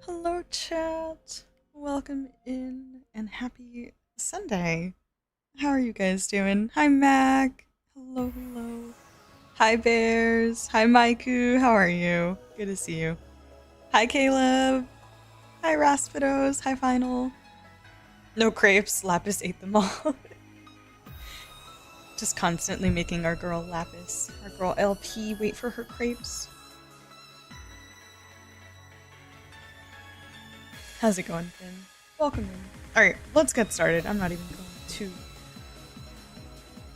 Hello, chat. Welcome in and happy Sunday. How are you guys doing? Hi, Mac. Hello, hello. Hi, Bears. Hi, Maiku. How are you? Good to see you. Hi, Caleb. Hi, Raspidos. Hi, Final. No crepes. Lapis ate them all. Just constantly making our girl Lapis, our girl LP, wait for her crepes. How's it going, Finn? Welcome in. Alright, let's get started. I'm not even going to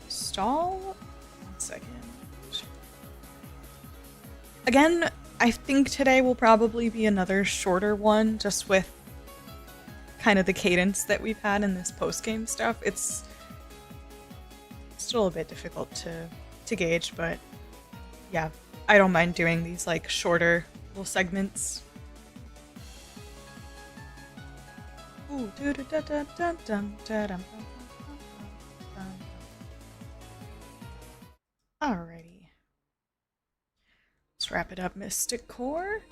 stall. 1 second. Again, I think today will probably be another shorter one, just with kind of the cadence that we've had in this post-game stuff. It's still a bit difficult to gauge, but yeah, I don't mind doing these like shorter little segments. Alrighty. Let's wrap it up, Mystic Core.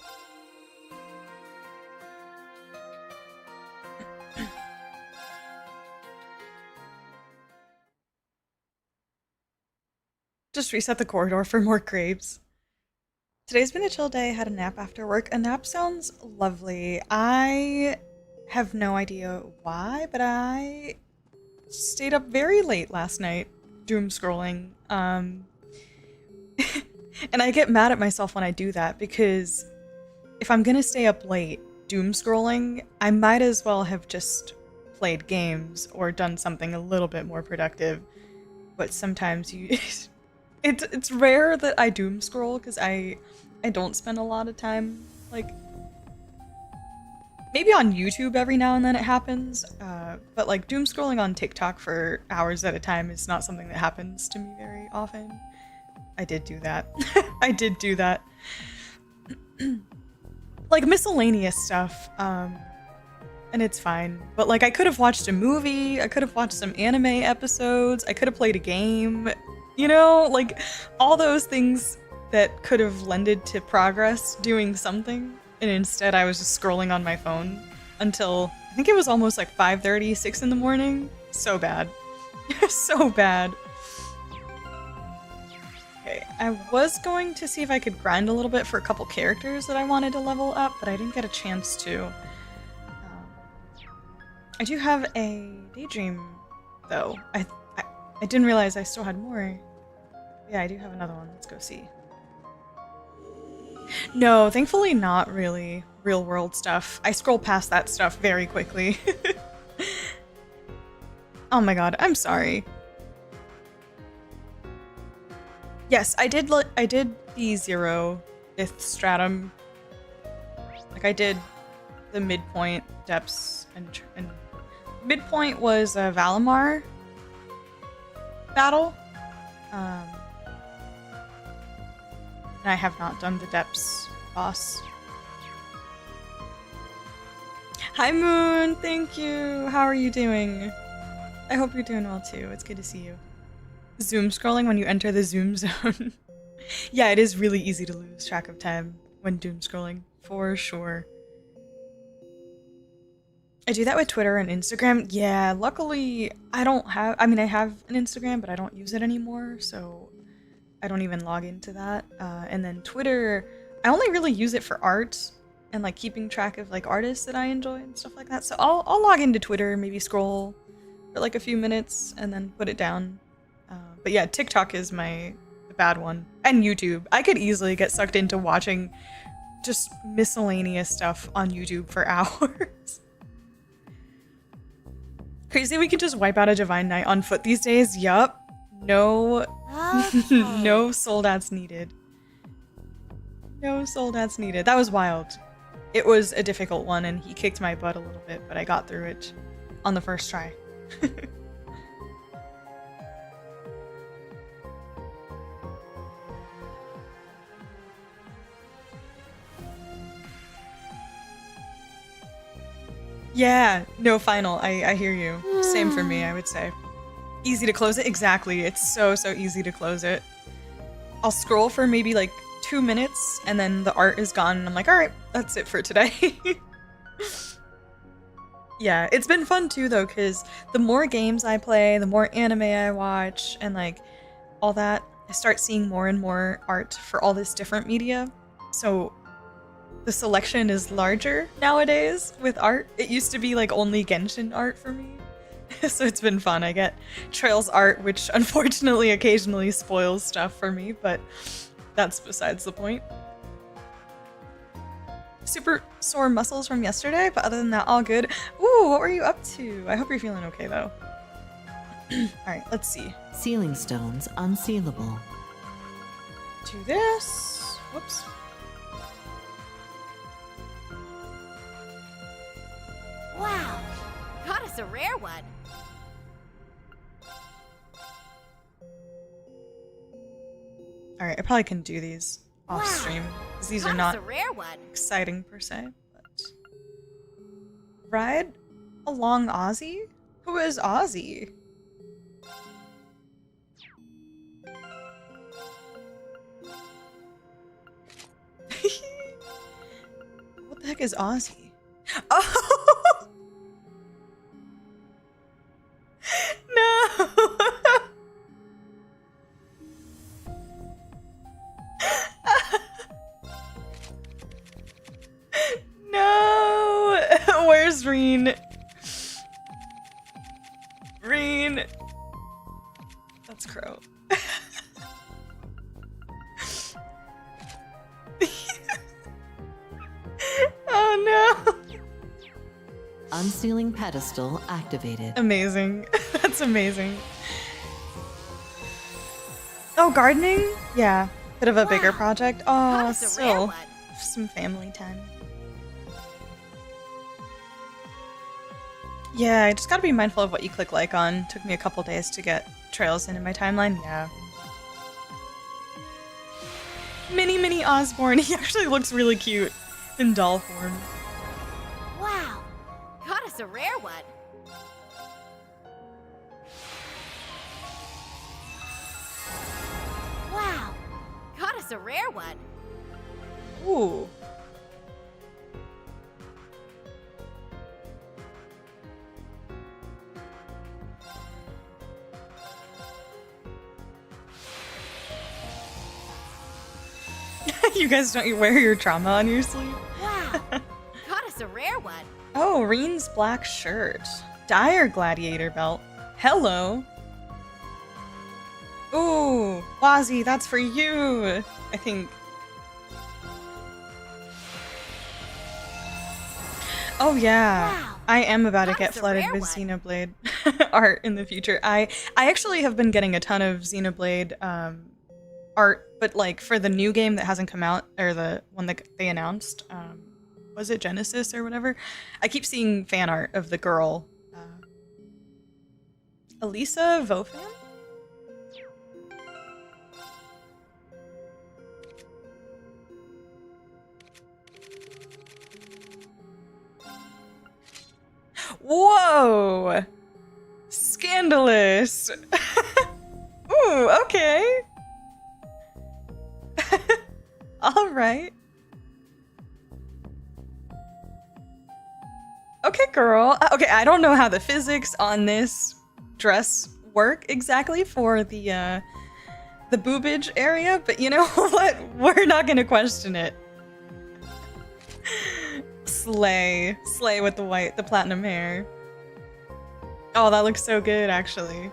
Just reset the corridor for more crepes. Today's been a chill day. Had a nap after work. A nap sounds lovely. I have no idea why, but I stayed up very late last night doom scrolling. And I get mad at myself when I do that, because if I'm gonna stay up late doom scrolling, I might as well have just played games or done something a little bit more productive. But sometimes you it's rare that I doom scroll, because I don't spend a lot of time, like, maybe on YouTube every now and then it happens, but like doom scrolling on TikTok for hours at a time is not something that happens to me very often. I did do that. I did do that. Like miscellaneous stuff, and it's fine. But like I could have watched a movie, I could have watched some anime episodes, I could have played a game, you know, like all those things that could have lended to progress doing something. And instead I was just scrolling on my phone until I think it was almost like 5:30, 6 in the morning. So bad. So bad. Okay, I was going to see if I could grind a little bit for a couple characters that I wanted to level up, but I didn't get a chance to. I do have a Daydream, though. I didn't realize I still had more. Yeah, I do have another one. Let's go see. No, thankfully not really real world stuff. I scroll past that stuff very quickly. Oh my god, I'm sorry. Yes, I did the ZEROTH stratum. Like I did the midpoint, depths, and midpoint was a Valimar battle. And I have not done the depths boss. Hi Moon, thank you. How are you doing? I hope you're doing well too. It's good to see you. Zoom scrolling when you enter the zoom zone. Yeah, it is really easy to lose track of time when doom scrolling, for sure. I do that with Twitter and Instagram. Yeah, luckily I don't have, I mean I have an Instagram, but I don't use it anymore, so I don't even log into that. And then Twitter, I only really use it for art and like keeping track of like artists that I enjoy and stuff like that. So I'll log into Twitter, maybe scroll for like a few minutes and then put it down. But yeah, TikTok is the bad one. And YouTube. I could easily get sucked into watching just miscellaneous stuff on YouTube for hours. Crazy we can just wipe out a Divine Knight on foot these days. Yup. No. No soldats needed. No soldats needed. That was wild. It was a difficult one and he kicked my butt a little bit, but I got through it on the first try. Yeah, no, final. I hear you. Same for me, I would say. Easy to close it? Exactly. It's so easy to close it. I'll scroll for maybe like 2 minutes and then the art is gone and I'm like, alright, that's it for today. Yeah, it's been fun too though, because the more games I play, the more anime I watch, and like all that, I start seeing more and more art for all this different media. So the selection is larger nowadays with art. It used to be like only Genshin art for me. So it's been fun. I get Trails art, which unfortunately occasionally spoils stuff for me, but that's besides the point. Super sore muscles from yesterday, but other than that, all good. Ooh, what were you up to? I hope you're feeling okay though. Alright, let's see. Sealing stones unsealable. Do this. Whoops. Wow! Got us a rare one! Alright, I probably can do these off stream, because these are not a rare one. exciting per se, but... Ride along Ozzy? Who is Ozzy? What the heck is Ozzy? Oh! No! No! Where's Reen? Reen! That's Crow. Oh no! Unsealing pedestal activated. Amazing. That's amazing. Oh, gardening? Yeah. Bit of a bigger project. Oh, still. Some family time. Yeah, I just gotta be mindful of what you click like on. Took me a couple days to get trails into my timeline. Yeah. Mini Osborne. He actually looks really cute in doll form. Wow! Got us a rare one! Wow! Got us a rare one! Ooh. You guys don't wear your trauma on your sleeve? Wow! Got us a rare one! Oh, Reen's black shirt. Dire gladiator belt. Hello. Ooh, Wazzy, that's for you, I think. Oh yeah, Wow. I am about to get That's a flooded rare with one. Xenoblade art in the future. I actually have been getting a ton of Xenoblade art, but like for the new game that hasn't come out, or the one that they announced, was it Genesis or whatever? I keep seeing fan art of the girl, Elisa Vofan? Whoa! Scandalous! Ooh, okay. Alright. Okay, girl. Okay, I don't know how the physics on this dress work exactly for the boobage area, but you know what? We're not gonna question it. Slay. Slay with the platinum hair. Oh, that looks so good, actually.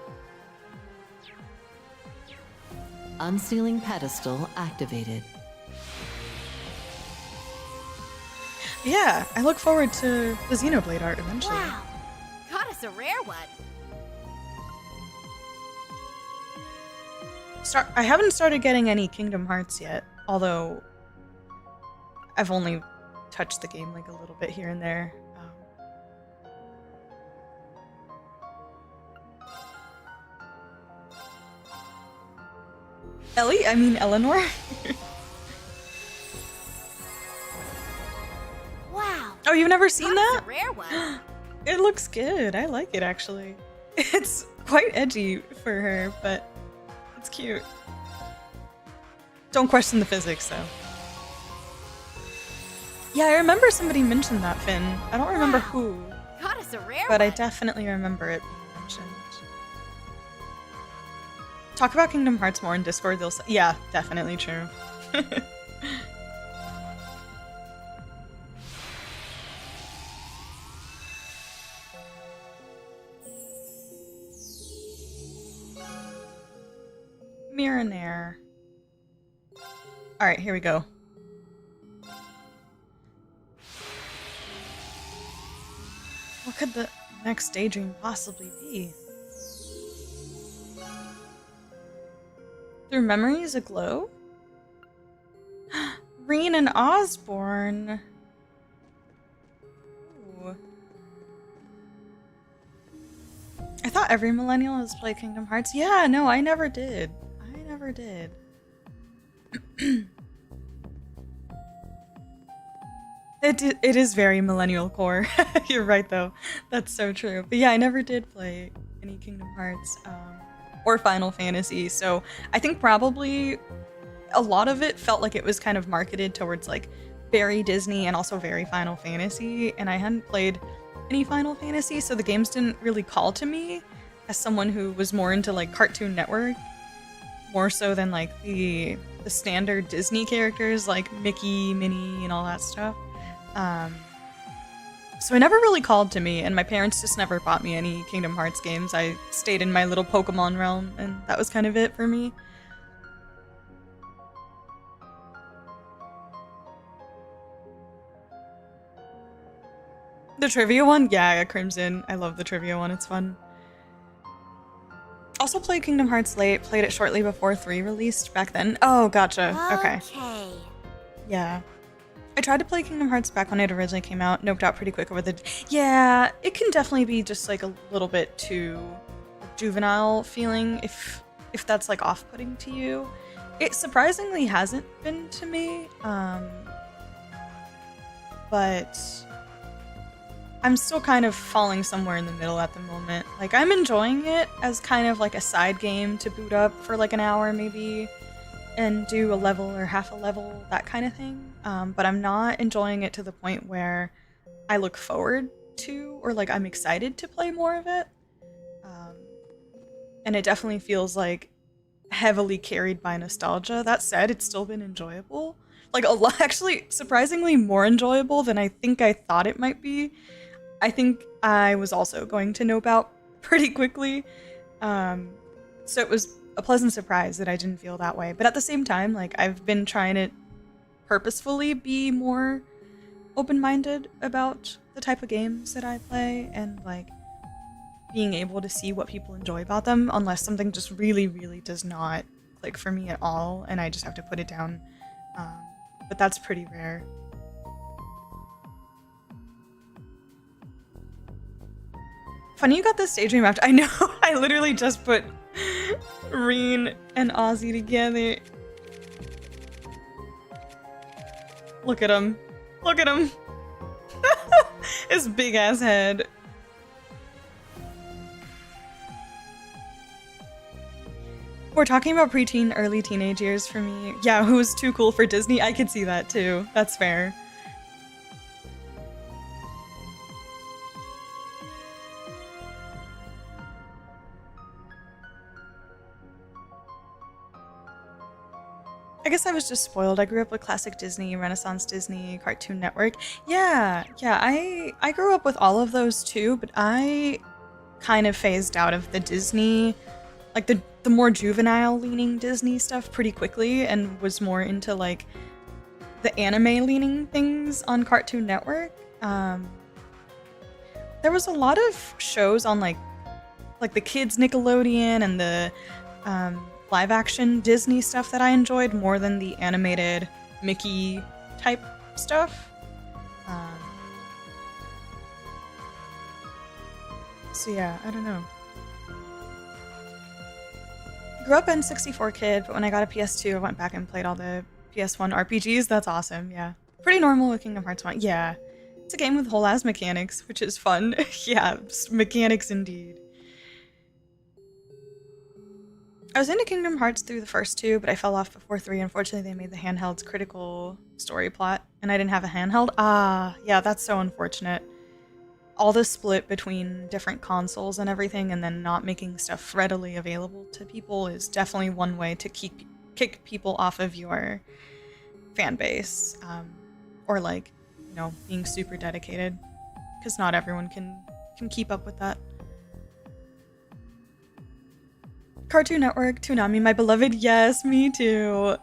Unsealing pedestal activated. Yeah, I look forward to the Xenoblade art eventually. Wow! Got us a rare one! I haven't started getting any Kingdom Hearts yet, although I've only touched the game like a little bit here and there. Ellie? I mean Eleanor? Wow! Oh, you've never seen Got us that? a rare one! It looks good. I like it, actually. It's quite edgy for her, but it's cute. Don't question the physics, though. Yeah, I remember somebody mentioned that, Finn. I don't remember who, Got us a rare but I one. definitely remember it being mentioned. Talk about Kingdom Hearts more in Discord. They'll say, yeah, definitely true. Miranair. Alright, here we go. What could the next daydream possibly be? Through memories aglow? Reen and Osborne. Ooh. I thought every millennial has played Kingdom Hearts. Yeah, no, I never did. I never did. It is very millennial core. You're right, though. That's so true. But yeah, I never did play any Kingdom Hearts or Final Fantasy, so I think probably a lot of it felt like it was kind of marketed towards like very Disney and also very Final Fantasy, and I hadn't played any Final Fantasy, so the games didn't really call to me as someone who was more into like Cartoon Network, more so than like the standard Disney characters like Mickey, Minnie, and all that stuff. So it never really called to me, and my parents just never bought me any Kingdom Hearts games. I stayed in my little Pokemon realm, and that was kind of it for me. The trivia one? Yeah, Crimson. I love the trivia one, it's fun. Also played Kingdom Hearts late, played it shortly before 3 released back then. Oh, gotcha. Okay. Yeah. I tried to play Kingdom Hearts back when it originally came out, noped out pretty quick over the... Yeah, it can definitely be just like a little bit too juvenile feeling if that's like off-putting to you. It surprisingly hasn't been to me, but I'm still kind of falling somewhere in the middle at the moment. Like, I'm enjoying it as kind of like a side game to boot up for like an hour maybe and do a level or half a level, that kind of thing. But I'm not enjoying it to the point where I look forward to or like I'm excited to play more of it. And it definitely feels like heavily carried by nostalgia. That said, it's still been enjoyable. Like a lot, actually surprisingly more enjoyable than I think I thought it might be. I think I was also going to nope out pretty quickly. So it was a pleasant surprise that I didn't feel that way. But at the same time, like I've been trying to purposefully be more open-minded about the type of games that I play and like being able to see what people enjoy about them unless something just really, really does not click for me at all and I just have to put it down. But that's pretty rare. Funny you got this daydream after. I know, I literally just put Reen and Ozzy together. Look at him. Look at him. His big ass head. We're talking about preteen, early teenage years for me. Yeah, who was too cool for Disney? I could see that too. That's fair. I guess I was just spoiled. I grew up with classic Disney, Renaissance Disney, Cartoon Network. Yeah, I grew up with all of those too, but I kind of phased out of the Disney, like the more juvenile leaning Disney stuff pretty quickly and was more into like the anime leaning things on Cartoon Network. There was a lot of shows on like the kids Nickelodeon and the live action Disney stuff that I enjoyed more than the animated Mickey type stuff. So yeah, I don't know. Grew up in N64 kid, but when I got a PS2, I went back and played all the PS1 RPGs. That's awesome, yeah. Pretty normal with Kingdom Hearts 1. Yeah. It's a game with whole ass mechanics, which is fun. Yeah, mechanics indeed. I was into Kingdom Hearts through the first two, but I fell off before 3. Unfortunately, they made the handheld's critical story plot, and I didn't have a handheld. Ah, yeah, that's so unfortunate. All the split between different consoles and everything, and then not making stuff readily available to people is definitely one way to kick people off of your fan base. Or like, you know, being super dedicated, because not everyone can keep up with that. Cartoon Network, Toonami, my beloved. Yes, me too.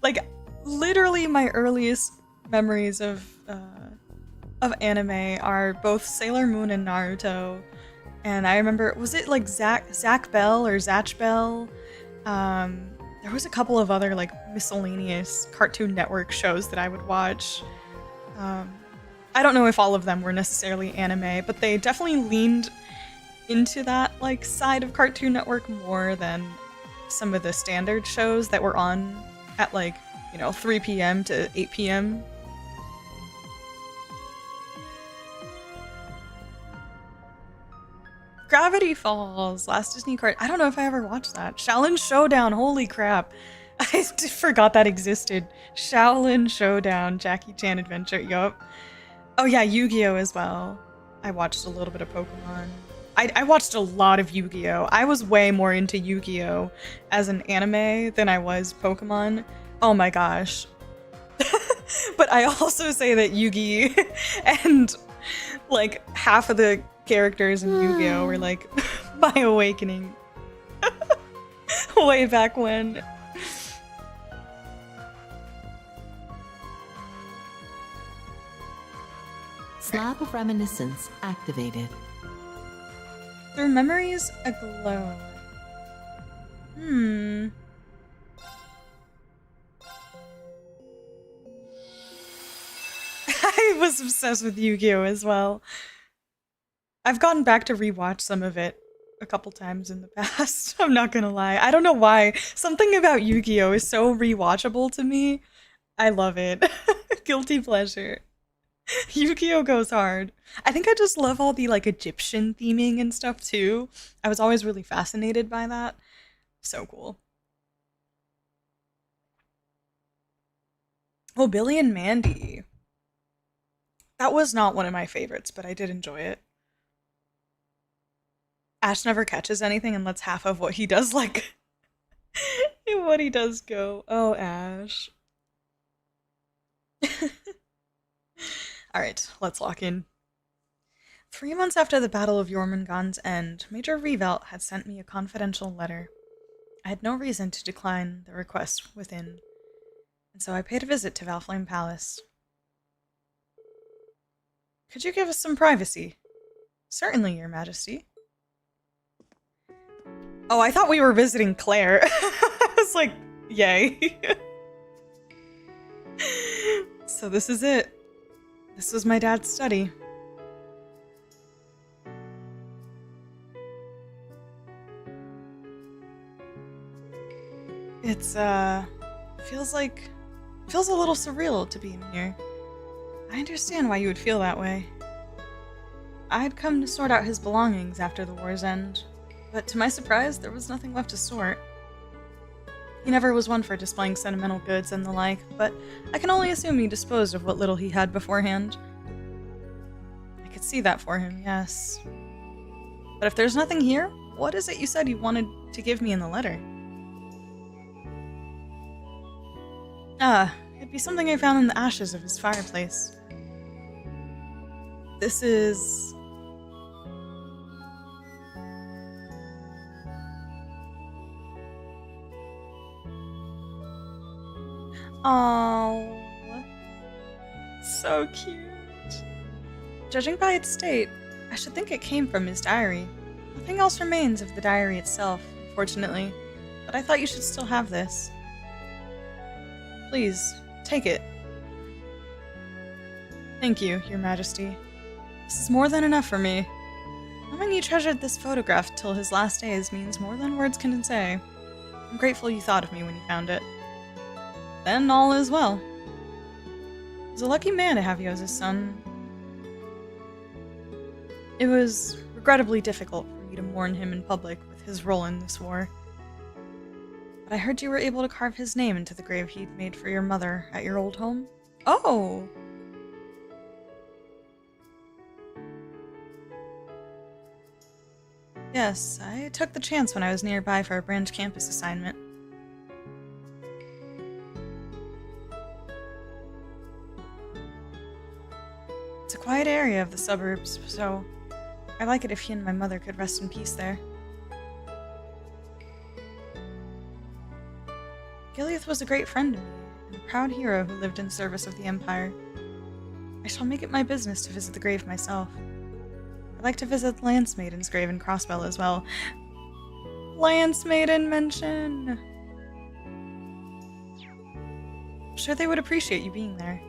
Like, literally my earliest memories of anime are both Sailor Moon and Naruto. And I remember, was it like Zach Bell or Zatch Bell? There was a couple of other like miscellaneous Cartoon Network shows that I would watch. I don't know if all of them were necessarily anime, but they definitely leaned into that like side of Cartoon Network more than some of the standard shows that were on at like, you know, 3 p.m. to 8 p.m. Gravity Falls, last Disney card. I don't know if I ever watched that. Shaolin Showdown, holy crap. I forgot that existed. Shaolin Showdown, Jackie Chan Adventure, yup. Oh yeah, Yu-Gi-Oh as well. I watched a little bit of Pokemon. I watched a lot of Yu-Gi-Oh! I was way more into Yu-Gi-Oh! As an anime than I was Pokemon. Oh my gosh. But I also say that Yu-Gi and like half of the characters in Yu-Gi-Oh! Were like my awakening. Way back when. Slab of Reminiscence activated. Through memories aglow. I was obsessed with Yu-Gi-Oh! As well. I've gotten back to rewatch some of it a couple times in the past. I'm not gonna lie. I don't know why. Something about Yu-Gi-Oh! Is so rewatchable to me. I love it. Guilty pleasure. Yu-Gi-Oh! Goes hard. I think I just love all the like Egyptian theming and stuff too. I was always really fascinated by that. So cool. Oh, Billy and Mandy. That was not one of my favorites, but I did enjoy it. Ash never catches anything and lets half of what he does like what he does go. Oh, Ash. Alright, let's lock in. 3 months after the Battle of Jormungand's end, Major Revolt had sent me a confidential letter. I had no reason to decline the request within, and so I paid a visit to Valflame Palace. Could you give us some privacy? Certainly, Your Majesty. Oh, I thought we were visiting Claire. I was like, yay. So this is it. This was my dad's study. It's, feels a little surreal to be in here. I understand why you would feel that way. I had come to sort out his belongings after the war's end, but to my surprise, there was nothing left to sort. He never was one for displaying sentimental goods and the like, but I can only assume he disposed of what little he had beforehand. I could see that for him, yes. But if there's nothing here, what is it you said you wanted to give me in the letter? Ah, it'd be something I found in the ashes of his fireplace. This is... Oh, so cute. Judging by its state, I should think it came from his diary. Nothing else remains of the diary itself, unfortunately, but I thought you should still have this. Please, take it. Thank you, Your Majesty. This is more than enough for me. Knowing you treasured this photograph till his last days means more than words can say. I'm grateful you thought of me when you found it. Then all is well. He's a lucky man to have you as his son. It was regrettably difficult for me to mourn him in public with his role in this war. But I heard you were able to carve his name into the grave he'd made for your mother at your old home. Oh! Yes, I took the chance when I was nearby for a branch campus assignment. It's a quiet area of the suburbs, so I'd like it if he and my mother could rest in peace there. Gileath was a great friend to me, and a proud hero who lived in service of the Empire. I shall make it my business to visit the grave myself. I'd like to visit the Lance Maiden's grave in Crossbell as well. Lance Maiden mention! I'm sure they would appreciate you being there.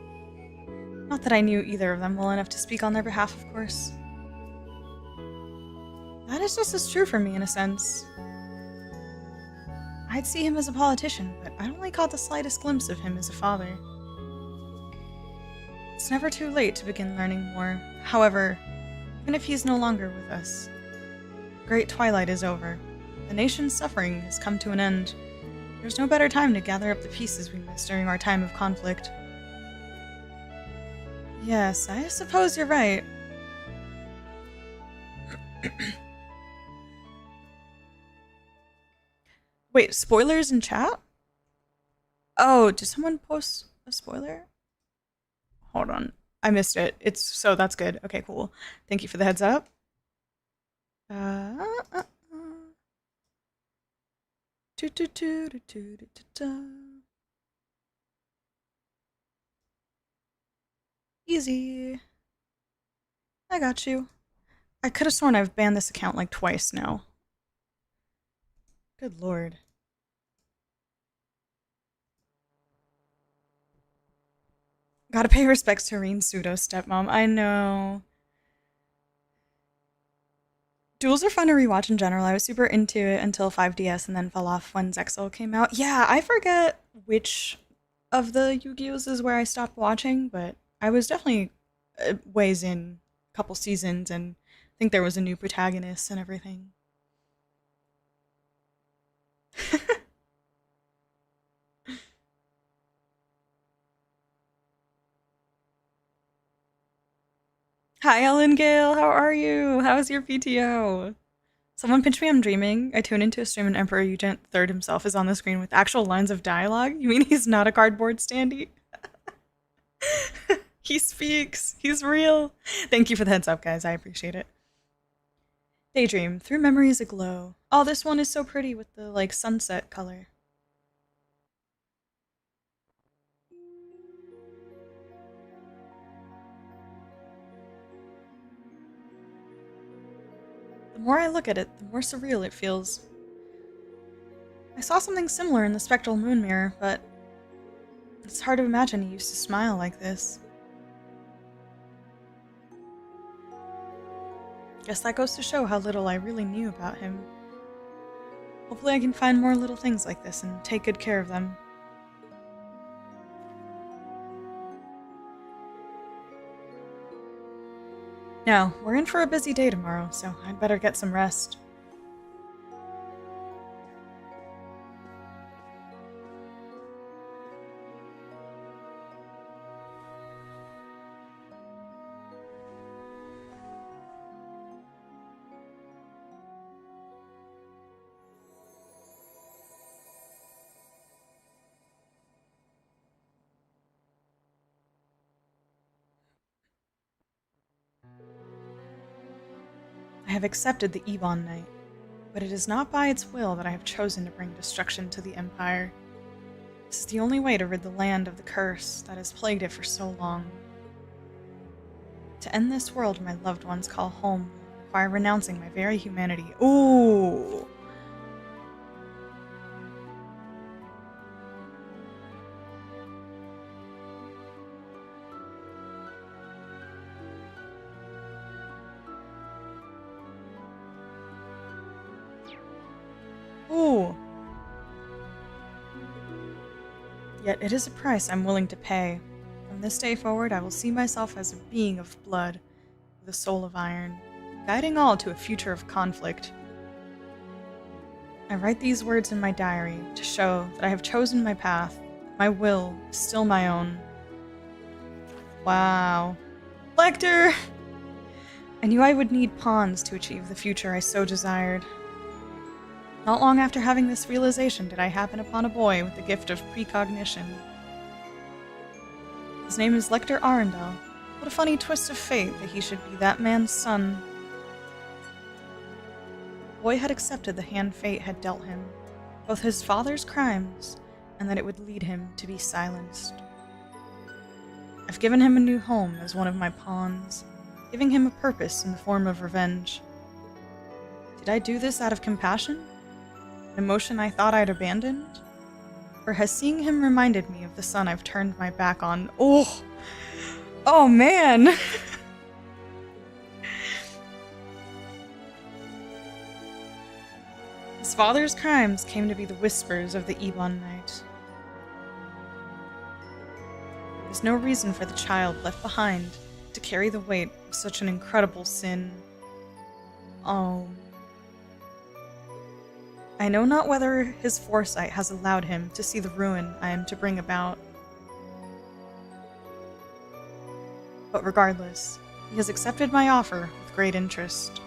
Not that I knew either of them well enough to speak on their behalf, of course. That is just as true for me, in a sense. I'd see him as a politician, but I only caught the slightest glimpse of him as a father. It's never too late to begin learning more. However, even if he's no longer with us, the great twilight is over. The nation's suffering has come to an end. There's no better time to gather up the pieces we missed during our time of conflict. Yes, I suppose you're right. Wait, spoilers in chat? Oh, did someone post a spoiler? Hold on. I missed it. That's good. Okay, cool. Thank you for the heads up. Easy. I got you. I could have sworn I've banned this account like twice now. Good lord. Gotta pay respects to Reen's pseudo-stepmom. I know. Duels are fun to rewatch in general. I was super into it until 5DS and then fell off when Zexal came out. Yeah, I forget which of the Yu-Gi-Ohs is where I stopped watching, but I was definitely ways in a couple seasons, and I think there was a new protagonist and everything. Hi, Ellen Gale. How are you? How's your PTO? Someone pinch me, I'm dreaming. I tune into a stream and Emperor Eugent III himself is on the screen with actual lines of dialogue. You mean he's not a cardboard standee? He speaks. He's real. Thank you for the heads up, guys. I appreciate it. Daydream. Through memories aglow. Oh, this one is so pretty with the, like, sunset color. The more I look at it, the more surreal it feels. I saw something similar in the spectral moon mirror, but it's hard to imagine he used to smile like this. Guess that goes to show how little I really knew about him. Hopefully I can find more little things like this and take good care of them. Now, we're in for a busy day tomorrow, so I'd better get some rest. I have accepted the Ebon Knight, but it is not by its will that I have chosen to bring destruction to the Empire. This is the only way to rid the land of the curse that has plagued it for so long. To end this world my loved ones call home will require renouncing my very humanity. Ooh! Ooh! Yet it is a price I'm willing to pay. From this day forward, I will see myself as a being of blood, with a soul of iron, guiding all to a future of conflict. I write these words in my diary to show that I have chosen my path. My will is still my own. Wow. Lecter! I knew I would need pawns to achieve the future I so desired. Not long after having this realization did I happen upon a boy with the gift of precognition. His name is Lecter Arundel. What a funny twist of fate that he should be that man's son. The boy had accepted the hand fate had dealt him, both his father's crimes and that it would lead him to be silenced. I've given him a new home as one of my pawns, giving him a purpose in the form of revenge. Did I do this out of compassion? An emotion I thought I'd abandoned? Or has seeing him reminded me of the son I've turned my back on? Oh man! His father's crimes came to be the whispers of the Ebon Night. There's no reason for the child left behind to carry the weight of such an incredible sin. Oh. I know not whether his foresight has allowed him to see the ruin I am to bring about. But regardless, he has accepted my offer with great interest.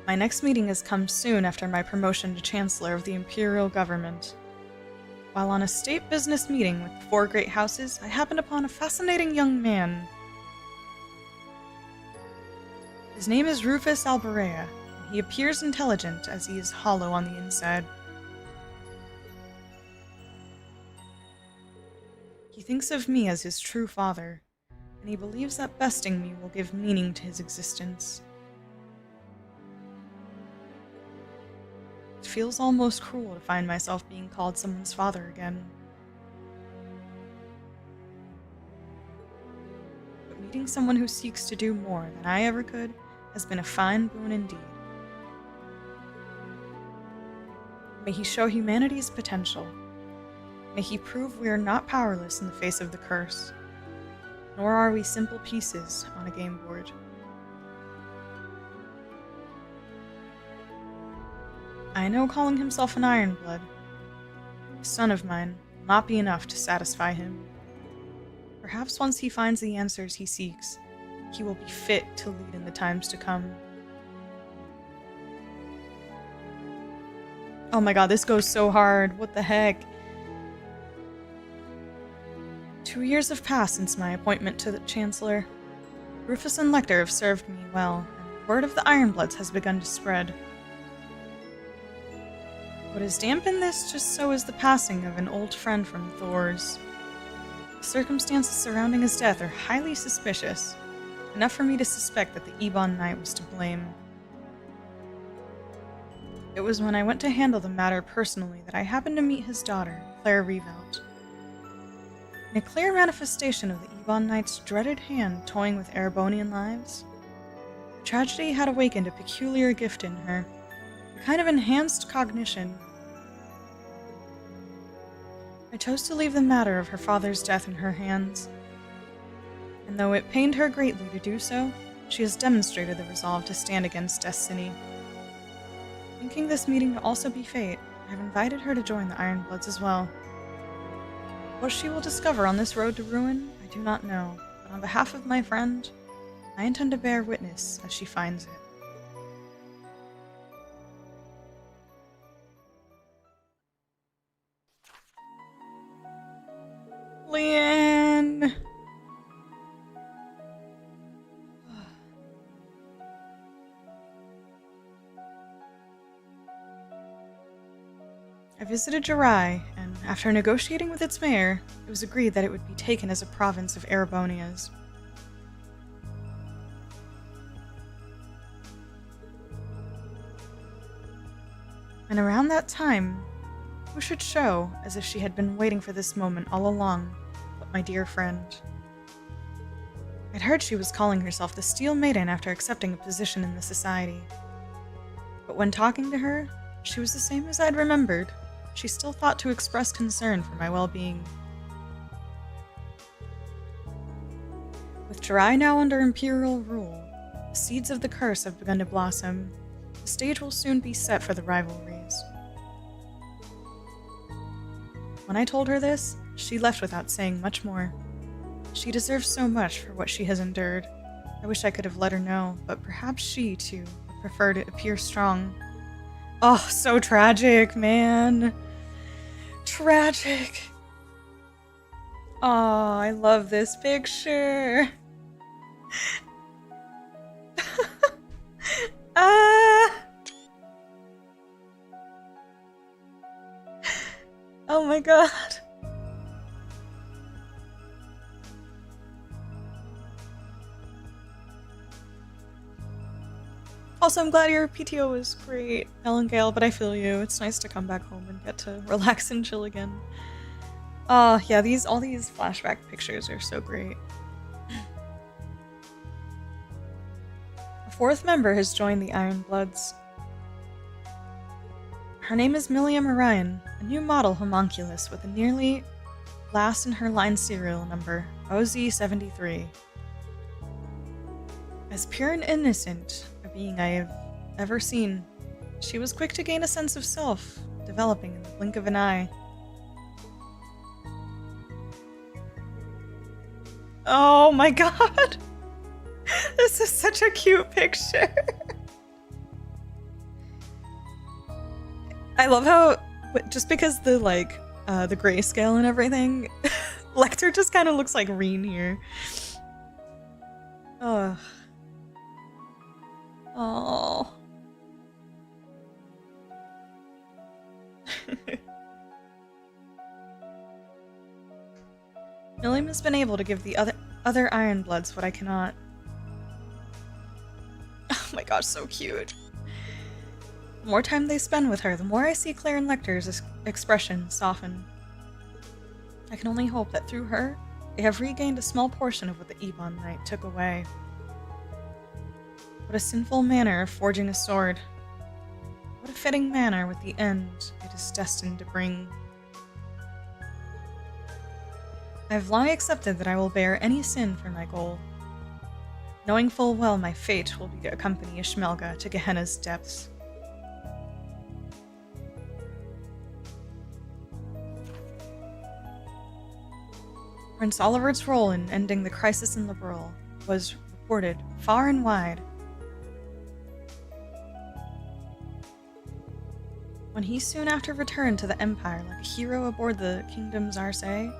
My next meeting has come soon after my promotion to Chancellor of the Imperial Government. While on a state business meeting with the 4 great houses, I happened upon a fascinating young man. His name is Rufus Alberea, and he appears intelligent as he is hollow on the inside. He thinks of me as his true father, and he believes that besting me will give meaning to his existence. It feels almost cruel to find myself being called someone's father again. But meeting someone who seeks to do more than I ever could has been a fine boon indeed. May he show humanity's potential. May he prove we are not powerless in the face of the curse, nor are we simple pieces on a game board. I know calling himself an Ironblood, a son of mine, will not be enough to satisfy him. Perhaps once he finds the answers he seeks, he will be fit to lead in the times to come. Oh my god, this goes so hard. What the heck? 2 years have passed since my appointment to the Chancellor. Rufus and Lecter have served me well, and word of the Ironbloods has begun to spread. What has dampened this just so is the passing of an old friend from Thor's. The circumstances surrounding his death are highly suspicious, enough for me to suspect that the Ebon Knight was to blame. It was when I went to handle the matter personally that I happened to meet his daughter, Claire Revout. In a clear manifestation of the Ebon Knight's dreaded hand toying with Erebonian lives, tragedy had awakened a peculiar gift in her, a kind of enhanced cognition. I chose to leave the matter of her father's death in her hands, and though it pained her greatly to do so, she has demonstrated the resolve to stand against destiny. Thinking this meeting to also be fate, I have invited her to join the Ironbloods as well. What she will discover on this road to ruin, I do not know, but on behalf of my friend, I intend to bear witness as she finds it. Leanne! I visited Jirai, and after negotiating with its mayor, it was agreed that it would be taken as a province of Erebonia's. And around that time, who should show as if she had been waiting for this moment all along, but my dear friend. I'd heard she was calling herself the Steel Maiden after accepting a position in the society. But when talking to her, she was the same as I'd remembered. She still thought to express concern for my well-being. With Jirai now under imperial rule, the seeds of the curse have begun to blossom. The stage will soon be set for the rivalries. When I told her this, she left without saying much more. She deserves so much for what she has endured. I wish I could have let her know, but perhaps she, too, would prefer to appear strong. Oh, so tragic, man. Tragic. Oh, I love this picture. Ah! Oh my god. Also, I'm glad your PTO was great, Ellen Gale, but I feel you. It's nice to come back home and get to relax and chill again. Yeah, all these flashback pictures are so great. A fourth member has joined the Iron Bloods. Her name is Milliam Orion, a new model homunculus with a nearly last in her line serial number, OZ73. As pure and innocent a being I have ever seen, she was quick to gain a sense of self, developing in the blink of an eye. Oh my god! This is such a cute picture! I love how, just because the grayscale and everything, Lecter just kind of looks like Reen here. Ugh. Oh. Milliam has been able to give the other Iron Bloods what I cannot. Oh my gosh, so cute. The more time they spend with her, the more I see Claire and Lecter's expression soften. I can only hope that through her, they have regained a small portion of what the Ebon Knight took away. What a sinful manner of forging a sword. What a fitting manner with the end it is destined to bring. I have long accepted that I will bear any sin for my goal, knowing full well my fate will be to accompany Ishmelga to Gehenna's depths. Prince Oliver's role in ending the crisis in Liberal was reported far and wide. When he soon after returned to the Empire like a hero aboard the Kingdom's Arce, it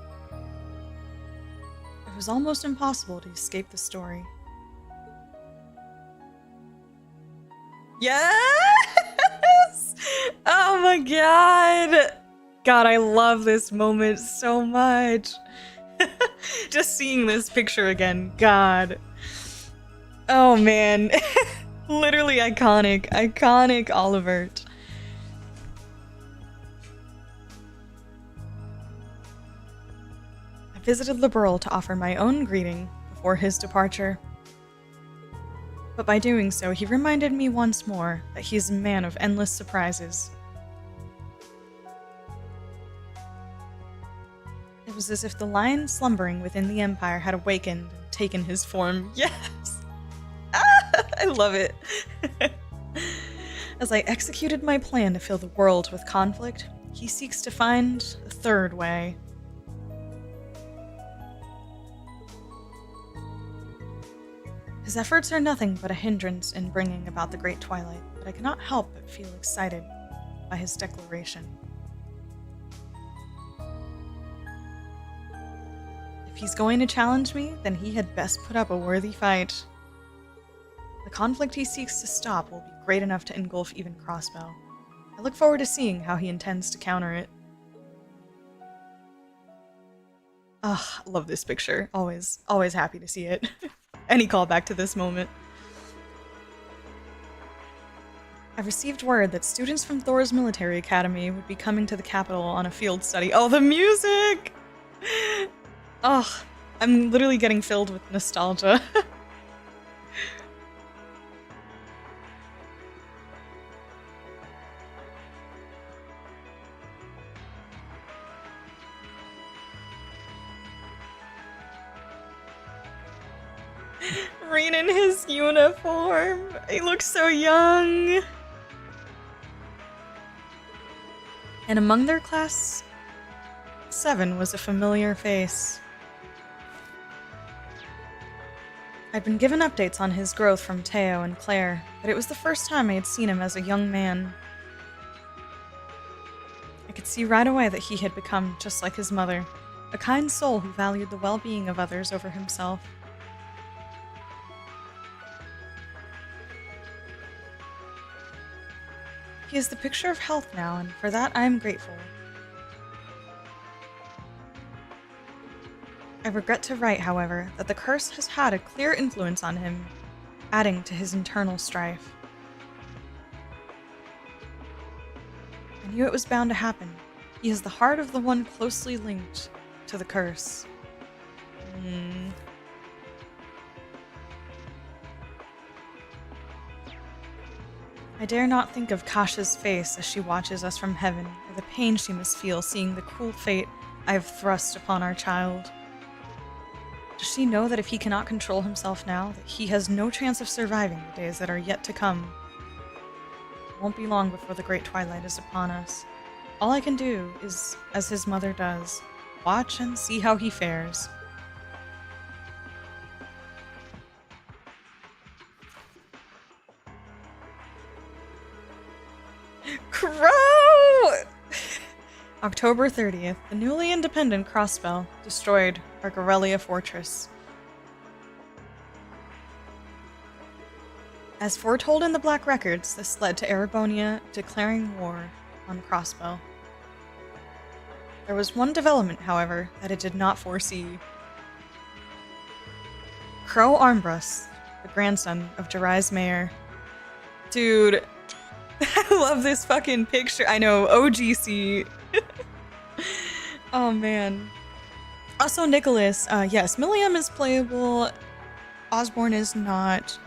was almost impossible to escape the story. Yes! Oh my god! God, I love this moment so much. Just seeing this picture again, God. Oh man. Literally iconic. Iconic Olivert. I visited Liberal to offer my own greeting before his departure. But by doing so, he reminded me once more that he is a man of endless surprises. It was as if the lion slumbering within the Empire had awakened and taken his form. Yes! Ah, I love it. As I executed my plan to fill the world with conflict, he seeks to find a third way. His efforts are nothing but a hindrance in bringing about the Great Twilight, but I cannot help but feel excited by his declaration. If he's going to challenge me, then he had best put up a worthy fight. The conflict he seeks to stop will be great enough to engulf even Crossbow. I look forward to seeing how he intends to counter it. Ugh, I love this picture. Always happy to see it. Any callback to this moment. I've received word that students from Thor's military academy would be coming to the capital on a field study. Oh, the music! Oh, I'm literally getting filled with nostalgia. scene in his uniform. He looks so young. And among their class, 7 was a familiar face. I'd been given updates on his growth from Teo and Claire, but it was the first time I had seen him as a young man. I could see right away that he had become just like his mother, a kind soul who valued the well-being of others over himself. He is the picture of health now, and for that I am grateful. I regret to write, however, that the curse has had a clear influence on him, adding to his internal strife. I knew it was bound to happen. He has the heart of the one closely linked to the curse. I dare not think of Kasha's face as she watches us from heaven, or the pain she must feel seeing the cruel fate I have thrust upon our child. Does she know that if he cannot control himself now, that he has no chance of surviving the days that are yet to come? It won't be long before the great twilight is upon us. All I can do is, as his mother does, watch and see how he fares. Crow! October 30th, the newly independent Crossbell destroyed our Gorelia fortress. As foretold in the Black Records, this led to Erebonia declaring war on Crossbell. There was one development, however, that it did not foresee. Crow Armbrust, the grandson of Jirai's mayor. Dude, I love this fucking picture. I know, OGC. Oh man. Also, Nicholas, yes, Milliam is playable. Osborne is not.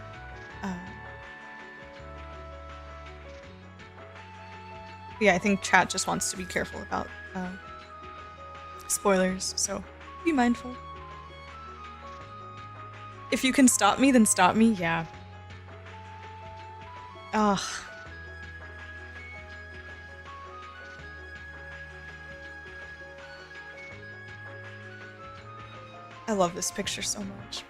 Yeah, I think chat just wants to be careful about spoilers, so be mindful. If you can stop me, then stop me, yeah. Ugh. I love this picture so much.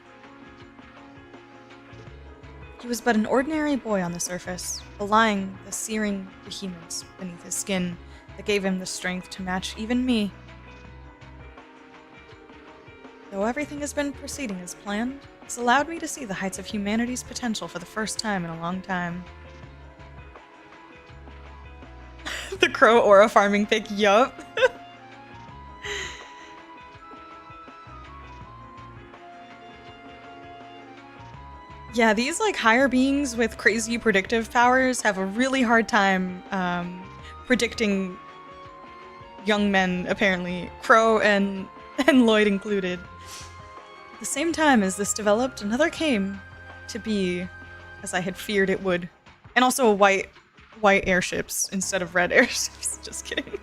He was but an ordinary boy on the surface, belying the searing behemoths beneath his skin that gave him the strength to match even me. Though everything has been proceeding as planned, it's allowed me to see the heights of humanity's potential for the first time in a long time. The crow aura farming pic, yup. Yeah, these like higher beings with crazy predictive powers have a really hard time predicting young men, apparently, Crow and Lloyd included. At the same time as this developed, another came to be as I had feared it would. And also white airships instead of red airships. Just kidding.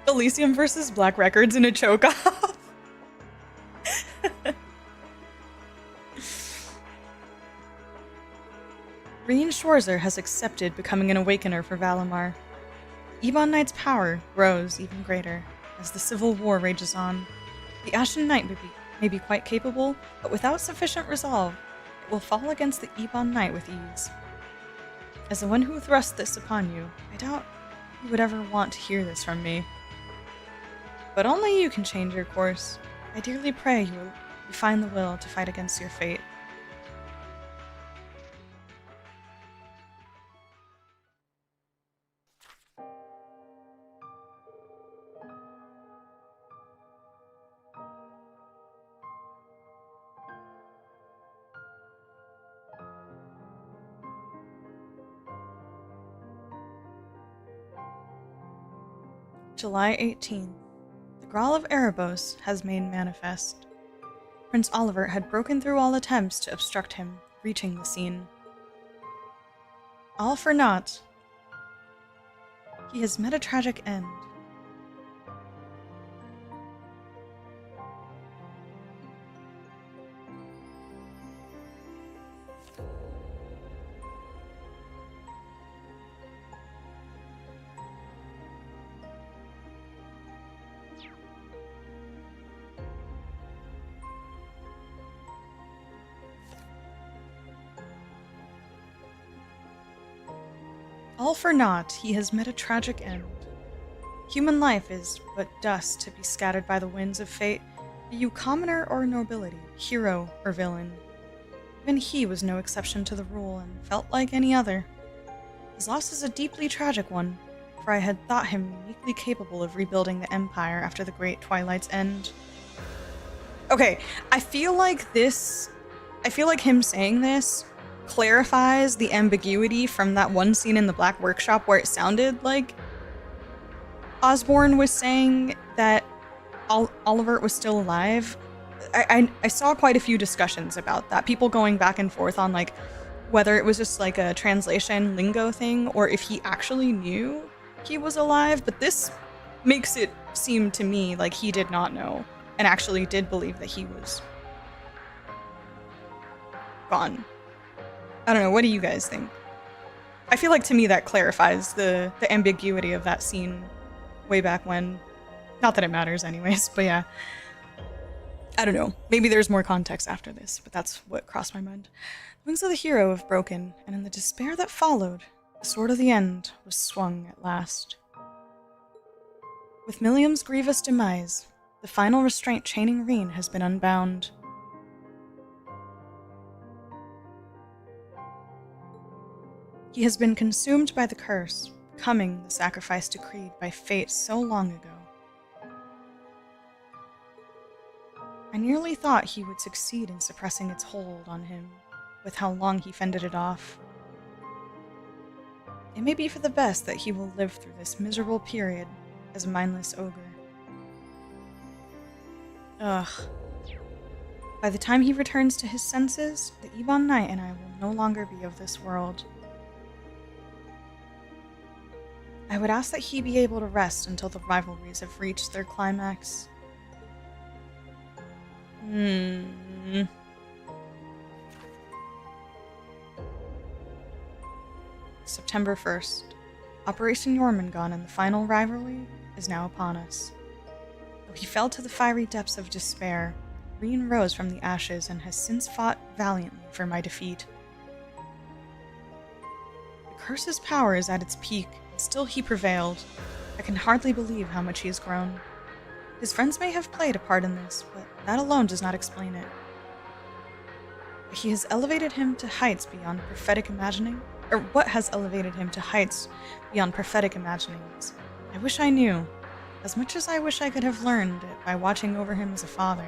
Elysium versus Black Records in a choke-off. Reen Schwarzer has accepted becoming an Awakener for Valimar. Ebon Knight's power grows even greater as the civil war rages on. The Ashen Knight may be quite capable, but without sufficient resolve, it will fall against the Ebon Knight with ease. As the one who thrust this upon you, I doubt you would ever want to hear this from me. But only you can change your course. I dearly pray you find the will to fight against your fate. July 18th. The Grawl of Erebos has made manifest. Prince Oliver had broken through all attempts to obstruct him reaching the scene. All for naught. He has met a tragic end. All for naught, he has met a tragic end. Human life is but dust to be scattered by the winds of fate, be you commoner or nobility, hero or villain. Even he was no exception to the rule and felt like any other. His loss is a deeply tragic one, for I had thought him uniquely capable of rebuilding the Empire after the Great Twilight's end. Okay, I feel like him saying this clarifies the ambiguity from that one scene in the Black Workshop where it sounded like Osborne was saying that Oliver was still alive. I saw quite a few discussions about that. People going back and forth on like whether it was just like a translation lingo thing or if he actually knew he was alive, but this makes it seem to me like he did not know and actually did believe that he was gone. I don't know, what do you guys think? I feel like to me that clarifies the ambiguity of that scene way back when. Not that it matters anyways, but yeah. I don't know. Maybe there's more context after this, but that's what crossed my mind. The wings of the hero have broken, and in the despair that followed, the sword of the end was swung at last. With Milliam's grievous demise, the final restraint chaining Reen has been unbound. He has been consumed by the curse, becoming the sacrifice decreed by fate so long ago. I nearly thought he would succeed in suppressing its hold on him, with how long he fended it off. It may be for the best that he will live through this miserable period as a mindless ogre. Ugh. By the time he returns to his senses, the Ebon Knight and I will no longer be of this world. I would ask that he be able to rest until the rivalries have reached their climax. September 1st. Operation Jormungand and the final rivalry is now upon us. Though he fell to the fiery depths of despair, Reen rose from the ashes and has since fought valiantly for my defeat. The curse's power is at its peak, and still he prevailed. I can hardly believe how much he has grown. His friends may have played a part in this, but that alone does not explain it. He has elevated him to heights beyond prophetic imagining, or what has elevated him to heights beyond prophetic imaginings? I wish I knew, as much as I wish I could have learned it by watching over him as a father.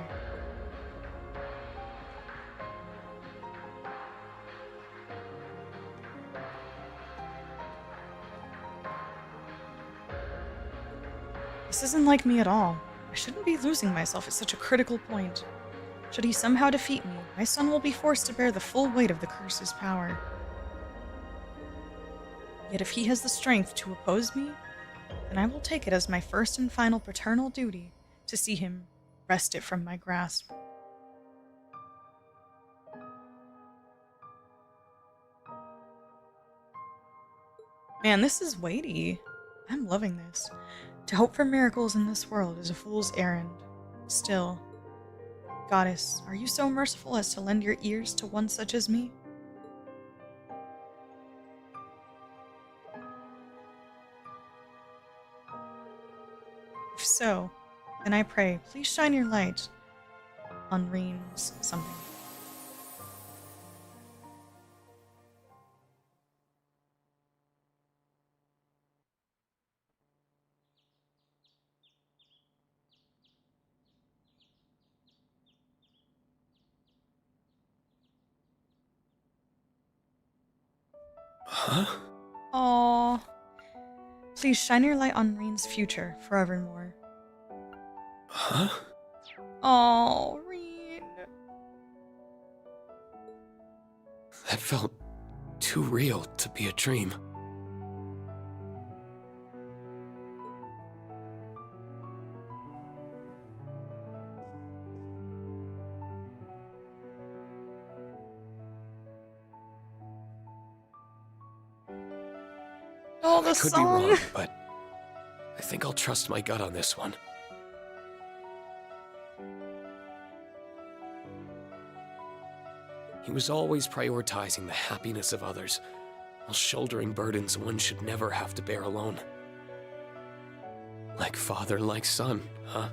This isn't like me at all. I shouldn't be losing myself at such a critical point. Should he somehow defeat me, my son will be forced to bear the full weight of the curse's power. Yet if he has the strength to oppose me, then I will take it as my first and final paternal duty to see him wrest it from my grasp. Man, this is weighty. I'm loving this. To hope for miracles in this world is a fool's errand. Still, Goddess, are you so merciful as to lend your ears to one such as me? If so, then I pray, please shine your light on Reen's something. Huh? Aww. Please shine your light on Reen's future forevermore. Huh? Aww, Reen. That felt too real to be a dream. Oh, the I could song. be wrong, but I think I'll trust my gut on this one. He was always prioritizing the happiness of others, while shouldering burdens one should never have to bear alone. Like father, like son, huh?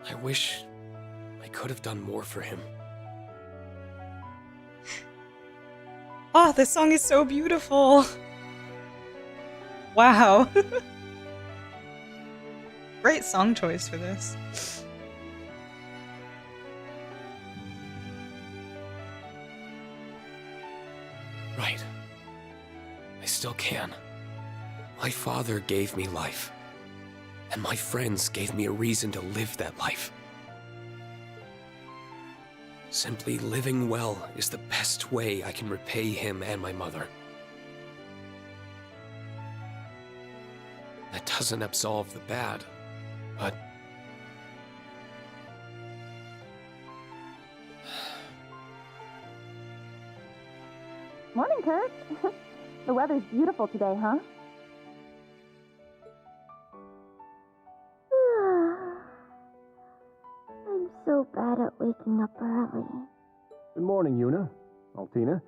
I wish I could have done more for him. Oh, this song is so beautiful. Wow. Great song choice for this. Right. I still can. My father gave me life, and my friends gave me a reason to live that life. Simply living well is the best way I can repay him and my mother. That doesn't absolve the bad, but... Morning, Kurt. The weather's beautiful today, huh? I'm so bad at waking up early. Good morning, Yuna. Altina.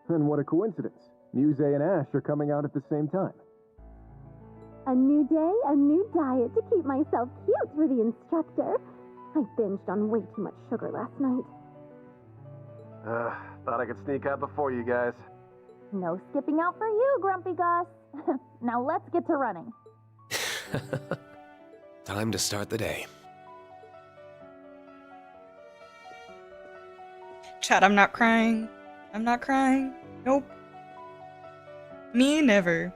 And what a coincidence. Muse and Ash are coming out at the same time. A new day, a new diet to keep myself cute for the instructor. I binged on way too much sugar last night. Thought I could sneak out before you guys. No skipping out for you, Grumpy Gus. Now let's get to running. Time to start the day. Chat, I'm not crying. I'm not crying. Nope. Me never.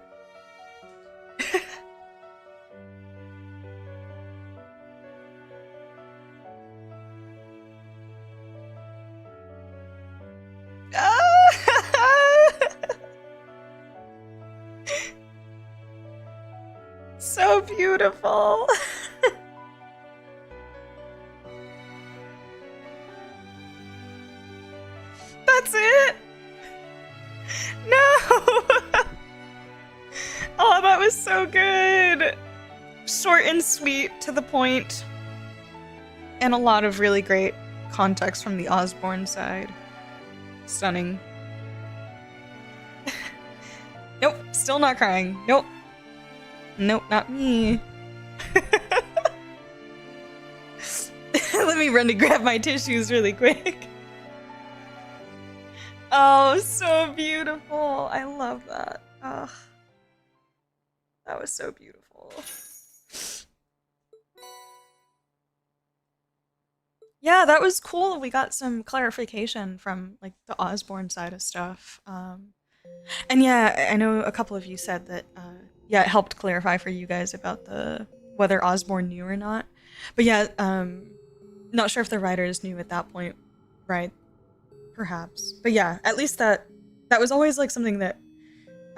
So beautiful. That's it. No. Oh, that was so good. Short and sweet, to the point, and a lot of really great context from the Osborne side. Stunning. Nope, still not crying. Nope. Nope, not me. Let me run to grab my tissues really quick. Oh, so beautiful. I love that. Ugh. That was so beautiful. Yeah, that was cool. We got some clarification from like the Osborne side of stuff. And yeah, I know a couple of you said that yeah, it helped clarify for you guys about the whether Osborne knew or not. But yeah, not sure if the writers knew at that point, right? Perhaps. But yeah, at least that was always like something that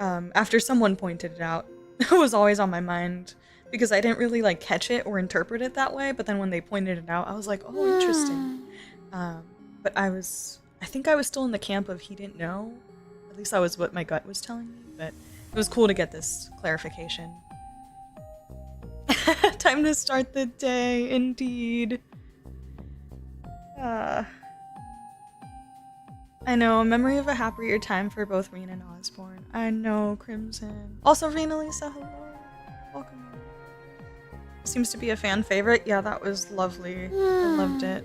after someone pointed it out, it was always on my mind, because I didn't really like catch it or interpret it that way, but then when they pointed it out, I was like, oh, interesting. But I think I was still in the camp of he didn't know. At least that was what my gut was telling me, but it was cool to get this clarification. Time to start the day, indeed. I know, a memory of a happier time for both Rena and Osborne. I know, Crimson. Also, Rena Lisa, hello. Welcome. Seems to be a fan favorite. Yeah, that was lovely. I loved it.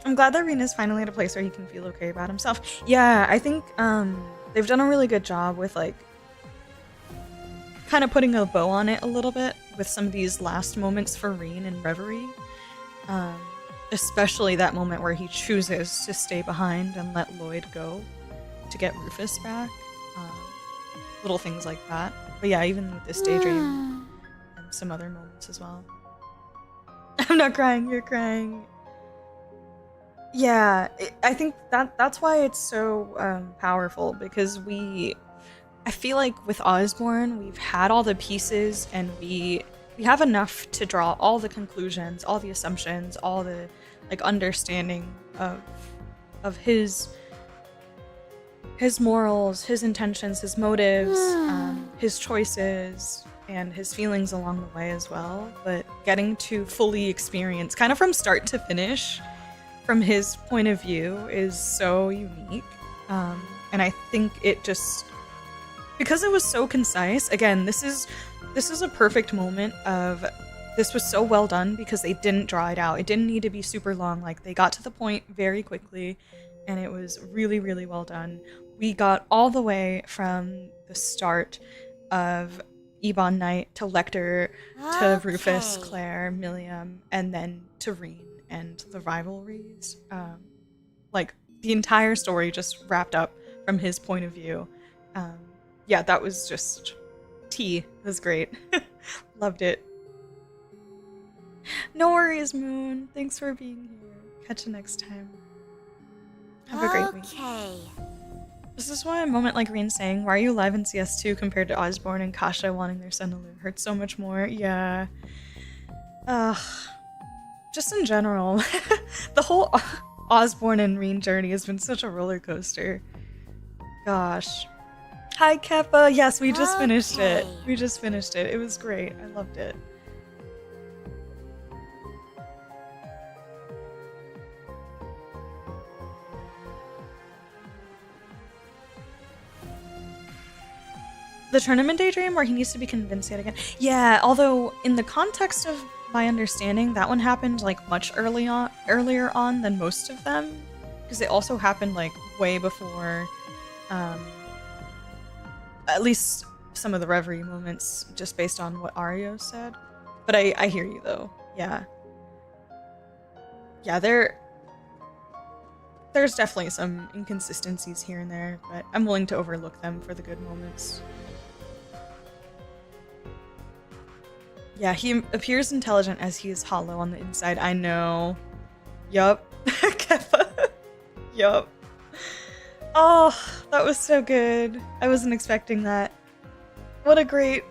I'm glad that Rena's finally at a place where he can feel okay about himself. Yeah, I think they've done a really good job with like kind of putting a bow on it a little bit with some of these last moments for Reen and Reverie. Especially that moment where he chooses to stay behind and let Lloyd go to get Rufus back. Little things like that. But yeah, even with this daydream and some other moments as well. I'm not crying, you're crying. Yeah, I think that's why it's so powerful, because I feel like with Osborne, we've had all the pieces and we have enough to draw all the conclusions, all the assumptions, all the like understanding of his morals, his intentions, his motives, his choices, and his feelings along the way as well. But getting to fully experience, kind of from start to finish, from his point of view is so unique. And I think it just, because it was so concise, again, this is a perfect moment of, this was so well done because they didn't draw it out. It didn't need to be super long. Like, they got to the point very quickly, and it was really, really well done. We got all the way from the start of Ebon Knight to Lecter to Rufus, Claire, Milliam, and then to Reen and the rivalries. Like, the entire story just wrapped up from his point of view. Yeah, that was just tea. It was great. Loved it. No worries, Moon. Thanks for being here. Catch you next time. Have a great week. Okay. This is why a moment like Reen saying, "Why are you live in CS2 compared to Osborne and Kasha wanting their son to live?" hurts so much more. Yeah. Just in general. The whole Osborne and Reen journey has been such a roller coaster. Gosh. Hi, Keppa. Yes, we just finished it. We just finished it. It was great. I loved it. The tournament daydream where he needs to be convinced yet again. Yeah, although in the context of my understanding, that one happened like much earlier on than most of them, because it also happened like way before at least some of the Reverie moments, just based on what Ario said. But I hear you though. Yeah. Yeah, there's definitely some inconsistencies here and there, but I'm willing to overlook them for the good moments. Yeah, he appears intelligent as he is hollow on the inside. I know. Yup. Keppa. Yup. Oh, that was so good. I wasn't expecting that. What a great...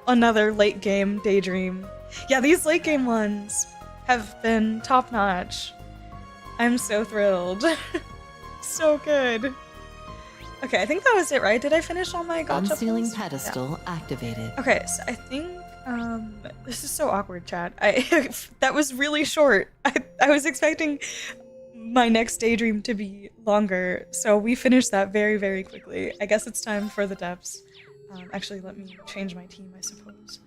another late game daydream. Yeah, these late game ones have been top notch. I'm so thrilled. So good. Okay, I think that was it, right? Did I finish all my gacha Unsealing pulls? pedestal activated. Okay, so I think this is so awkward, chat. That was really short. I was expecting my next daydream to be longer, so we finished that very, very quickly. I guess it's time for the depths. Actually, let me change my team, I suppose.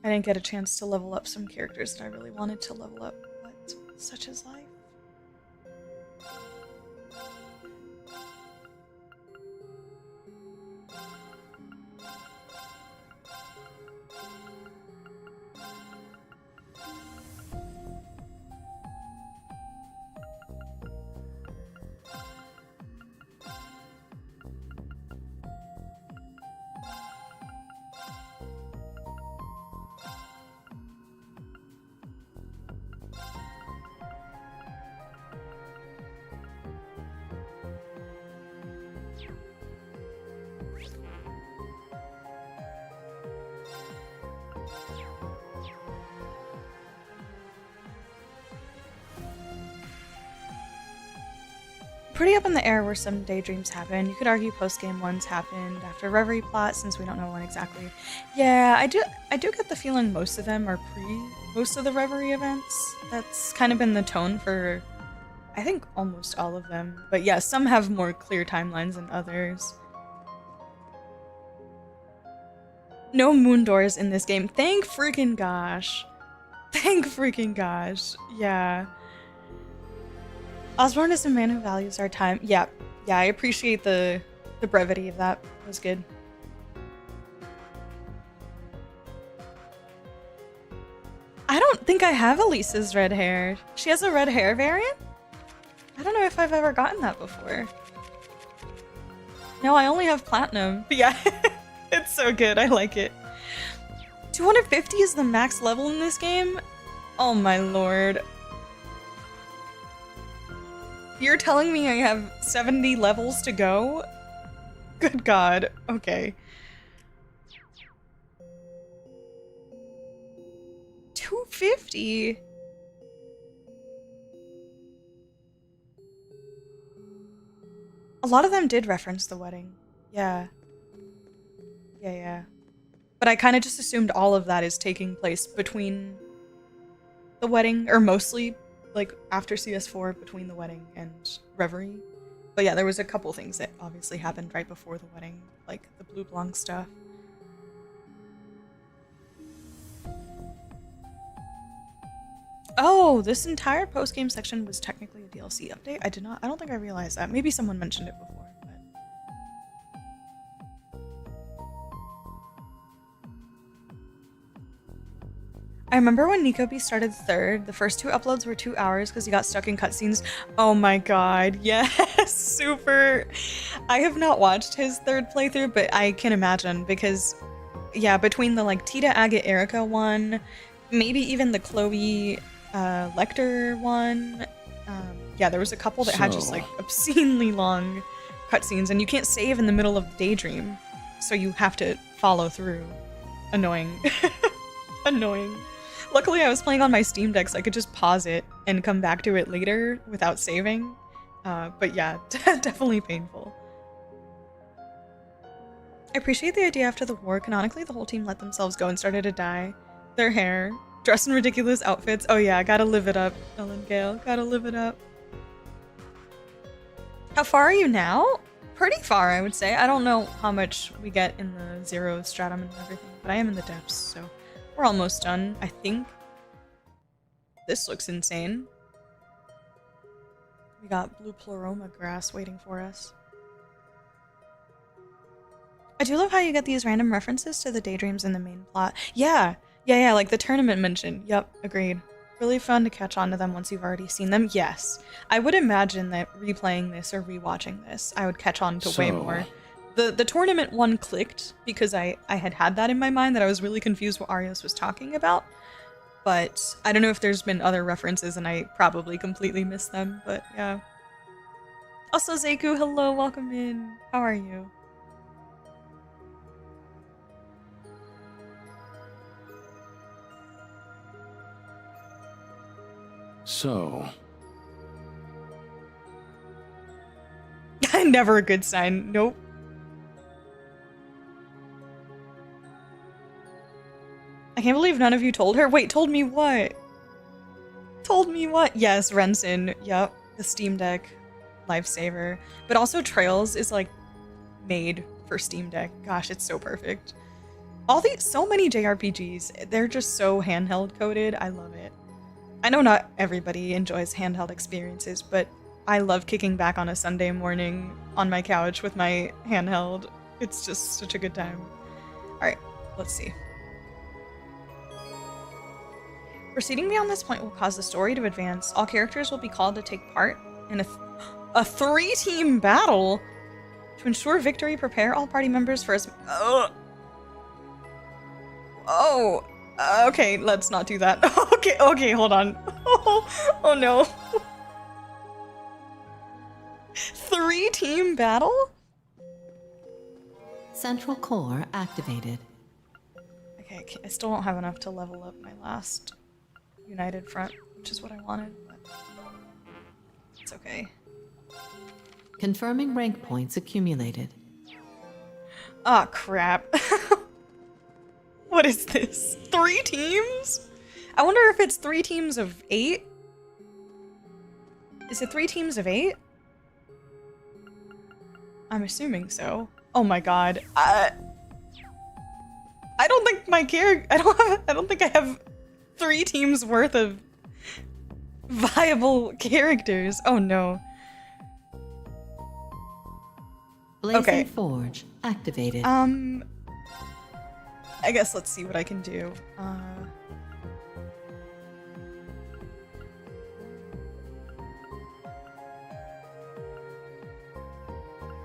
I didn't get a chance to level up some characters that I really wanted to level up, but such is life. Pretty up in the air where some daydreams happen. You could argue post-game ones happened after Reverie plot, since we don't know when exactly. Yeah, I do get the feeling most of them are most of the Reverie events. That's kind of been the tone for, I think, almost all of them. But yeah, some have more clear timelines than others. No moon doors in this game. Thank freaking gosh. Thank freaking gosh. Yeah. Osborne is a man who values our time. Yeah, I appreciate the brevity of that. It was good. I don't think I have Elisa's red hair. She has a red hair variant? I don't know if I've ever gotten that before. No, I only have platinum. But yeah, it's so good. I like it. 250 is the max level in this game? Oh my lord. You're telling me I have 70 levels to go? Good god. Okay. 250? A lot of them did reference the wedding. Yeah. Yeah. But I kind of just assumed all of that is taking place between the wedding, or mostly like after CS4 between the wedding and Reverie. But yeah, there was a couple things that obviously happened right before the wedding, like the Blue Blanc stuff. Oh, this entire post-game section was technically a DLC update? I don't think I realized that. Maybe someone mentioned it before, but... I remember when Nikobe started third, the first 2 uploads were 2 hours because he got stuck in cutscenes. Oh my god, yes, super. I have not watched his third playthrough, but I can imagine because, yeah, between the like Tita, Agate, Erica one, maybe even the Chloe Lecter one, yeah, there was a couple that had just like obscenely long cutscenes, and you can't save in the middle of the daydream, so you have to follow through. Annoying. Annoying. Luckily, I was playing on my Steam Deck, so I could just pause it and come back to it later without saving. But yeah, definitely painful. I appreciate the idea after the war. Canonically, the whole team let themselves go and started to dye their hair, dress in ridiculous outfits. Oh yeah, gotta live it up, Ellen Gale. Gotta live it up. How far are you now? Pretty far, I would say. I don't know how much we get in the ZEROTH stratum and everything, but I am in the depths, so... We're almost done, I think. This looks insane. We got blue pleroma grass waiting for us. I do love how you get these random references to the daydreams in the main plot. Yeah, like the tournament mention. Yep, agreed. Really fun to catch on to them once you've already seen them. Yes, I would imagine that replaying this or rewatching this, I would catch on to way more. The tournament one clicked because I had that in my mind, that I was really confused what Arios was talking about. But I don't know if there's been other references and I probably completely missed them, but yeah. Also, Zeiku, hello, welcome in. How are you? So... Never a good sign. Nope. I can't believe none of you told her. Wait, told me what? Told me what? Yes, Renson. Yep. The Steam Deck lifesaver. But also Trails is like made for Steam Deck. Gosh, it's so perfect. So many JRPGs, they're just so handheld coded. I love it. I know not everybody enjoys handheld experiences, but I love kicking back on a Sunday morning on my couch with my handheld. It's just such a good time. Alright, let's see. Proceeding beyond this point will cause the story to advance. All characters will be called to take part in a 3-team battle. To ensure victory, prepare all party members for okay, let's not do that. Okay, hold on. Oh no. 3-team battle? Central core activated. Okay, I still don't have enough to level up my last United Front, which is what I wanted, but it's okay. Confirming rank points accumulated. Ah, crap. What is this? 3 teams? I wonder if it's 3 teams of 8? Is it 3 teams of 8? I'm assuming so. Oh my god. I don't think my character... I don't think I have 3 teams worth of viable characters. Oh no. Blazing Forge activated. I guess let's see what I can do.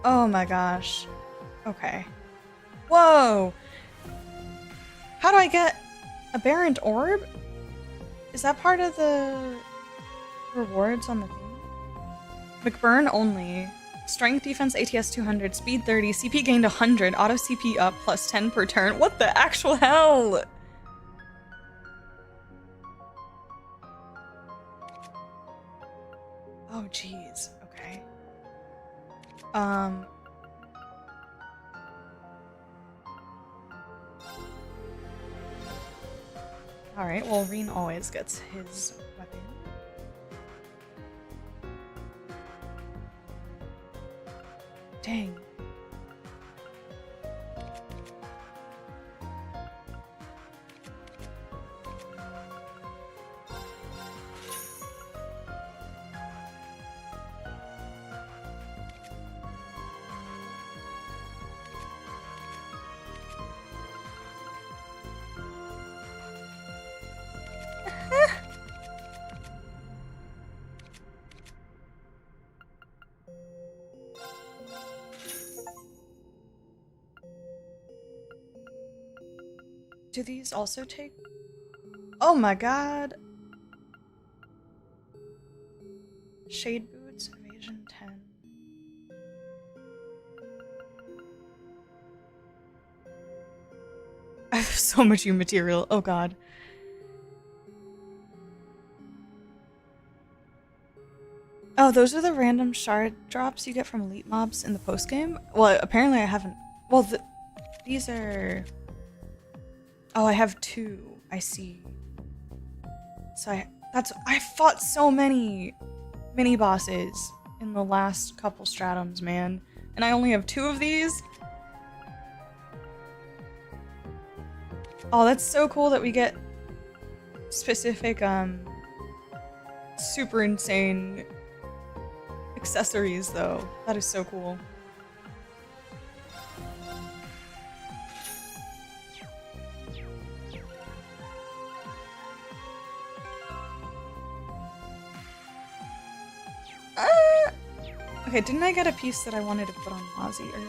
Oh my gosh. Okay. Whoa! How do I get Aberrant Orb? Is that part of the rewards on the thing? McBurn only. Strength, defense, ATS 200, speed 30, CP gained 100, auto CP up plus 10 per turn. What the actual hell? Oh jeez. Okay. Alright, well, Reen always gets his weapon. Dang. Do these also take... Oh my god! Shade boots, evasion 10. I have so much new material, oh god. Oh, those are the random shard drops you get from elite mobs in the post-game? Well, apparently I haven't... Well, these are... Oh, I have 2. I see. So I fought so many mini bosses in the last couple stratums, man. And I only have 2 of these? Oh, that's so cool that we get specific, super insane accessories, though. That is so cool. Okay, didn't I get a piece that I wanted to put on Mozzie earlier?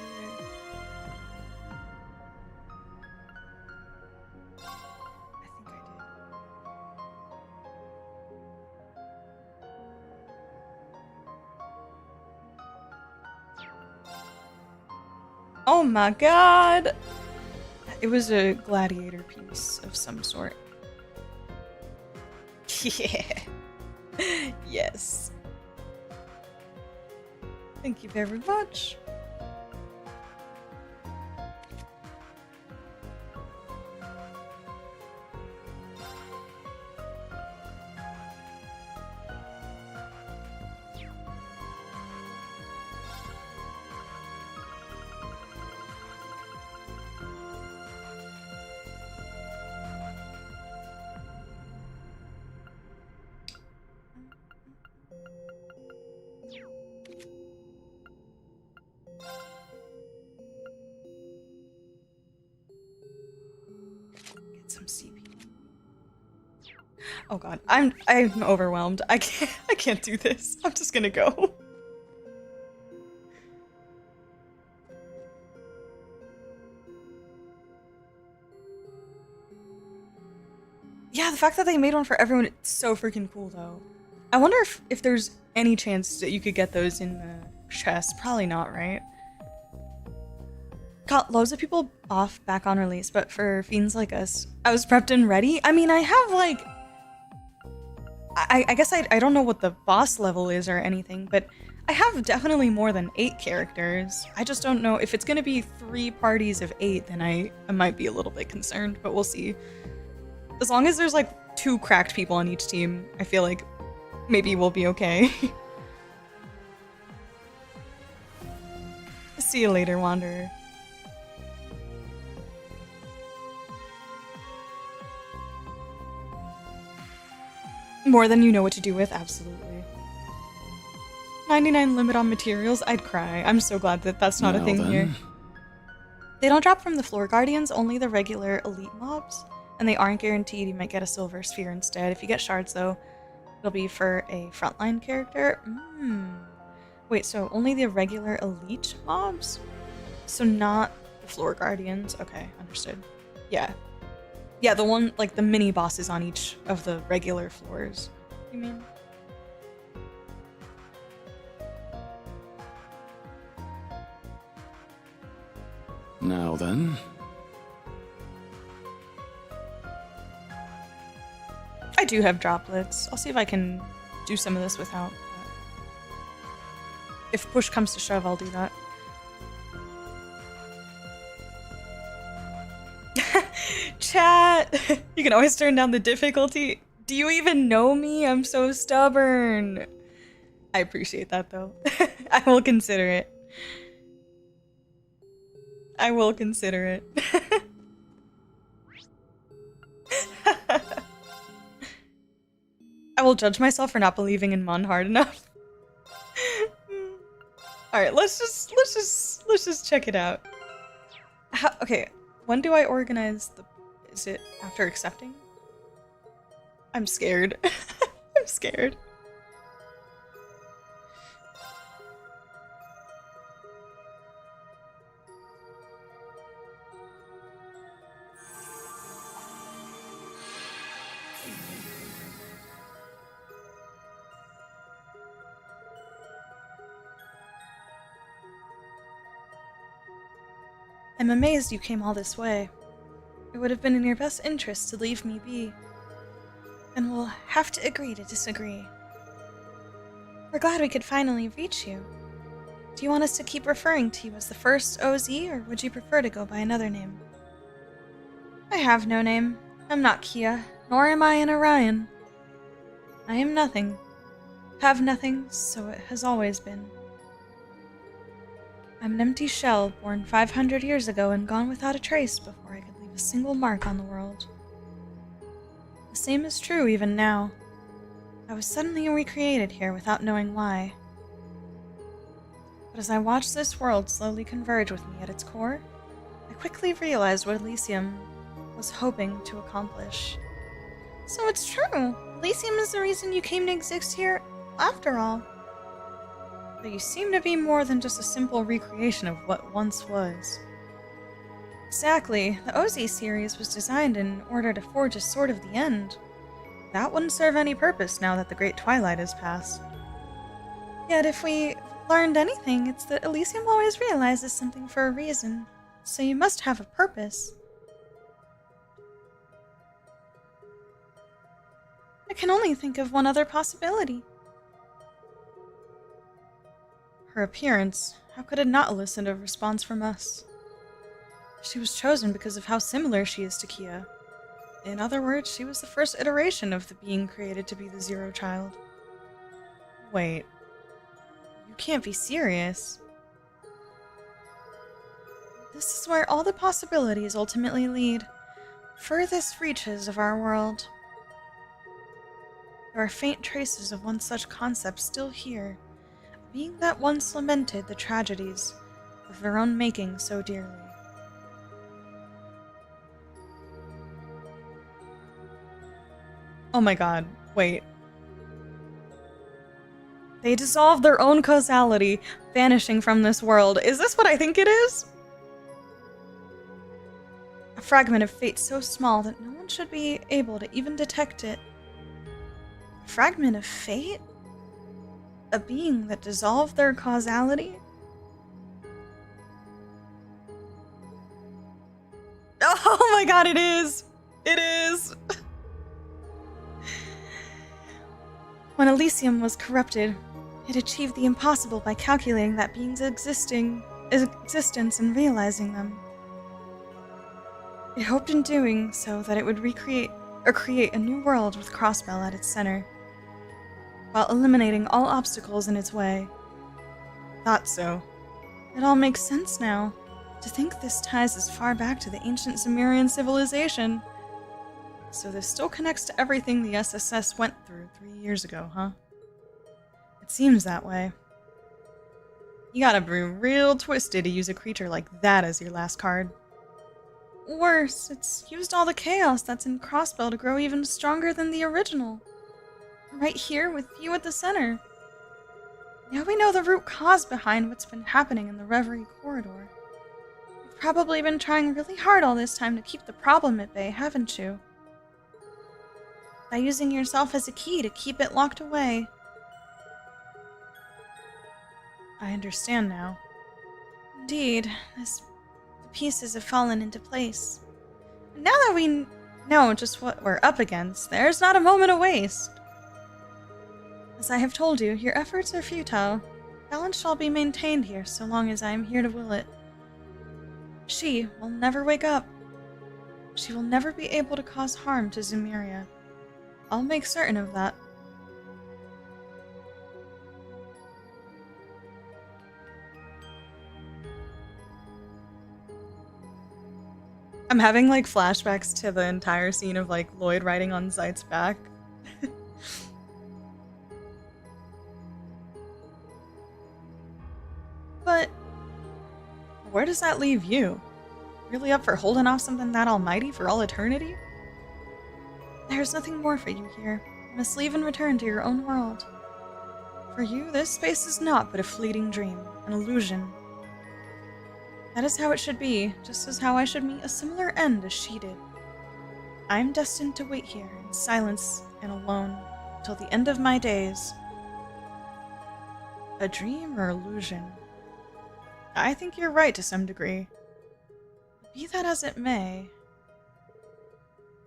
I think I did. Oh my god! It was a gladiator piece of some sort. Yeah. Yes. Thank you very much. Some CP. Oh god, I'm overwhelmed. I can't do this. I'm just gonna go. Yeah, the fact that they made one for everyone, it's so freaking cool though. I wonder if there's any chance that you could get those in the chest. Probably not, right? Got loads of people off back on release, but for fiends like us, I was prepped and ready. I mean, I have like... I guess I don't know what the boss level is or anything, but I have definitely more than 8 characters. I just don't know if it's gonna be 3 parties of 8, then I might be a little bit concerned, but we'll see. As long as there's like 2 cracked people on each team, I feel like maybe we'll be okay. See you later, Wanderer. More than you know what to do with, absolutely. 99 limit on materials, I'd cry. I'm so glad that that's not a thing here. They don't drop from the floor guardians, only the regular elite mobs. And they aren't guaranteed, you might get a silver sphere instead. If you get shards though, it'll be for a frontline character. Wait, so only the regular elite mobs? So not the floor guardians? Okay, understood. Yeah. Yeah, the one, like the mini bosses on each of the regular floors. You mean? Now then. I do have droplets. I'll see if I can do some of this without. If push comes to shove, I'll do that. Chat! You can always turn down the difficulty. Do you even know me? I'm so stubborn. I appreciate that though. I will consider it. I will consider it. I will judge myself for not believing in Mon hard enough. Alright, let's just check it out. Okay, when do I organize the... Is it after accepting? I'm scared. I'm scared. I'm amazed you came all this way. It would have been in your best interest to leave me be. And we'll have to agree to disagree. We're glad we could finally reach you. Do you want us to keep referring to you as the first OZ, or would you prefer to go by another name? I have no name. I'm not Kia, nor am I an Orion. I am nothing. Have nothing, so it has always been. I'm an empty shell, born 500 years ago and gone without a trace before I could leave a single mark on the world. The same is true even now. I was suddenly recreated here without knowing why. But as I watched this world slowly converge with me at its core, I quickly realized what Elysium was hoping to accomplish. So it's true! Elysium is the reason you came to exist here, after all. But you seem to be more than just a simple recreation of what once was. Exactly. The OZ series was designed in order to forge a sword of the end. That wouldn't serve any purpose now that the Great Twilight has passed. Yet if we learned anything, it's that Elysium always realizes something for a reason, so you must have a purpose. I can only think of one other possibility. Her appearance, how could it not elicit a response from us? She was chosen because of how similar she is to Kia. In other words, she was the first iteration of the being created to be the Zero Child. Wait. You can't be serious. This is where all the possibilities ultimately lead. Furthest reaches of our world. There are faint traces of one such concept still here. Being that once lamented the tragedies of their own making so dearly. Oh my god, wait. They dissolve their own causality, vanishing from this world. Is this what I think it is? A fragment of fate so small that no one should be able to even detect it. A fragment of fate? A being that dissolved their causality? Oh my god, it is! It is! When Elysium was corrupted, it achieved the impossible by calculating that being's existence and realizing them. It hoped in doing so that it would recreate or create a new world with Crossbell at its center, while eliminating all obstacles in its way. Thought so. It all makes sense now. To think this ties as far back to the ancient Sumerian civilization. So this still connects to everything the SSS went through 3 years ago, huh? It seems that way. You gotta be real twisted to use a creature like that as your last card. Worse, it's used all the chaos that's in Crossbell to grow even stronger than the original. Right here with you at the center. Now we know the root cause behind what's been happening in the Reverie corridor. You've probably been trying really hard all this time to keep the problem at bay, haven't you? By using yourself as a key to keep it locked away. I understand now. Indeed, the pieces have fallen into place. And now that we know just what we're up against, there's not a moment to waste. As I have told you, your efforts are futile. Balance shall be maintained here so long as I am here to will it. She will never wake up. She will never be able to cause harm to Zumeria. I'll make certain of that. I'm having like flashbacks to the entire scene of like Lloyd riding on Zeit's back. But where does that leave you? Really up for holding off something that almighty for all eternity? There's nothing more for you here. You must leave and return to your own world. For you, this space is not but a fleeting dream, an illusion. That is how it should be, just as how I should meet a similar end as she did. I am destined to wait here in silence and alone till the end of my days. A dream or illusion? I think you're right to some degree. Be that as it may,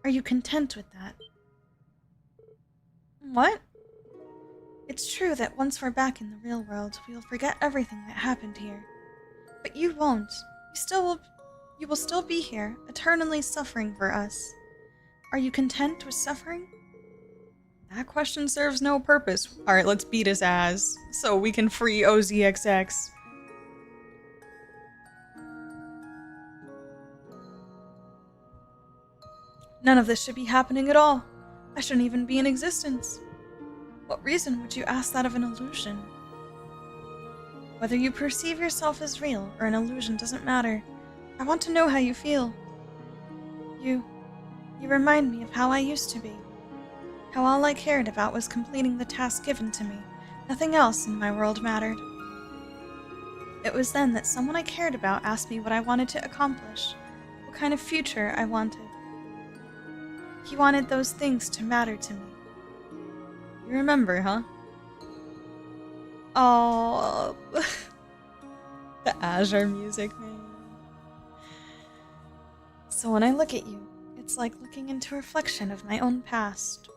are you content with that? What? It's true that once we're back in the real world, we'll forget everything that happened here. But you won't. You will still be here, eternally suffering for us. Are you content with suffering? That question serves no purpose. Alright, let's beat his ass, so we can free OZXX. None of this should be happening at all. I shouldn't even be in existence. What reason would you ask that of an illusion? Whether you perceive yourself as real or an illusion doesn't matter. I want to know how you feel. You remind me of how I used to be. How all I cared about was completing the task given to me. Nothing else in my world mattered. It was then that someone I cared about asked me what I wanted to accomplish, what kind of future I wanted. He wanted those things to matter to me. You remember, huh? Oh, the Azure music, man. So when I look at you, it's like looking into a reflection of my own past.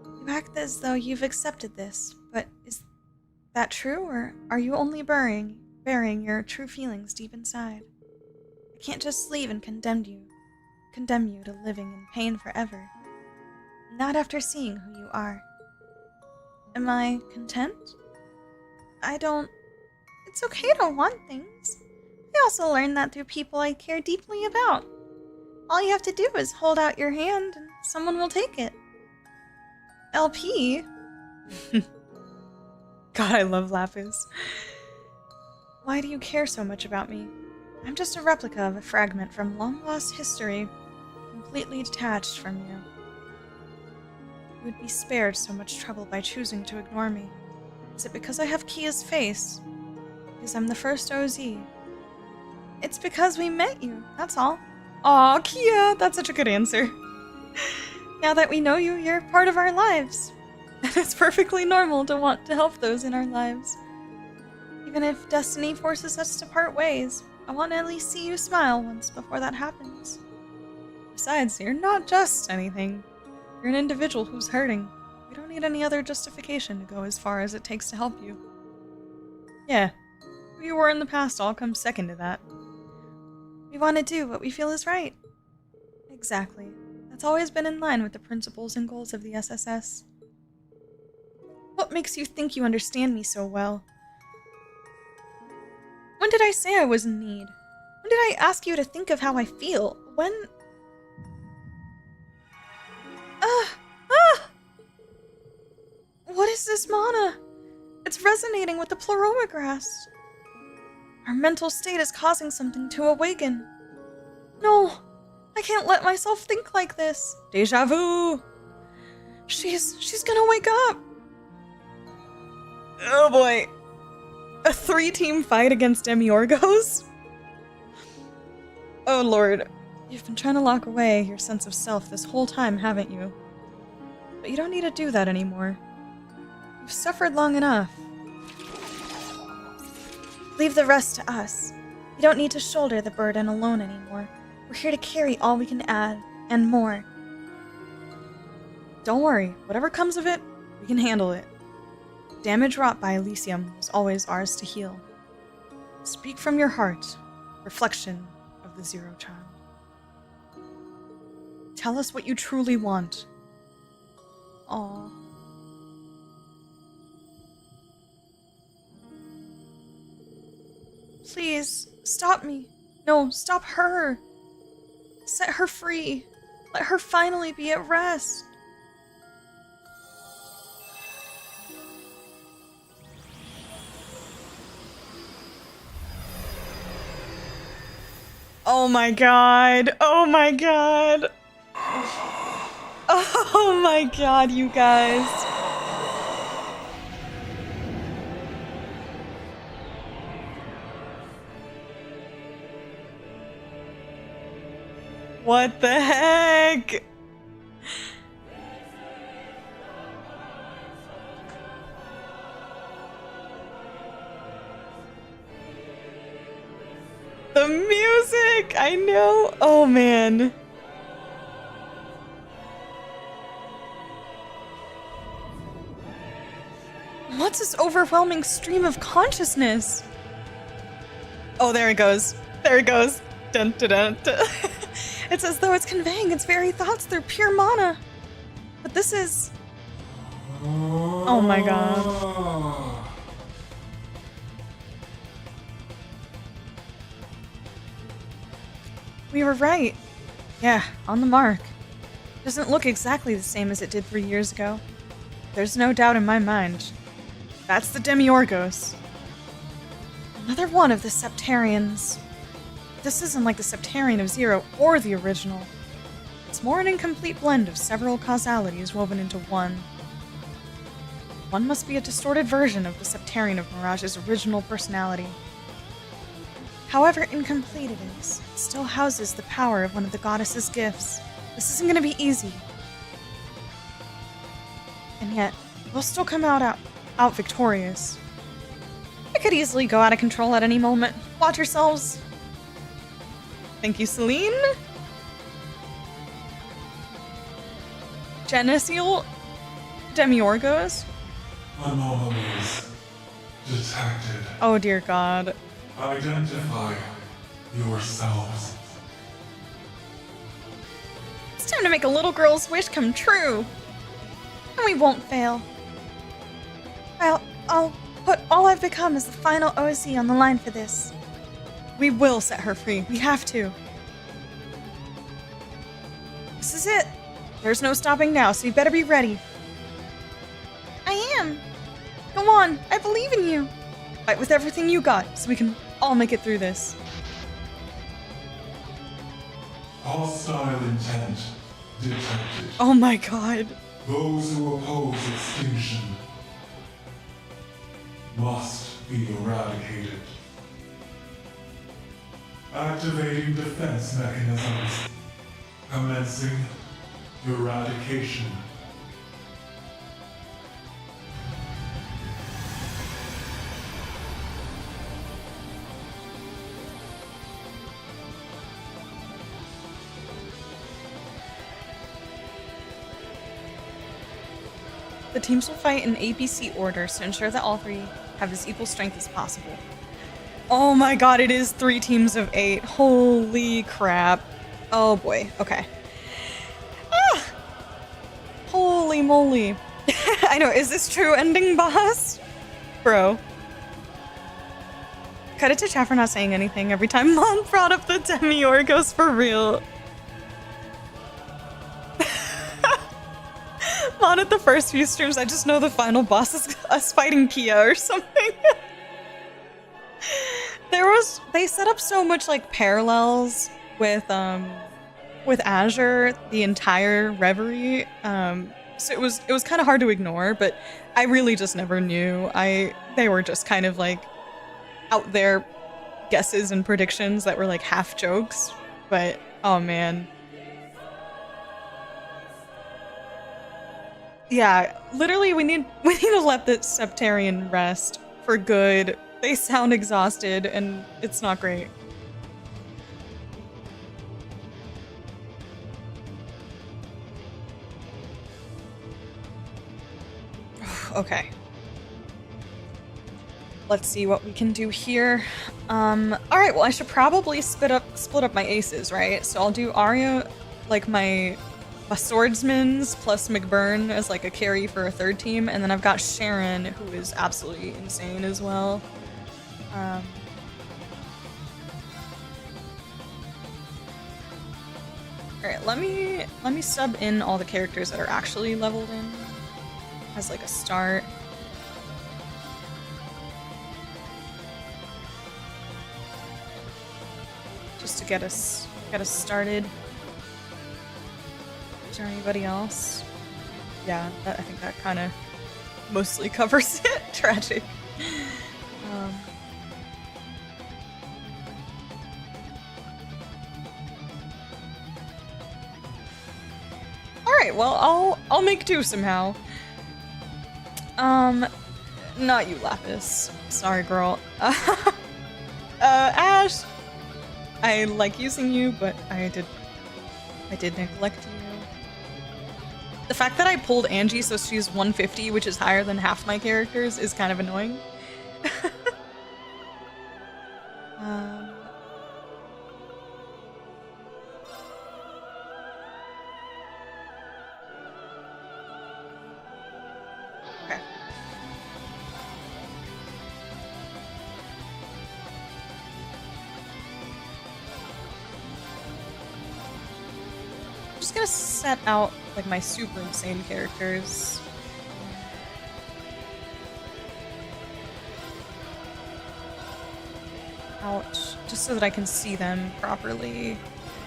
You act as though you've accepted this, but is that true, or are you only burying your true feelings deep inside? I can't just leave and condemn you to living in pain forever. Not after seeing who you are. Am I content? It's okay to want things. I also learned that through people I care deeply about. All you have to do is hold out your hand and someone will take it. LP? God, I love Lapis. Why do you care so much about me? I'm just a replica of a fragment from long-lost history, completely detached from you. You would be spared so much trouble by choosing to ignore me. Is it because I have Kia's face? Because I'm the first OZ? It's because we met you, that's all. Aw, Kia, that's such a good answer. Now that we know you, you're part of our lives. And it's perfectly normal to want to help those in our lives. Even if destiny forces us to part ways, I want to at least see you smile once before that happens. Besides, you're not just anything. You're an individual who's hurting. We don't need any other justification to go as far as it takes to help you. Yeah, who you were in the past all comes second to that. We want to do what we feel is right. Exactly. That's always been in line with the principles and goals of the SSS. What makes you think you understand me so well? When did I say I was in need? When did I ask you to think of how I feel? When... What is this mana? It's resonating with the Pleuromagrass. Our mental state is causing something to awaken. No, I can't let myself think like this. Deja vu. She's gonna wake up. Oh boy. A 3-team fight against Demiorgos? Oh lord. You've been trying to lock away your sense of self this whole time, haven't you? But you don't need to do that anymore. You've suffered long enough. Leave the rest to us. You don't need to shoulder the burden alone anymore. We're here to carry all we can add, and more. Don't worry, whatever comes of it, we can handle it. Damage wrought by Elysium was always ours to heal. Speak from your heart, reflection of the Zero Child. Tell us what you truly want. Aw. Please, stop me. No, stop her. Set her free. Let her finally be at rest. Oh my god. Oh my god. Oh my god, you guys. What the heck? The music! I know! Oh man. What's this overwhelming stream of consciousness? Oh, there it goes. There it goes. Dun dun dun dun. It's as though it's conveying its very thoughts through pure mana. But this is... Oh my god. We were right. Yeah, on the mark. Doesn't look exactly the same as it did 3 years ago. There's no doubt in my mind. That's the Demiorgos. Another one of the Septarians. This isn't like the Septarian of Zero or the original. It's more an incomplete blend of several causalities woven into one. One must be a distorted version of the Septarian of Mirage's original personality. However incomplete it is, it still houses the power of one of the goddess's gifts. This isn't gonna be easy. And yet, we'll still come out victorious. It could easily go out of control at any moment. Watch yourselves. Thank you, Celine. Genesial Demiorgos. Anomalies detected. Oh dear God. Identify yourselves. It's time to make a little girl's wish come true. And we won't fail. I'll put all I've become as the final OSC on the line for this. We will set her free. We have to. This is it. There's no stopping now, so you better be ready. I am. Go on. I believe in you. Fight with everything you got, so we can all make it through this. Hostile intent detected. Oh my god. Those who oppose extinction must be eradicated. Activating defense mechanisms. Commencing eradication. The teams will fight in ABC order to ensure that all three have as equal strength as possible. Oh my god, it is 3 teams of 8. Holy crap. Oh boy, okay. Ah! Holy moly. I know, is this true ending, boss? Bro. Cut it to chat for not saying anything every time Mom brought up the Demiorgos for real. Mon at the first few streams, I just know the final boss is us fighting Kia or something. They set up so much like parallels with Azure, the entire Reverie. So it was kind of hard to ignore, but I really just never knew. They were just kind of like out there guesses and predictions that were like half jokes, but oh man. Yeah, literally we need to let the Septarian rest for good. They sound exhausted and it's not great. Okay. Let's see what we can do here. Alright, well I should probably split up my aces, right? So I'll do Arya, like my swordsmans plus McBurn as like a carry for a third team, and then I've got Sharon, who is absolutely insane as well. Alright, let me sub in all the characters that are actually leveled in as like a start. Just to get us started. Is there anybody else? Yeah, I think that kind of mostly covers it. Tragic. Alright, well, I'll make do somehow. Not you, Lapis. Sorry, girl. Ash, I like using you, but I did neglect you. The fact that I pulled Angie so she's 150, which is higher than half my characters, is kind of annoying. Okay. I'm just gonna set out like my super insane characters. Ouch. Just so that I can see them properly.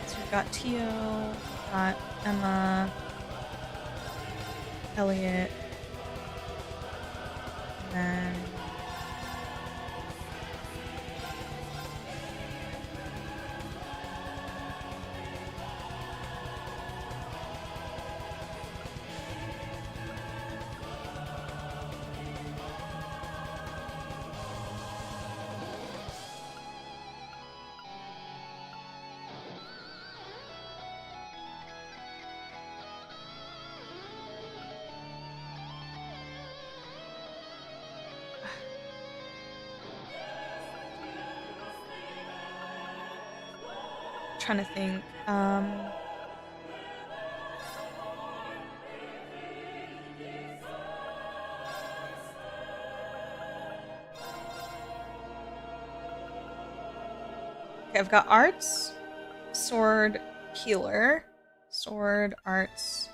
So we've got Tio, got Emma, Elliot, and then trying to think. Okay, I've got arts, sword, healer, sword, arts.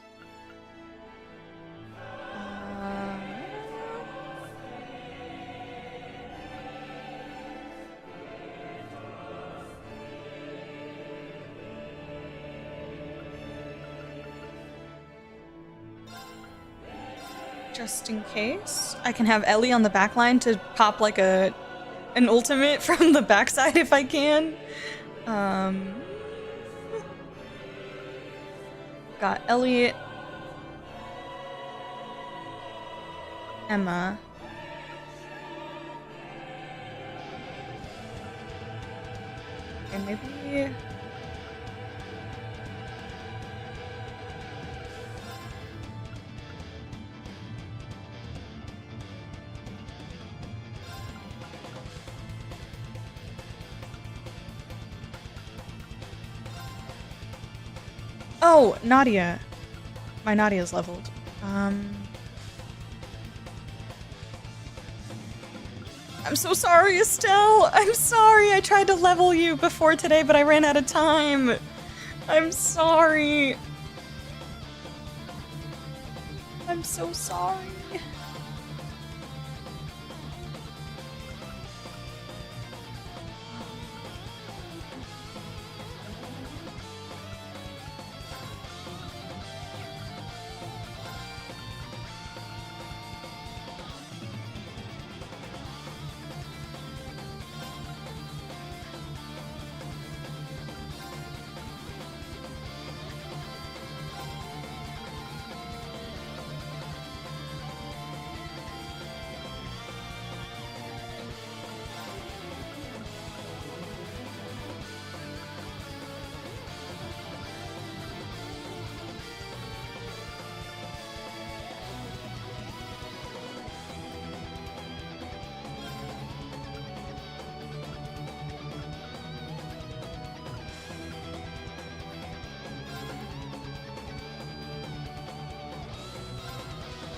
Just in case. I can have Ellie on the back line to pop like an ultimate from the backside if I can. Got Elliot, Emma, and maybe oh, Nadia. My Nadia's leveled. I'm so sorry, Estelle. I'm sorry. I tried to level you before today, but I ran out of time. I'm sorry. I'm so sorry.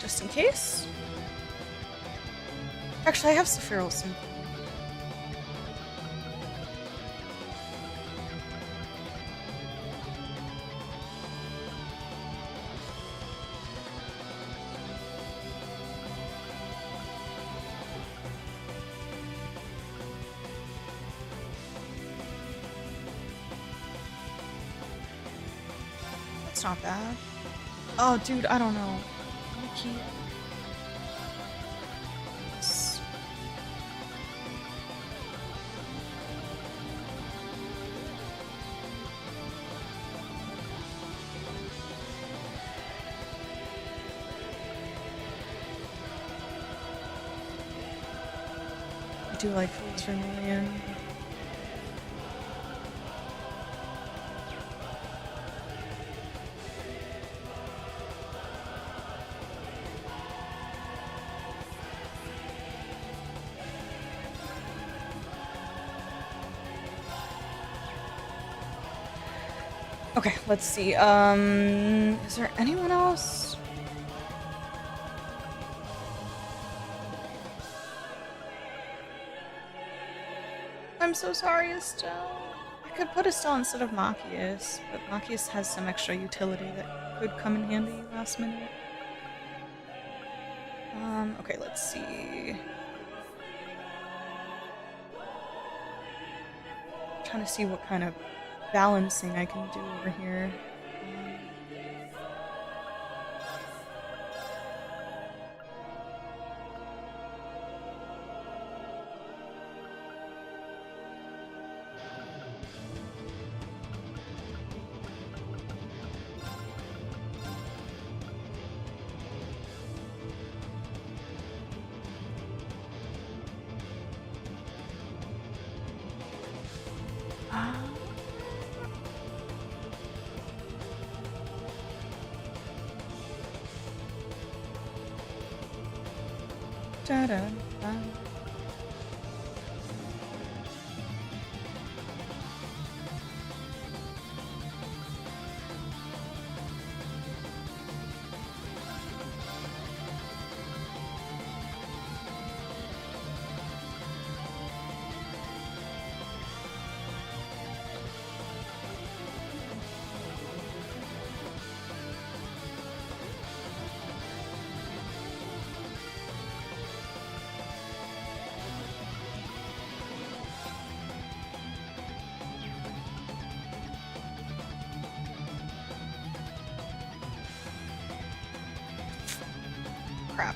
just in case. Actually, I have Sephiroth Symphony. That's not bad. Oh, dude, I don't know. Let me keep this. I do like Fools Vermilion. Okay, let's see. Is there anyone else? I'm so sorry, Estelle. I could put Estelle instead of Machias, but Machias has some extra utility that could come in handy last minute. Okay, let's see. I'm trying to see what kind of balancing I can do over here. Da-da-da. Crap.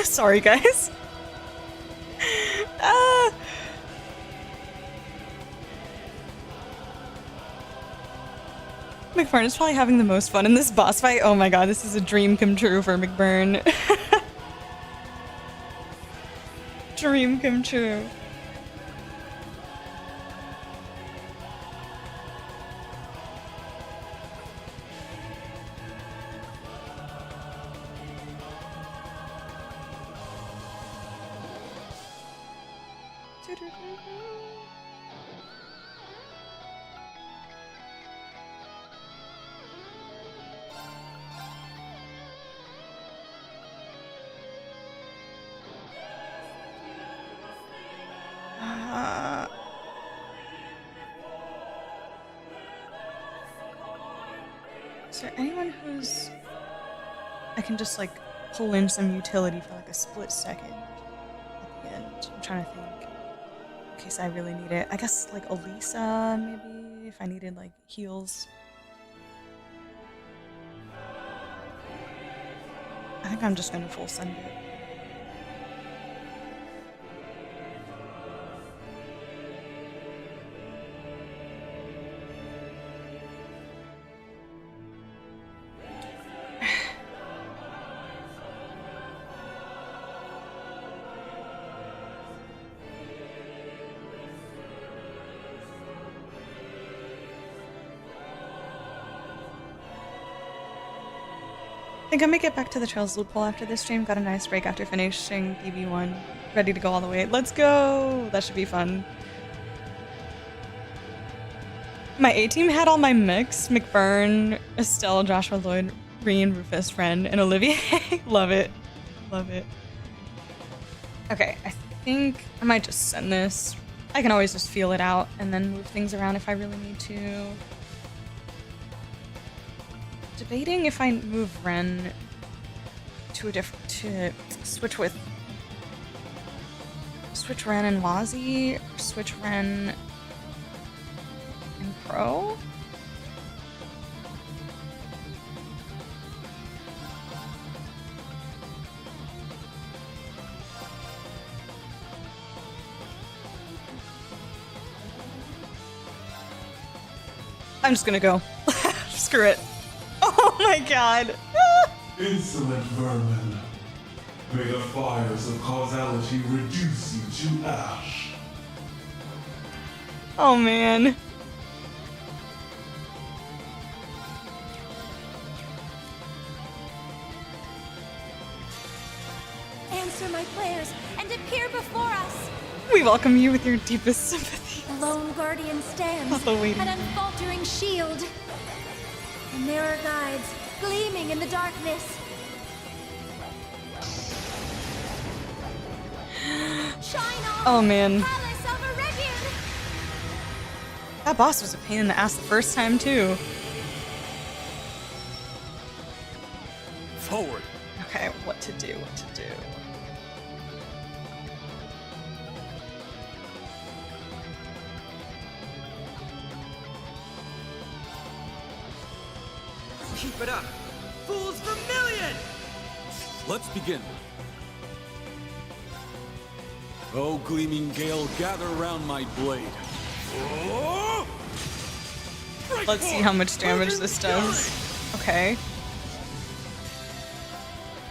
Sorry, guys. McBurn is probably having the most fun in this boss fight. Oh my god, this is a dream come true for McBurn. Dream come true. Is there anyone who's... I can just, like, pull in some utility for, like, a split second at the end? I'm trying to think. In case I really need it. I guess, like, Elisa, maybe? If I needed, like, heals. think I'm just gonna full send it. I think I may get back to the Trails loophole after this stream. Got a nice break after finishing BB1. Ready to go all the way. Let's go! That should be fun. My A-team had all my mix. McBurn, Estelle, Joshua, Lloyd, Reen, Rufus, Ren, and Olivier. Love it. Love it. Okay, I think I might just send this. I can always just feel it out and then move things around if I really need to. Debating if I move Ren to a different, to switch Ren and Wazi, or switch Ren and Pro. I'm just gonna go. Screw it. Oh my god. Insolent vermin. May the fires of causality reduce you to ash. Oh man. Answer my prayers and appear before us. We welcome you with your deepest sympathy. The lone guardian stands, Also waiting. an unfaltering shield. The mirror guides, gleaming in the darkness. Shine on, Oh man. Palace of Arabian. That boss was a pain in the ass the first time too. Forward. Okay, what to do, what to do. Keep it up! Fools Vermilion! Let's begin. Oh, gleaming gale, gather round my blade. Oh! Let's see how much damage this does. Okay.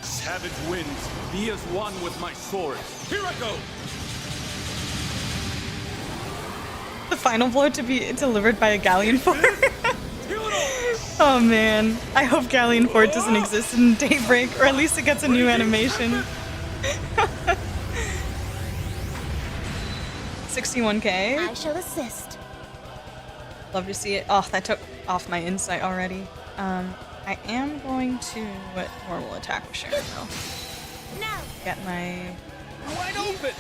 Savage winds, be as one with my sword. Here I go! The final blow to be delivered by a galleon fort. Oh man. I hope galleon fort doesn't exist in Daybreak, or at least it gets a new animation. 61k. I shall assist. Love to see it. Oh, that took off my insight already. I am going to normal attack with Sharon though. Now, Get my... Wide open!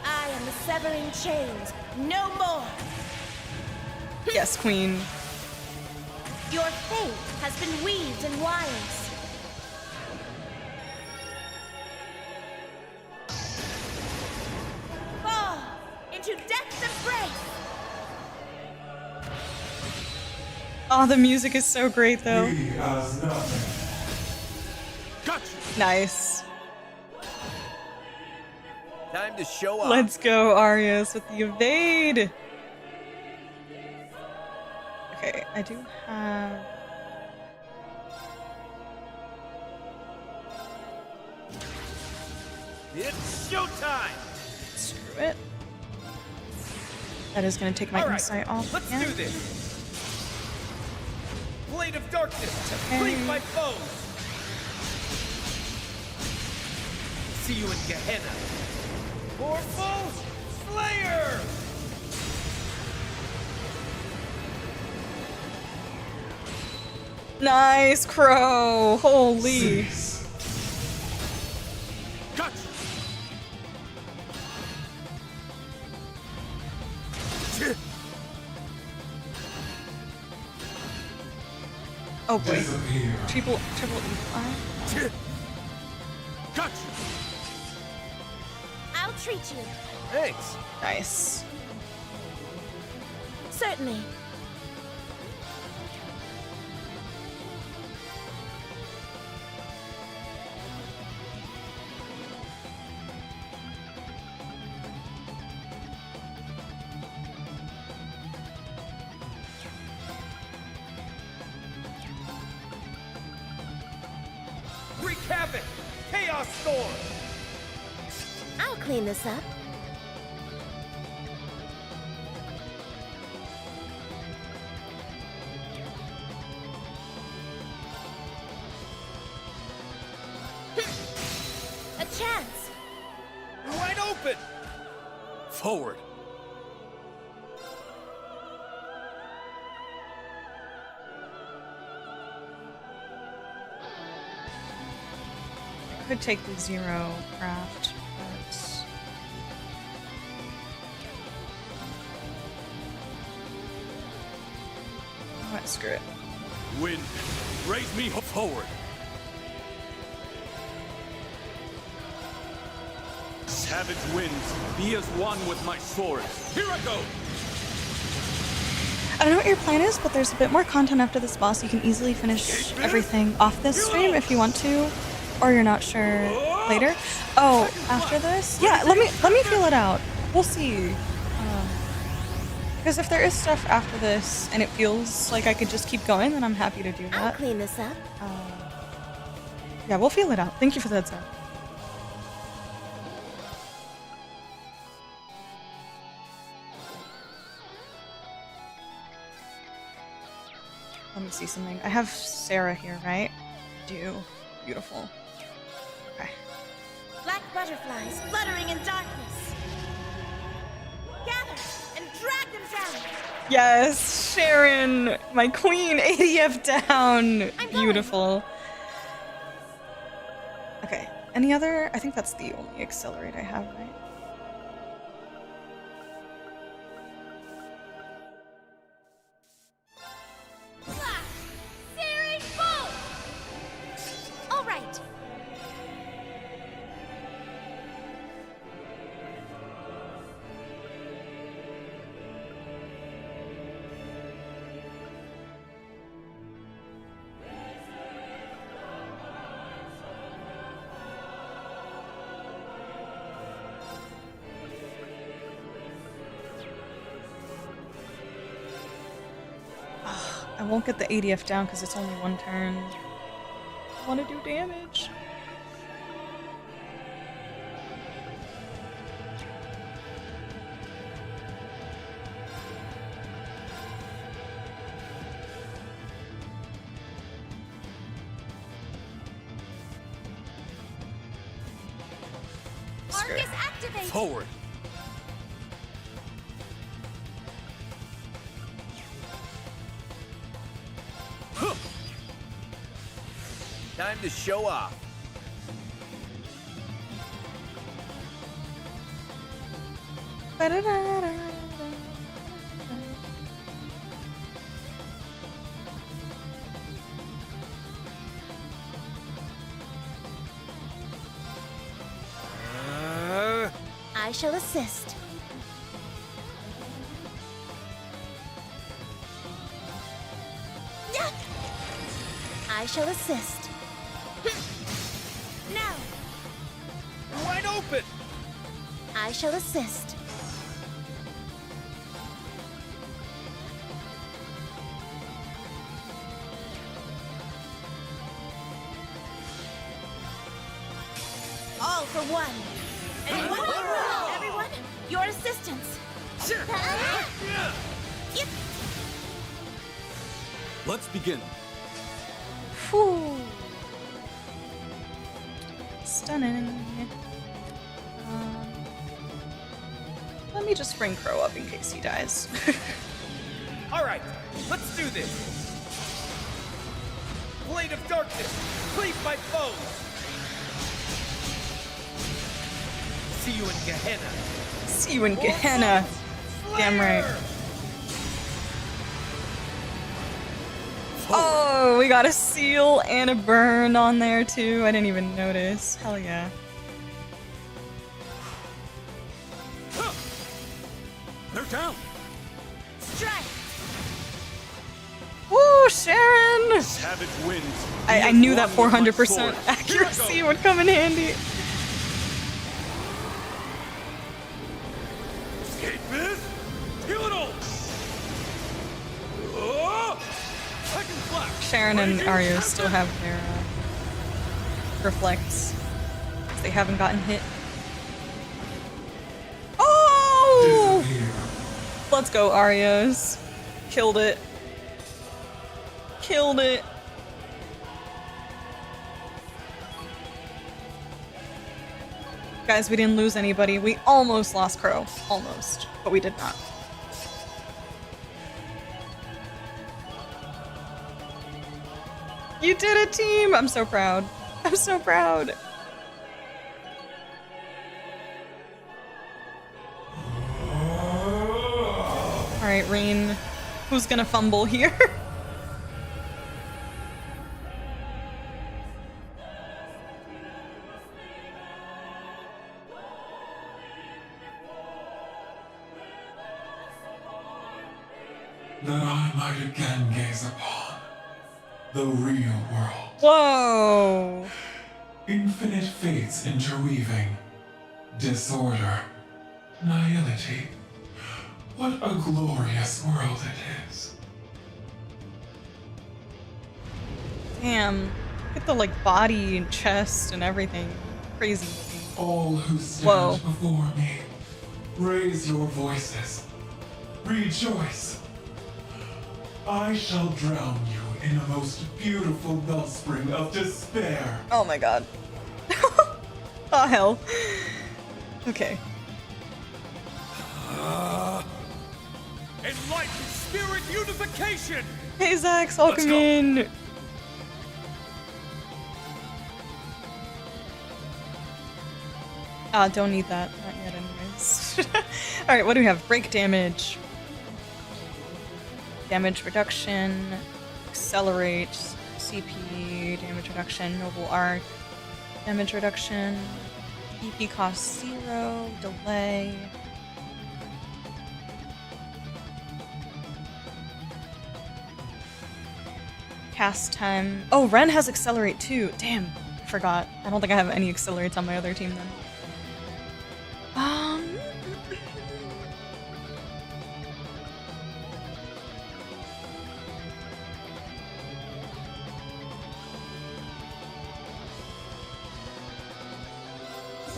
I am the severing chains. No more. Yes, queen. Your fate has been weaved in wires. Fall into death's embrace. Oh, the music is so great though. He has nothing. Gotcha! Nice. Time to show off. Let's go, Arias, with the evade. Okay, I do have... It's showtime! Screw it. That is going to take my All right, insight off let's again. do this. Blade of darkness, okay. fleet my foes. See you in Gehenna. Forceful Slayer! Nice, Crow! Holy. Cease. Gotcha! Oh boy. Disappear. Triple E5. Gotcha! I'll treat you. Thanks. Nice. Certainly. Chaos Storm! I'll clean this up. A chance! Wide open! Forward. I could take the zero craft, but what? Screw it. Wind, raise me forward. Savage winds, be as one with my sword. Here I go! I don't know what your plan is, but there's a bit more content after this boss. You can easily finish everything off this stream if you want to, or you're not sure later. Oh, after this? Yeah, let me feel it out. We'll see. Because if there is stuff after this and it feels like I could just keep going, then I'm happy to do that. I'll clean this up. Yeah, we'll feel it out. Thank you for the heads up. Let me see something. I have Sarah here, right? I do. Beautiful. Okay. Black butterflies fluttering in darkness. Gather and drag them down. Yes, Sharon, my queen, ADF down. Beautiful. Okay. Any other? I think that's the only accelerate I have, right? Searing bolt! All right. I won't get the ADF down because it's only one turn. I want to do damage. Arcus activate. Forward. Time to show off. I shall assist. I shall assist. Now. Wide open. I shall assist. All for one. Everyone, your assistance. Let's begin. Whew. Stunning. Let me just bring Crow up in case he dies. All right, let's do this. Blade of darkness, cleave my foes. See you in Gehenna. See you in Gehenna. Damn right. Oh, we got a seal and a burn on there too. I didn't even notice. Hell yeah. They're down. Strike. Woo, Sharon! Savage winds. I knew that 400% accuracy would come in handy. Escapist! Kill it all! Second flash! Sharon and Aryo still have their reflects. if they haven't gotten hit. Oh! Let's go, Arios. Killed it. Killed it. Guys, we didn't lose anybody. We almost lost Crow. Almost. But we did not. You did it, team! I'm so proud. I'm so proud. Alright, Rain. Who's gonna fumble here? That I might again gaze upon the real world. Whoa! Infinite fates interweaving, disorder, nihility. What a glorious world it is. Damn. Look at the like body and chest and everything. Crazy. All who stand Whoa. before me, raise your voices. Rejoice. I shall drown you in a most beautiful wellspring of despair. Oh my god. Oh hell. Okay. Enlightened spirit unification! Hey Zax, welcome in. Don't need that. Not yet anyways. Alright, what do we have? Break damage. Damage reduction. Accelerate. CP. Damage reduction. Noble Arc. Damage reduction. EP cost 0. Delay. Cast time. Oh, Ren has Accelerate too. Damn. I forgot. I don't think I have any Accelerates on my other team then.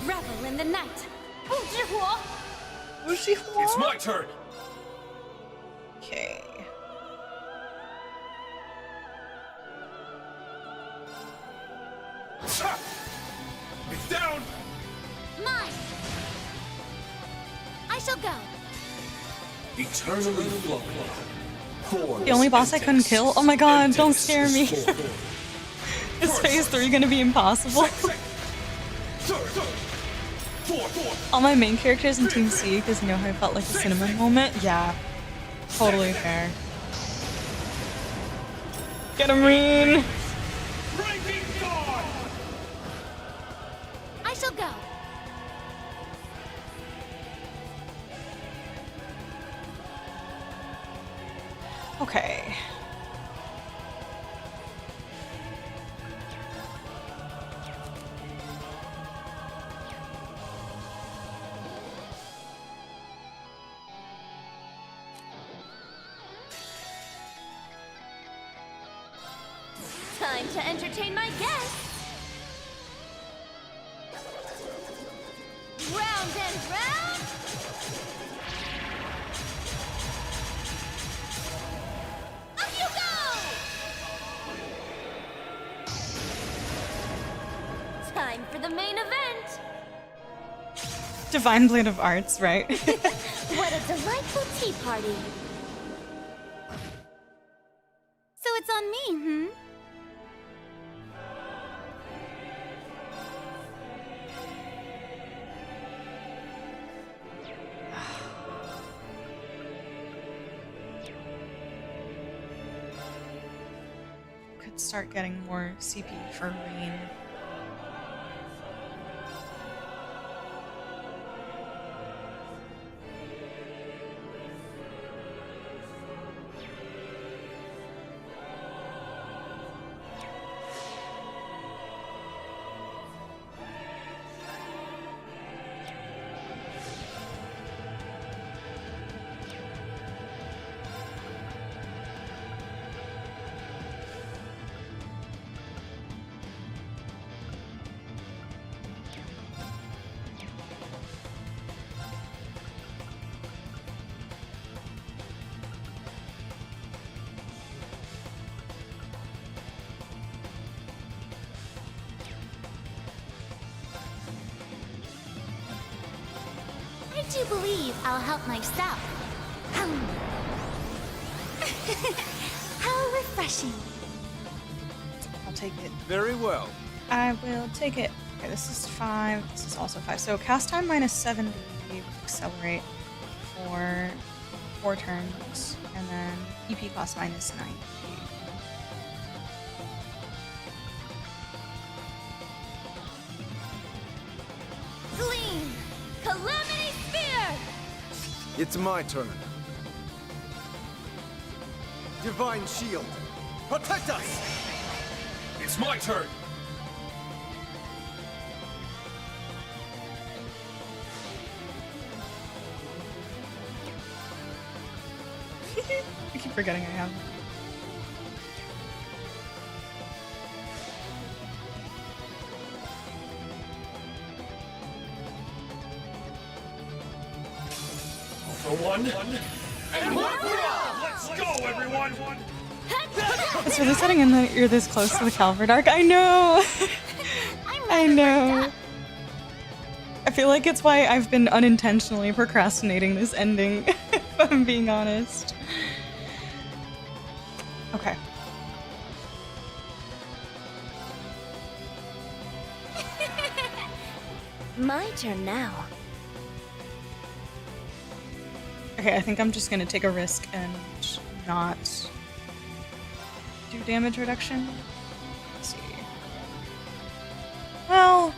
Revel in the night. It's my turn. Okay. It's down. Mine. I shall go. Eternally flowing. The only boss I couldn't kill? Oh my god, don't scare me. Is phase 3 gonna be impossible? All my main characters in Team C, because you know how I felt like a cinnamon moment? Yeah. Totally fair. Get him, Reen! I shall go. Okay. Time to entertain my guests. Round and round. Up you go! Time for the main event. Divine Blade of Arts, right? What a delightful tea party. So it's on me, hmm? Could start getting more CP for Rain. do believe I'll help myself. How refreshing. I'll take it. Very well. I will take it. Okay, this is 5. This is also 5. So cast time minus 70. Accelerate for 4 turns. And then EP cost minus 90. Gleam! Calamity Spear! It's my turn. Divine Shield, protect us! It's my turn. I keep forgetting I have. For one, and one for all! Let's go, everyone! It's really setting in that you're this close to the Calvard arc. I know! I know. I feel like it's why I've been unintentionally procrastinating this ending, if I'm being honest. Okay. My turn now. Okay, I think I'm just gonna take a risk and not do damage reduction. Let's see. Well...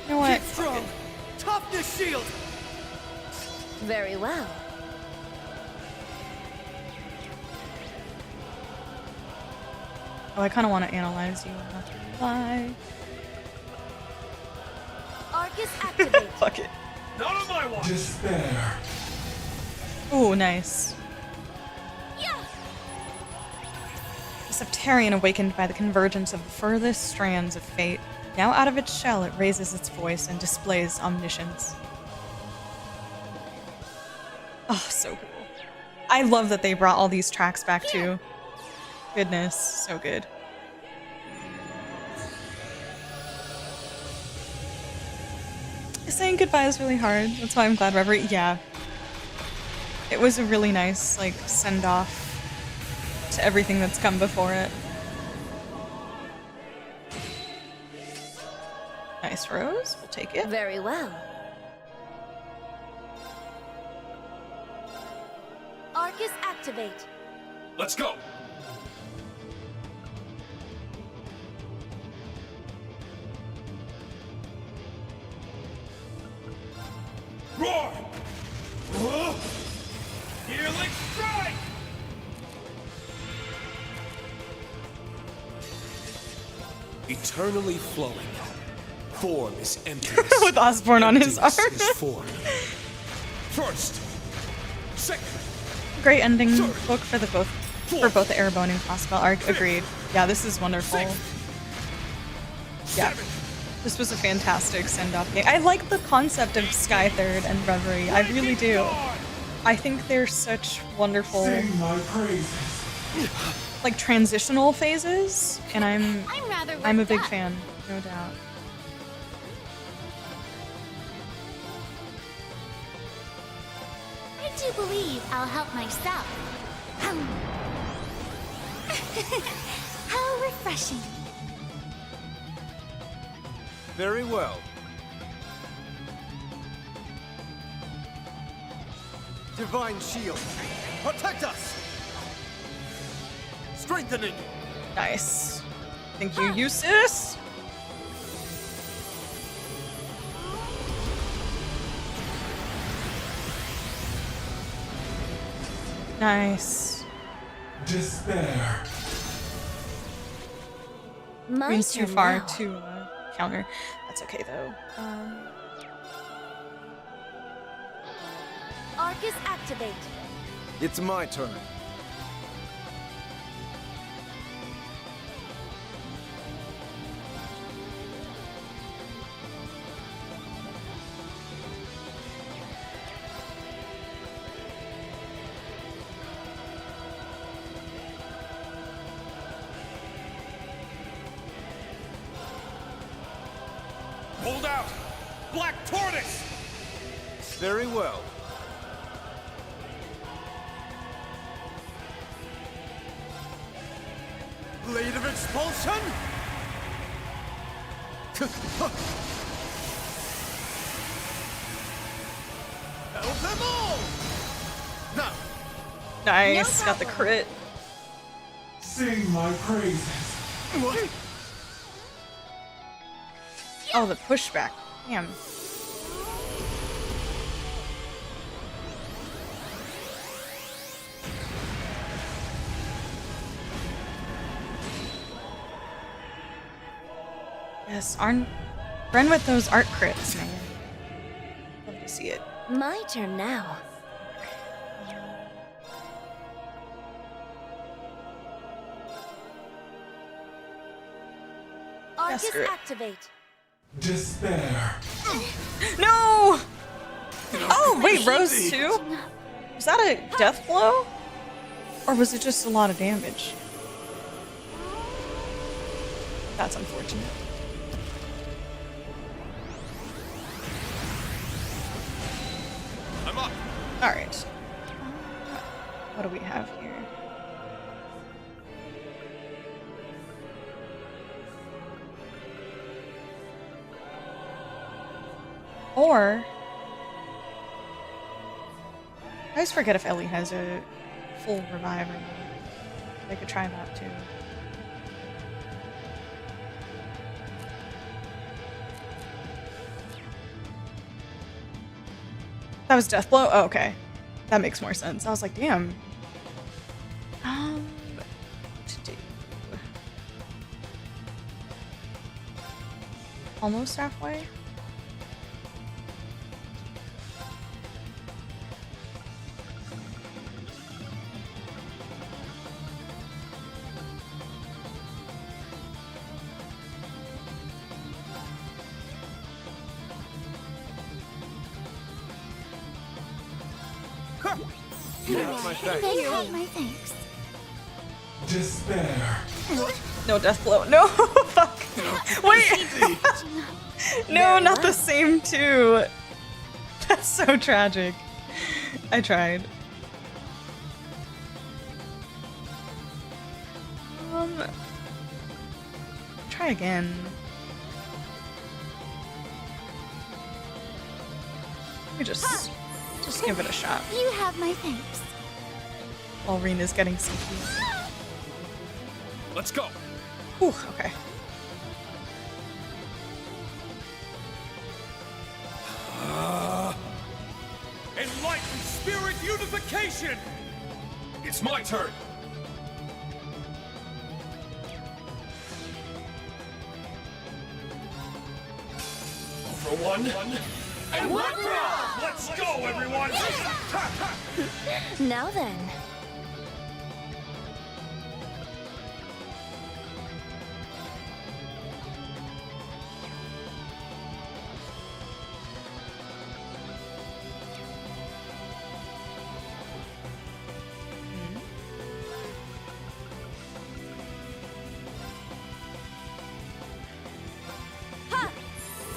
You know what? Keep strong! Toughness shield! Very well. Oh, I kind of want to analyze you. I'm not gonna lie. Arcus activate. Fuck it. Not on my watch! Despair. Ooh, nice. Yeah. The Septarian, awakened by the convergence of the furthest strands of fate, now out of its shell, it raises its voice and displays omniscience. Oh, so cool. I love that they brought all these tracks back too. Goodness, so good. Saying goodbye is really hard. That's why I'm glad Reverie. Yeah. It was a really nice, like, send off to everything that's come before it. Nice rose. We'll take it. Very well. Arcus activate. Let's go! Roar! Healing strike! Eternally flowing. Form is emptiness. With Osborne on his arm. Emptiness is form. First! Second! Great ending book for both the Airborne and Crossbell arc. Agreed. Yeah, this is wonderful. Yeah. This was a fantastic send-off game. I like the concept of Sky Third and Reverie. I really do. I think they're such wonderful, Sing my praises. like, transitional phases, and I'm a big fan, no doubt. I do believe I'll help myself. How refreshing. Very well. Divine Shield, protect us! Strengthening! Nice. Thank you, Eustace. Nice. Despair. My Queen's too turn far now. to counter. That's okay though. Arcus activate. It's my turn. Hold out! Black Tortoise! Very well. Blade of Expulsion! Help them all! Now! Nice, got the crit. Sing my praises. What? Oh, the pushback. Damn. Yes, run with those art crits, man. Love to see it. My turn now. Arcus activate. Despair. No! Oh, wait, Rose too? Was that a death blow? Or was it just a lot of damage? That's unfortunate. I'm up. Alright. What do we have here? Or I always forget if Ellie has a full revive or not. They could try that too. That was death blow? Oh, okay. That makes more sense. I was like, damn. What to do? Almost halfway? They have my thanks. Despair. No death blow. No, fuck. Wait. No, not the same two. That's so tragic. I tried. Try again. Let me just give it a shot. You have my thanks. While Rena's getting sneaky. Let's go. Ooh, okay. Enlightened spirit unification! It's my turn. For one, and one for all! Let's go, everyone! Now then.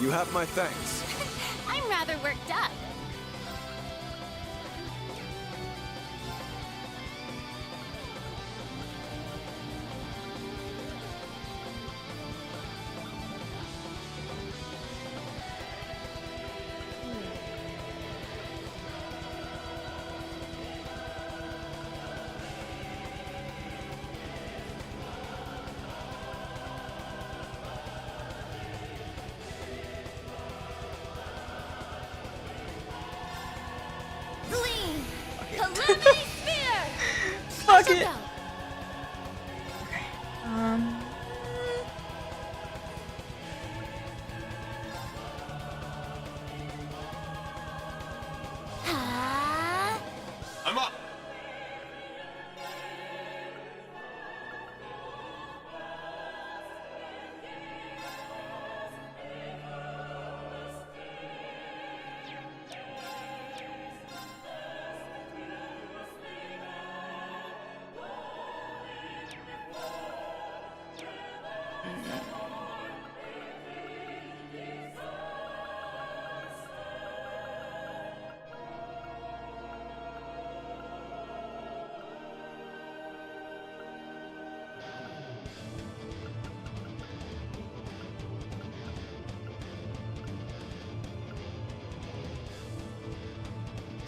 You have my thanks. I'm rather worked up. Fuck it. Okay. I'm up.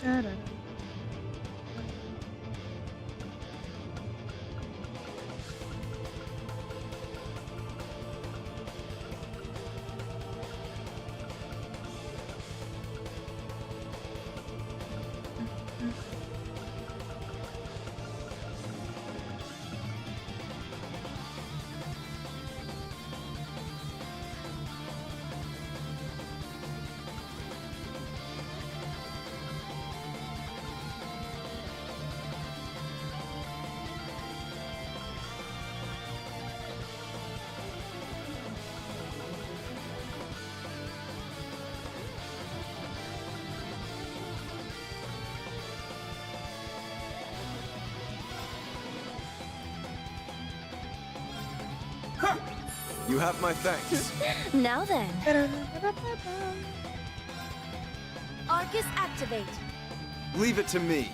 Da-da. You have my thanks. Now then. Arcus activate. Leave it to me.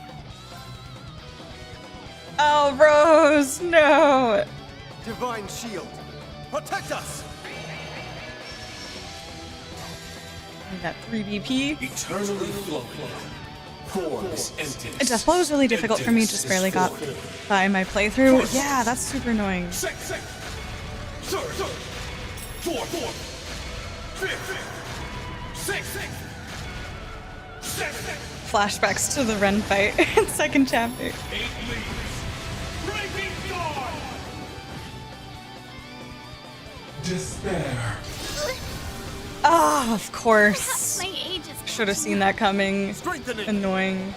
Oh, Rose, no! Divine Shield, protect us! I got 3 BP. Eternally flowing. Forms emptiness. Deathblow is really difficult for me, just barely got by my playthrough. Yeah, that's super annoying. Six. Third. Fourth. Fifth. Sixth. Seventh. Flashbacks to the Ren fight in second chapter. 8 leaves. Breaking dawn. Despair. Oh, of course. My age is Should have seen that coming. Strengthening. Annoying.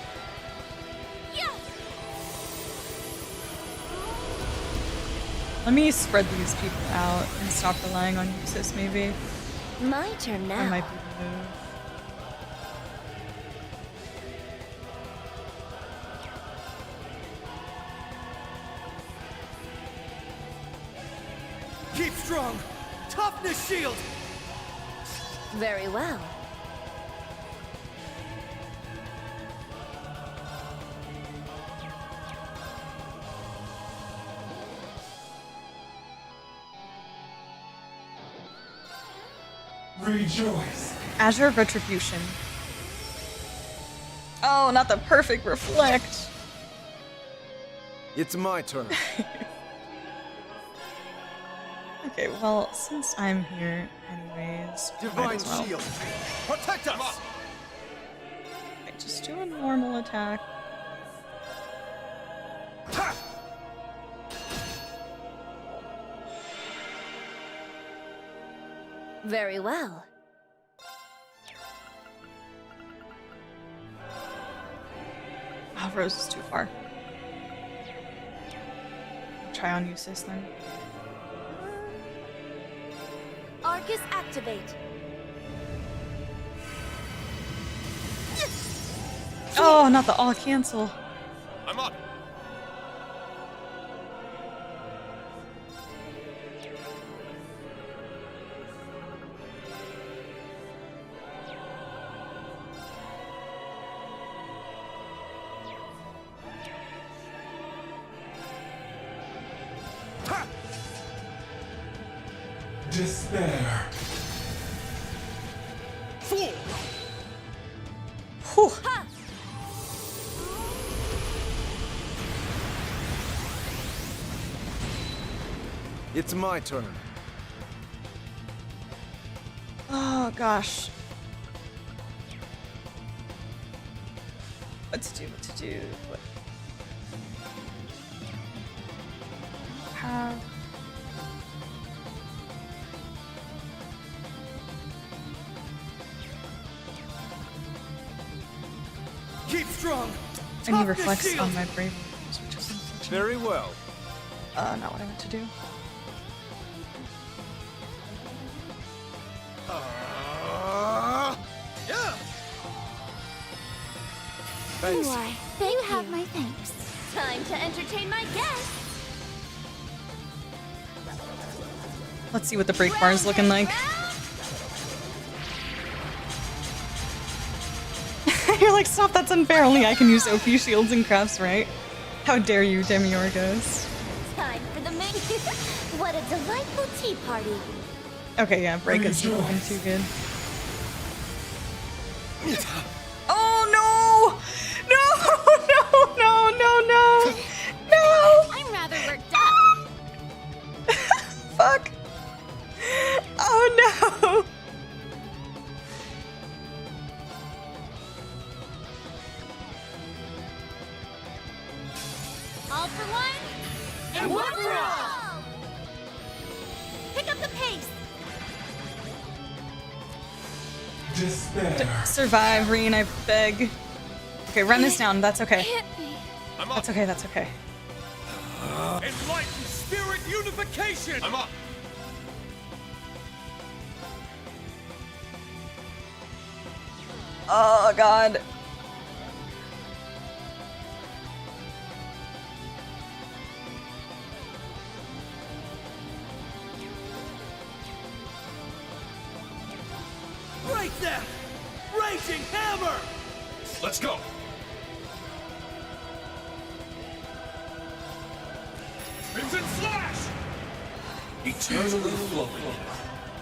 Let me spread these people out and stop relying on Usis, maybe. My turn That now. might be the move. Keep strong. Toughness shield. Very well. Rejoice. Azure of Retribution. Oh, not the perfect reflect. It's my turn. Okay, well, since I'm here anyways, might Divine as well. Shield, protect us! Okay, just do a normal attack. Very well. Oh, Rose is too far. Try on Usis then. Arcus activate. Oh, not the all cancel. I'm up. Despair. Fool. Whew. It's my turn. Oh gosh. What to do? What? Have. Keep strong. Any Toughness reflects shield. on my bravery, which is unfortunate. Very well. Not what I meant to do. Yeah. Thanks. Thanks. You have my thanks. Time to entertain my guests. Let's see what the break bar is looking like. You're like, stop, that's unfair. Only I can use OP shields and crafts, right? How dare you, Demiurgos. Time for the main. What a delightful tea party. Okay, yeah, break isn't looking too good. Oh no! And one for all! Pick up the pace! Despair. Survive, Reen, I beg. Okay, run this down. That's okay. Hit me. That's okay, that's okay. Enlightened spirit unification! I'm up. Oh, God. Break them! Raging hammer! Let's go. Crimson slash! Eternally flowing.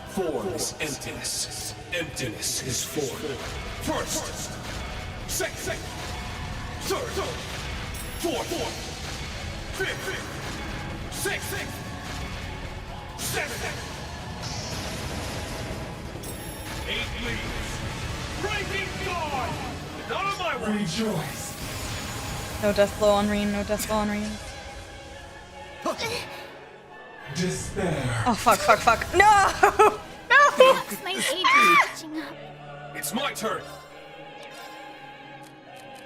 Form is emptiness. Emptiness is form. First. Second. Third. Fourth. Fifth. Sixth. Seventh. 8 leaves. Breaking guard! Not on my way! Rejoice. No death blow on Reen, no death blow on Reen. Despair. Oh, fuck. No! No! My age is catching up. It's my turn!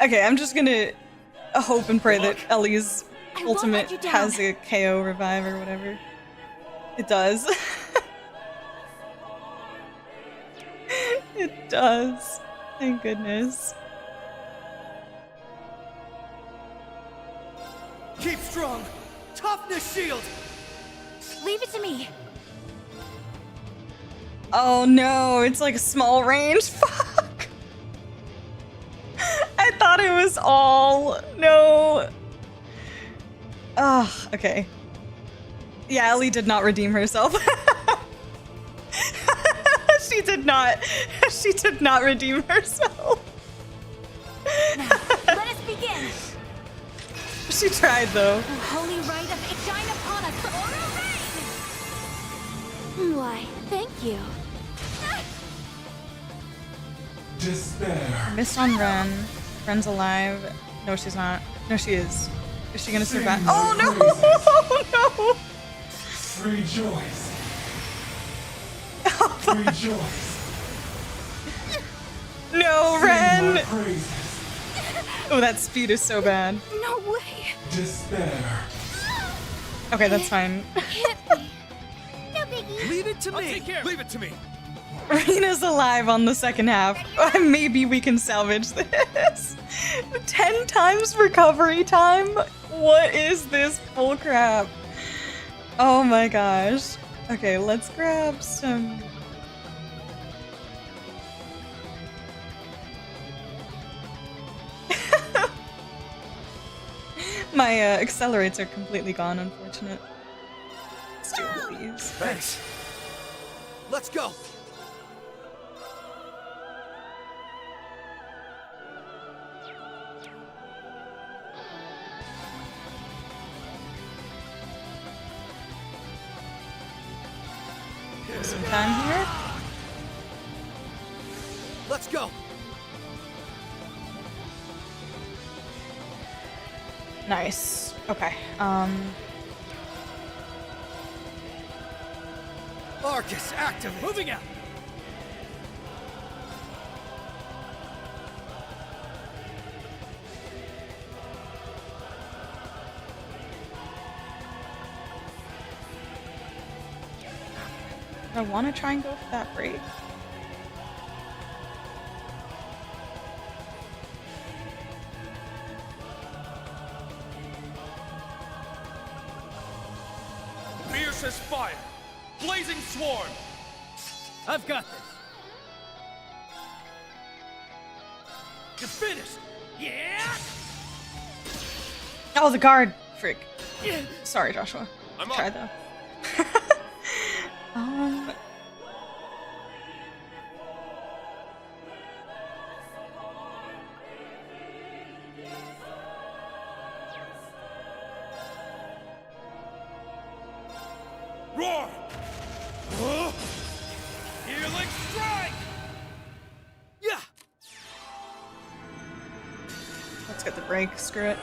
Okay, I'm just gonna hope and pray that Ellie's I won't ultimate let you down. has a KO revive or whatever. It does. It does. Thank goodness. Keep strong! Toughness shield! Leave it to me. Oh no, it's like a small range. Fuck. I thought it was all. No. Ugh, okay. Yeah, Ellie did not redeem herself. She did not. She did not redeem herself. Let us begin. She tried though. The holy rite of it shine upon us for Aura Reign! Why, thank you. Despair. Missed on Ren. Ren's alive. No, she's not. No, she is. Is she gonna survive? Oh no! Oh no! Rejoice. Rejoice. No, Ren! My praises. Oh, that speed is so bad. No way. Despair. Okay, that's fine. Hit me. No biggie. Leave it to me! take care. Leave it to me! Rena's alive on the second half. Maybe we can salvage this. 10 times recovery time? What is this bullcrap? Oh my gosh. Okay, let's grab some... My accelerates are completely gone, unfortunate. Let's do these. Thanks. Let's go! Some time here. Let's go! Nice. Okay. Arcus, activate! Moving out! I want to try and go for that break. Fiercest fire! Blazing swarm! I've got this! You're finished! Yeah! Oh, the guard! Frick. Sorry, Joshua. I'm Try up. though. Roar! Healing strike! Yeah! Let's get the break. Screw it.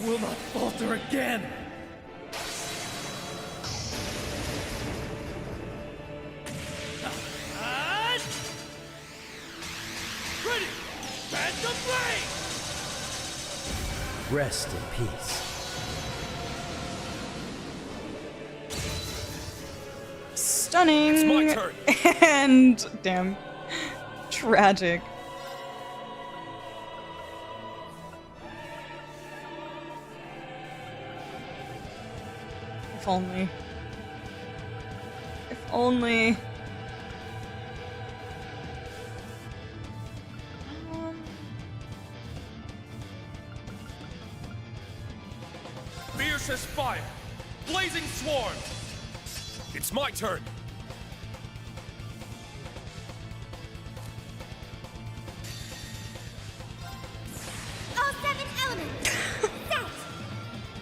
will not falter again! Ready! Phantom Blade! Rest in peace. Stunning! It's my turn. And damn. Tragic. If only. If only. Fierce as fire! Blazing swarm! It's my turn. All 7 elements! Set!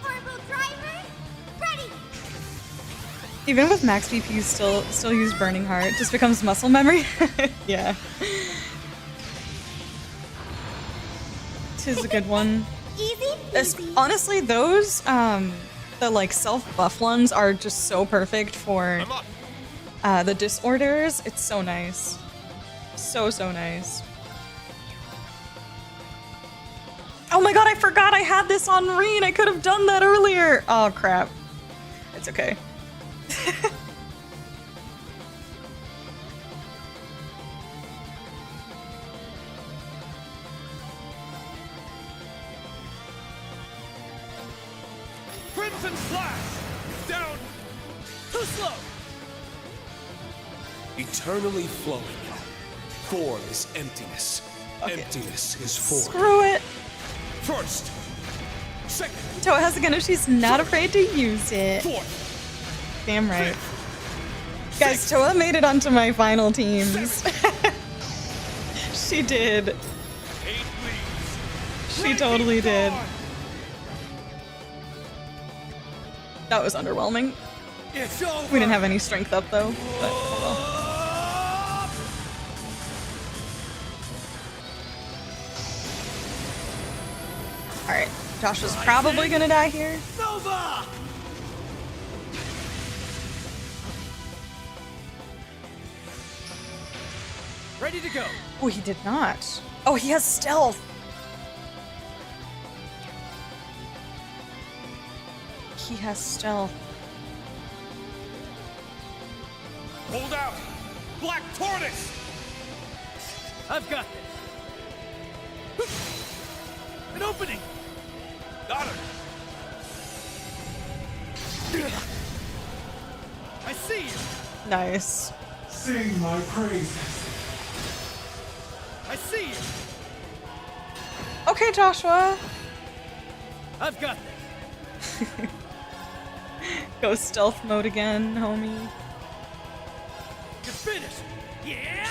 Orbital driver, ready! Even with max BP, you still use Burning Heart. It just becomes muscle memory. Yeah. Tis a good one. Easy. Honestly, those the like self-buff ones are just so perfect for the disorders. It's so nice. So nice. Oh my god, I forgot I had this on Reen. I could have done that earlier. Oh crap. It's okay. Crimson Slash! Down! Too slow! Eternally flowing. Form is emptiness. Okay. Emptiness is form. Screw it. First! Second! Toa has a gun if she's not afraid to use it. Fourth! Damn right. Guys, Toa made it onto my final teams. She did. 8 leaves! She totally did. That was underwhelming. It's over! We didn't have any strength up though, but oh well. Alright, Josh was probably gonna die here. Nova! Ready to go. Oh, he did not. Oh, he has stealth. He has stealth. Hold out! Black Tortoise! I've got this. An opening! Got her! I see you! Nice. Sing my praises. I see you! Okay, Joshua. I've got this. Go stealth mode again, homie. You're finished! Yeah!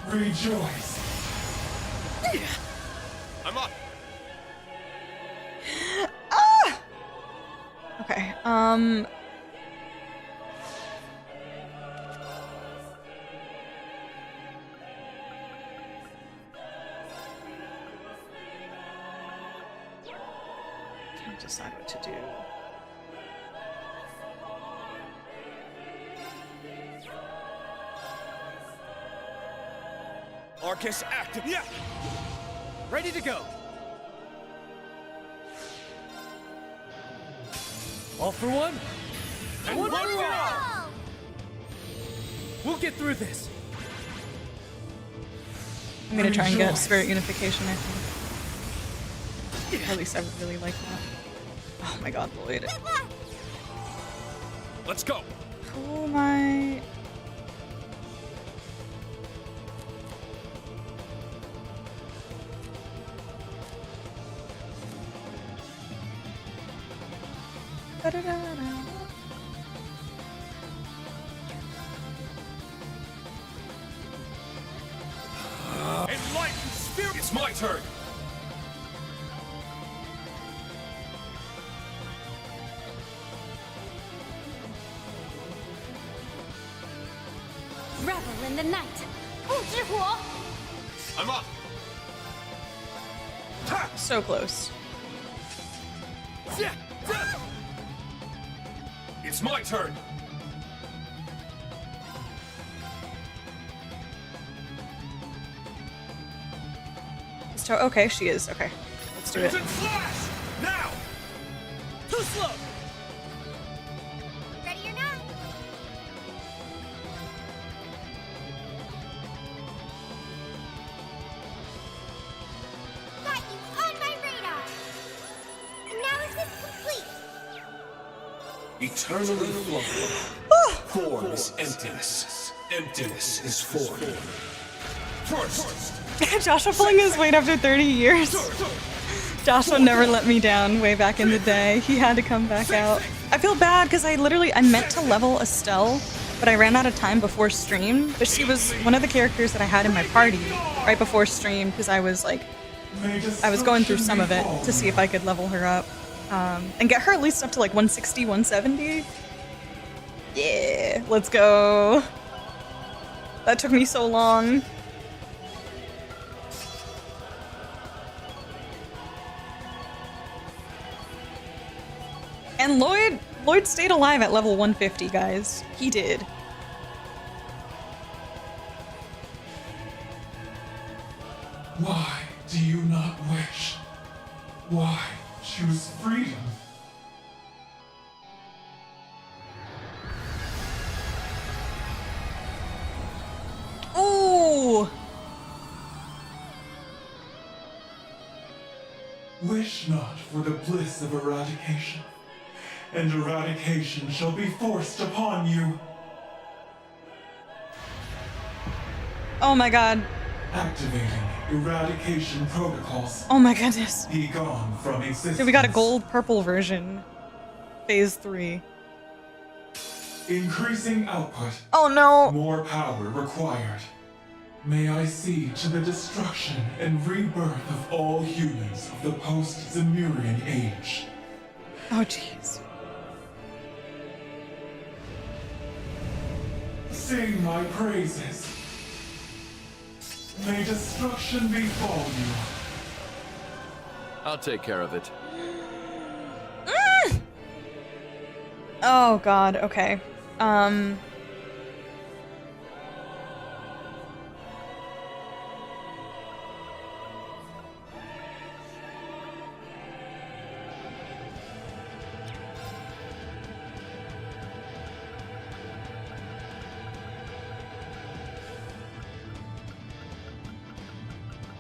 Rejoice. I'm up! Ah! Okay, can't decide what to do. Arcus active! Yeah! Ready to go. All for one, And one for all! We'll get through this. I'm gonna try and get Spirit Unification, I think. At least I would really like that. Oh my god, Lloyd. Let's go! Oh my... Da-da-da-da. Enlightened spirit! It's my turn! Revel in the night. 不知火. I'm up! Ta! So close. It's my turn. Okay, she is. Okay, let's do it. Flash! Now! Too slow! Ready or not? Got you on my radar! Analysis complete! Eternally flowing. Form is emptiness. Emptiness is form. First! Joshua pulling his weight after 30 years. Joshua never let me down way back in the day. He had to come back out. I feel bad because I meant to level Estelle, but I ran out of time before stream. But she was one of the characters that I had in my party right before stream because I was going through some of it to see if I could level her up and get her at least up to like 160, 170. Yeah, let's go. That took me so long. And Lloyd stayed alive at level 150, guys. He did. Why do you not wish? Why choose freedom? Ooh! Wish not for the bliss of eradication, and eradication shall be forced upon you. Oh my god. Activating eradication protocols. Oh my goodness. Be gone from existence. Dude, we got a gold-purple version. Phase 3. Increasing output. Oh no! More power required. May I see to the destruction and rebirth of all humans of the post-Zemurian age. Oh jeez. Sing my praises. May destruction befall you. I'll take care of it. Oh god, okay.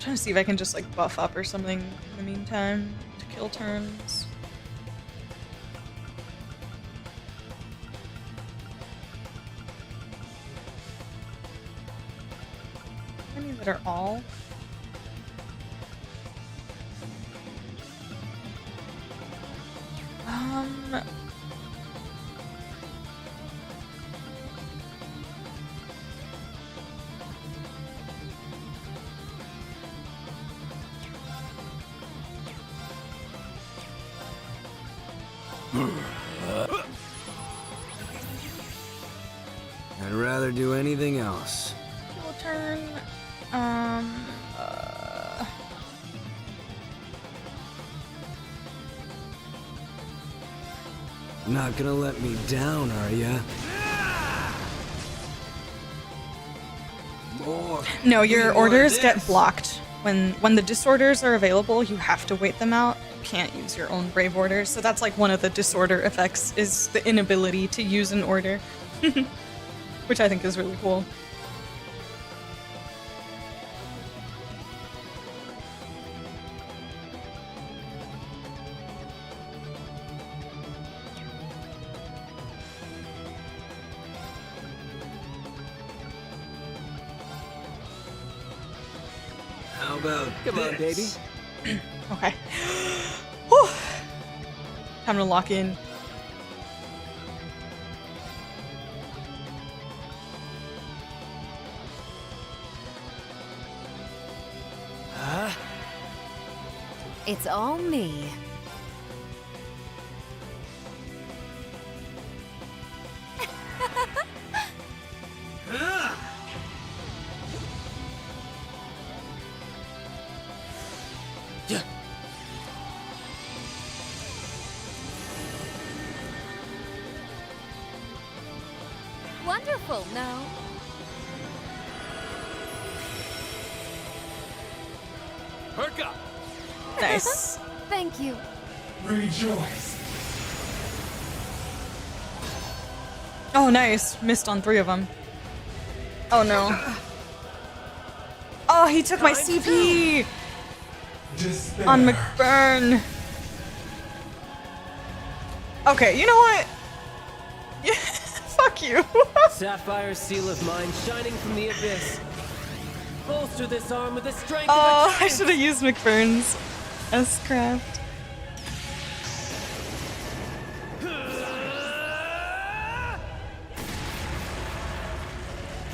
Trying to see if I can just like buff up or something in the meantime to kill turns. Any that are all? I'd rather do anything else. Kill turn. Not gonna let me down, are ya? More. No, your orders get blocked. When the disorders are available, you have to wait them out. You can't use your own brave orders. So that's like one of the disorder effects is the inability to use an order. Which I think is really cool. How about Come on, baby. Okay. Whew. Time to lock in. It's all me. careful now. Perk up! Nice. Thank you. Rejoice. Oh, nice. Missed on 3 of them. Oh, no. Oh, he took my CP! Despair. On McBurn. Okay, you know what? Yeah, fuck you. Sapphire seal of mine shining from the abyss. Bolster this arm with the strength Oh, of a I should have used McBurn's S-Craft.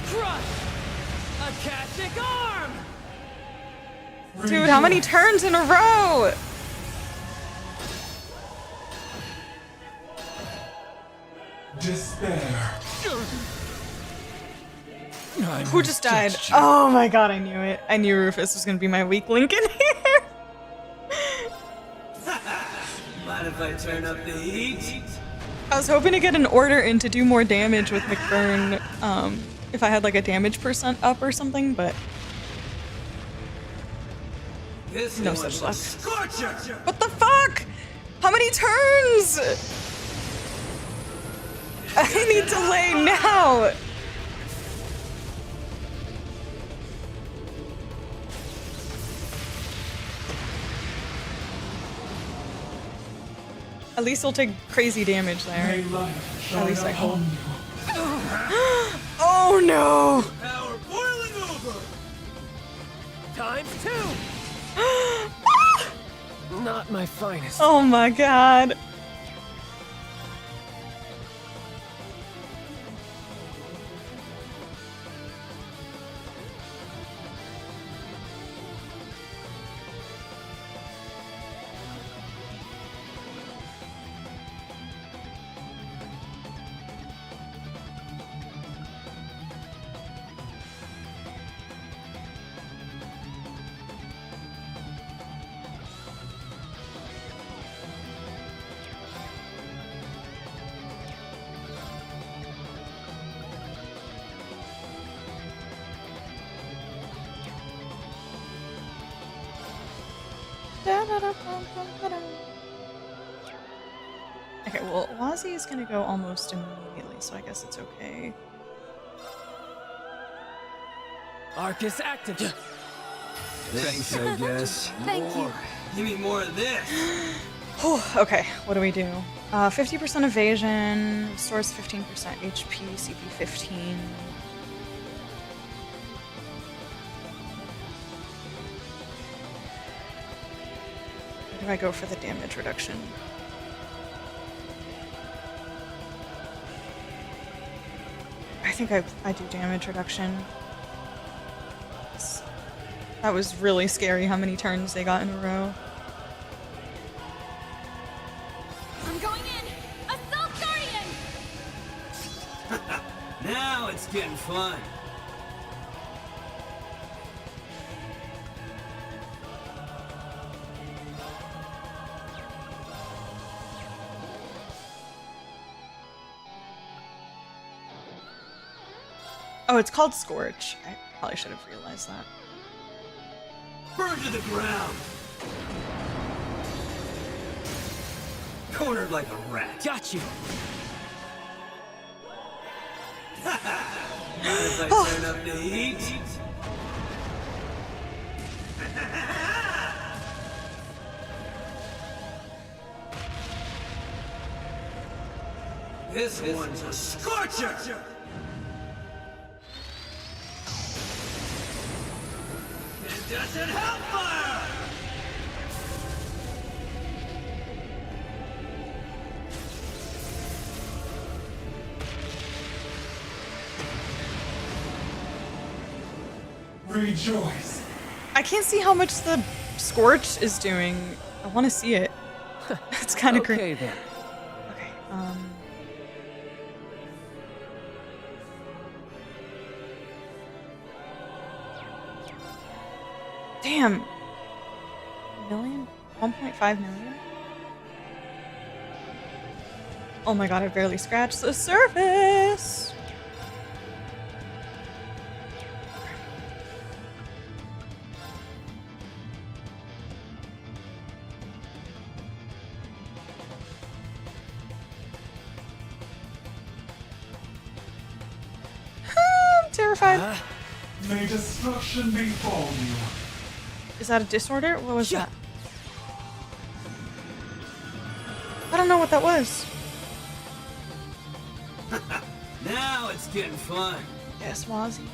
Crush! Akashic arm! Dude, how many turns in a row? Despair. Who just died? Oh my god, I knew it. I knew Rufus was gonna be my weak link in here. Mind if I turn up the heat? I was hoping to get an order in to do more damage with McBurn, if I had like a damage percent up or something, but no such luck. What the fuck? How many turns? I need delay now. At least he'll take crazy damage there. At least I hope. Oh no! Power boiling over! Times 2! Not my finest. Oh my god. Okay, well, Wazzy is gonna go almost immediately, so I guess it's okay. Arcus active. Thanks, I guess. Thank you. Give me more of this. Okay, what do we do? 50% evasion, restores 15% HP, CP 15. Where do I go for the damage reduction? I think I do damage reduction. That was really scary how many turns they got in a row. I'm going in! Assault Guardian! Now it's getting fun. Oh, it's called Scorch. I probably should have realized that. Burn to the ground. Cornered like a rat. Got you. Mind if I turn up the heat? This one's a scorcher! Incandescent Hellfire! Rejoice. I can't see how much the Scorch is doing. I want to see it. It's kind of Okay great. then. Okay, damn. Million? 1.5 million? Oh my god, I barely scratched the surface! we're fine. May destruction befall you. Is that a disorder? What was that? I don't know what that was. Now it's getting fun. Yes, Wazzy.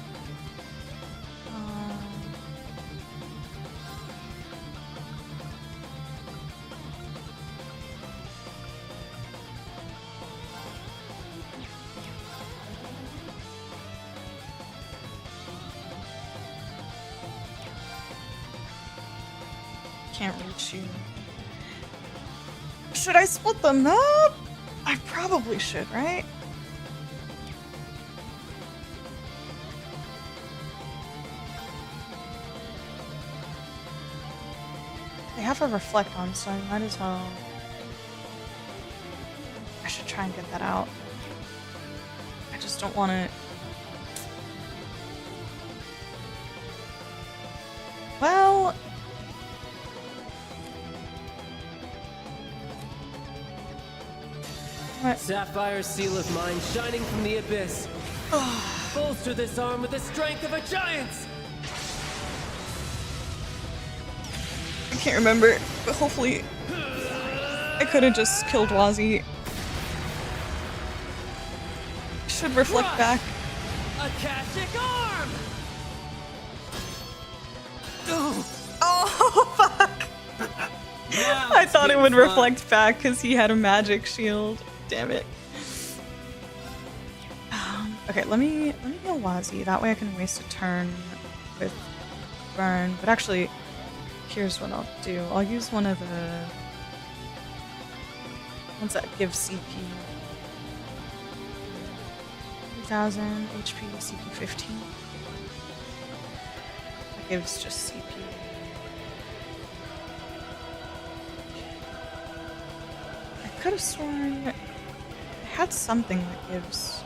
Can't reach you. Should I split them up? I probably should, right? They have a reflect on, so I might as well. I should try and get that out. I just don't want to. Well. What? Sapphire seal of mine shining from the abyss. Bolster this arm with the strength of a giant! I can't remember, but hopefully I could have just killed Wazzy. Should reflect back. Akashic arm! Oh, fuck! I thought it would reflect back because he had a magic shield. Damn it. Okay, let me heal Wazzy. That way I can waste a turn with burn. But actually, here's what I'll do. I'll use one of the ones that give CP. 3000 HP, CP 15. That gives just CP. I could have sworn I had something that gives.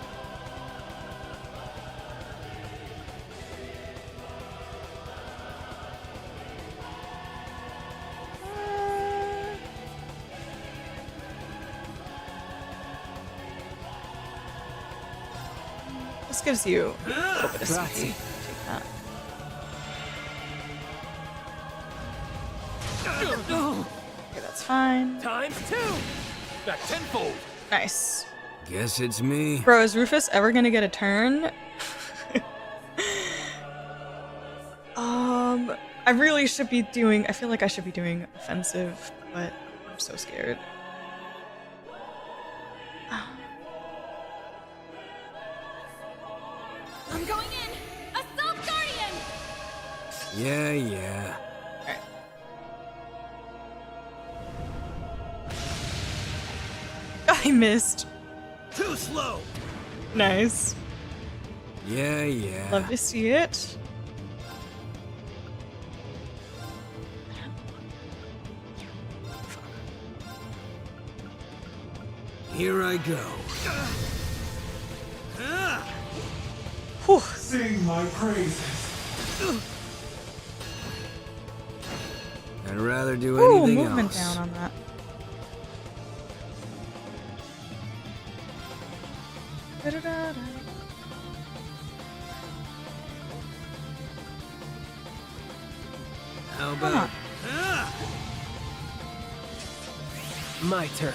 This gives you a little bit of CP. Take that. Okay, that's fine. Times 2! Back tenfold! Nice. Guess it's me. Bro, is Rufus ever gonna get a turn? I really should be doing. I feel like I should be doing offensive, but I'm so scared. I'm going in! Assault Guardian! Yeah. Alright. I missed. Too slow! Nice. Yeah. Love to see it. Here I go. Whew. Sing my praises. I'd rather do Ooh, anything movement else. down on that. Da-da-da-da. How about... My turn.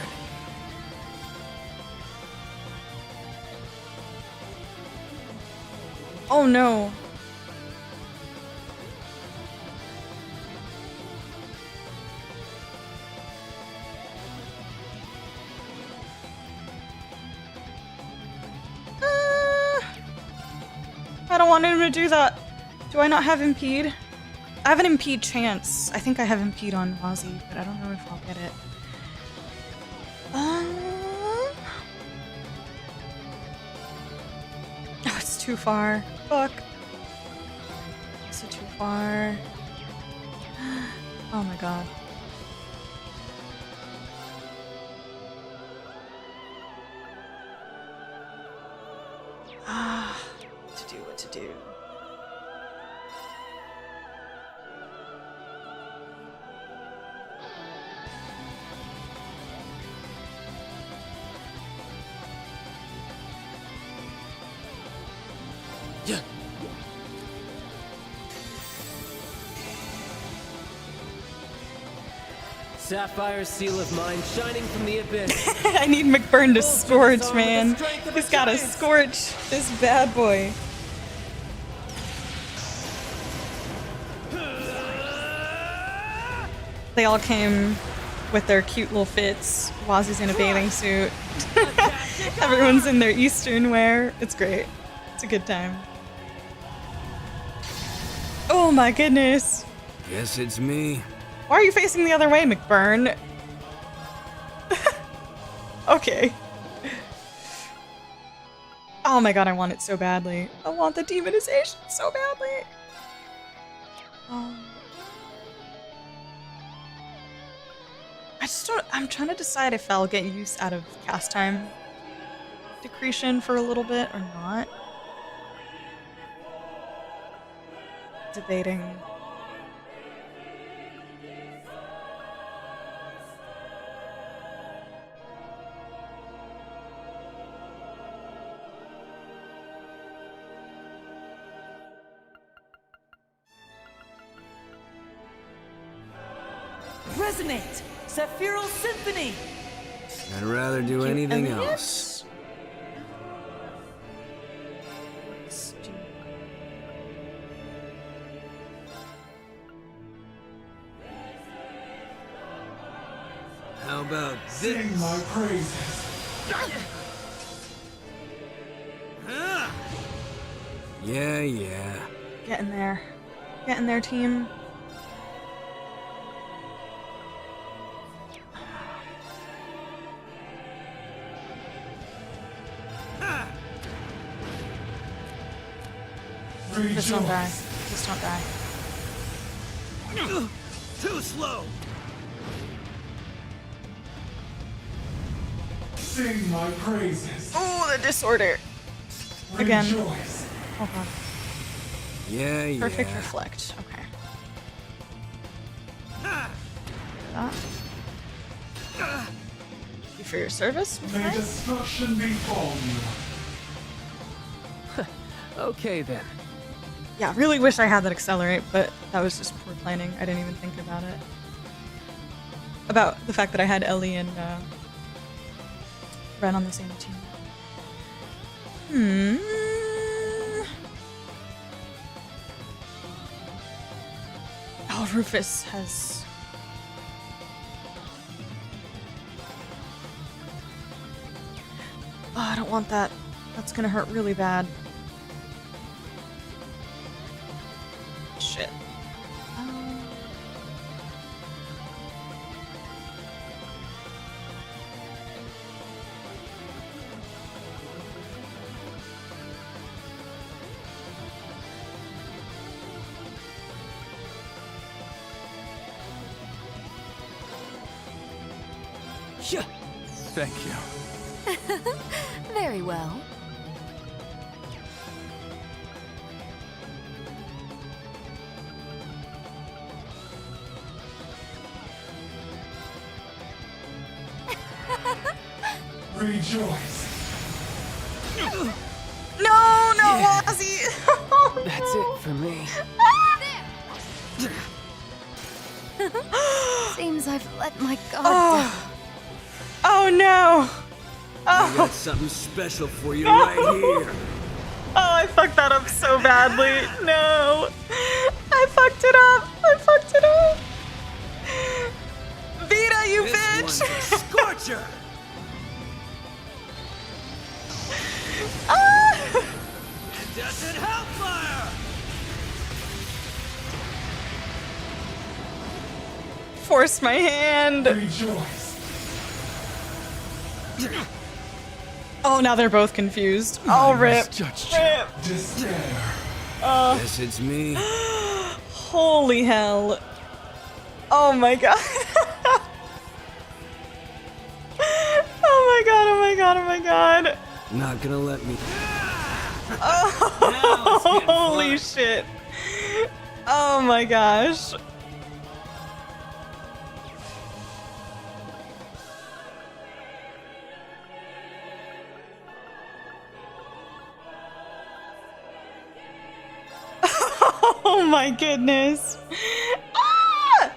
Oh no. I don't want him to do that. Do I not have impede? I have an impede chance. I think I have impede on Wazzy, but I don't know if I'll get it. Oh, it's too far. Fuck. Is it too far? Oh my god. What to do. Sapphire seal of mine shining from the abyss. I need McBurn to Bolster scorch, this arm with the man. strength of a He's gotta giant. scorch this bad boy. They all came with their cute little fits. Wazi's in a bathing suit. Everyone's in their Eastern wear. It's great. It's a good time. Oh my goodness. Guess it's me. Why are you facing the other way, McBurn? Okay. Oh my god, I want it so badly. I want the demonization so badly. I just don't. I'm trying to decide if I'll get use out of cast time decretion for a little bit or not. Debating. Resonate! Sephiral Symphony! I'd rather do anything else. How about this? Sing my praises. Yeah. Get in there. Get in there, team. Just don't die. Just don't die. Too slow. Sing my praises. Oh, the disorder. Again. Rejoice. Oh god. Yeah. Perfect reflect. Okay. That. Thank you for your service. May destruction befall you. Okay then. Yeah, really wish I had that accelerate, but that was just poor planning. I didn't even think about it. About the fact that I had Ellie and Ren on the same team. Oh, Rufus has... Oh, I don't want that. That's gonna hurt really bad. Shit. Thank you. Very well. Rejoice. No, Ozzy. That's it for me. Seems I've let my guard down. Oh no. I got something special for you right here. Oh, I fucked that up so badly. No. I fucked it up. Vita, you bitch. This one's a scorcher. Desert Hellfire. Force my hand. Rejoice. Oh, now they're both confused. Oh, rip. Despair. Guess it's me. Holy hell. Oh my god. Oh my god. Not gonna let me. Oh, holy shit. Oh my gosh. Oh my goodness. Ah!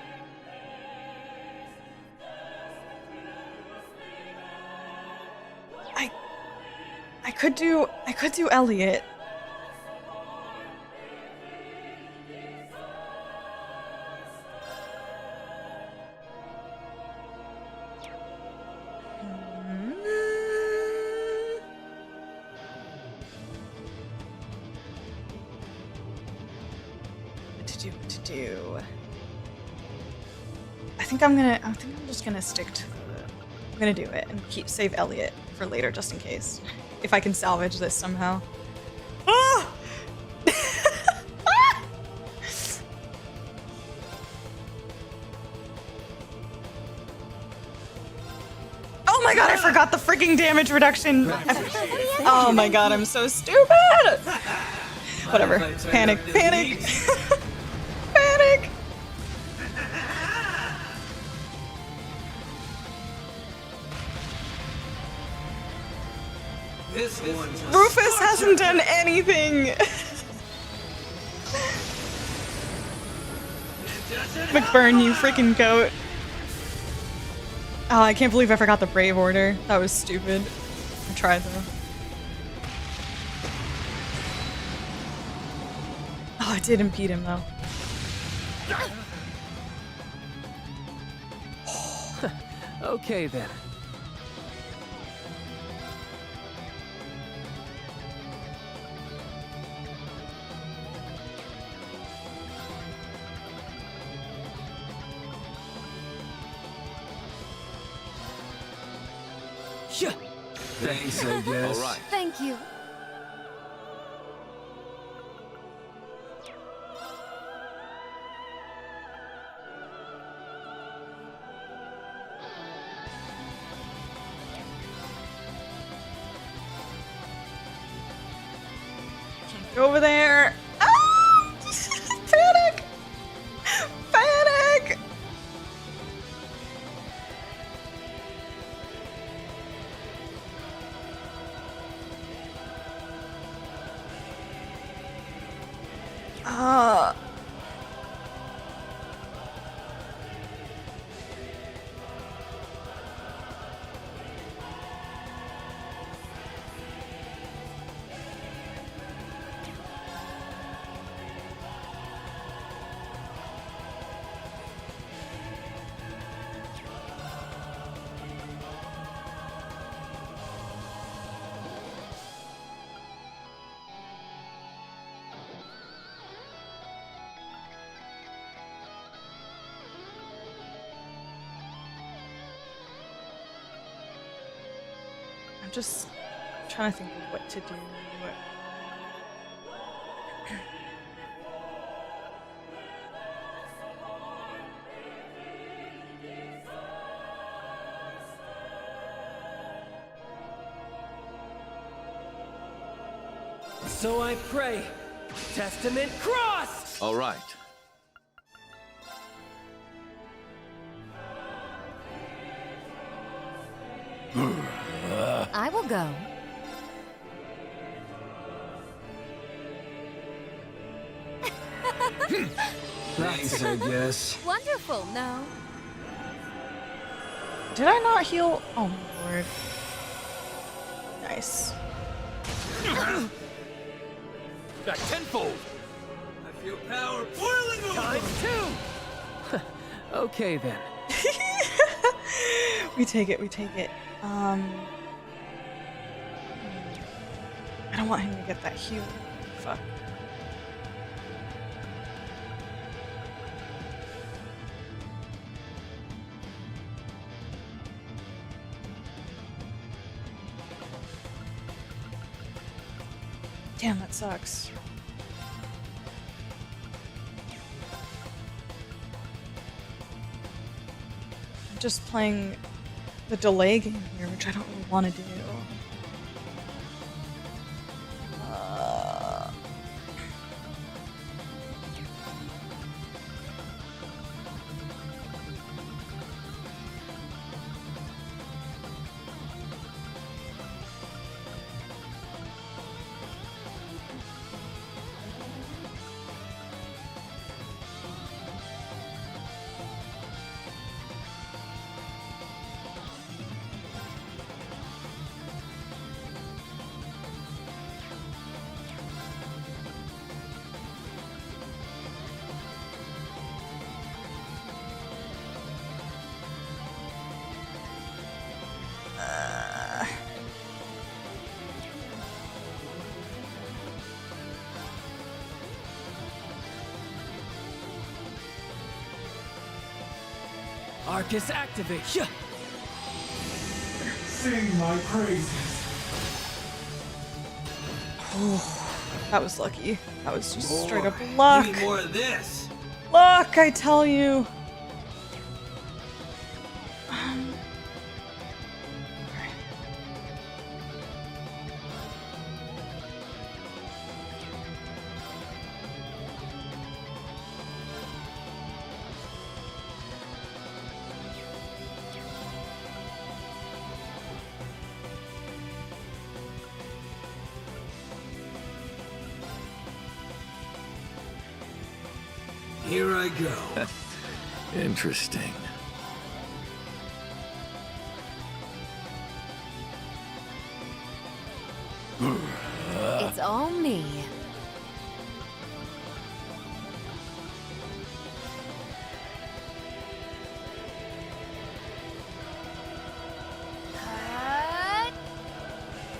could do Elliot. What to do. I think I'm just gonna stick to I'm gonna do it and save Elliot for later just in case. If I can salvage this somehow. Ah! Oh my god, I forgot the freaking damage reduction. Oh my god, I'm so stupid. Whatever. Panic. Panic. Panic. This one. Rufus hasn't done anything. McBurn, you freaking goat. Oh, I can't believe I forgot the Brave Order. That was stupid. I tried though. Oh, I did impede him though. Okay then. Thanks, I guess. All right. Thank you. Go over there. Ah! Panic! Panic! I'm just trying to think of what to do. So I pray. Testament crossed! All right. I will go. Thanks, I guess. Wonderful, no? Did I not heal? Oh my lord. Nice. Back tenfold. I feel power boiling over. Times two! Okay then. We take it, we take it. I don't want him to get that heal. Fuck. Damn, that sucks. I'm just playing the delay game here, which I don't really want to do. Arcus activate. Sing my praises. Oh, that was lucky. That was just straight up luck. Give me more of this. Luck, I tell you. Here I go. Interesting. It's all me.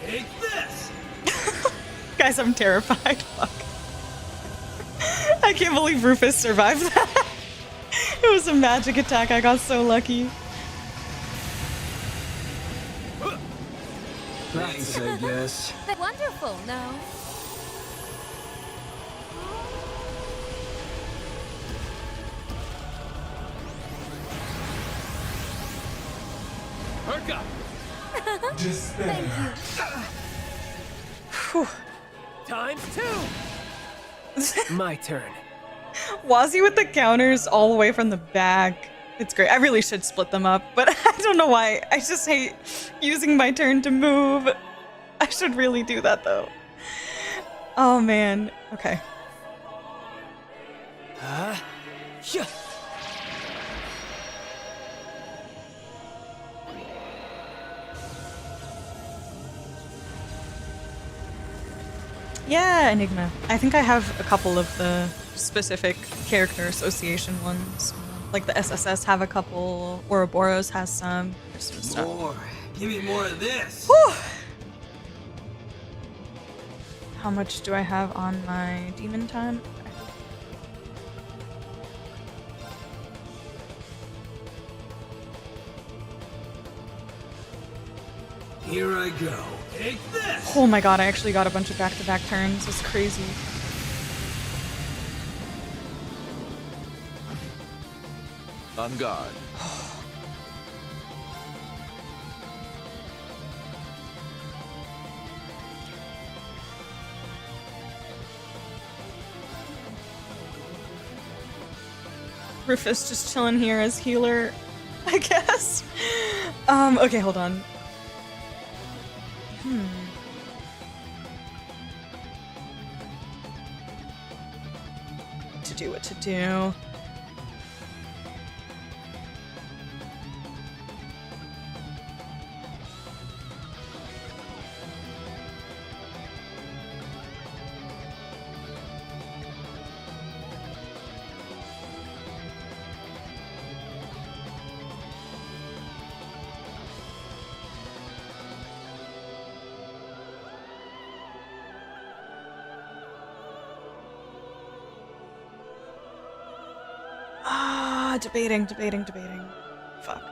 Take this. Guys, I'm terrified. Fuck. I can't believe Rufus survived that. It was a magic attack. I got so lucky. Thanks, I guess. Wonderful, no? Perk up. Despair. Whew. ×2. My turn. Wazzy with the counters all the way from the back. It's great. I really should split them up, but I don't know why. I just hate using my turn to move. I should really do that though. Oh man. Okay. Yeah. Yeah, Enigma. I think I have a couple of the specific character association ones. Like the SSS have a couple, Ouroboros has some. There's some stuff. More. Give me more of this. Whew. How much do I have on my demon time? Here I go. Take this. Oh my god, I actually got a bunch of back-to-back turns. It's crazy. On guard. Rufus just chilling here as healer, I guess. Okay, hold on. To do what to do. Debating. Fuck.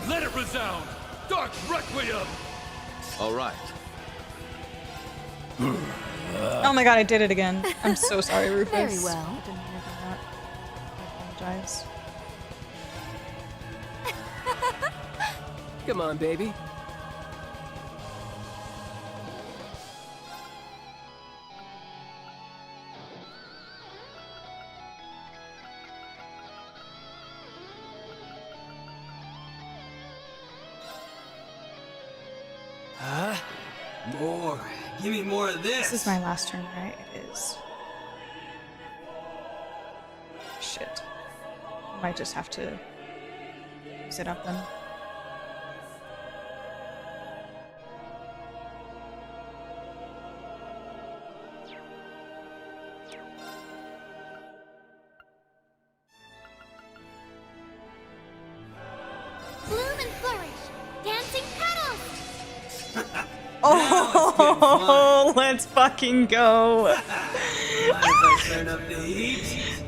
Let it resound! Dark Requiem! All right. Oh my god, I did it again. I'm so sorry, Rufus. Very well. I didn't mean to do that. I apologize. Come on, baby. More. Give me more of this. This is my last turn, right? It is. Shit. I might just have to use it up then. Bloom and flourish. Dancing petals. Oh, let's fucking go. Mind if I turn up the heat?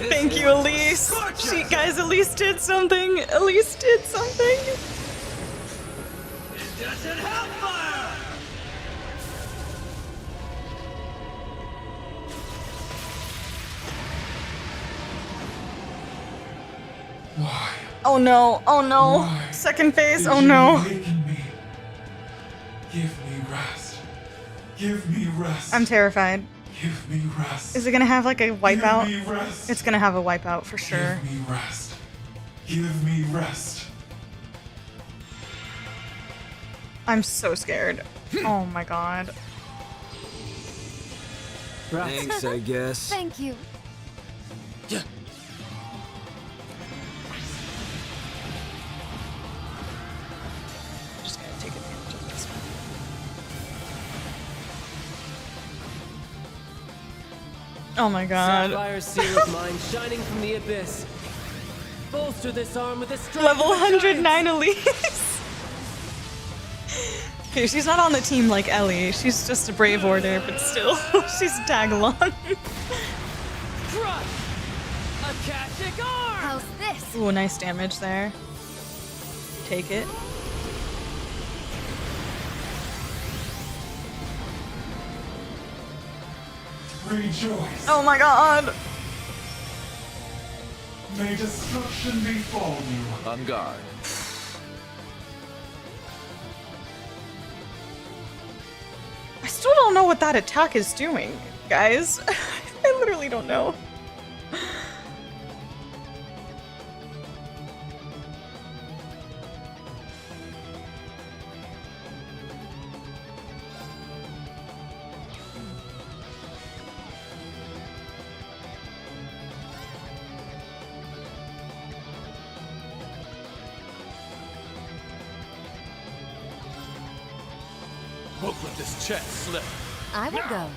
Thank you, Elise. Guys, Elise did something. Elise did something. It doesn't help fire! Why? Oh no, oh no. Why Second phase, did oh you no. awaken me? Give me rest. Give me rest. I'm terrified. Give me rest. Is it gonna have like a wipeout? Give me rest. It's gonna have a wipeout for sure. Give me rest. Give me rest. I'm so scared. Oh my god. Thanks, I guess. Thank you. Just gotta take advantage of this one. Oh my god. Sapphire seal of mine shining from the abyss. Bolster this arm with a strike. Level of a giant. 109 Elise. Okay, she's not on the team like Ellie. She's just a brave order, but still, she's tag along. Crush! Akashic arm! How's this? Ooh, nice damage there. Take it. Rejoice. Oh my god. May destruction befall you. On guard. I still don't know what that attack is doing, guys. I literally don't know. Won't let this chance slip. I will go.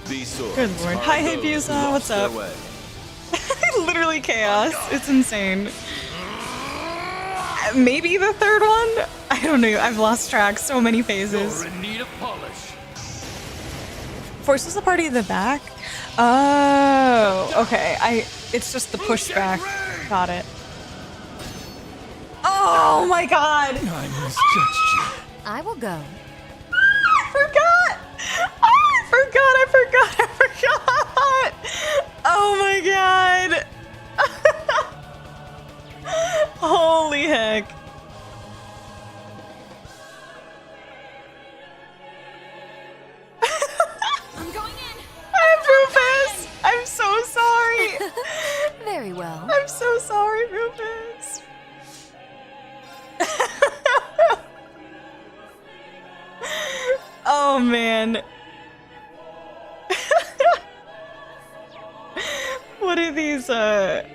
These swords Good lord. are Hi, those who Hayabusa. What's lost their up? way. Literally chaos. It's insane. Maybe the third one? I don't know. I've lost track. So many phases. You're in need of polish. Forces the party to the back? Oh, okay. It's just the pushback. Got it. Oh my god! I misjudged you. I will go. I forgot! I forgot! Oh my god! Holy heck. I'm going in. Rufus! I'm so sorry! Very well. I'm so sorry, Rufus. Oh man. What are these, let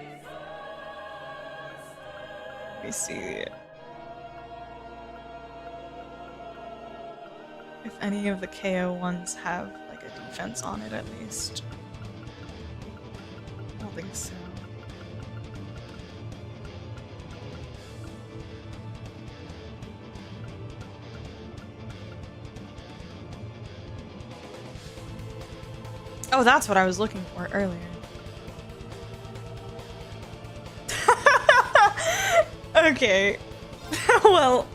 me see. If any of the KO ones have like a defense on it at least. I don't think so. Oh, that's what I was looking for earlier. Okay. Well.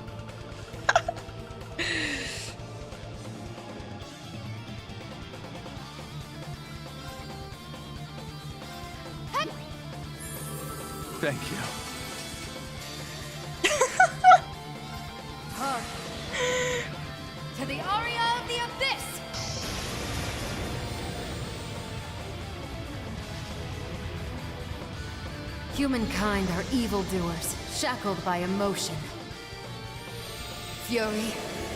Thank you. Humankind are evildoers, shackled by emotion. Fury,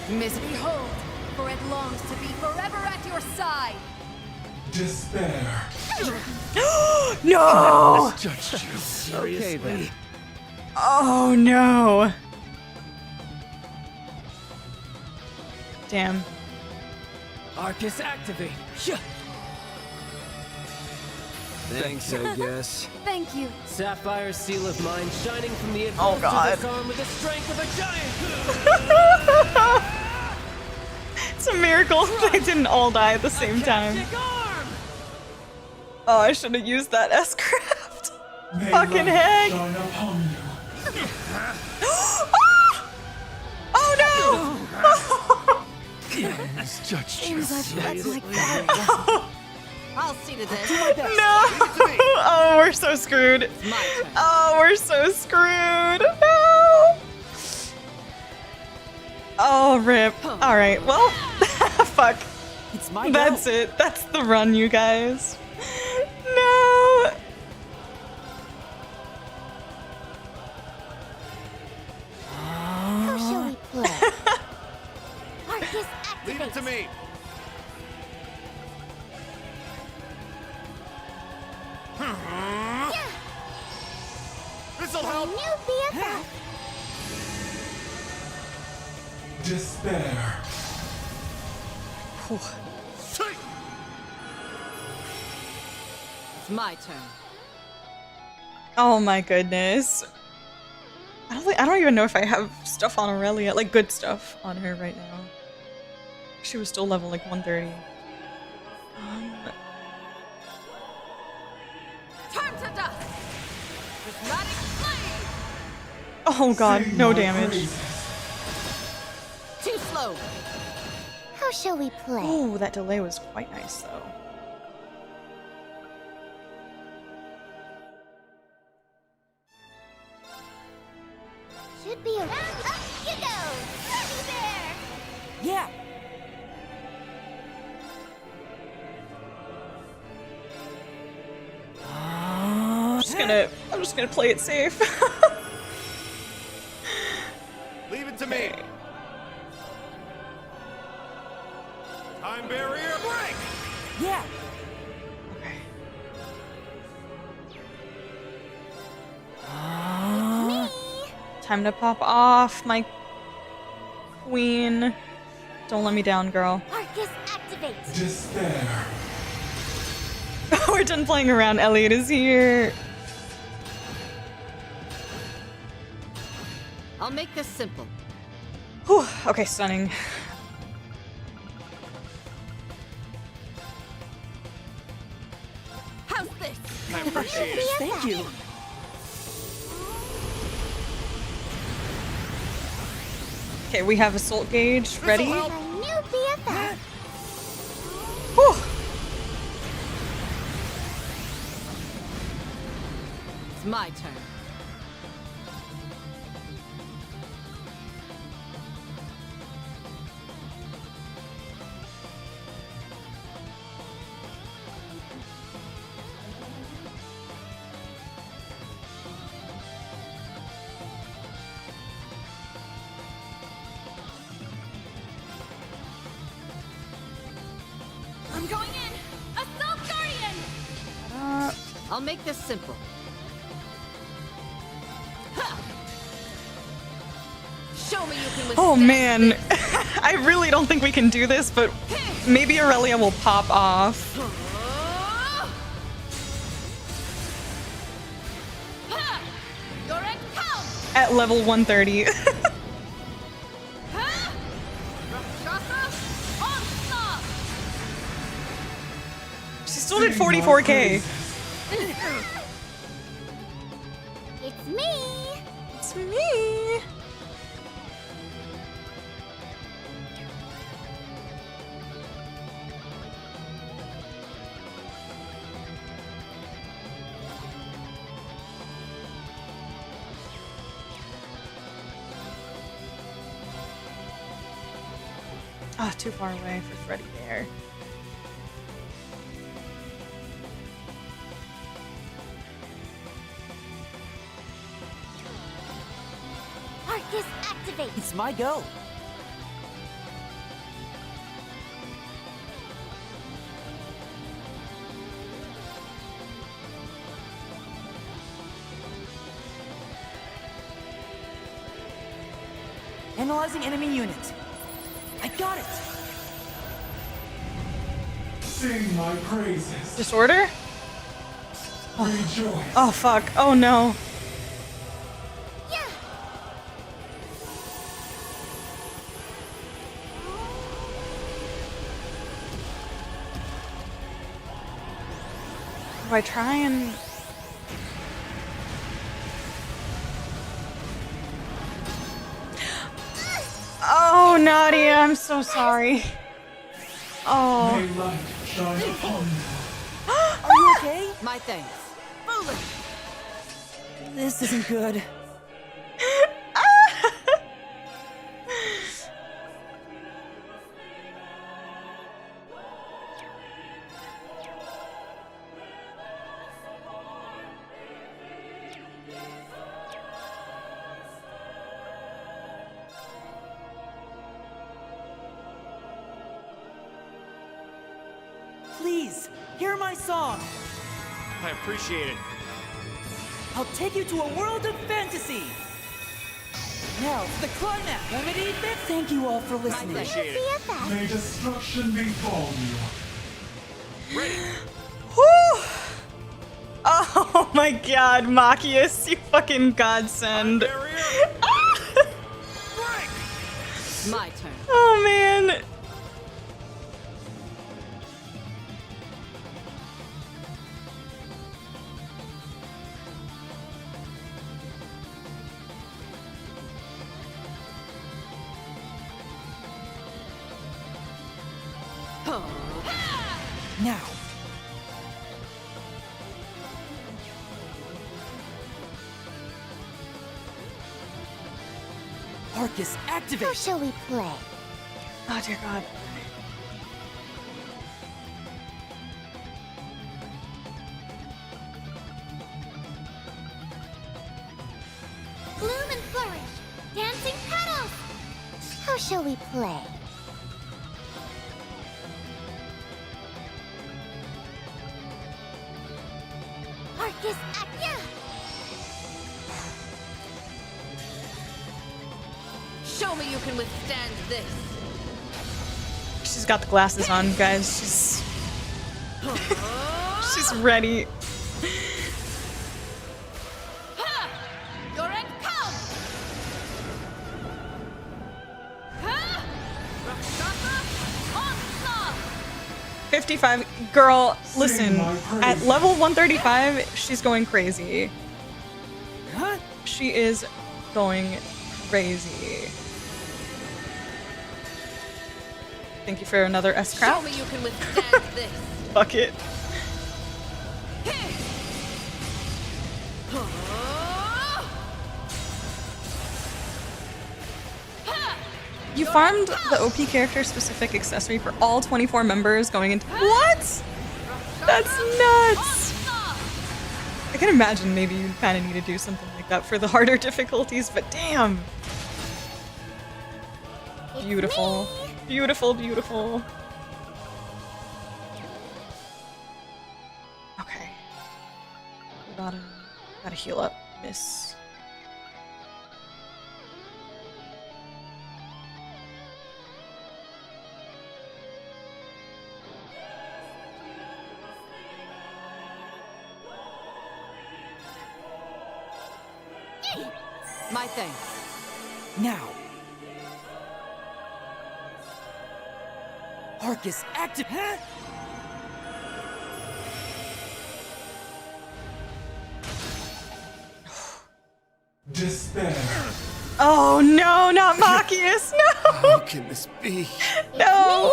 misery, behold, for it longs to be forever at your side. Despair. No! Judged you. Seriously? Okay, then. Oh no. Damn. Arcus activate. Thanks, I guess. Thank you. Sapphire seal of mine shining from the abyss Oh, God. to disarm with the strength of a giant. It's a miracle they didn't all die at the same time. Arm. Oh, I should have used that S-craft. May Fucking light heck. shine upon you. Oh no! Misjudged you. Seems I've let my guard down. I'll see to this. No! Oh, we're so screwed. Oh, we're so screwed. No! Oh, rip. Alright, well, fuck. It's my That's it. That's the run, you guys. No! How shall we play? Arcus activate. Leave it to me. This'll help. New BFF. Despair. It's my turn. Oh my goodness. I don't even know if I have stuff on Aurelia, like good stuff on her right now. She was still level like 130. Turn to dust. Prismatic flame. Oh god, Sing no my damage. praises. Too slow. How shall we play? Oh, that delay was quite nice though. Should be a up you go, Teddy Bear. Yeah. I'm just gonna play it safe. Leave it to me. Time barrier break. Yeah. Okay. Time to pop off, my queen. Don't let me down, girl. Arcus activate. Despair. We're done playing around. Elliot is here. I'll make this simple. Whew. Okay, stunning. How's this? I appreciate it. Thank you. Okay, we have assault gauge ready. My new BFF. Whew. It's my turn. I'm going in. Assault Guardian. I'll make this simple. Show me you can withstand. Oh man, I really don't think we can do this, but maybe Aurelia will pop off. You're at count. At level 130. She still did 44k. It's me. It's me. Ah, too far away for Freddy there. Arcus activate. It's my go. Analyzing enemy unit. I got it. Sing my praises. Disorder? Rejoice. Oh fuck. Oh no. Do I try and... Oh, Nadia, I'm so sorry. Oh. May light shine upon you. Are you okay? My thanks. Foolish. This isn't good. Please, hear my song. I appreciate it. I'll take you to a world of fantasy. Now, for the climax. Reverie, thank you all for listening. Appreciate it. May destruction befall you. Ready. Whew. Oh my god, Machias, you fucking godsend. My turn. Oh man. Now. Arcus, activate. How shall we play? Oh dear god. Bloom and flourish. Dancing petals. How shall we play? Arcus active. Show me you can withstand this. She's got the glasses on, guys. She's ready. Your end come. 55. Girl, listen. At level 135, she's going crazy. She is going crazy. Thank you for another Show S-Craft. me you can withstand this. Fuck it. You farmed the OP character specific accessory for all 24 members going into— What? That's nuts! I can imagine maybe you kind of need to do something like that for the harder difficulties, but damn! Beautiful. Beautiful, beautiful. Okay. We gotta heal up, miss. My thanks. Now. Arcus, active. Despair. Oh no, not Machias! No! How can this be? No!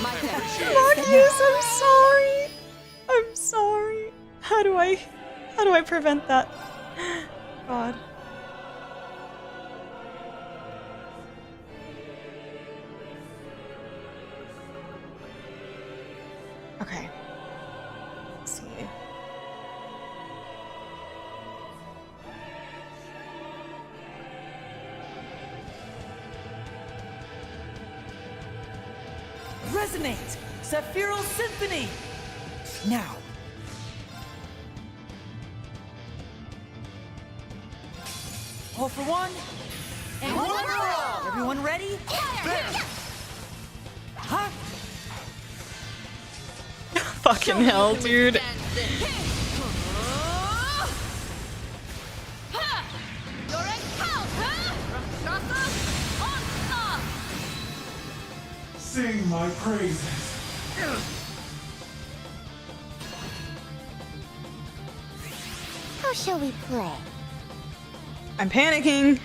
Machias, I'm sorry. I'm sorry. How do I prevent that? God. Okay. Let's see. resonate! Sephiral Symphony! Now. All for one. And one for all! Everyone ready? There! Huh? Fucking hell, dude. Sing my praises. How shall we play? I'm panicking.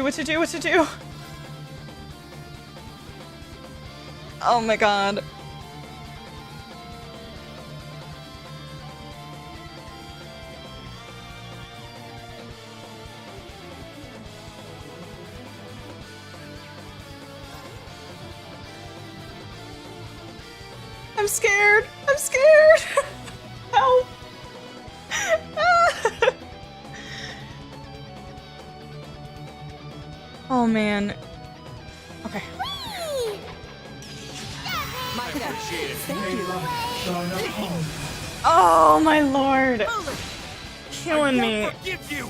What to do? Oh my god. I'm scared. Help. Oh man. Okay. Thank you. Oh my lord. Killing me. Forgive you.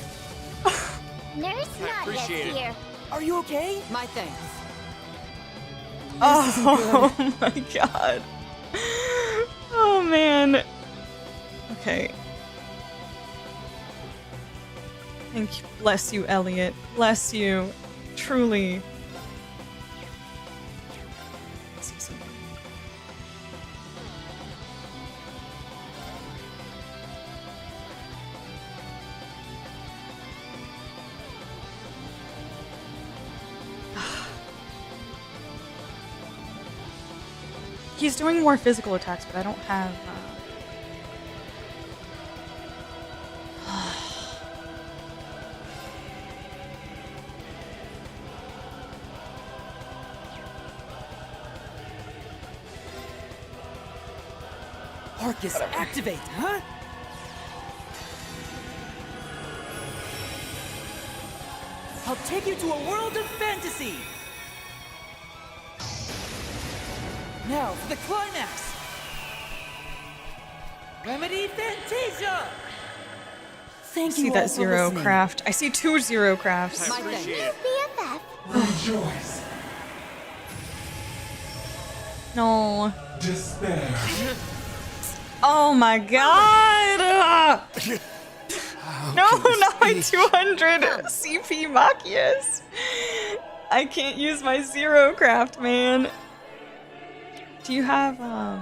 Nurse not yet here. Are you okay? My thanks. Oh my god. Oh man. Okay. Thank you. Bless you, Elliot. Bless you. Truly. Let's see something. He's doing more physical attacks, but I don't have. Arcus, activate, huh? I'll take you to a world of fantasy! Now for the climax! Remedy Fantasia! Thank you See all that for zero listening. craft. I see 2 zero crafts. I appreciate it. BFF. Rejoice. No. Despair. Oh my god! No, not my 200 CP Machias. I can't use my zero craft, man. Do you have, that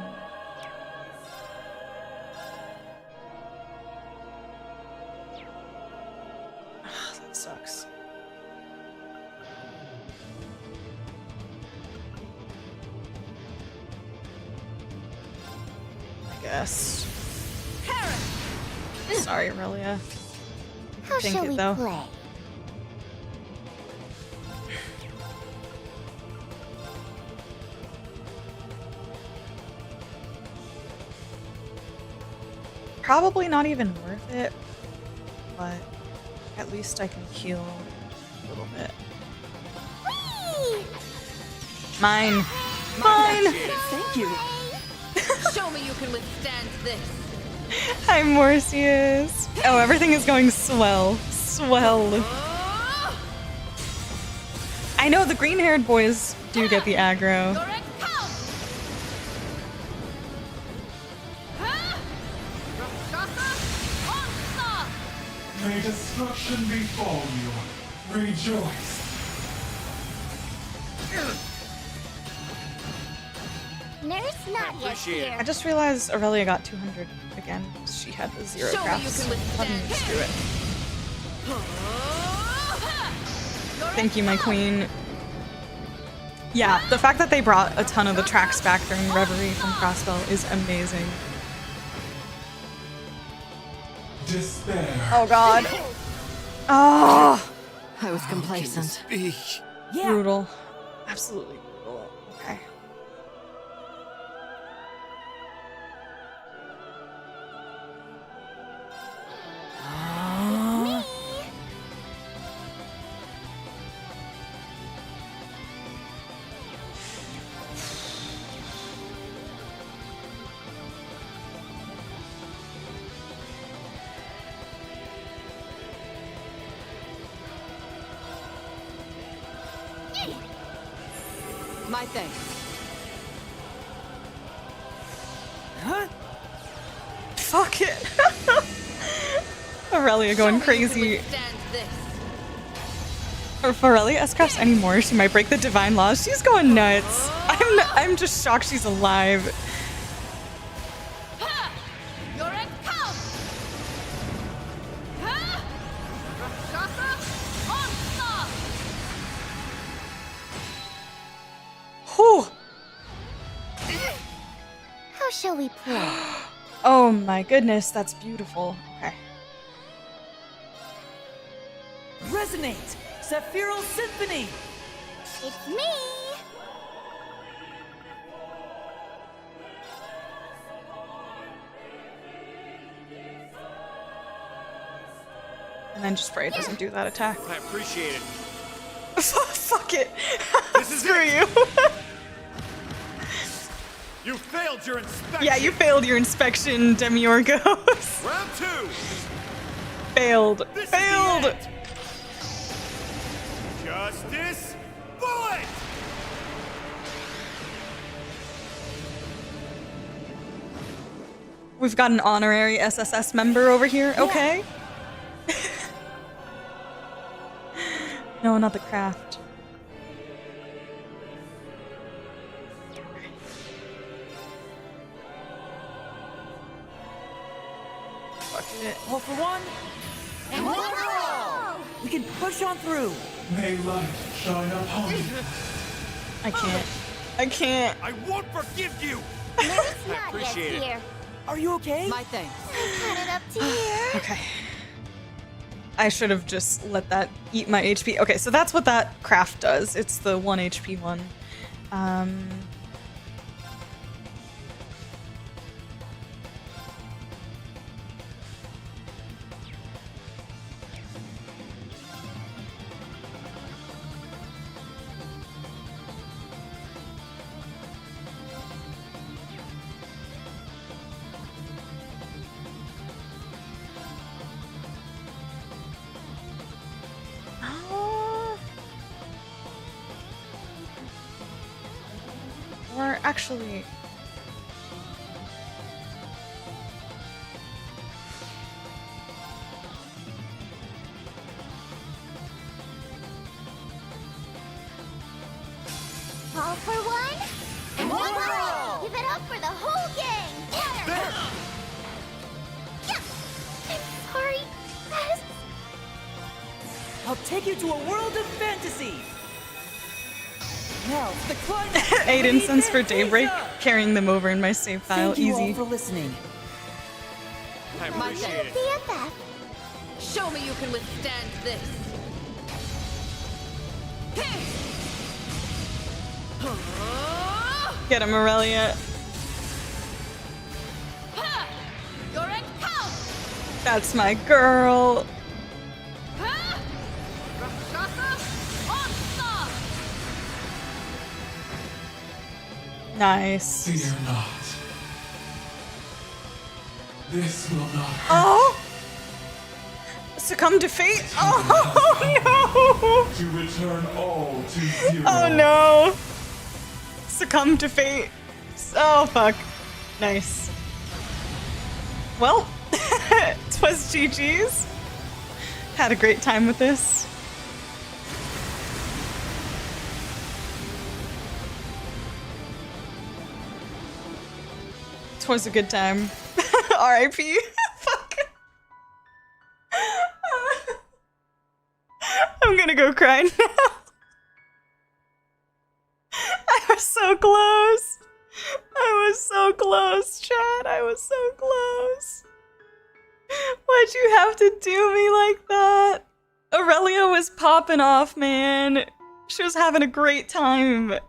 sucks. I guess. Sorry, Aurelia. How Think shall it, we though. play? Probably not even worth it, but at least I can heal a little bit. Whee! Mine! Mine! Thank you. Show me you can withstand this. Hi, Morpheus. Oh, everything is going swell. Swell. I know the green-haired boys do get the aggro. May destruction befall you. Rejoice. Nurse not yet here. I just realized Aurelia got 200 again. She had the zero Show me you crafts. can Let me withstand just do it. Thank you, my queen. Yeah, the fact that they brought a ton of the tracks back during Reverie from Crossbell is amazing. Despair. Oh god. Oh! I was complacent. Yeah. Brutal. Absolutely brutal. Okay. My thanks. Huh? Fuck it. Aurelia going crazy. If Aurelia S-crafts anymore, she might break the divine laws. She's going nuts. I'm just shocked she's alive. You're at count. Whew. How shall we play? Oh my goodness, that's beautiful. Okay. Resonate! Sephiral Symphony! It's me! And then just pray it doesn't do that attack. I appreciate it. Fuck it. This is Screw you. You failed your inspection. Yeah, you failed your inspection, Demiurgos. Round 2. Failed. This Failed. Is the end. Justice Bullet. We've got an honorary SSS member over here. Okay. No, not the craft. Fuck it. All for one, And one for all! we can push on through. May light shine upon you. I can't. I can't. I won't forgive you. It's I not appreciate yet it. here. Are you okay? My thanks. I cut it up to here. Okay. I should have just let that eat my HP. Okay, so that's what that craft does. It's the 1 HP one. Or actually... All for one, and one for all! Give it up for the whole gang! There. Yeah. I'm sorry, Bess. I'll take you to a world of fantasy. Now, the climax. 8 incense for Daybreak, carrying them over in my save file. Thank you Easy. all for listening. I My appreciate it. BFF. Show me you can withstand this. Get him, Aurelia. You're at count. That's my girl. Nice. Fear not. This will not hurt. Oh! Succumb to fate? Oh no! To return all to zero. Oh no! Succumb to fate. Oh fuck. Nice. Well, 'twas GG's. Had a great time with this. 'Twas a good time. R.I.P. Fuck. I'm gonna go cry now. I was so close. I was so close, chat. I was so close. Why'd you have to do me like that? Aurelia was popping off, man. She was having a great time.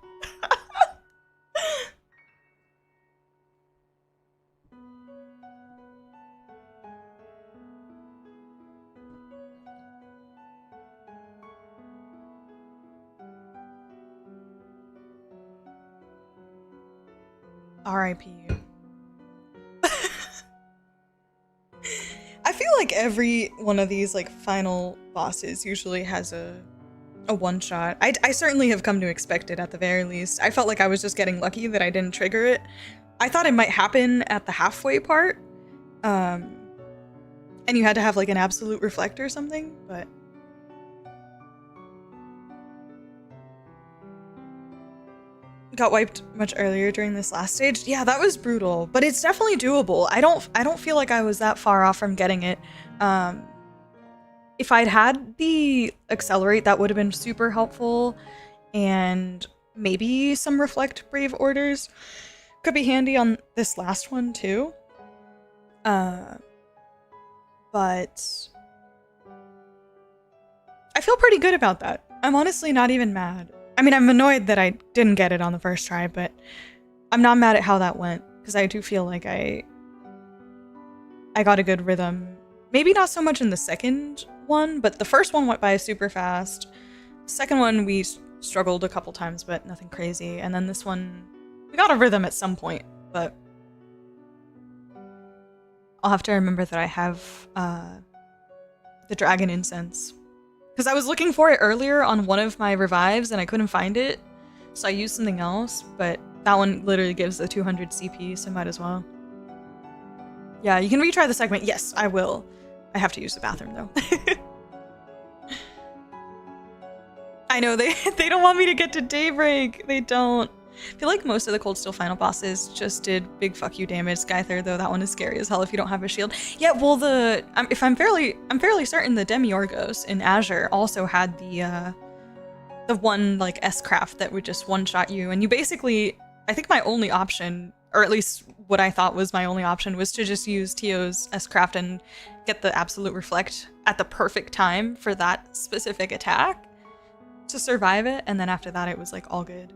R.I.P. you. I feel like every one of these like final bosses usually has a one-shot. I certainly have come to expect it at the very least. I felt like I was just getting lucky that I didn't trigger it. I thought it might happen at the halfway part. And you had to have like an absolute reflect or something, but got wiped much earlier during this last stage. Yeah, that was brutal, but it's definitely doable. I don't feel like I was that far off from getting it. If I'd had the accelerate, that would have been super helpful, and maybe some reflect brave orders could be handy on this last one too. But I feel pretty good about that. I'm honestly not even mad. I mean, I'm annoyed that I didn't get it on the first try, but I'm not mad at how that went, because I do feel like I got a good rhythm. Maybe not so much in the second one, but the first one went by super fast. The second one, we struggled a couple times, but nothing crazy. And then this one, we got a rhythm at some point, but I'll have to remember that I have the dragon incense. Because I was looking for it earlier on one of my revives and I couldn't find it, so I used something else, but that one literally gives the 200 CP, so might as well. Yeah, you can retry the segment. Yes, I will. I have to use the bathroom though. I know, they don't want me to get to Daybreak. They don't. I feel like most of the Cold Steel final bosses just did big fuck you damage. Skyther, though, that one is scary as hell if you don't have a shield. Yeah, well, I'm fairly certain the Demiurgos in Azure also had the one like S-craft that would just one-shot you, and you basically, I think my only option, or at least what I thought was my only option, was to just use Tio's S-craft and get the absolute reflect at the perfect time for that specific attack to survive it, and then after that it was like all good.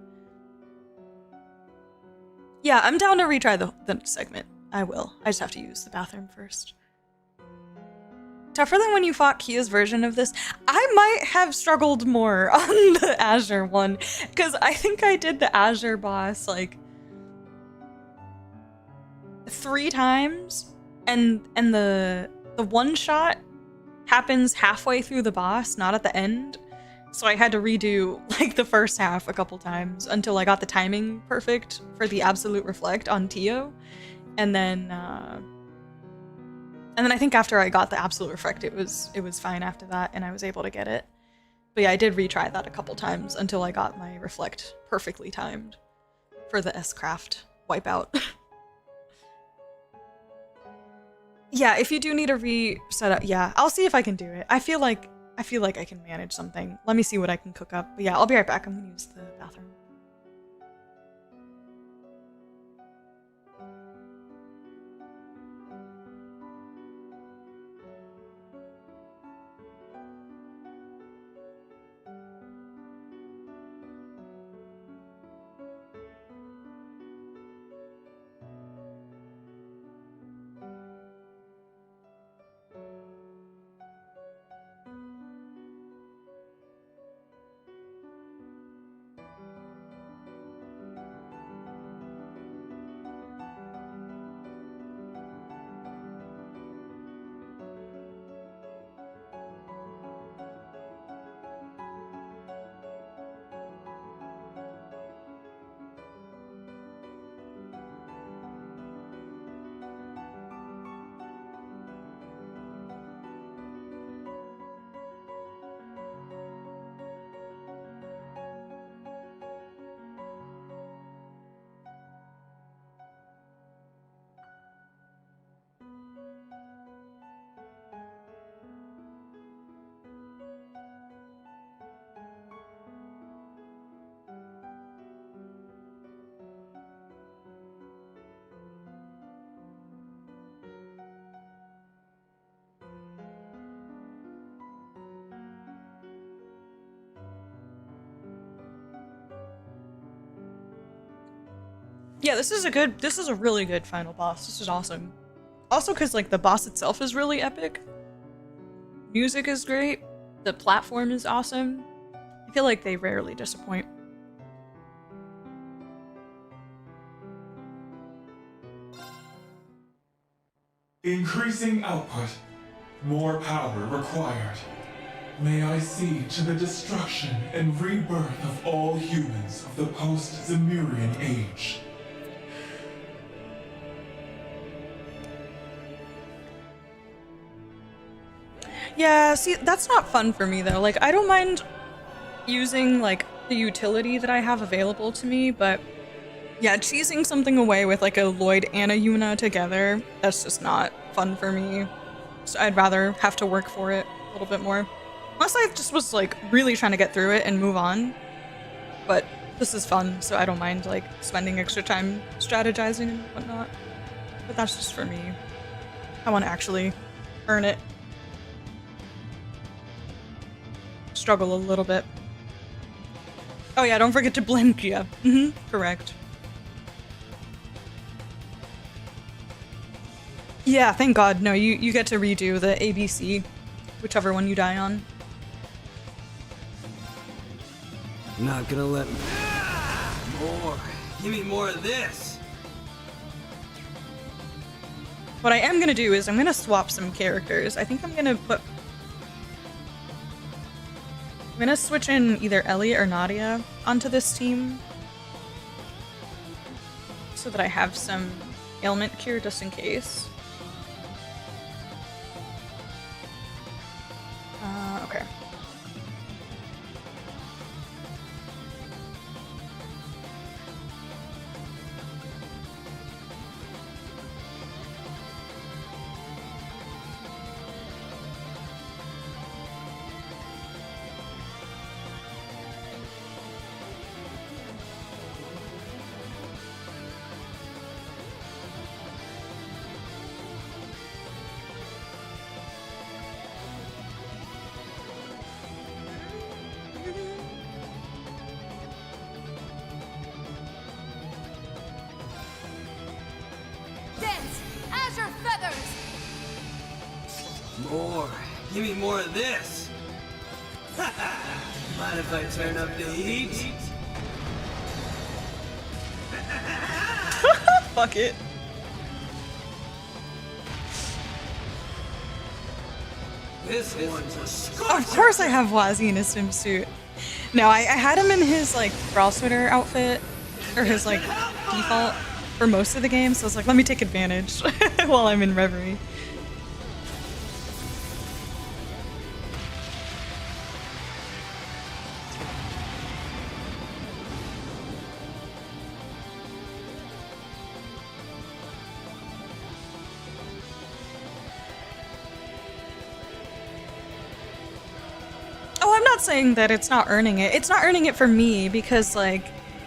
Yeah, I'm down to retry the segment. I will. I just have to use the bathroom first. Tougher than when you fought Kia's version of this? I might have struggled more on the Azure one, because I think I did the Azure boss like 3 times, and the one shot happens halfway through the boss, not at the end. So I had to redo like the first half a couple times until I got the timing perfect for the absolute reflect on Tio. And then I think after I got the absolute reflect, it was fine after that and I was able to get it. But yeah, I did retry that a couple times until I got my reflect perfectly timed for the S-craft wipeout. Yeah, if you do need a reset up, yeah, I'll see if I can do it. I feel like I can manage something. Let me see what I can cook up. But yeah, I'll be right back. I'm gonna use the bathroom. Yeah, this is a really good final boss. This is awesome. Also because like the boss itself is really epic. Music is great. The platform is awesome. I feel like they rarely disappoint. Increasing output. More power required. May I see to the destruction and rebirth of all humans of the post-Zemurian age. Yeah, see, that's not fun for me though. Like, I don't mind using like the utility that I have available to me, but yeah, cheesing something away with like a Lloyd and a Yuna together, that's just not fun for me. So I'd rather have to work for it a little bit more. Unless I just was like really trying to get through it and move on. But this is fun, so I don't mind like spending extra time strategizing and whatnot. But that's just for me. I want to actually earn it. Struggle a little bit. Oh yeah, don't forget to blink, yeah. Correct. Yeah, thank God. No, you get to redo the ABC, whichever one you die on. Not gonna let me. More. Give me more of this. What I am gonna do is I'm gonna swap some characters. I think I'm gonna switch in either Elliot or Nadia onto this team so that I have some ailment cure just in case. Okay. More. Give me more of this. Mind if I turn up the heat? Fuck it. This one's a scorcher. Of course I have Wazzy in his swimsuit. No, I had him in his like bra sweater outfit, or his like default for most of the game, so I was like, let me take advantage while I'm in Reverie. Saying that it's not earning it. It's not earning it for me because like,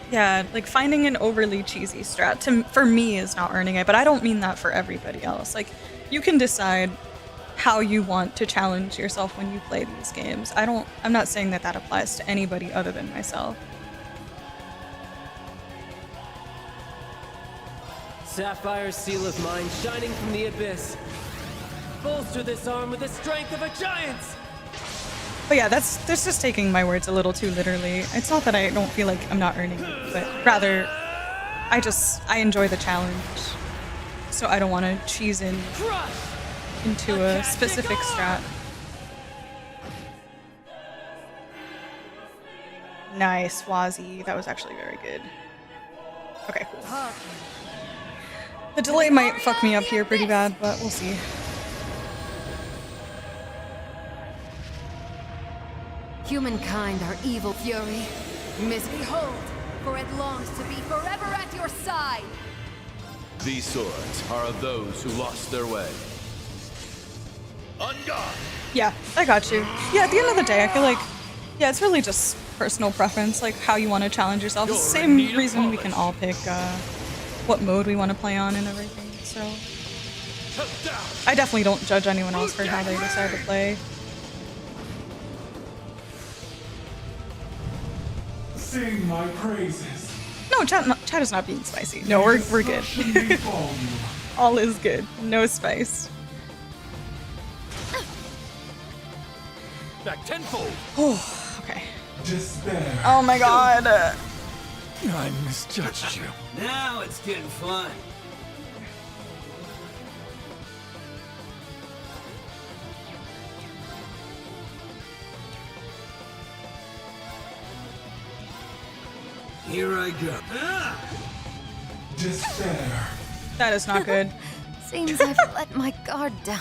yeah, like finding an overly cheesy strat for me is not earning it, but I don't mean that for everybody else. Like, you can decide how you want to challenge yourself when you play these games. I'm not saying that that applies to anybody other than myself. Sapphire's seal of mine shining from the abyss. Bolster this arm with the strength of a giant! But yeah, that's just taking my words a little too literally. It's not that I don't feel like I'm not earning it, but rather, I enjoy the challenge. So I don't want to cheese into a specific strat. Nice, Wazzy. That was actually very good. Okay, cool. The delay might fuck me up here pretty bad, but we'll see. Humankind are evil fury. Behold, for it longs to be forever at your side. These swords are of those who lost their way. On guard! Yeah, I got you. Yeah, at the end of the day, I feel like, yeah, it's really just personal preference, like how you want to challenge yourself. It's the same reason we can all pick what mode we want to play on and everything, so. I definitely don't judge anyone else for how they decide to play. Sing my praises. No, chat is not being spicy. No, we're good. All is good. No spice. Back tenfold. Oh, okay. Despair. Oh my god. I misjudged you. Now it's getting fun. Here I go. Despair. That is not good. Seems I've let my guard down.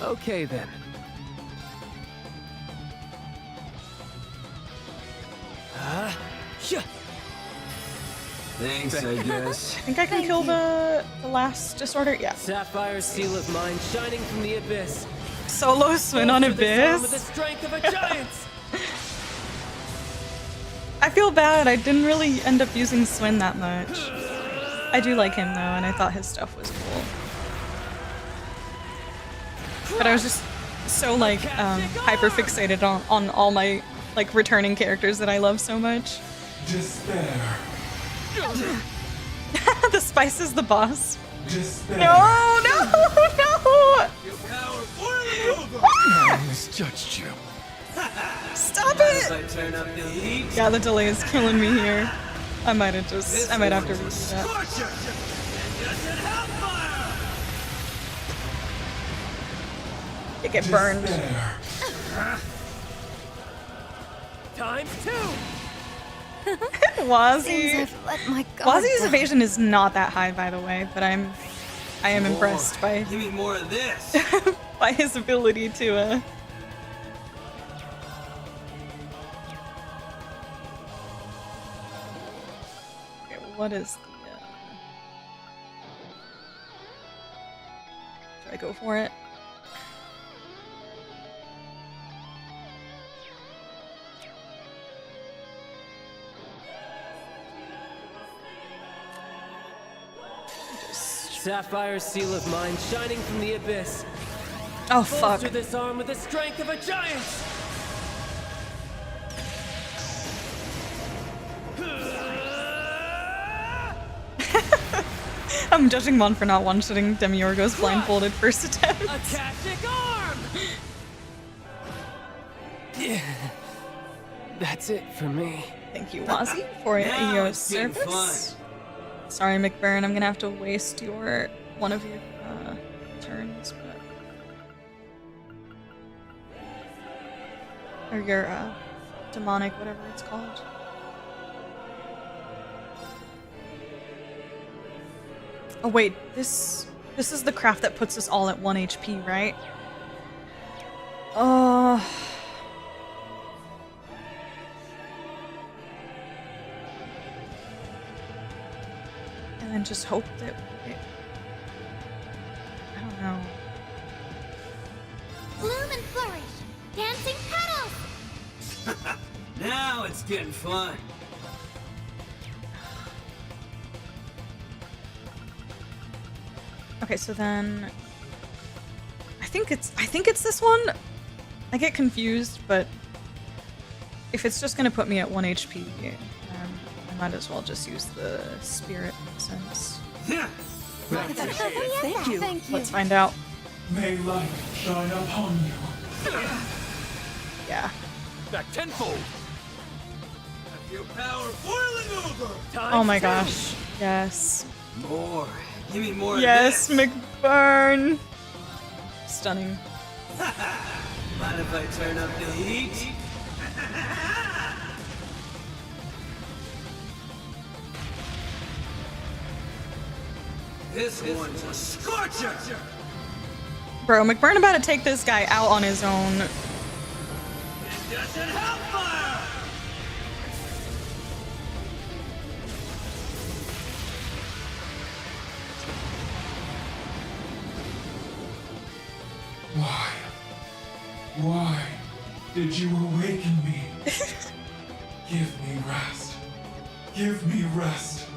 Okay then. Thanks, I guess. I think I can kill the last disorder. Yeah. Sapphire's seal of mine shining from the abyss. Solo swing on Bolster this arm with the Abyss. strength of a giant. I feel bad. I didn't really end up using Swin that much. I do like him though, and I thought his stuff was cool. But I was just so like hyper fixated on all my like returning characters that I love so much. Despair. The Spice is the boss. Despair. No, no, no! I misjudged you. Stop If I it! turn up the heat. Yeah, the delay is killing me here. I might have to redo that. You get burned. Times 2. Wazzy. Seems I've let my guard Wazzy's down. evasion is not that high, by the way, but I am impressed by Give me more of this. by his ability to Okay, what is the should I go for it? Sapphire's seal of mine shining from the abyss. Oh fuck. Bolster this arm with the strength of a giant. I'm judging Mon for not one-shotting Demiurgo's blindfolded first attempt. Akashic arm. Yeah. That's it for me. Thank you, Wazzy, for your service. Sorry, McBurn, I'm gonna have to waste one of your turns, but or your demonic, whatever it's called. Oh wait, this is the craft that puts us all at 1 HP, right? And then just hope that I don't know. Bloom and flourish. Dancing petals. Now it's getting fun. Okay, so then I think it's this one. I get confused, but if it's just gonna put me at 1 HP, I might as well just use the spirit sense. Thank you. Thank you. Let's find out. May light shine upon you. Yeah. Back tenfold. I feel power boiling over. Oh my gosh. Yes. More. Give me more Yes, of this. McBurn. Stunning. Mind if I turn up the heat? This one's a scorcher! Bro, McBurn about to take this guy out on his own. Incandescent hellfire! Why did you awaken me? Give me rest. Give me rest.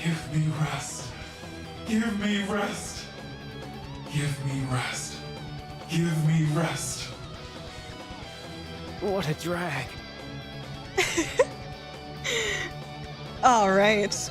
Give me rest. Give me rest. Give me rest. Give me rest. What a drag. All right.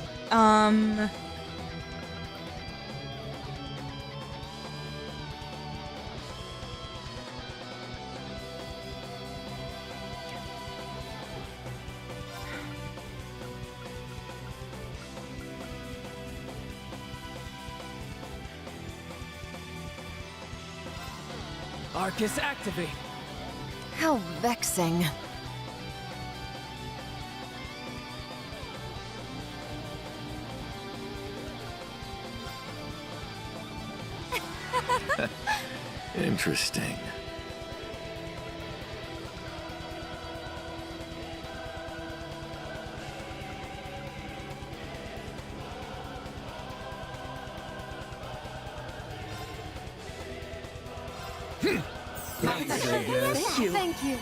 Arcus activate. How vexing. Interesting. Thank you.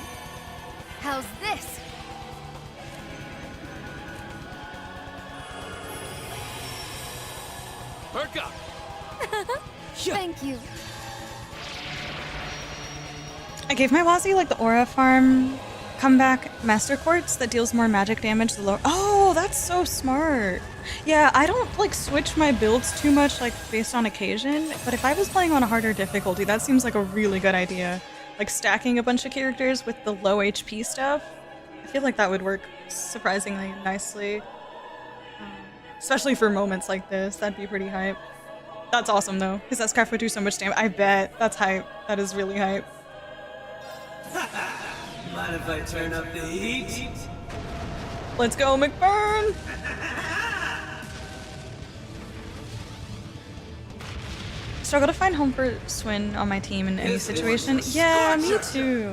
How's this? Perk up. Thank you. I gave my Wazzy like the aura farm comeback master quartz that deals more magic damage the lower. Oh, that's so smart. Yeah, I don't like switch my builds too much like based on occasion, but if I was playing on a harder difficulty, that seems like a really good idea. Like stacking a bunch of characters with the low HP stuff. I feel like that would work surprisingly nicely. Especially for moments like this, that'd be pretty hype. That's awesome though, because that scarf would do so much damage. I bet. That's hype. That is really hype. Mind if I turn up the heat? Let's go, McBurn! Struggle to find home for Swin on my team in any situation. Yeah, me too.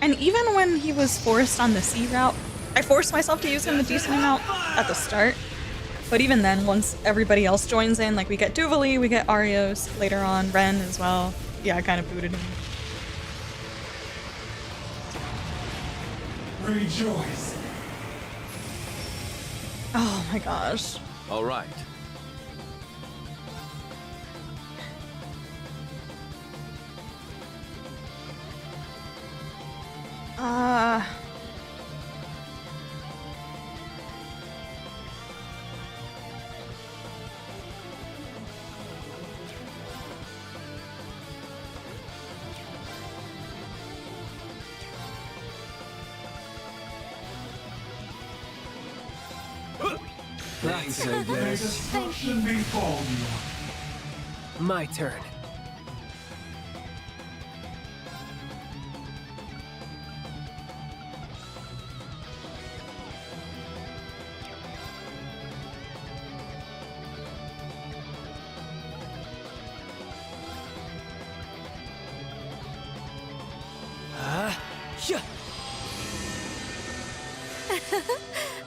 And even when he was forced on the C route, I forced myself to use him a decent amount at the start. But even then, once everybody else joins in, like we get Duvali, we get Arios later on, Ren as well. Yeah, I kind of booted him. Rejoice. Oh my gosh. All right. Thanks, I May guess. destruction befall you. My turn.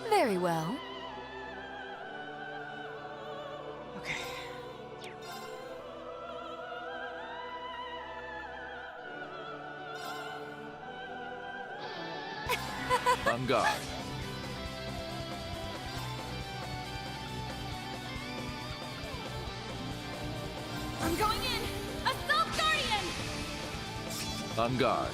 Very well. On guard. I'm going in! Assault Guardian! On guard.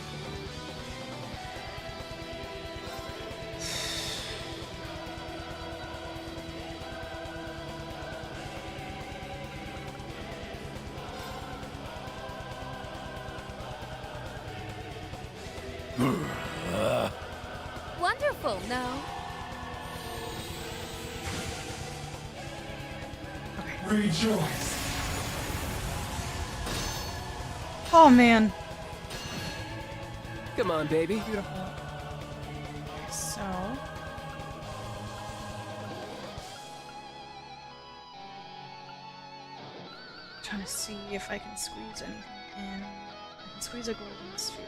Wonderful, no? Rejoice. Oh man. Come on, baby. Beautiful. So. Trying to see if I can squeeze anything in. I can squeeze a golden sphere.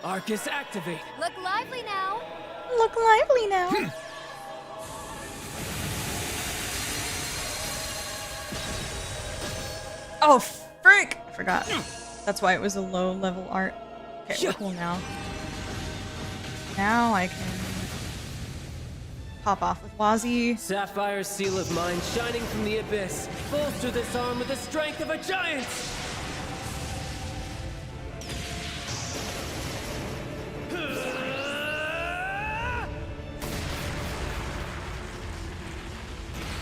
Arcus, activate. Look lively now! Look lively now! Oh, frick! I forgot. That's why it was a low level art. Okay, we're cool now. Now I can pop off with Wazzy. Sapphire's seal of mine shining from the abyss. Bolster this arm with the strength of a giant!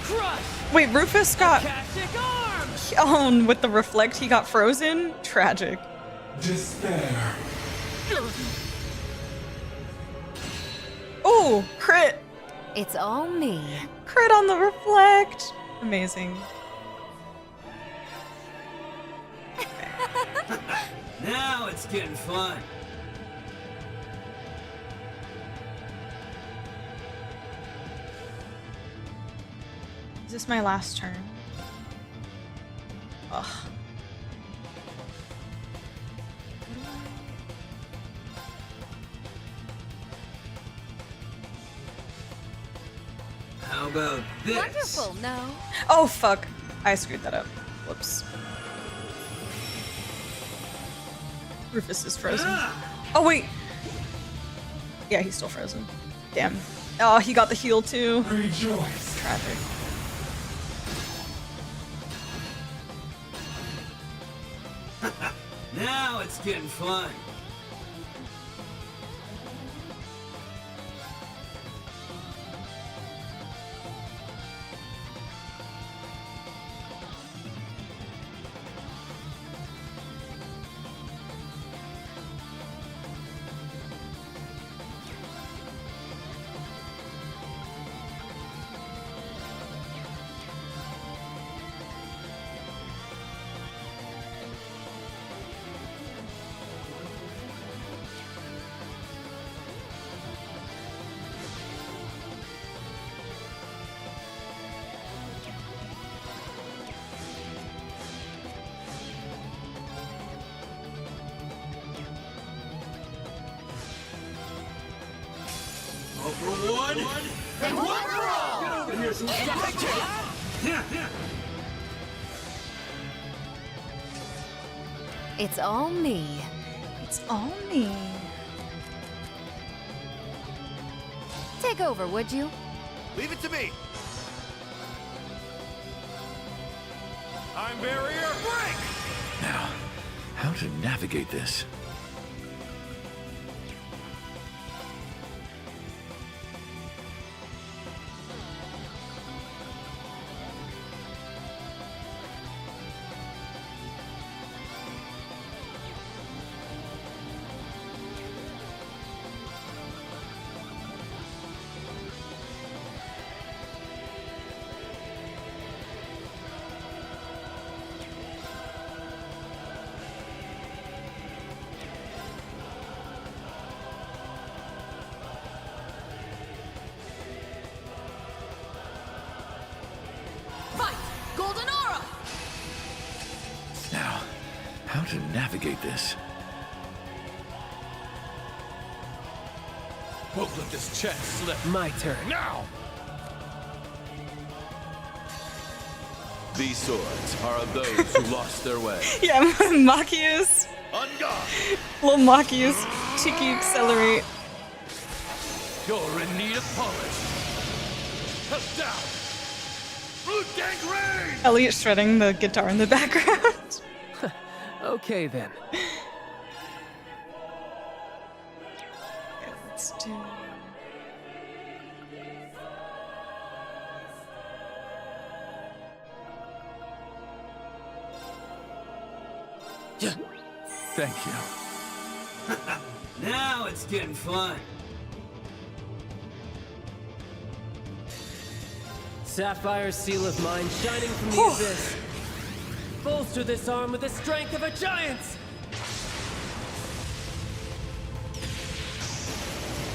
Crush! Wait, Rufus got... Sarcastic arm! Oh, with the reflect, he got frozen? Tragic. Despair. Oh, crit! It's all me. Crit on the reflect! Amazing. Now it's getting fun. Is this my last turn? Ugh. How about this? Wonderful, no? Oh, fuck. I screwed that up. Whoops. Rufus is frozen. Oh, wait. Yeah, he's still frozen. Damn. Oh, he got the heal too. Rejoice. Tragic. Now it's getting fun. It's all me. It's all me. Take over, would you? Leave it to me. I'm barrier break! Now, how to navigate this? How to navigate this? Won't let this chance slip. My turn. Now! These swords are of those who lost their way. Yeah, Machius. Little Machius. Cheeky accelerate. You're in need of polish. Help down! Root gangrene! Elliot shredding the guitar in the background. Okay then. Okay, let's do. Thank you. Now it's getting fun. Sapphire seal of mine shining from the abyss. Bolster this arm with the strength of a giant!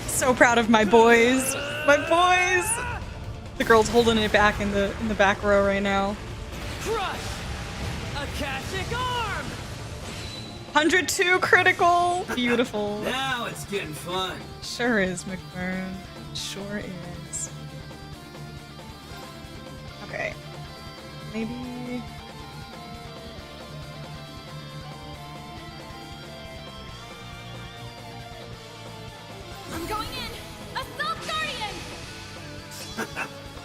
So proud of my boys. My boys! The girl's holding it back in the back row right now. Crush! Akashic arm! 102 critical! Beautiful. Now it's getting fun. Sure is, McBurn. Sure is. Okay. Maybe... I'm going in! Assault Guardian!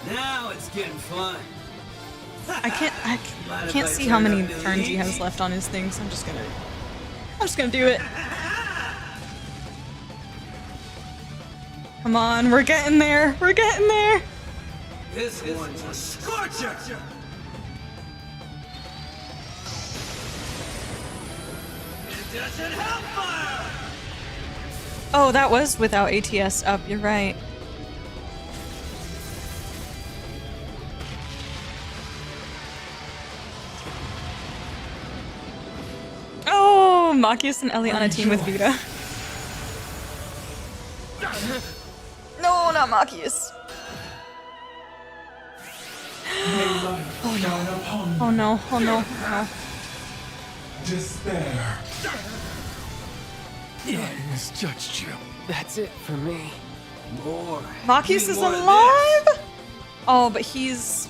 Now it's getting fun. I can't see how many turns he has left on his thing, so I'm just gonna do it. Come on, we're getting there. We're getting there. This one's a scorcher. It doesn't help fire. Oh, that was without ATS up. You're right. Oh, Machius and Ellie on a team with Vita. No, not Machius. Shine upon Oh no, oh no, no. despair. I misjudged you. That's it for me. More. Makis is alive? Oh, but he's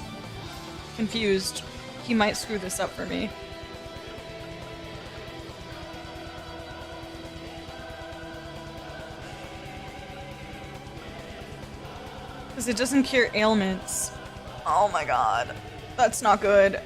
confused. He might screw this up for me. Because it doesn't cure ailments. Oh my god. That's not good.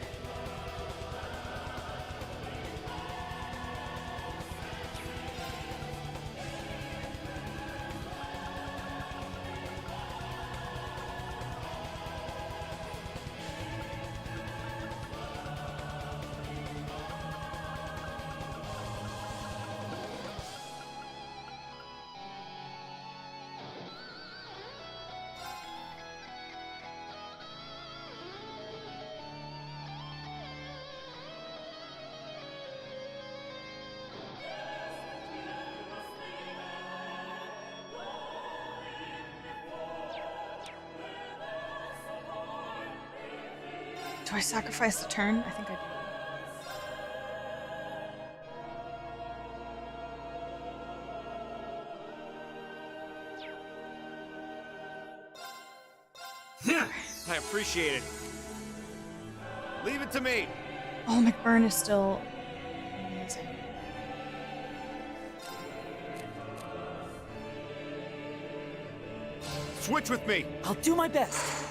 Do I sacrifice the turn? I think I do. I appreciate it. Leave it to me. Oh, McBurn is still amazing. Switch with me. I'll do my best.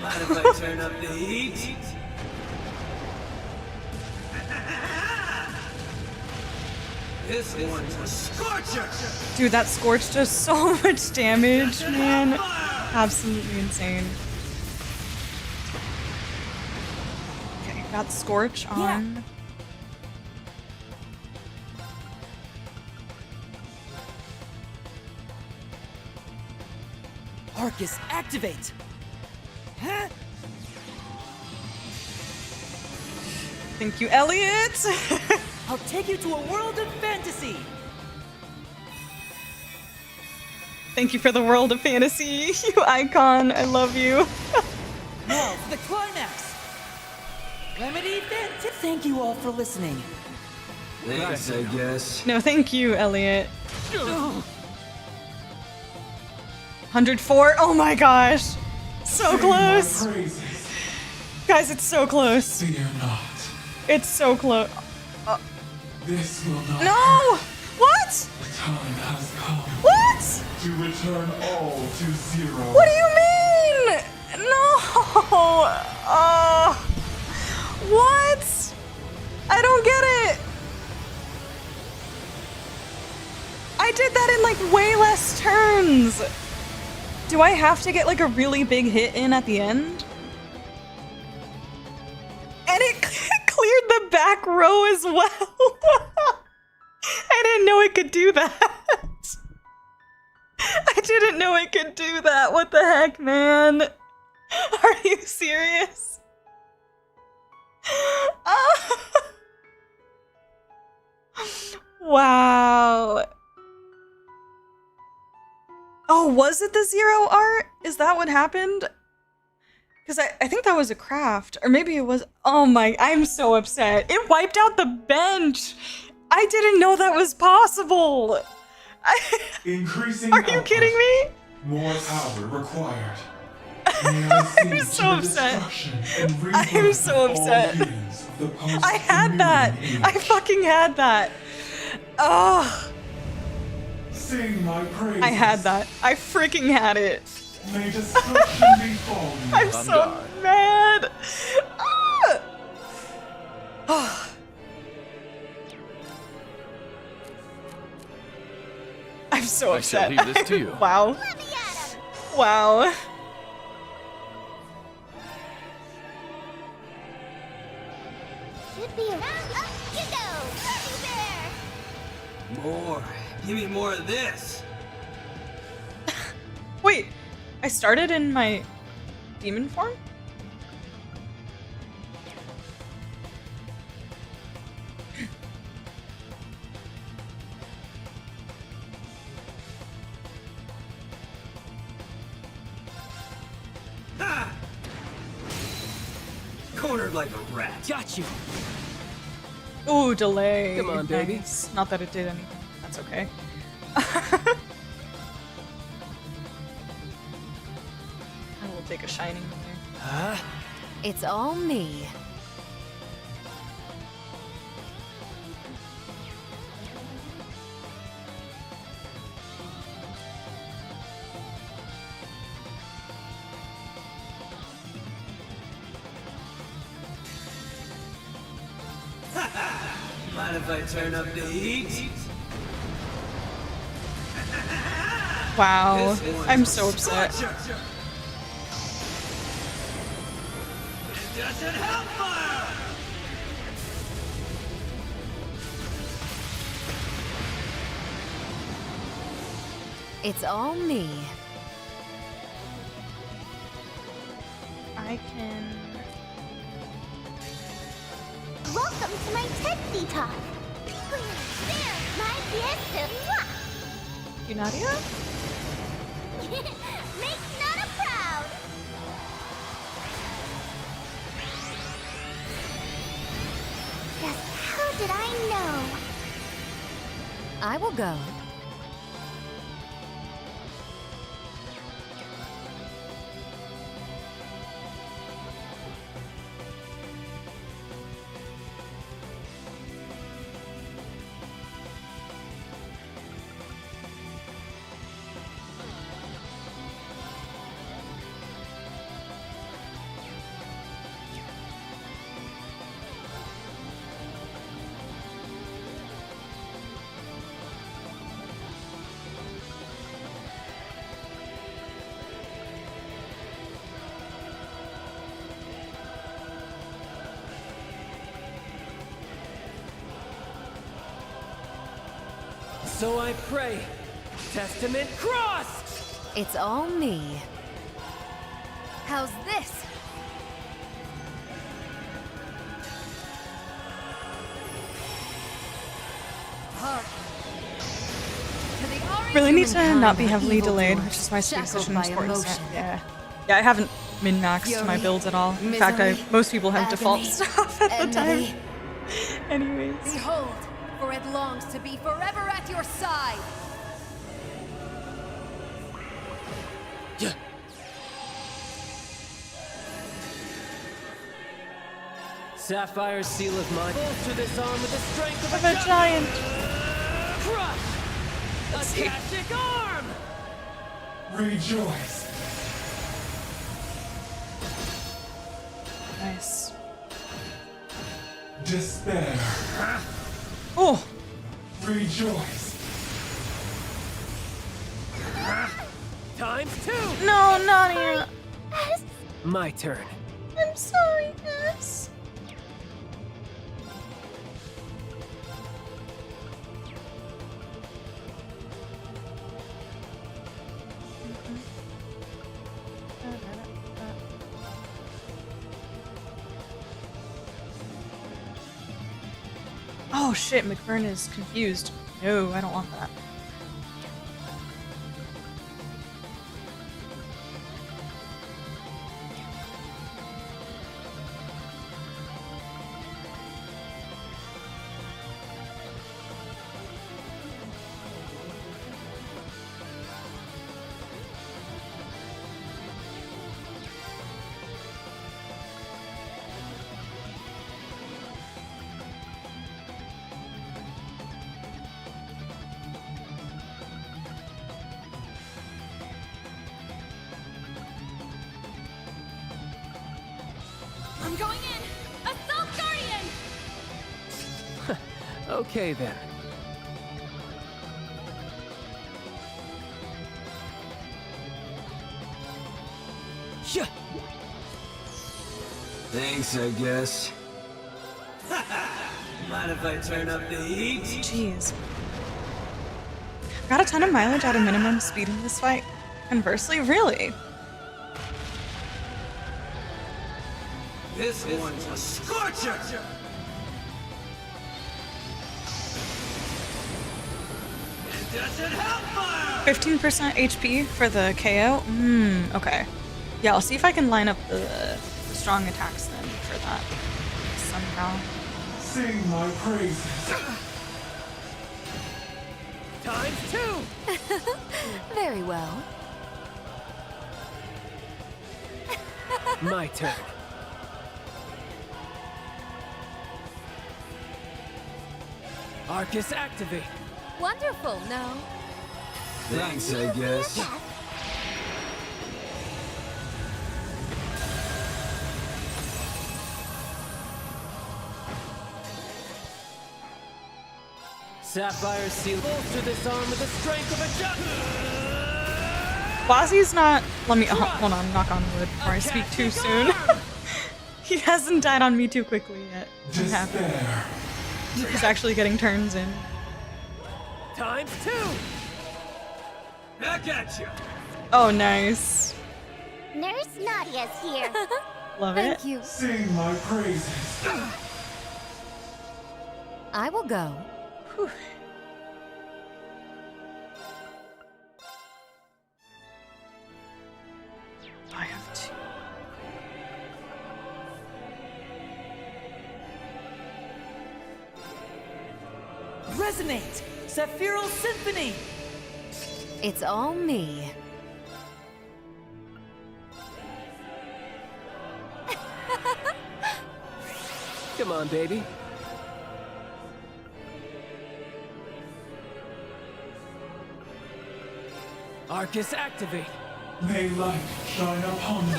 Mind if I turn up the heat? This one's a scorcher! Dude, that Scorch does so much damage, man. Absolutely insane. Okay, got Scorch on. Arcus, activate! Huh? Thank you, Elliot! I'll take you to a world of fantasy! Thank you for the world of fantasy, you icon. I love you. Now for the climax! Remedy Fantasy! Thank you all for listening. Thanks, I guess. No, thank you, Elliot. 104. Oh my gosh. So close. Guys, it's so close. Fear not. It's so close. This will not. No! What? The time has come. What? To return all to zero. What do you mean? No. What? I don't get it. I did that in like way less turns. Do I have to get like a really big hit in at the end? And it cleared the back row as well. I didn't know it could do that. I didn't know it could do that. What the heck, man? Are you serious? Wow. Oh, was it the zero art? Is that what happened? Because I think that was a craft. Or maybe it was... Oh my... I'm so upset. It wiped out the bench. I didn't know that was possible. Increasing Are you kidding me? More power required. I'm so upset. I'm so upset. I had that. I fucking had that. Oh. Sing my praise. I had that. I freaking had it. May destruction befall you. I'm so mad. Ah. I'm so upset. I shall leave this to you. Wow. Wow. Should be around. Up you go, Gummy Bear. More. Give me more of this. Wait, I started in my demon form? Cornered like a rat. Got you. Ooh, delay. Come on, baby. Nice. Not that it did anything. That's okay. I will take a shining there. It's all me. Mind if I turn up the heat? Wow. I'm so upset. Doesn't help fire! It's all me. I can... Welcome to my Tipsy Talk. There's my fiesta. You Nadia? Make Nana proud. Just how did I know? I will go. So I pray. Testament crossed! It's all me. How's this? Really need to not be heavily delayed, which is why speed decision is important. Yeah. Yeah, I haven't min-maxed my builds at all. In fact, most people have default stuff at the time. Anyways. Behold, for it longs to be forever at your side. Yeah. Sapphire's seal of mine. Bolster this arm with the strength of a giant. Crush! A tactic arm! Rejoice. Nice. Despair. Oh! Rejoice. Times 2! No, Nadia! My turn. I'm sorry, Ness. Oh shit, McBurn is confused. No, I don't want that. I'm going in! Assault Guardian! Okay then. Yeah. Thanks, I guess. Mind if I turn up the heat? Jeez. Got a ton of mileage out of minimum speed in this fight. Conversely, really? This one's a scorcher! It doesn't help fire! 15% HP for the KO? Okay. Yeah, I'll see if I can line up the strong attacks then for that somehow. Sing my praises. ×2! Very well. My turn. Arcus activate. Wonderful, no? Thanks, I guess. Sapphire Seal. Bolster this arm with the strength of a giant. Quasi's not. Let me. Hold on, knock on wood before I speak too soon. He hasn't died on me too quickly yet. I'm happy. He's actually getting turns in. ×2! Back at you! Oh, nice. Nurse Nadia's here. Love Thank it. you. Sing my praises. I will go. Whew. I have two. Resonate! Sephiral Symphony! It's all me. Come on, baby. Arcus activate. May light shine upon you.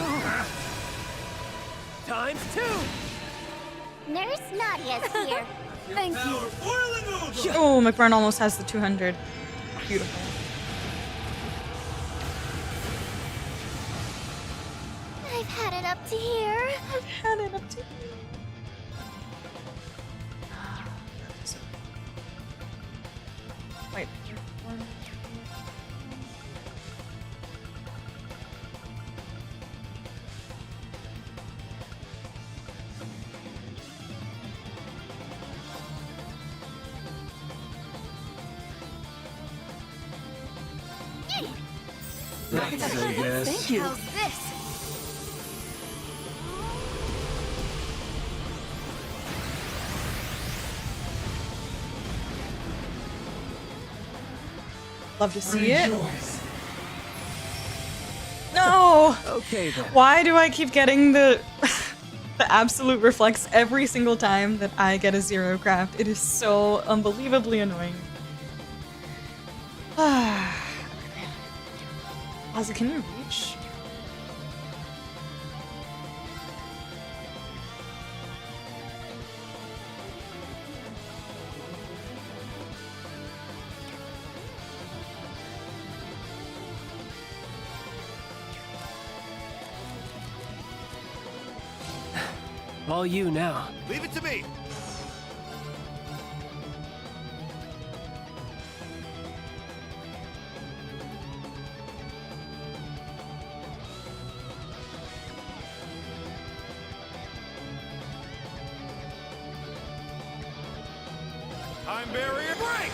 ×2! Nurse Nadia's here. Thank you. Oh, McBurn almost has the 200. Beautiful. I've had it up to here. I've had it up to here. Wait. Thanks, I guess. Thank you. How's this? Love to see it. Rejoice. No! Okay then. Why do I keep getting the the absolute reflex every single time that I get a zero craft? It is so unbelievably annoying. Ozzy, can you reach? All you now. Leave it to me. Time barrier break.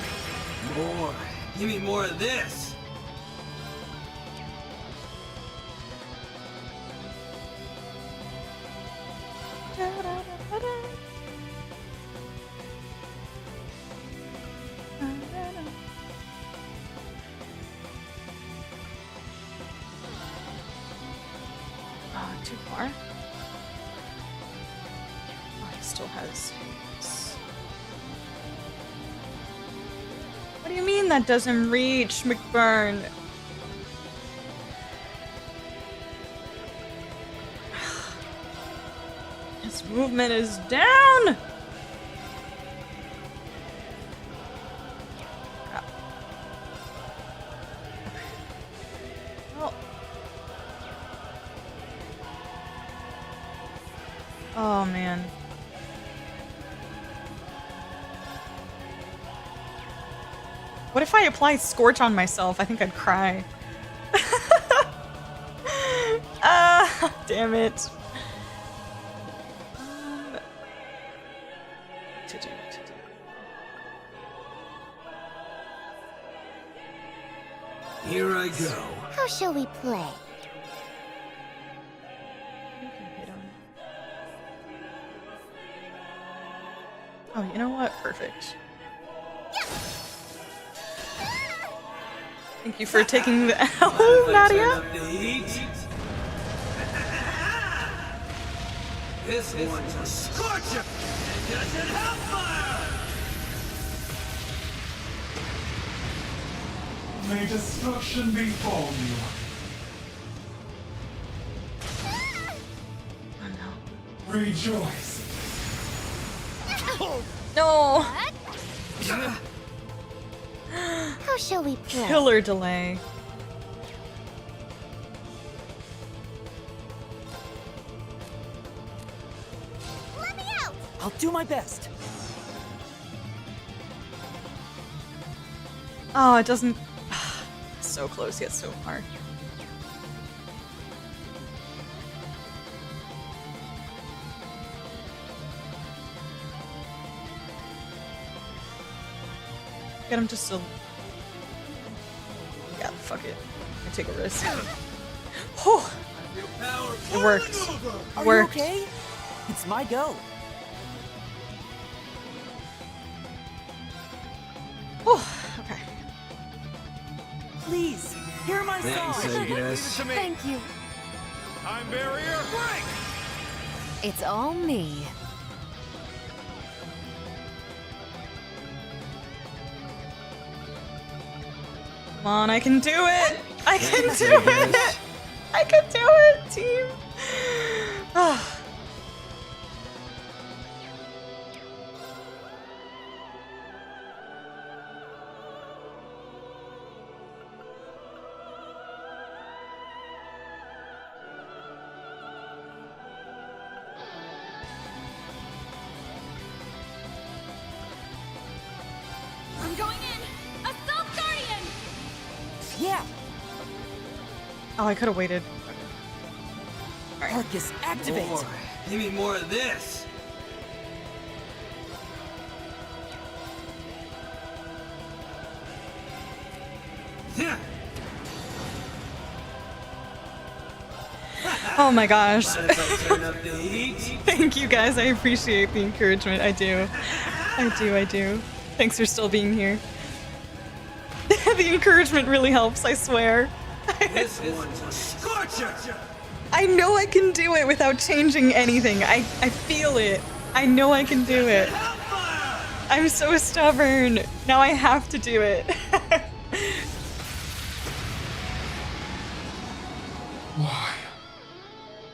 More. Give me more of this. Too far. Oh, he still has. What do you mean that doesn't reach, McBurn? His movement is down! Crap. Well. Oh, man. What if I apply Scorch on myself? I think I'd cry. Damn it. Here I go. How shall we play? Oh, you know what? Perfect. Thank you for taking the L, Nadia. This one's a scorcher! And doesn't have fire! May destruction befall you. Oh no. Rejoice. No! How shall we play? Killer delay. Let me out! I'll do my best. Oh, it doesn't. So close yet so far. Get him just so. Yeah, fuck it. I take a risk. Whew. It worked. Are Worked. you okay? It's my go. Whew. Okay. Please, hear my song. Thanks, I guess. Thank you. Time barrier, break! It's all me. Come on, I can do it! I can do it! I can do it, team! Ah. I'm going in! Assault Guardian! Yeah. Oh, I could have waited. Arcus, activate. More. Give me more of this. Yeah. Oh my gosh. Mind if I turn up the heat? Thank you guys, I appreciate the encouragement. I do. I do. Thanks for still being here. The encouragement really helps, I swear. This one's a scorcher! I know I can do it without changing anything. I feel it. I know I can do it. I'm so stubborn. Now I have to do it.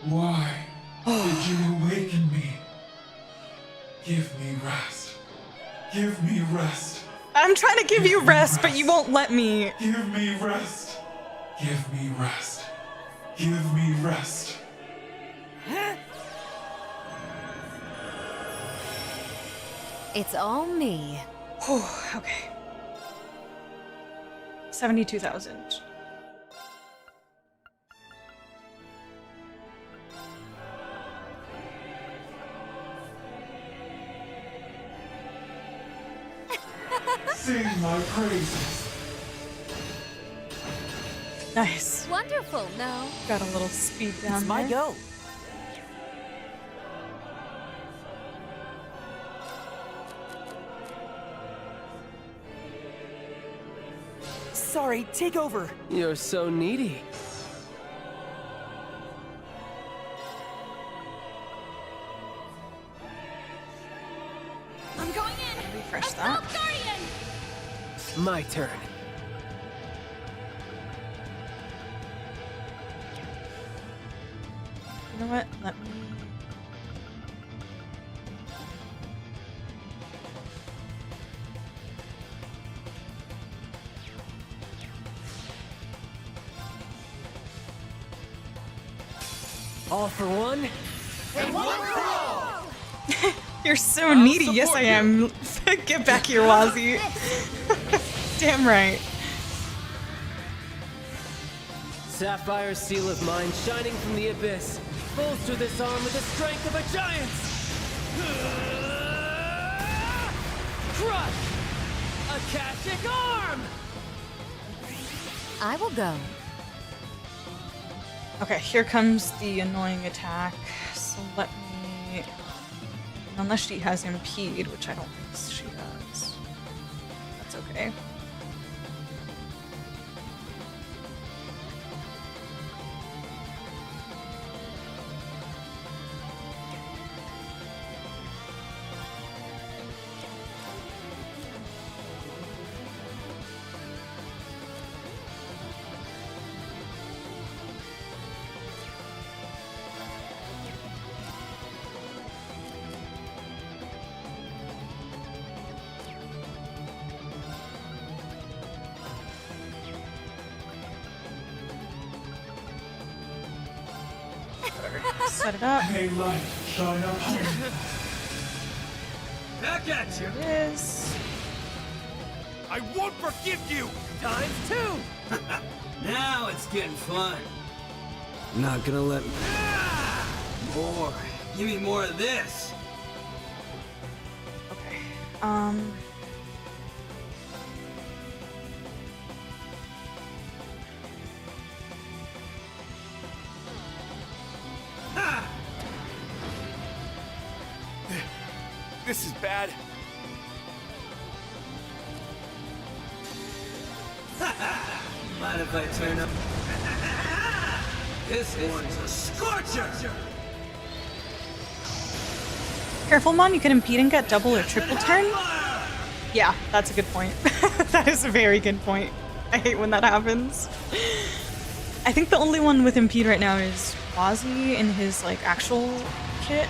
Why did you awaken me? Give me rest. Give me rest. I'm trying to give you rest, but you won't let me. Give me rest. Give me rest. Give me rest. It's all me. Whew, okay. 72,000. Sing my praises. Nice. Wonderful, no? Got a little speed down It's my there. go. Sorry, take over. You're so needy. I'm going in! Refresh Assault that. Guardian! My turn. You know what? Let me. All for one? And one for all! You're so needy. Yes, I am. Get back here, Wazzy. Damn right. Sapphire seal of mine shining from the abyss. Bolster this arm with the strength of a giant! Crush! Akashic arm! I will go. Okay, here comes the annoying attack. So let me... Unless she has impede, which I don't think she does. That's okay. Set it up. May light shine upon you. Back at you! There it is. I won't forgive you! Times 2! Now it's getting fun. Not gonna let me... More. Give me more of this. Okay. This is bad. Mind if I turn up? This one's a scorcher! Careful, Mon, you can impede and get double or triple turn. Yeah, that's a good point. That is a very good point. I hate when that happens. I think the only one with impede right now is Wazzy in his like actual kit.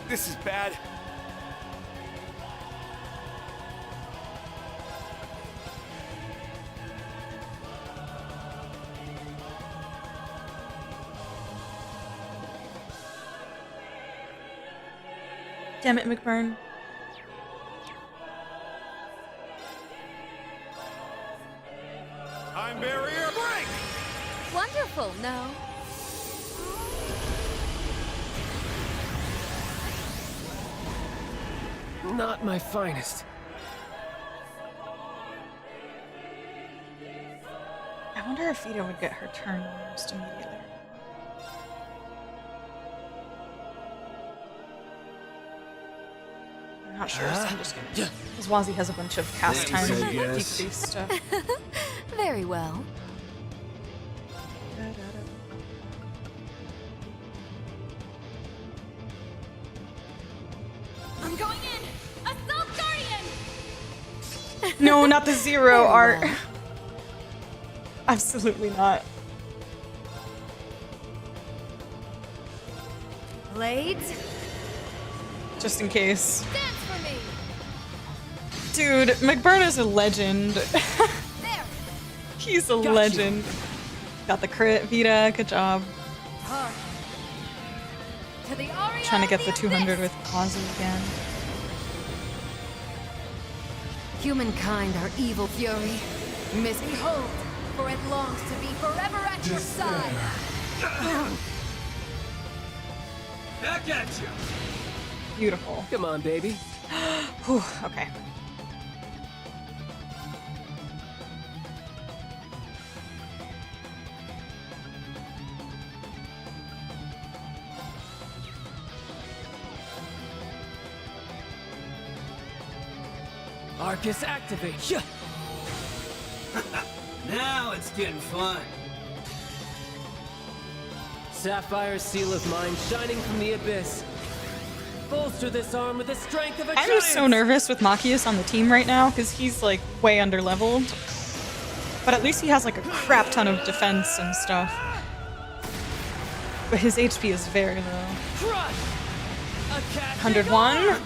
This is bad. Damn it, McBurn. Time barrier break! Wonderful, no? Not my finest. I wonder if Vita would get her turn almost immediately. I'm not sure, so I'm just gonna... Because Wazzy has a bunch of cast time decrease stuff. Very well. I'm going in! Assault Guardian! No, not the zero art. Absolutely not. Blades? Just in case. Dance for me! Dude, McBurn is a legend. There! He's a legend. Got the crit, Vita. Good job. Hard. To the Aria Trying to get of the 200 Abyss. with Wazzy again. Humankind are evil fury. Behold, for it longs to be forever at your side. Back at you! Beautiful. Come on, baby. Whew, okay. Arcus activate. Yeah. Now it's getting fun. Sapphire seal of mine shining from the abyss. Bolster this arm with the strength of a I'm giant. so nervous with Machias on the team right now because he's like way underleveled. But at least he has like a crap ton of defense and stuff. But his HP is very low. Crush. 101?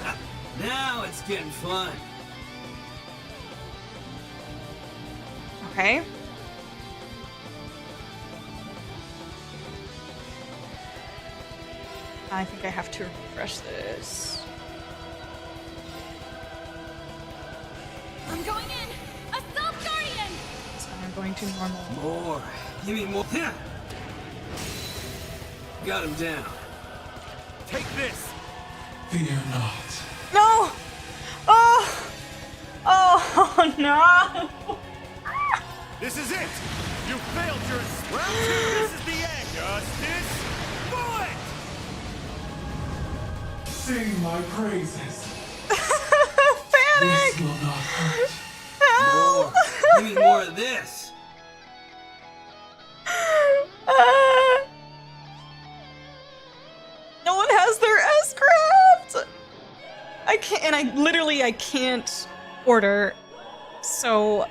Now it's getting fun. Okay. I think I have to refresh this. I'm going in! Assault Guardian! So I'm going to normal. More. Give me more. Yeah. Got him down. Take this! Fear not. No! Oh! Oh No! This is it! You failed your round 2! This is the end! Justice! Bullet! Sing my praises. Panic! This will not hurt. Help! Give me more of this. No one has their S-craft! I can't, and I can't order. So,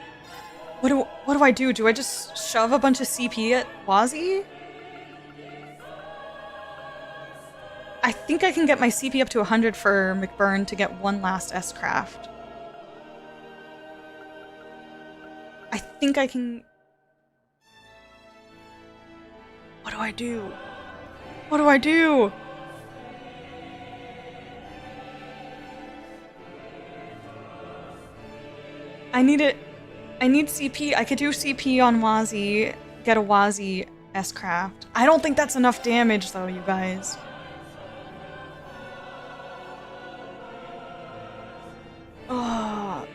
what do I do? Do I just shove a bunch of CP at Wazi? I think I can get my CP up to 100 for McBurn to get one last S-craft. I think I can... What do I do? What do I do? I need CP. I could do CP on Wazi, get a Wazi S-craft. I don't think that's enough damage though, you guys. Oh.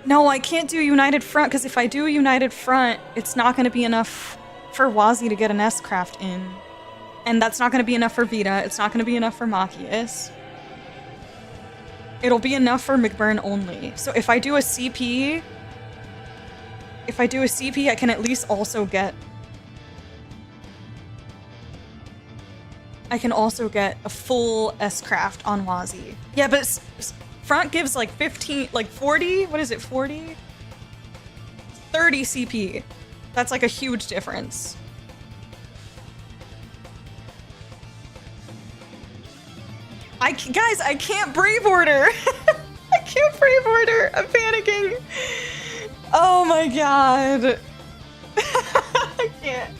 No, I can't do United Front, because if I do United Front, it's not going to be enough for Wazi to get an S-craft in. And that's not going to be enough for Vita. It's not going to be enough for Machias. It'll be enough for McBurn only. So if I do a CP... I can at least also get... I can also get a full S-craft on Wazi. Yeah, but Front gives like 15, like 40? What is it, 40? 30 CP. That's like a huge difference. Guys, I can't Brave Order. I can't Brave Order. I'm panicking. Oh my god. I can't.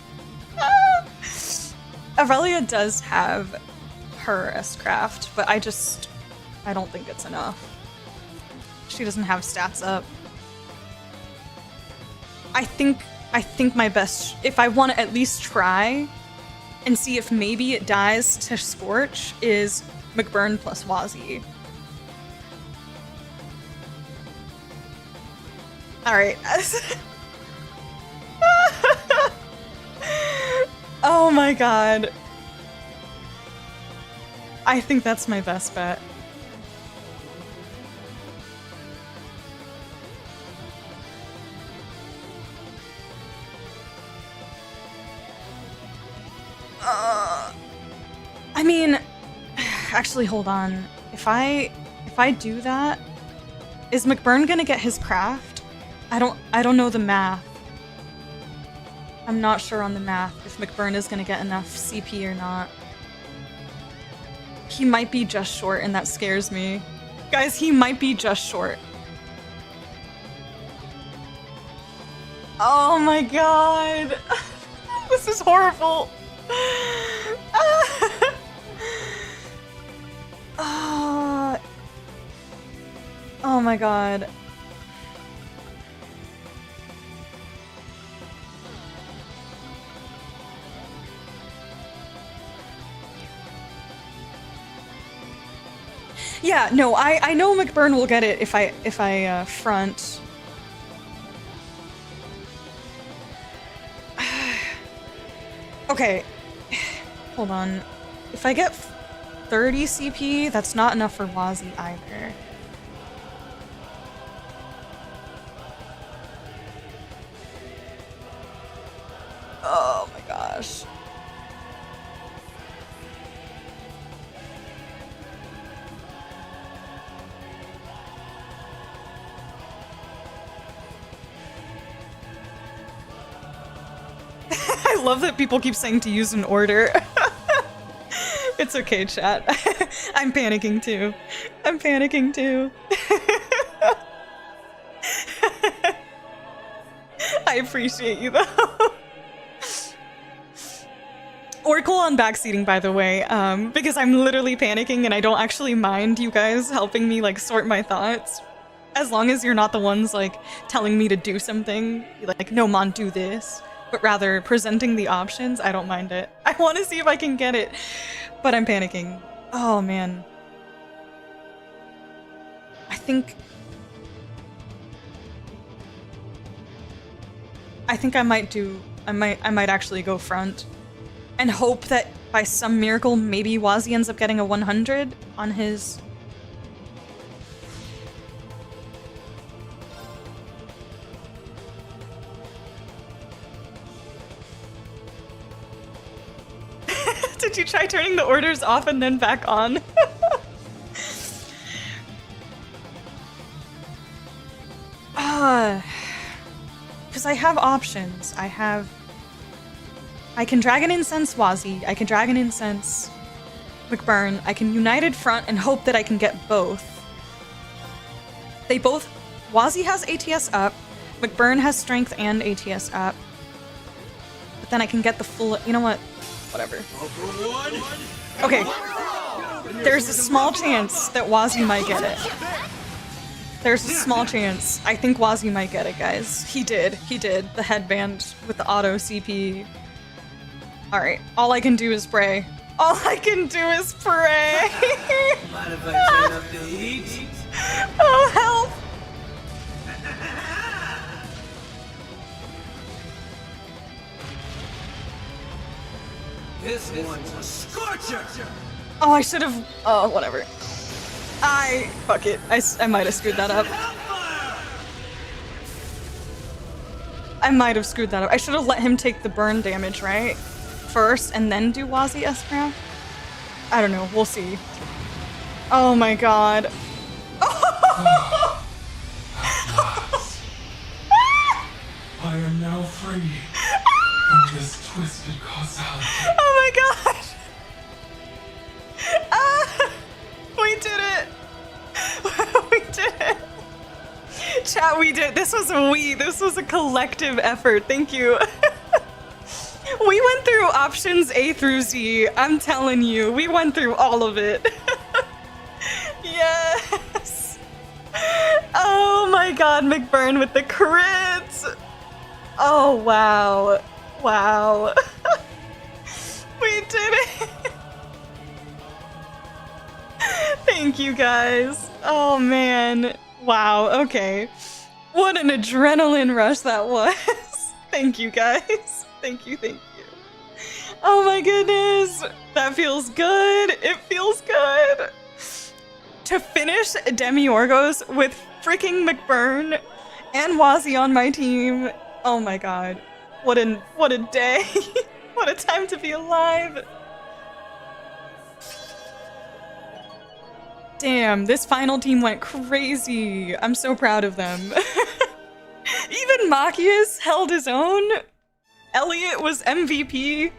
Aurelia does have her S-craft, but I don't think it's enough. She doesn't have stats up. I think my best, if I want to at least try and see if maybe it dies to Scorch, is McBurn plus Wazi. Alright. Oh my god. I think that's my best bet. I mean, actually, hold on. If I do that, is McBurn gonna get his craft? I don't know the math. I'm not sure on the math if McBurn is gonna get enough CP or not. He might be just short, and that scares me. Guys, he might be just short. Oh my god. This is horrible. Oh my god. Yeah, no, I know McBurn will get it if I front. Okay, hold on. If I get 30 CP, that's not enough for Wazi either. Oh my gosh. I love that people keep saying to use an order. It's okay, chat. I'm panicking too. I'm panicking too. I appreciate you though. Oracle on backseating, by the way, because I'm literally panicking and I don't actually mind you guys helping me like sort my thoughts. As long as you're not the ones like telling me to do something, like, no, Mon, do this. But rather presenting the options, I don't mind it. I want to see if I can get it, but I'm panicking. Oh man. I think I think I might actually go front and hope that by some miracle maybe Wazi ends up getting a 100 on his. Did you try turning the orders off and then back on? Because I have options. I can Dragon Incense Wazi, I can Dragon Incense McBurn, I can United Front and hope that I can get both. Wazi has ATS up, McBurn has Strength and ATS up. But then I can get the full, you know what? Whatever. Okay. There's a small chance that Wazi might get it. There's a small chance. I think Wazi might get it, guys. He did. The headband with the auto CP. Alright, all I can do is pray. All I can do is pray! Mind if I turn up the heat? Oh, help! This one's a scorcher! Oh, I should have. Oh, whatever. Fuck it. I might have screwed that up. I should have let him take the burn damage, right? First, and then do Wazi Esper? I don't know. We'll see. Oh my god. I am now free from this twisted causality. Oh my god! We did it! We did it! Chat, we did. This was a collective effort. Thank you. We went through options A through Z. I'm telling you, we went through all of it. Yes! Oh my god, McBurn with the crits! Oh, wow. Wow. We did it! Thank you, guys. Oh, man. Wow, okay. What an adrenaline rush that was. Thank you, guys. Thank you. Oh my goodness. That feels good. It feels good. To finish Demiorgos with freaking McBurn and Wazi on my team. Oh my god. What a day. What a time to be alive. Damn, this final team went crazy. I'm so proud of them. Even Machias held his own. Elliot was MVP.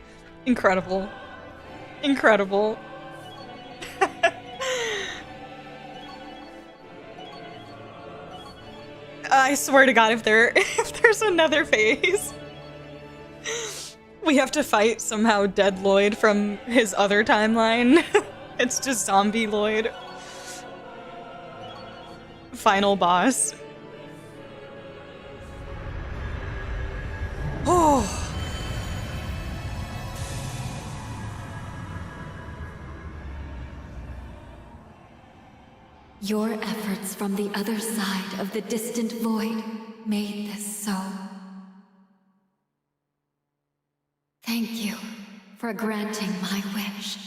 Incredible. Incredible. I swear to god, if there's another phase, we have to fight somehow Dead Lloyd from his other timeline. It's just zombie Lloyd. Final boss. Oh. Your efforts from the other side of the distant void made this so. Thank you for granting my wish.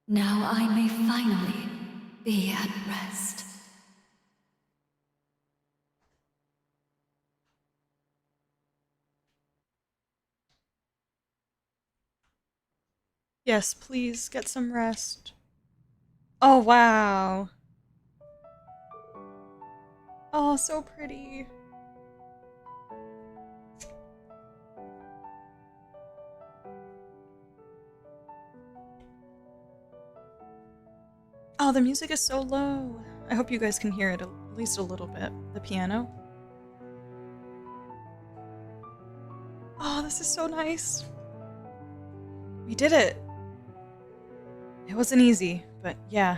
Now I may finally be at rest. Yes, please get some rest. Oh, wow. Oh, so pretty. Oh, the music is so low. I hope you guys can hear it at least a little bit. The piano. Oh, this is so nice. We did it. It wasn't easy, but yeah.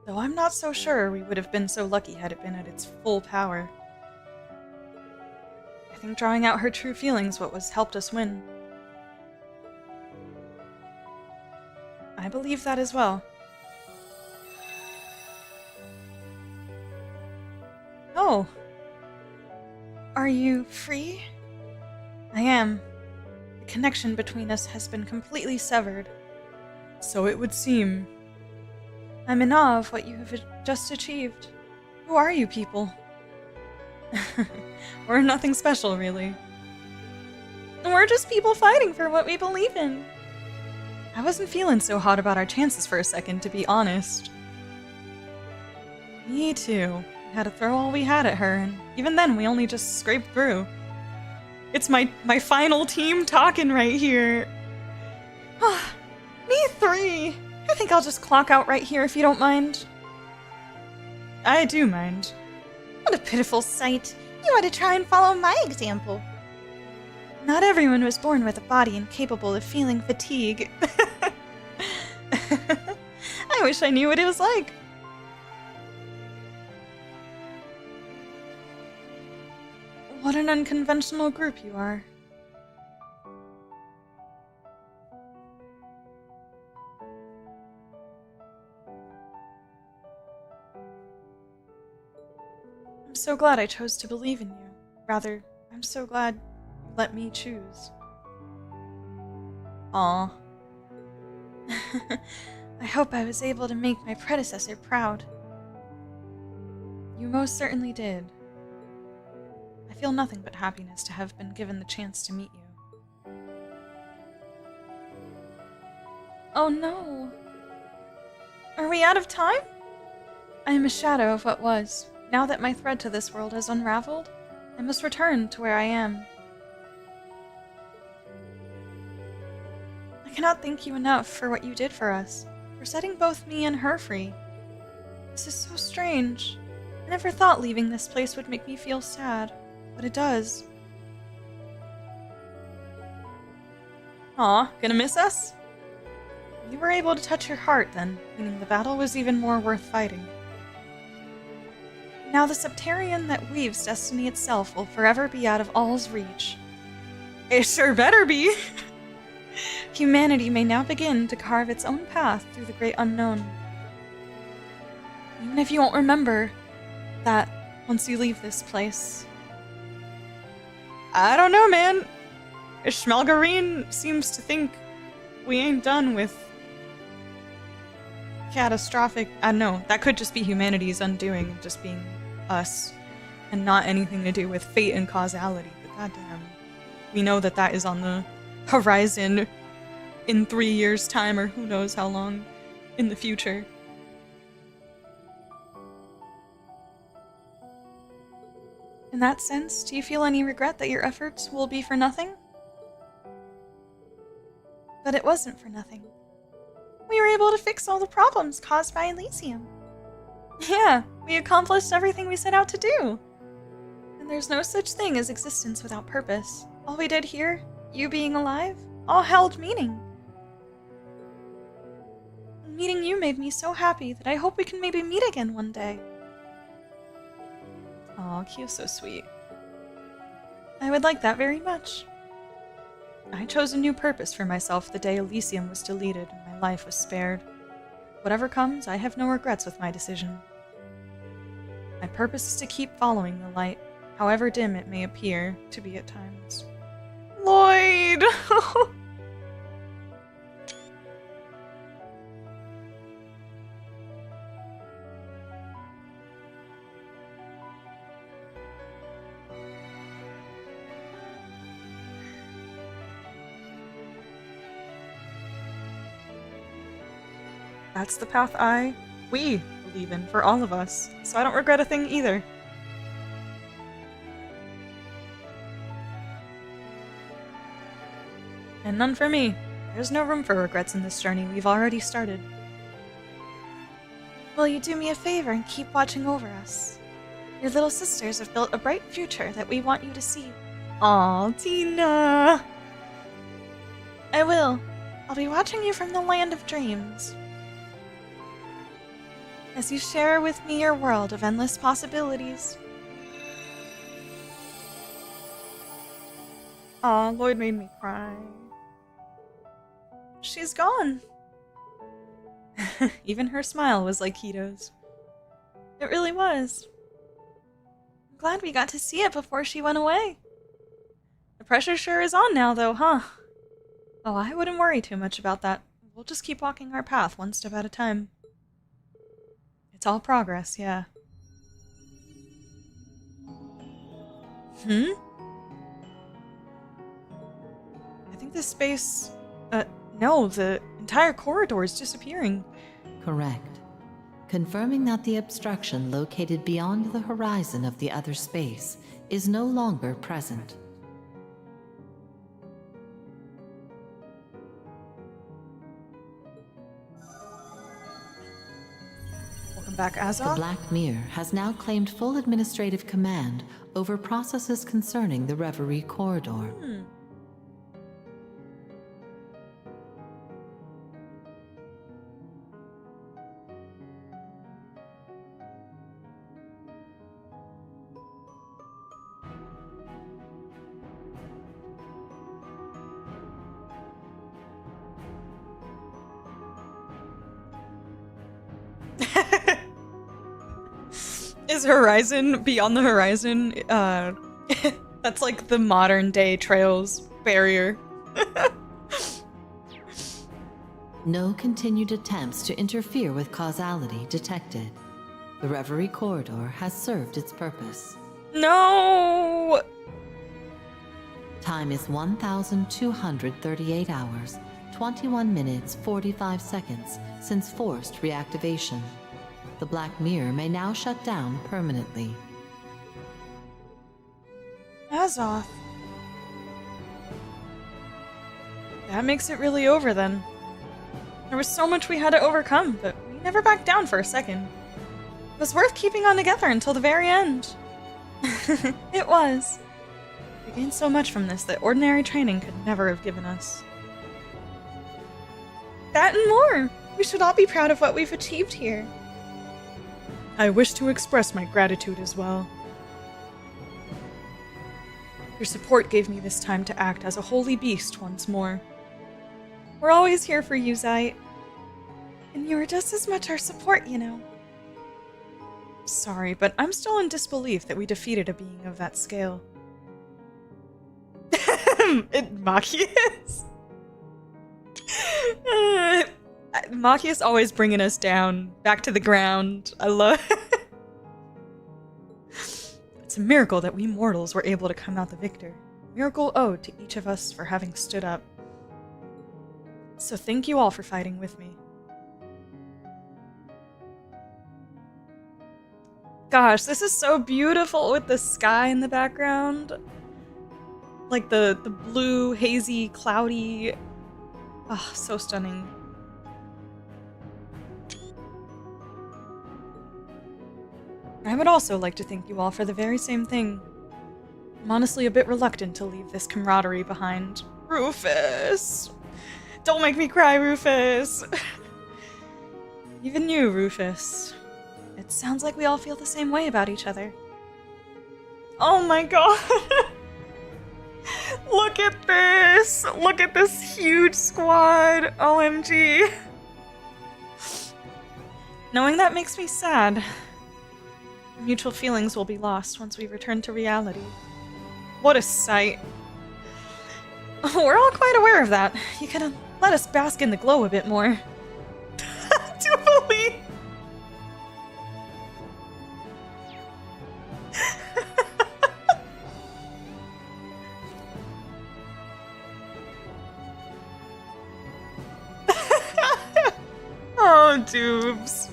Though I'm not so sure we would have been so lucky had it been at its full power. I think drawing out her true feelings what was helped us win. I believe that as well. Oh. Are you free? I am. The connection between us has been completely severed. So it would seem. I'm in awe of what you have just achieved. Who are you people? We're nothing special, really. We're just people fighting for what we believe in. I wasn't feeling so hot about our chances for a second, to be honest. Me too. We had to throw all we had at her, and even then we only just scraped through. It's my final team talking right here. Me 3. I think I'll just clock out right here if you don't mind. I do mind. What a pitiful sight. You ought to try and follow my example. Not everyone was born with a body incapable of feeling fatigue. I wish I knew what it was like. What an unconventional group you are. I'm so glad I chose to believe in you. Rather, I'm so glad you let me choose. Aw. I hope I was able to make my predecessor proud. You most certainly did. I feel nothing but happiness to have been given the chance to meet you. Oh no! Are we out of time? I am a shadow of what was. Now that my thread to this world has unraveled, I must return to where I am. I cannot thank you enough for what you did for us, for setting both me and her free. This is so strange. I never thought leaving this place would make me feel sad, but it does. Aw, gonna miss us? You were able to touch her heart then, meaning the battle was even more worth fighting. Now the Septarian that weaves destiny itself will forever be out of all's reach. It sure better be! Humanity may now begin to carve its own path through the great unknown. Even if you won't remember that once you leave this place. I don't know, man. Schmalgarine seems to think we ain't done with catastrophic. I don't know. That could just be humanity's undoing, just being us, and not anything to do with fate and causality. But goddamn, we know that that is on the horizon in 3 years' time, or who knows how long in the future. In that sense, do you feel any regret that your efforts will be for nothing? But it wasn't for nothing. We were able to fix all the problems caused by Elysium. Yeah, we accomplished everything we set out to do. And there's no such thing as existence without purpose. All we did here, you being alive, all held meaning. And meeting you made me so happy that I hope we can maybe meet again one day. Aw, Q's so sweet. I would like that very much. I chose a new purpose for myself the day Elysium was deleted and my life was spared. Whatever comes, I have no regrets with my decision. My purpose is to keep following the light, however dim it may appear to be at times. Lloyd! That's the path we believe in for all of us, so I don't regret a thing either. And none for me. There's no room for regrets in this journey we've already started. Will you do me a favor and keep watching over us? Your little sisters have built a bright future that we want you to see. Aw, Tina! I will. I'll be watching you from the land of dreams. As you share with me your world of endless possibilities. Aw, Lloyd made me cry. She's gone. Even her smile was like Kito's. It really was. glad we got to see it before she went away. The pressure sure is on now, though, huh? Oh, I wouldn't worry too much about that. We'll just keep walking our path one step at a time. It's all progress, yeah. I think this space... no, the entire corridor is disappearing. Correct. Confirming that the obstruction located beyond the horizon of the other space is no longer present. Welcome back, Azoth. The Black Mirror has now claimed full administrative command over processes concerning the Reverie corridor. Is Horizon Beyond the Horizon, that's like the modern day Trails barrier. No continued attempts to interfere with causality detected. The Reverie corridor has served its purpose. No! Time is 1,238 hours, 21 minutes, 45 seconds since forced reactivation. The Black Mirror may now shut down permanently. Azoth. That makes it really over then. There was so much we had to overcome, but we never backed down for a second. It was worth keeping on together until the very end. It was. We gained so much from this that ordinary training could never have given us. That and more! We should all be proud of what we've achieved here. I wish to express my gratitude as well. Your support gave me this time to act as a holy beast once more. We're always here for you, Zite. And you were just as much our support, you know. Sorry, but I'm still in disbelief that we defeated a being of that scale. Machias? Machias always bringing us down, back to the ground. I love It's a miracle that we mortals were able to come out the victor. Miracle owed to each of us for having stood up. So thank you all for fighting with me. Gosh, this is so beautiful with the sky in the background. Like the blue, hazy, cloudy. Ah, so stunning. I would also like to thank you all for the very same thing. I'm honestly a bit reluctant to leave this camaraderie behind. Rufus! Don't make me cry, Rufus! Even you, Rufus. It sounds like we all feel the same way about each other. Oh my god! Look at this! Look at this huge squad! OMG! Knowing that makes me sad. Mutual feelings will be lost once we return to reality. What a sight. We're all quite aware of that. You could let us bask in the glow a bit more. To believe. Oh, Doobs.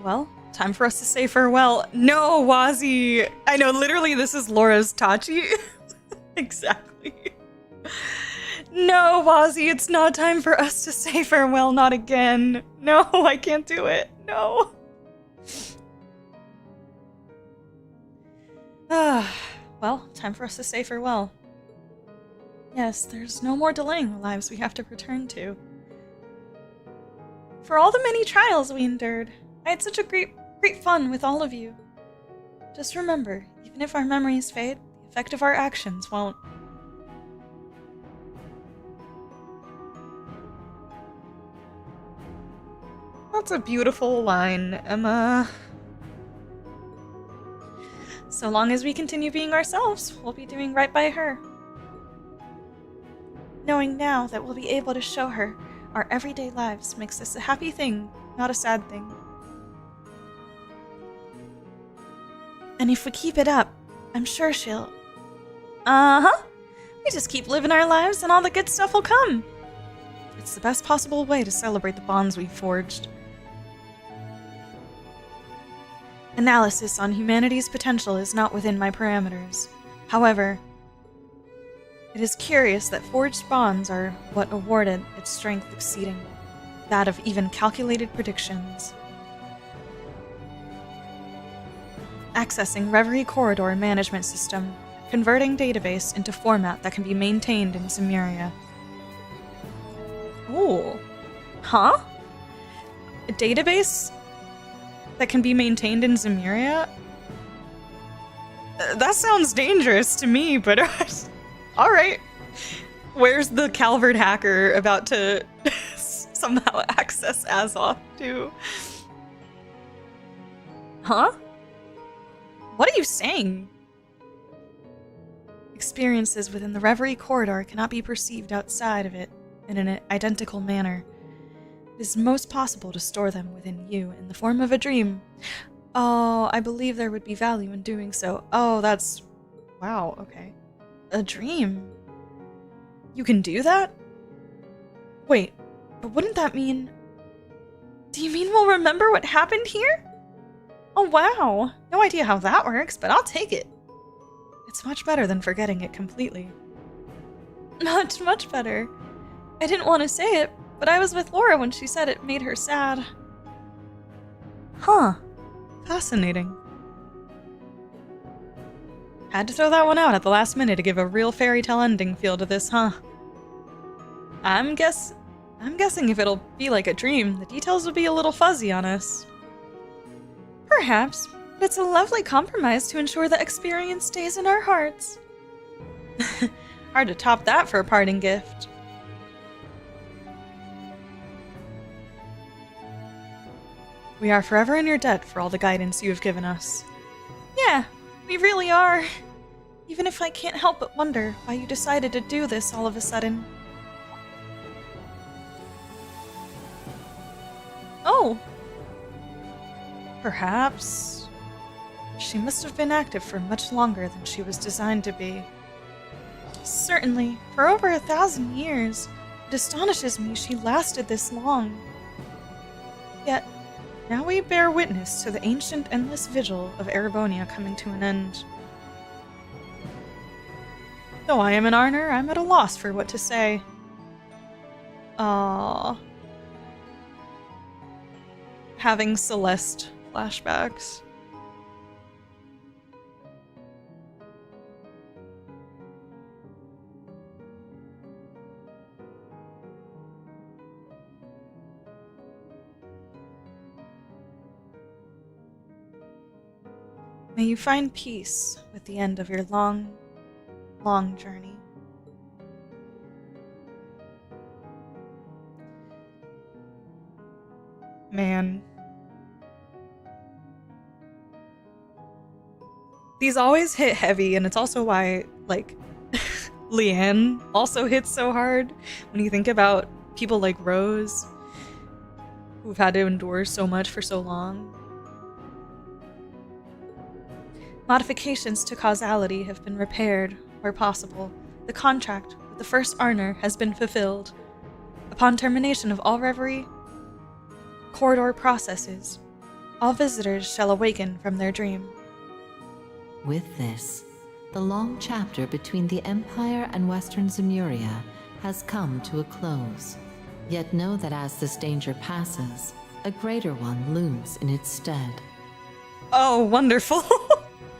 Well, time for us to say farewell. No, Wazi! I know, literally, this is Laura's Tachi. Exactly. No, Wazi, it's not time for us to say farewell, not again. No, I can't do it. No. Well, time for us to say farewell. Yes, there's no more delaying the lives we have to return to. For all the many trials we endured, I had such a great fun with all of you. Just remember, even if our memories fade, the effect of our actions won't. That's a beautiful line, Emma. So long as we continue being ourselves, we'll be doing right by her. Knowing now that we'll be able to show her our everyday lives makes this a happy thing, not a sad thing. And if we keep it up, I'm sure she'll... Uh-huh! We just keep living our lives and all the good stuff will come. It's the best possible way to celebrate the bonds we've forged. Analysis on humanity's potential is not within my parameters. However, it is curious that forged bonds are what awarded its strength exceeding that of even calculated predictions. Accessing Reverie Corridor Management System, converting database into format that can be maintained in Zemuria. Ooh. Huh? A database that can be maintained in Zemuria? That sounds dangerous to me, but alright. Where's the Calvard hacker about to somehow access Azoth to? Huh? What are you saying? Experiences within the Reverie Corridor cannot be perceived outside of it in an identical manner. It is most possible to store them within you in the form of a dream. Oh, I believe there would be value in doing so. Oh, that's... wow, okay. A dream? You can do that? Wait, but wouldn't that mean... Do you mean we'll remember what happened here? Oh wow, no idea how that works, but I'll take it. It's much better than forgetting it completely. Much better. I didn't want to say it, but I was with Laura when she said it made her sad. Huh. Fascinating. Had to throw that one out at the last minute to give a real fairy tale ending feel to this, huh? I'm guessing if it'll be like a dream, the details will be a little fuzzy on us. Perhaps, but it's a lovely compromise to ensure the experience stays in our hearts. Hard to top that for a parting gift. We are forever in your debt for all the guidance you have given us. Yeah, we really are. Even if I can't help but wonder why you decided to do this all of a sudden. Oh! Perhaps... she must have been active for much longer than she was designed to be. Certainly, for over 1,000 years, it astonishes me she lasted this long. Yet, now we bear witness to the ancient endless vigil of Erebonia coming to an end. Though I am an Arner, I'm at a loss for what to say. Aww. Having Celeste flashbacks. May you find peace with the end of your long, long journey. Man. These always hit heavy, and it's also why, like, Leanne also hits so hard when you think about people like Rose, who've had to endure so much for so long. Modifications to causality have been repaired, where possible. The contract with the first Arner has been fulfilled. Upon termination of all Reverie Corridor processes, all visitors shall awaken from their dream. With this, the long chapter between the Empire and Western Zemuria has come to a close. Yet know that as this danger passes, a greater one looms in its stead. Oh, wonderful.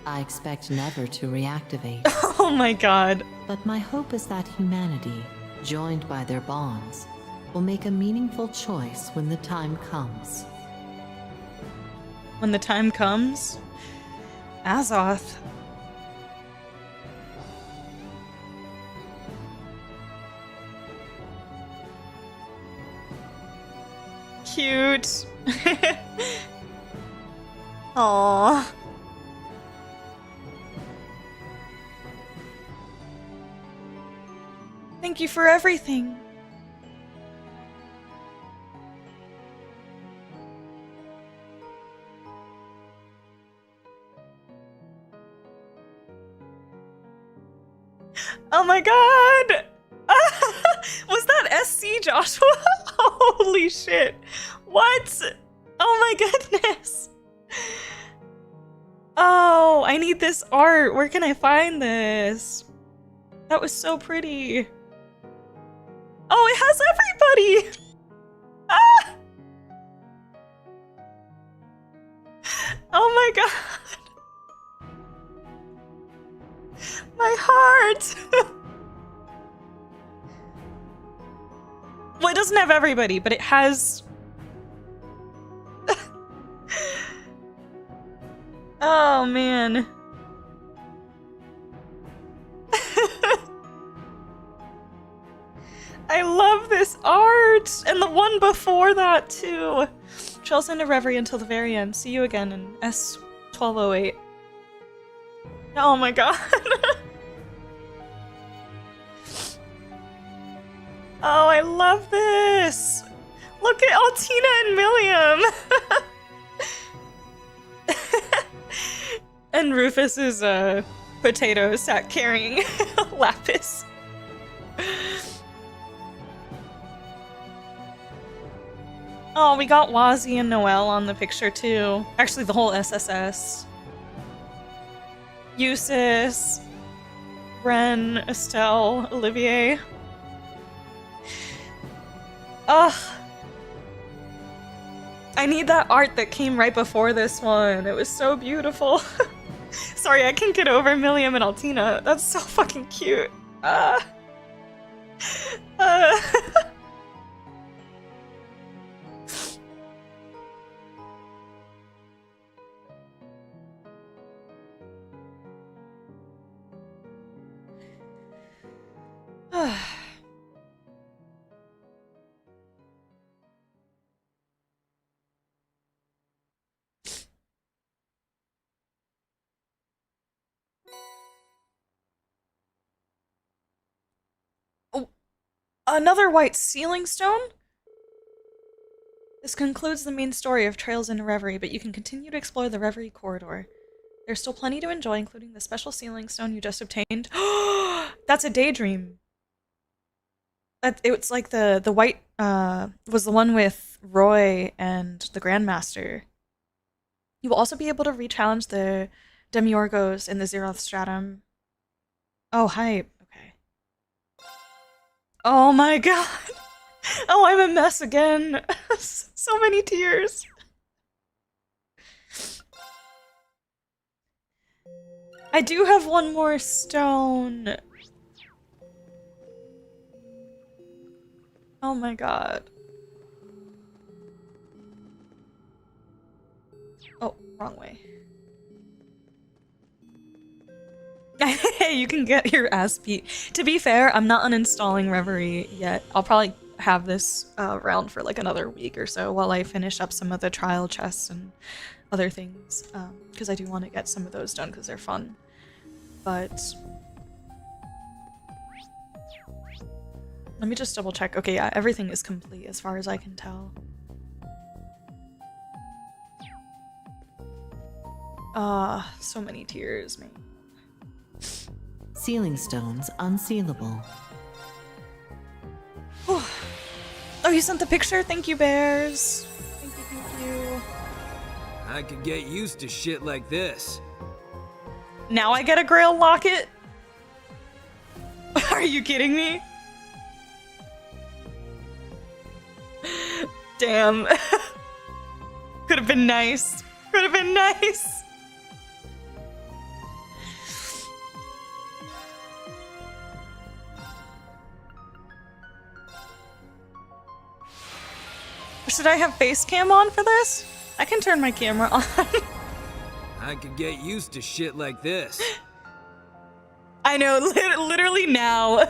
I expect never to reactivate. Oh my god. But my hope is that humanity, joined by their bonds, will make a meaningful choice when the time comes. When the time comes? Azoth. Cute. Aww. Thank you for everything. Oh my god! Was that SC Joshua? Holy shit. What? Oh my goodness. Oh, I need this art. Where can I find this? That was so pretty. Oh, it has everybody! Ah! Oh my god. My heart! Well, it doesn't have everybody, but it has... Oh, man. I love this art! And the one before that, too. Trails into Reverie until the very end. See you again in S1208. Oh my god. Oh, I love this! Look at Altina and Milliam! And Rufus's potato sack carrying Lapis. Oh, we got Wazzy and Noelle on the picture too. Actually, the whole SSS. Eustace, Ren, Estelle, Olivier. Ugh. I need that art that came right before this one. It was so beautiful. Sorry, I can't get over Milliam and Altina. That's so fucking cute. Another white sealing stone? This concludes the main story of Trails into Reverie, but you can continue to explore the Reverie corridor. There's still plenty to enjoy, including the special sealing stone you just obtained. That's a daydream. It's like the white was the one with Roy and the Grandmaster. You will also be able to re-challenge the Demiurgos in the Zeroth Stratum. Oh, hype. Oh my god! Oh, I'm a mess again! So many tears! I do have one more stone! Oh my god. Oh, wrong way. Hey, you can get your ass beat. To be fair, I'm not uninstalling Reverie yet. I'll probably have this around for like another week or so while I finish up some of the trial chests and other things. Because I do want to get some of those done because they're fun. But... let me just double check. Okay, yeah, everything is complete as far as I can tell. So many tears, man. Sealing stones unsealable. Oh, you sent the picture? Thank you, Bears. Thank you. I could get used to shit like this. Now I get a Grail locket? Are you kidding me? Damn. Could have been nice. Could have been nice. Should I have face cam on for this? I can turn my camera on. I could get used to shit like this. I know, literally now,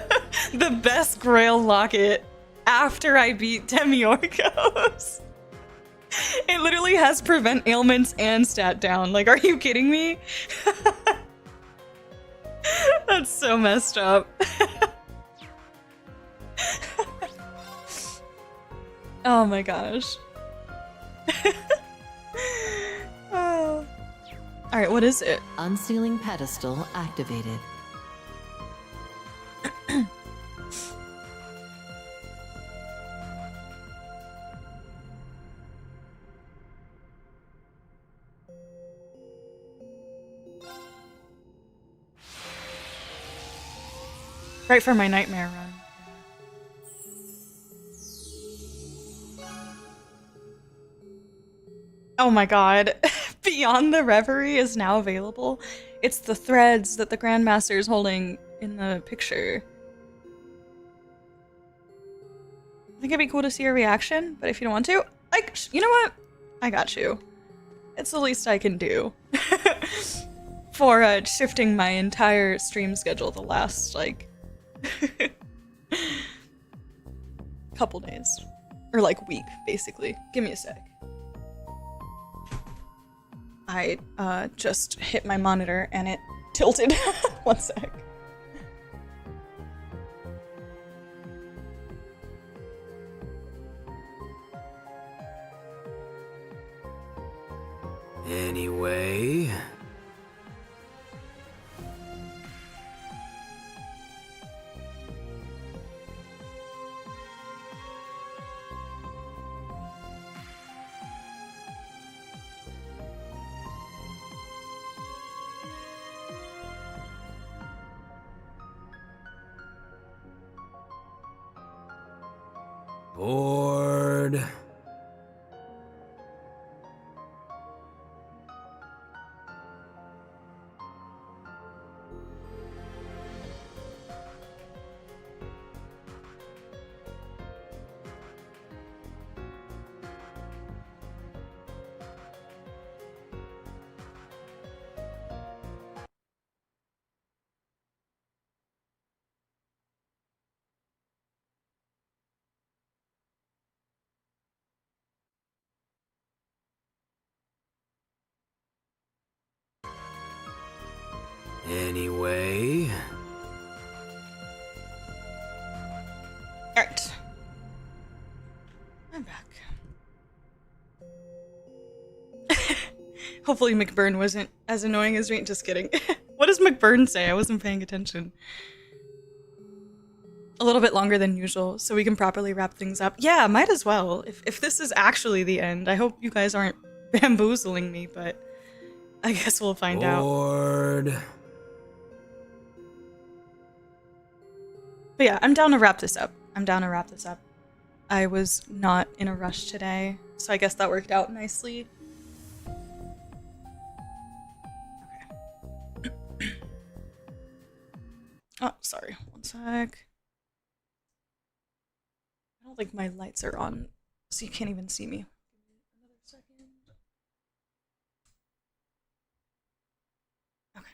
the best Grail locket after I beat Demiurgos. It literally has prevent ailments and stat down. Like, are you kidding me? That's so messed up. Oh my gosh. Oh. Alright, what is it? Unsealing pedestal activated. Right for my nightmare run. Oh my god. Beyond the Reverie is now available. It's the threads that the Grandmaster is holding in the picture. I think it'd be cool to see a reaction, but if you don't want to, like, you know what? I got you. It's the least I can do. For shifting my entire stream schedule the last, like, couple days. Or, like, week, basically. Give me a sec. I just hit my monitor and it tilted. One sec. Anyway... Bored. Anyway... Alright. I'm back. Hopefully McBurn wasn't as annoying as me. Just kidding. What does McBurn say? I wasn't paying attention. A little bit longer than usual, so we can properly wrap things up. Yeah, might as well. If this is actually the end, I hope you guys aren't bamboozling me, but I guess we'll find out. Bored. But yeah, I'm down to wrap this up. I was not in a rush today, so I guess that worked out nicely. Okay. Oh, sorry. One sec. I don't think my lights are on, so you can't even see me. Another second. Okay.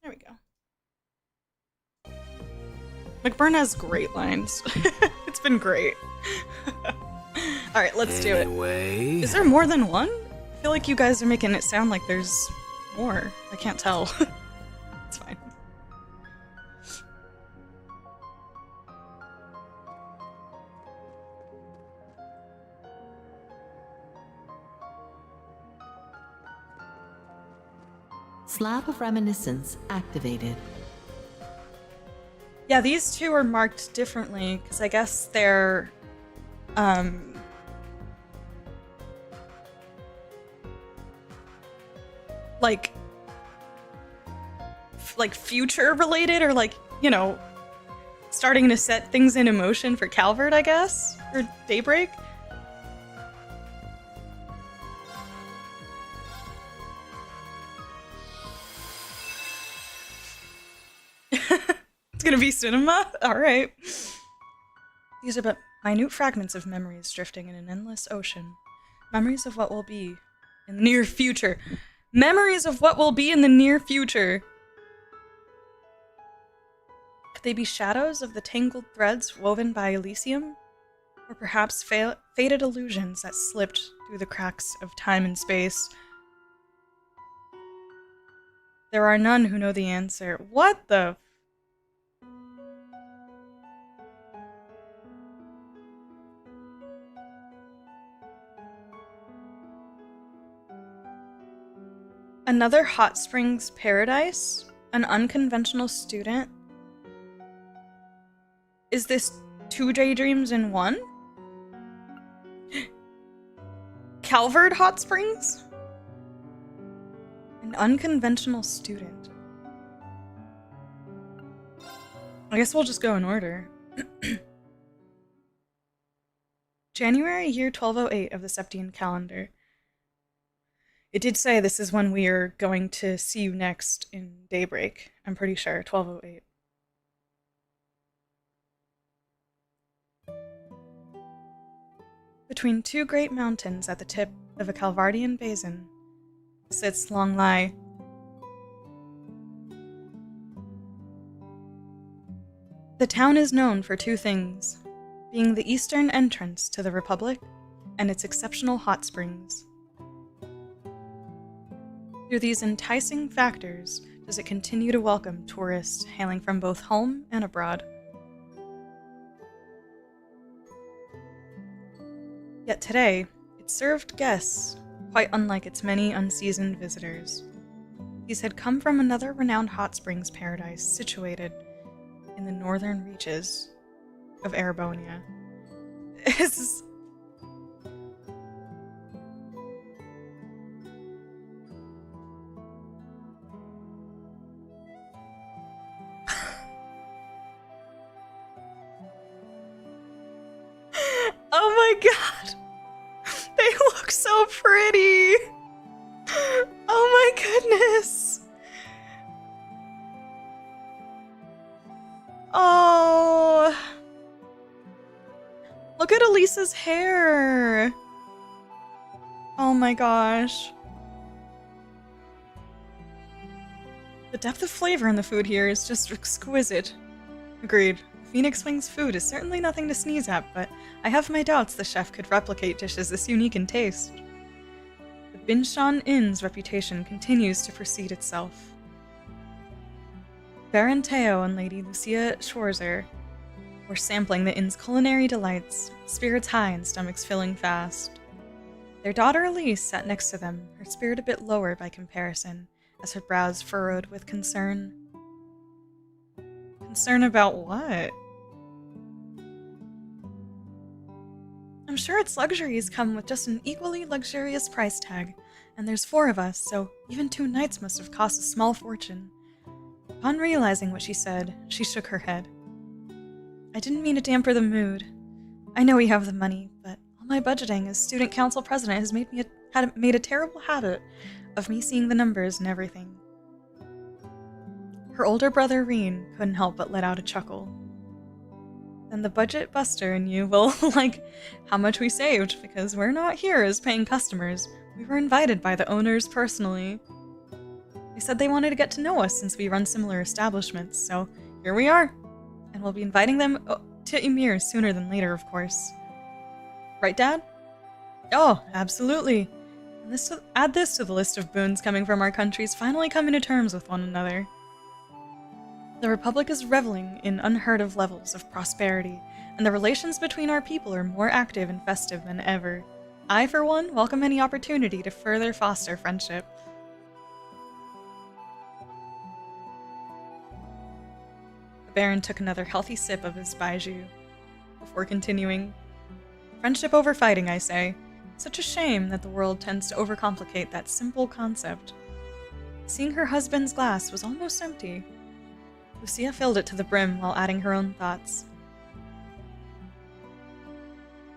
There we go. McBurn has great lines. It's been great. Alright, let's do it. Is there more than one? I feel like you guys are making it sound like there's more. I can't tell. It's fine. Slab of Reminiscence activated. Yeah, these two are marked differently because I guess they're like future related, or like, you know, starting to set things into motion for Calvard, I guess, or Daybreak. It's gonna be cinema? Alright. These are but minute fragments of memories drifting in an endless ocean. Memories of what will be In the near future. Memories of what will be in the near future. Could they be shadows of the tangled threads woven by Elysium? Or perhaps faded illusions that slipped through the cracks of time and space? There are none who know the answer. What the? Another hot springs paradise? An unconventional student? Is this 2 daydreams in 1? Calvard Hot Springs? An unconventional student. I guess we'll just go in order. January, year 1208 of the Septian calendar. It did say this is when we are going to see you next in Daybreak. I'm pretty sure, 1208. Between 2 great mountains at the tip of a Calvardian basin sits Long Lai. The town is known for 2 things, being the eastern entrance to the Republic and its exceptional hot springs. Through these enticing factors does it continue to welcome tourists hailing from both home and abroad. Yet today, it served guests quite unlike its many unseasoned visitors. These had come from another renowned hot springs paradise situated in the northern reaches of Erebonia. Oh my god! They look so pretty! Oh my goodness! Oh! Look at Elisa's hair! Oh my gosh. The depth of flavor in the food here is just exquisite. Agreed. Phoenix Wing's food is certainly nothing to sneeze at, but I have my doubts the chef could replicate dishes this unique in taste. The Binshan Inn's reputation continues to precede itself. Baron Teo and Lady Lucia Schwarzer were sampling the inn's culinary delights, spirits high and stomachs filling fast. Their daughter Elise sat next to them, her spirit a bit lower by comparison, as her brows furrowed with concern. Concern about what? I'm sure its luxuries come with just an equally luxurious price tag, and there's 4 of us, so even 2 nights must have cost a small fortune. Upon realizing what she said, she shook her head. I didn't mean to damper the mood. I know we have the money, but all my budgeting as student council president has made a terrible habit of me seeing the numbers and everything. Her older brother Reen couldn't help but let out a chuckle. Then the budget buster and you will like how much we saved, because we're not here as paying customers. We were invited by the owners personally. They said they wanted to get to know us since we run similar establishments, so here we are. And we'll be inviting them to Ymir sooner than later, of course. Right, Dad? Oh, absolutely. And add this to the list of boons coming from our countries finally coming to terms with one another. The Republic is reveling in unheard of levels of prosperity, and the relations between our people are more active and festive than ever. I, for one, welcome any opportunity to further foster friendship. The Baron took another healthy sip of his baijiu before continuing. Friendship over fighting, I say. Such a shame that the world tends to overcomplicate that simple concept. Seeing her husband's glass was almost empty. Lucia filled it to the brim while adding her own thoughts.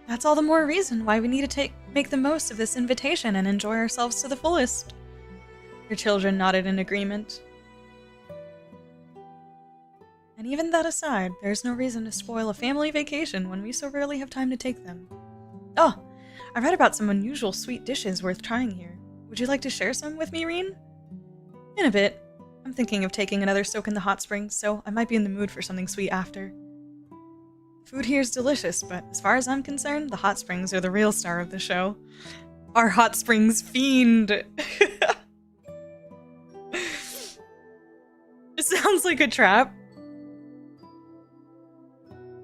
That's all the more reason why we need to make the most of this invitation and enjoy ourselves to the fullest. Her children nodded in agreement. And even that aside, there's no reason to spoil a family vacation when we so rarely have time to take them. Oh, I read about some unusual sweet dishes worth trying here. Would you like to share some with me, Reen? In a bit. I'm thinking of taking another soak in the hot springs, so I might be in the mood for something sweet after. Food here is delicious, but as far as I'm concerned, the hot springs are the real star of the show. Our hot springs fiend! It sounds like a trap.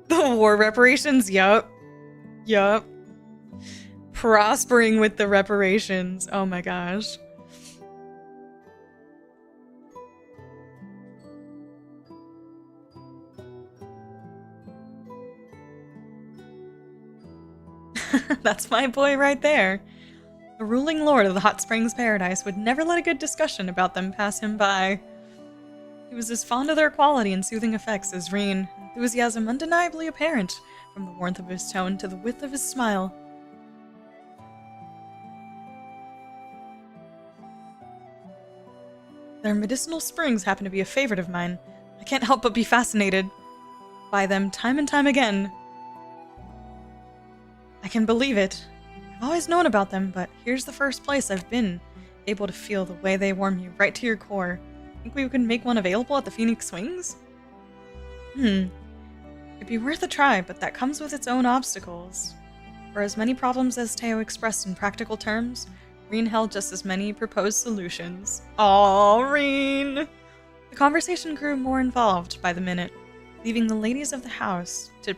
The war reparations, yup. Yup. Prospering with the reparations. Oh my gosh. That's my boy right there. The ruling lord of the Hot Springs Paradise would never let a good discussion about them pass him by. He was as fond of their quality and soothing effects as Reen, enthusiasm undeniably apparent from the warmth of his tone to the width of his smile. Their medicinal springs happen to be a favorite of mine. I can't help but be fascinated by them time and time again. I can believe it. I've always known about them, but here's the first place I've been able to feel the way they warm you right to your core. Think we could make one available at the Phoenix Swings? It'd be worth a try, but that comes with its own obstacles. For as many problems as Teo expressed in practical terms, Reen held just as many proposed solutions. Aww, Reen! The conversation grew more involved by the minute, leaving the ladies of the house to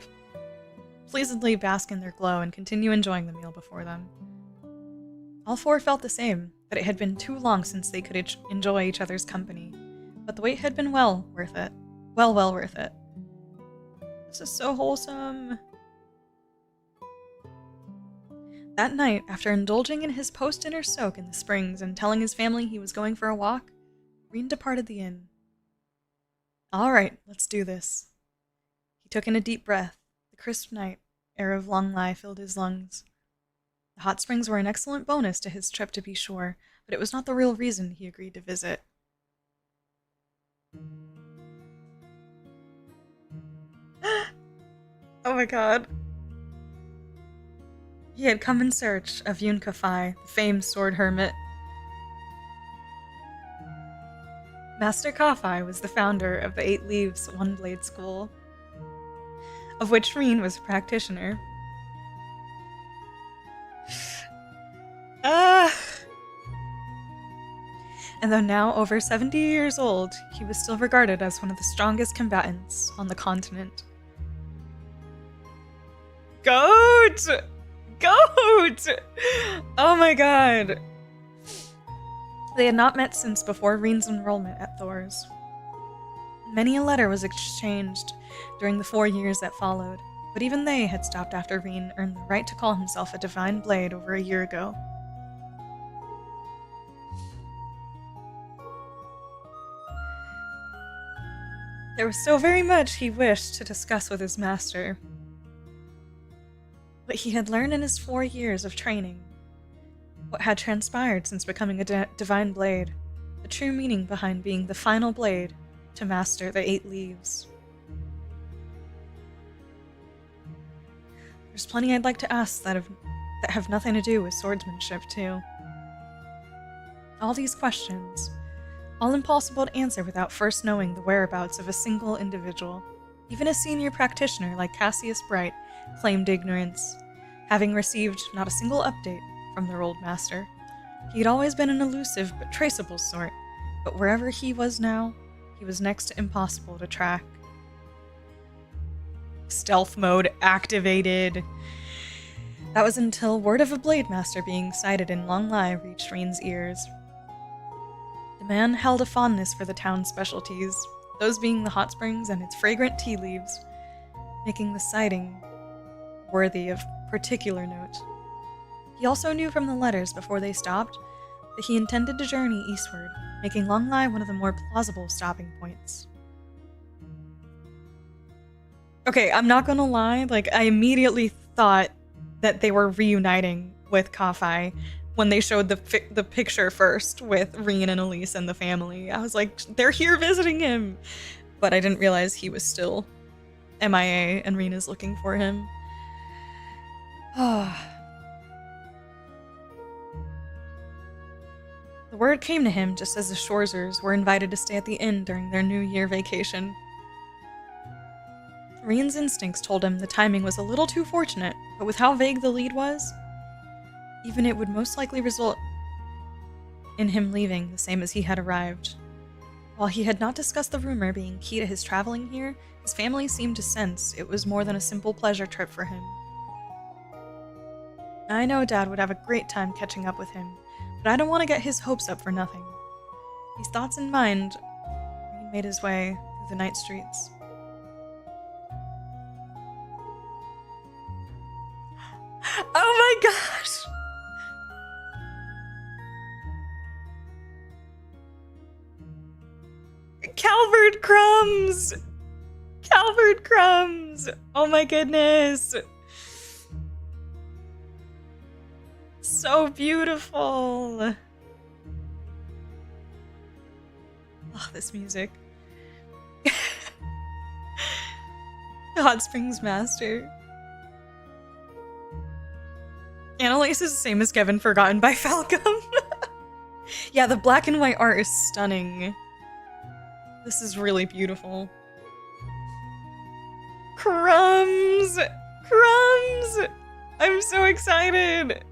pleasantly bask in their glow and continue enjoying the meal before them. All four felt the same, that it had been too long since they could enjoy each other's company, but the wait had been well worth it. Well worth it. This is so wholesome. That night, after indulging in his post-dinner soak in the springs and telling his family he was going for a walk, Reen departed the inn. Alright, let's do this. He took in a deep breath. The crisp night air of Long Lai filled his lungs. The hot springs were an excellent bonus to his trip, to be sure, but it was not the real reason he agreed to visit. Oh my god. He had come in search of Yun Ka-Fai, the famed sword hermit. Master Ka-Fai was the founder of the 8 Leaves One Blade School, of which Reen was a practitioner. And though now over 70 years old, he was still regarded as one of the strongest combatants on the continent. Goat! Goat! Oh my god. They had not met since before Reen's enrollment at Thor's. Many a letter was exchanged during the 4 years that followed, but even they had stopped after Reen earned the right to call himself a Divine Blade over a year ago. There was so very much he wished to discuss with his master. What he had learned in his 4 years of training, what had transpired since becoming a Divine Blade, the true meaning behind being the final blade to master the 8 Leaves. There's plenty I'd like to ask that have nothing to do with swordsmanship, too. All these questions, all impossible to answer without first knowing the whereabouts of a single individual. Even a senior practitioner like Cassius Bright claimed ignorance, having received not a single update from their old master. He'd always been an elusive but traceable sort, but wherever he was now, he was next to impossible to track. Stealth mode activated! That was until word of a Blade Master being sighted in Long Lai reached Reen's ears. The man held a fondness for the town's specialties, those being the hot springs and its fragrant tea leaves, making the sighting worthy of particular note. He also knew from the letters before they stopped that he intended to journey eastward, making Long Lai one of the more plausible stopping points. Okay, I'm not gonna lie, I immediately thought that they were reuniting with Ka-Fai when they showed the picture first with Reen and Elise and the family. I was like, they're here visiting him! But I didn't realize he was still MIA and Reen is looking for him. The word came to him just as the Shorzers were invited to stay at the inn during their New Year vacation. Reen's instincts told him the timing was a little too fortunate, but with how vague the lead was, even it would most likely result in him leaving the same as he had arrived. While he had not discussed the rumor being key to his traveling here, his family seemed to sense it was more than a simple pleasure trip for him. I know Dad would have a great time catching up with him, but I don't want to get his hopes up for nothing. These thoughts in mind, Reen made his way through the night streets. Oh my gosh! Calvard crumbs! Calvard crumbs! Oh my goodness! So beautiful! Oh, this music. Hot Springs Master. Annalise is the same as Kevin Forgotten by Falcom. Yeah, the black and white art is stunning. This is really beautiful. Crumbs! Crumbs! I'm so excited!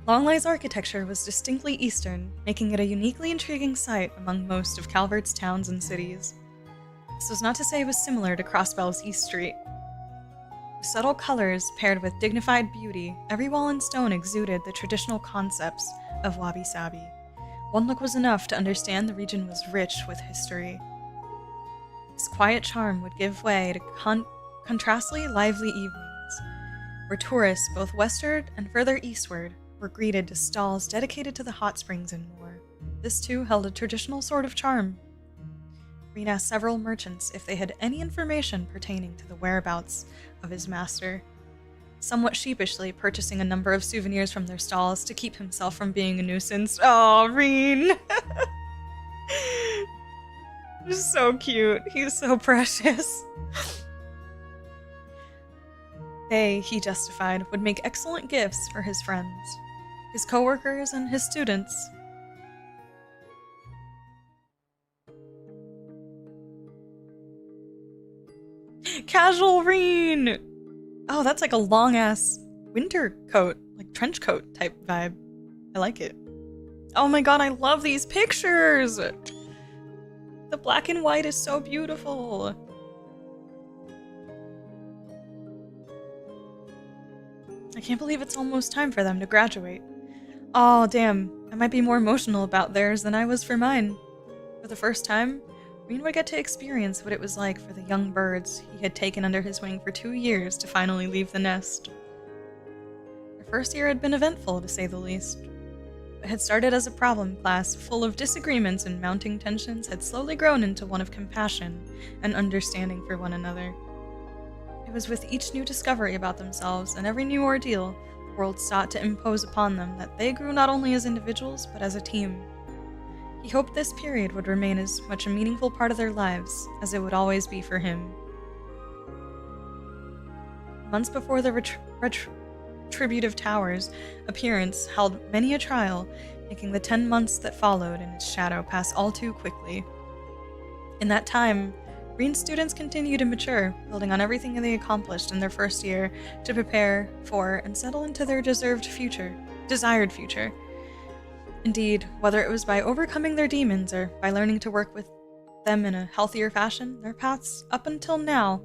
Longlei's architecture was distinctly Eastern, making it a uniquely intriguing sight among most of Calvert's towns and cities. This was not to say it was similar to Crossbell's East Street. With subtle colors paired with dignified beauty, every wall and stone exuded the traditional concepts of wabi-sabi. One look was enough to understand the region was rich with history. This quiet charm would give way to contrastly lively evenings, where tourists both westward and further eastward were greeted to stalls dedicated to the hot springs and more. This too held a traditional sort of charm. Reen asked several merchants if they had any information pertaining to the whereabouts of his master, somewhat sheepishly purchasing a number of souvenirs from their stalls to keep himself from being a nuisance. Oh, Reen! He's so cute. He's so precious. They, he justified, would make excellent gifts for his friends, his co-workers, and his students. Casual Reen! Oh, that's like a long-ass winter coat, like trench coat type vibe. I like it. Oh my god, I love these pictures! The black and white is so beautiful. I can't believe it's almost time for them to graduate. Oh, damn. I might be more emotional about theirs than I was for mine. For the first time, Reen would get to experience what it was like for the young birds he had taken under his wing for 2 years to finally leave the nest. Their first year had been eventful, to say the least. What had started as a problem class full of disagreements and mounting tensions had slowly grown into one of compassion and understanding for one another. It was with each new discovery about themselves and every new ordeal the world sought to impose upon them that they grew not only as individuals, but as a team. He hoped this period would remain as much a meaningful part of their lives as it would always be for him. Months before the Retributive Tower's appearance held many a trial, making the 10 months that followed in its shadow pass all too quickly. In that time, Reen's students continued to mature, building on everything they accomplished in their first year to prepare for and settle into their desired future. Indeed, whether it was by overcoming their demons or by learning to work with them in a healthier fashion, their paths up until now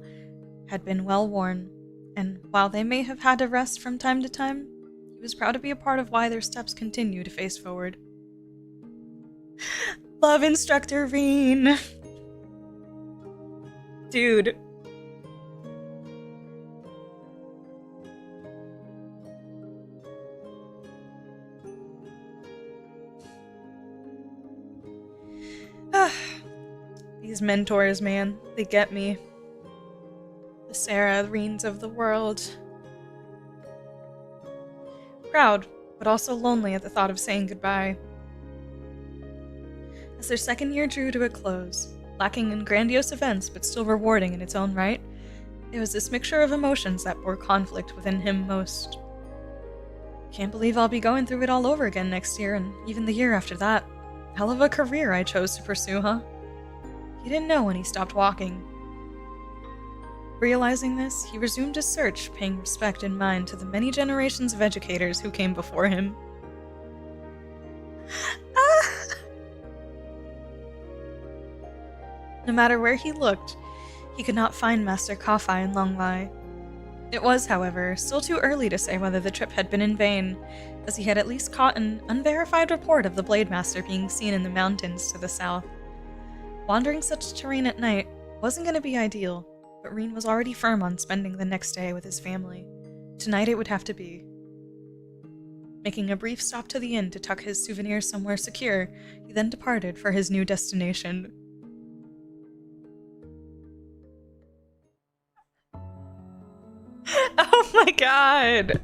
had been well worn, and while they may have had to rest from time to time, he was proud to be a part of why their steps continue to face forward. Love Instructor Reen! Dude. These mentors, man, they get me. The Sarah Reens of the world. Proud, but also lonely at the thought of saying goodbye. As their second year drew to a close, lacking in grandiose events but still rewarding in its own right, it was this mixture of emotions that bore conflict within him most. Can't believe I'll be going through it all over again next year, and even the year after that. Hell of a career I chose to pursue, huh? He didn't know when he stopped walking. Realizing this, he resumed his search, paying respect and mind to the many generations of educators who came before him. No matter where he looked, he could not find Master Kafai and Longlai. It was, however, still too early to say whether the trip had been in vain, as he had at least caught an unverified report of the Blade Master being seen in the mountains to the south. Wandering such terrain at night wasn't going to be ideal, but Rean was already firm on spending the next day with his family. Tonight it would have to be. Making a brief stop to the inn to tuck his souvenirs somewhere secure, he then departed for his new destination. Oh my god!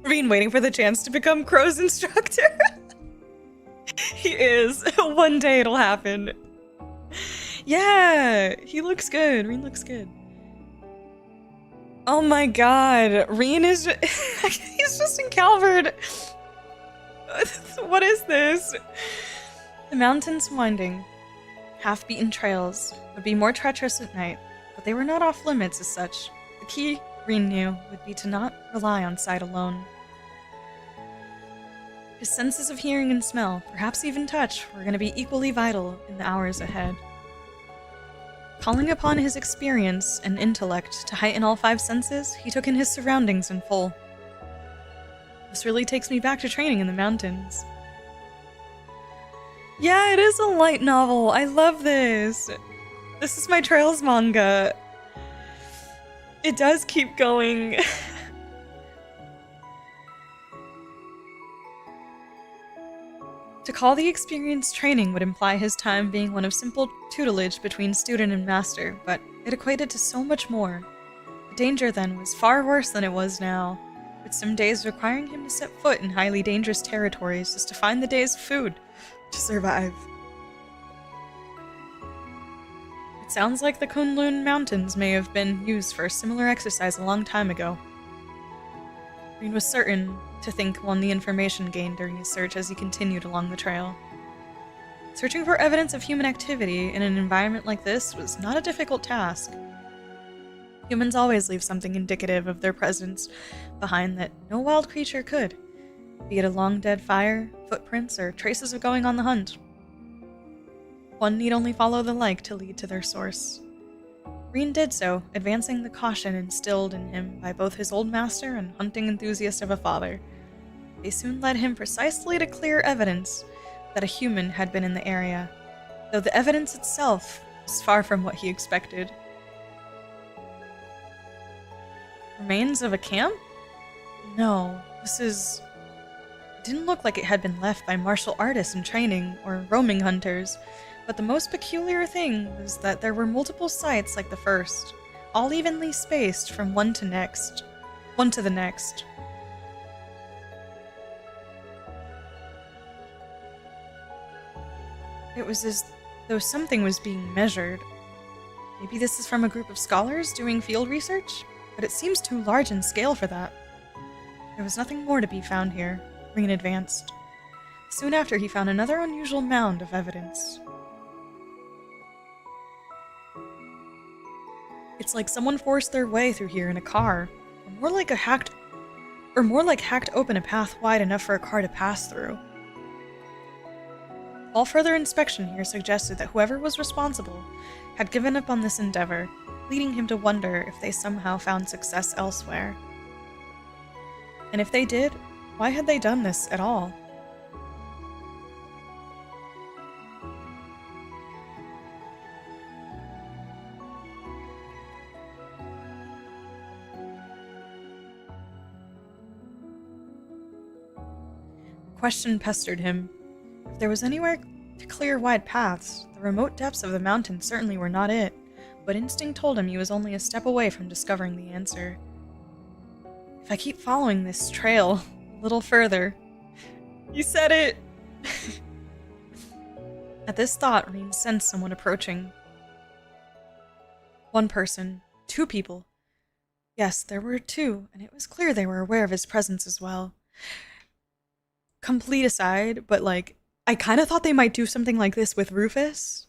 Rean waiting for the chance to become Crow's instructor. He is. One day it'll happen. Yeah, he looks good. Rean looks good. Oh my god, Rean is he's just in Calvard. What is this? The mountains winding, half-beaten trails would be more treacherous at night, but they were not off limits as such. The key, Rean knew, would be to not rely on sight alone. His senses of hearing and smell, perhaps even touch, were going to be equally vital in the hours ahead. Calling upon his experience and intellect to heighten all 5 senses, he took in his surroundings in full. This really takes me back to training in the mountains. Yeah, it is a light novel. I love this. This is my Trails manga. It does keep going. To call the experience training would imply his time being one of simple tutelage between student and master, but it equated to so much more. The danger then was far worse than it was now, with some days requiring him to set foot in highly dangerous territories just to find the day's food to survive. It sounds like the Kunlun Mountains may have been used for a similar exercise a long time ago. Rean was certain to think on the information gained during his search as he continued along the trail. Searching for evidence of human activity in an environment like this was not a difficult task. Humans always leave something indicative of their presence behind that no wild creature could, be it a long-dead fire, footprints, or traces of going on the hunt. One need only follow the like to lead to their source. Rean did so, advancing the caution instilled in him by both his old master and hunting enthusiast of a father. They soon led him precisely to clear evidence that a human had been in the area, though the evidence itself was far from what he expected. Remains of a camp? No, it didn't look like it had been left by martial artists in training or roaming hunters. But the most peculiar thing was that there were multiple sites like the first, all evenly spaced from one to the next. It was as though something was being measured. Maybe this is from a group of scholars doing field research, but it seems too large in scale for that. There was nothing more to be found here. Rean advanced. Soon after, he found another unusual mound of evidence. It's like someone forced their way through here in a car, or more like hacked open a path wide enough for a car to pass through. All further inspection here suggested that whoever was responsible had given up on this endeavor, leading him to wonder if they somehow found success elsewhere. And if they did, why had they done this at all? Question pestered him. If there was anywhere to clear wide paths, the remote depths of the mountain certainly were not it, but instinct told him he was only a step away from discovering the answer. If I keep following this trail a little further... You said it! At this thought, Rean sensed someone approaching. One person, 2 people. Yes, there were two, and it was clear they were aware of his presence as well. Complete aside, but like, I kind of thought they might do something like this with Rufus.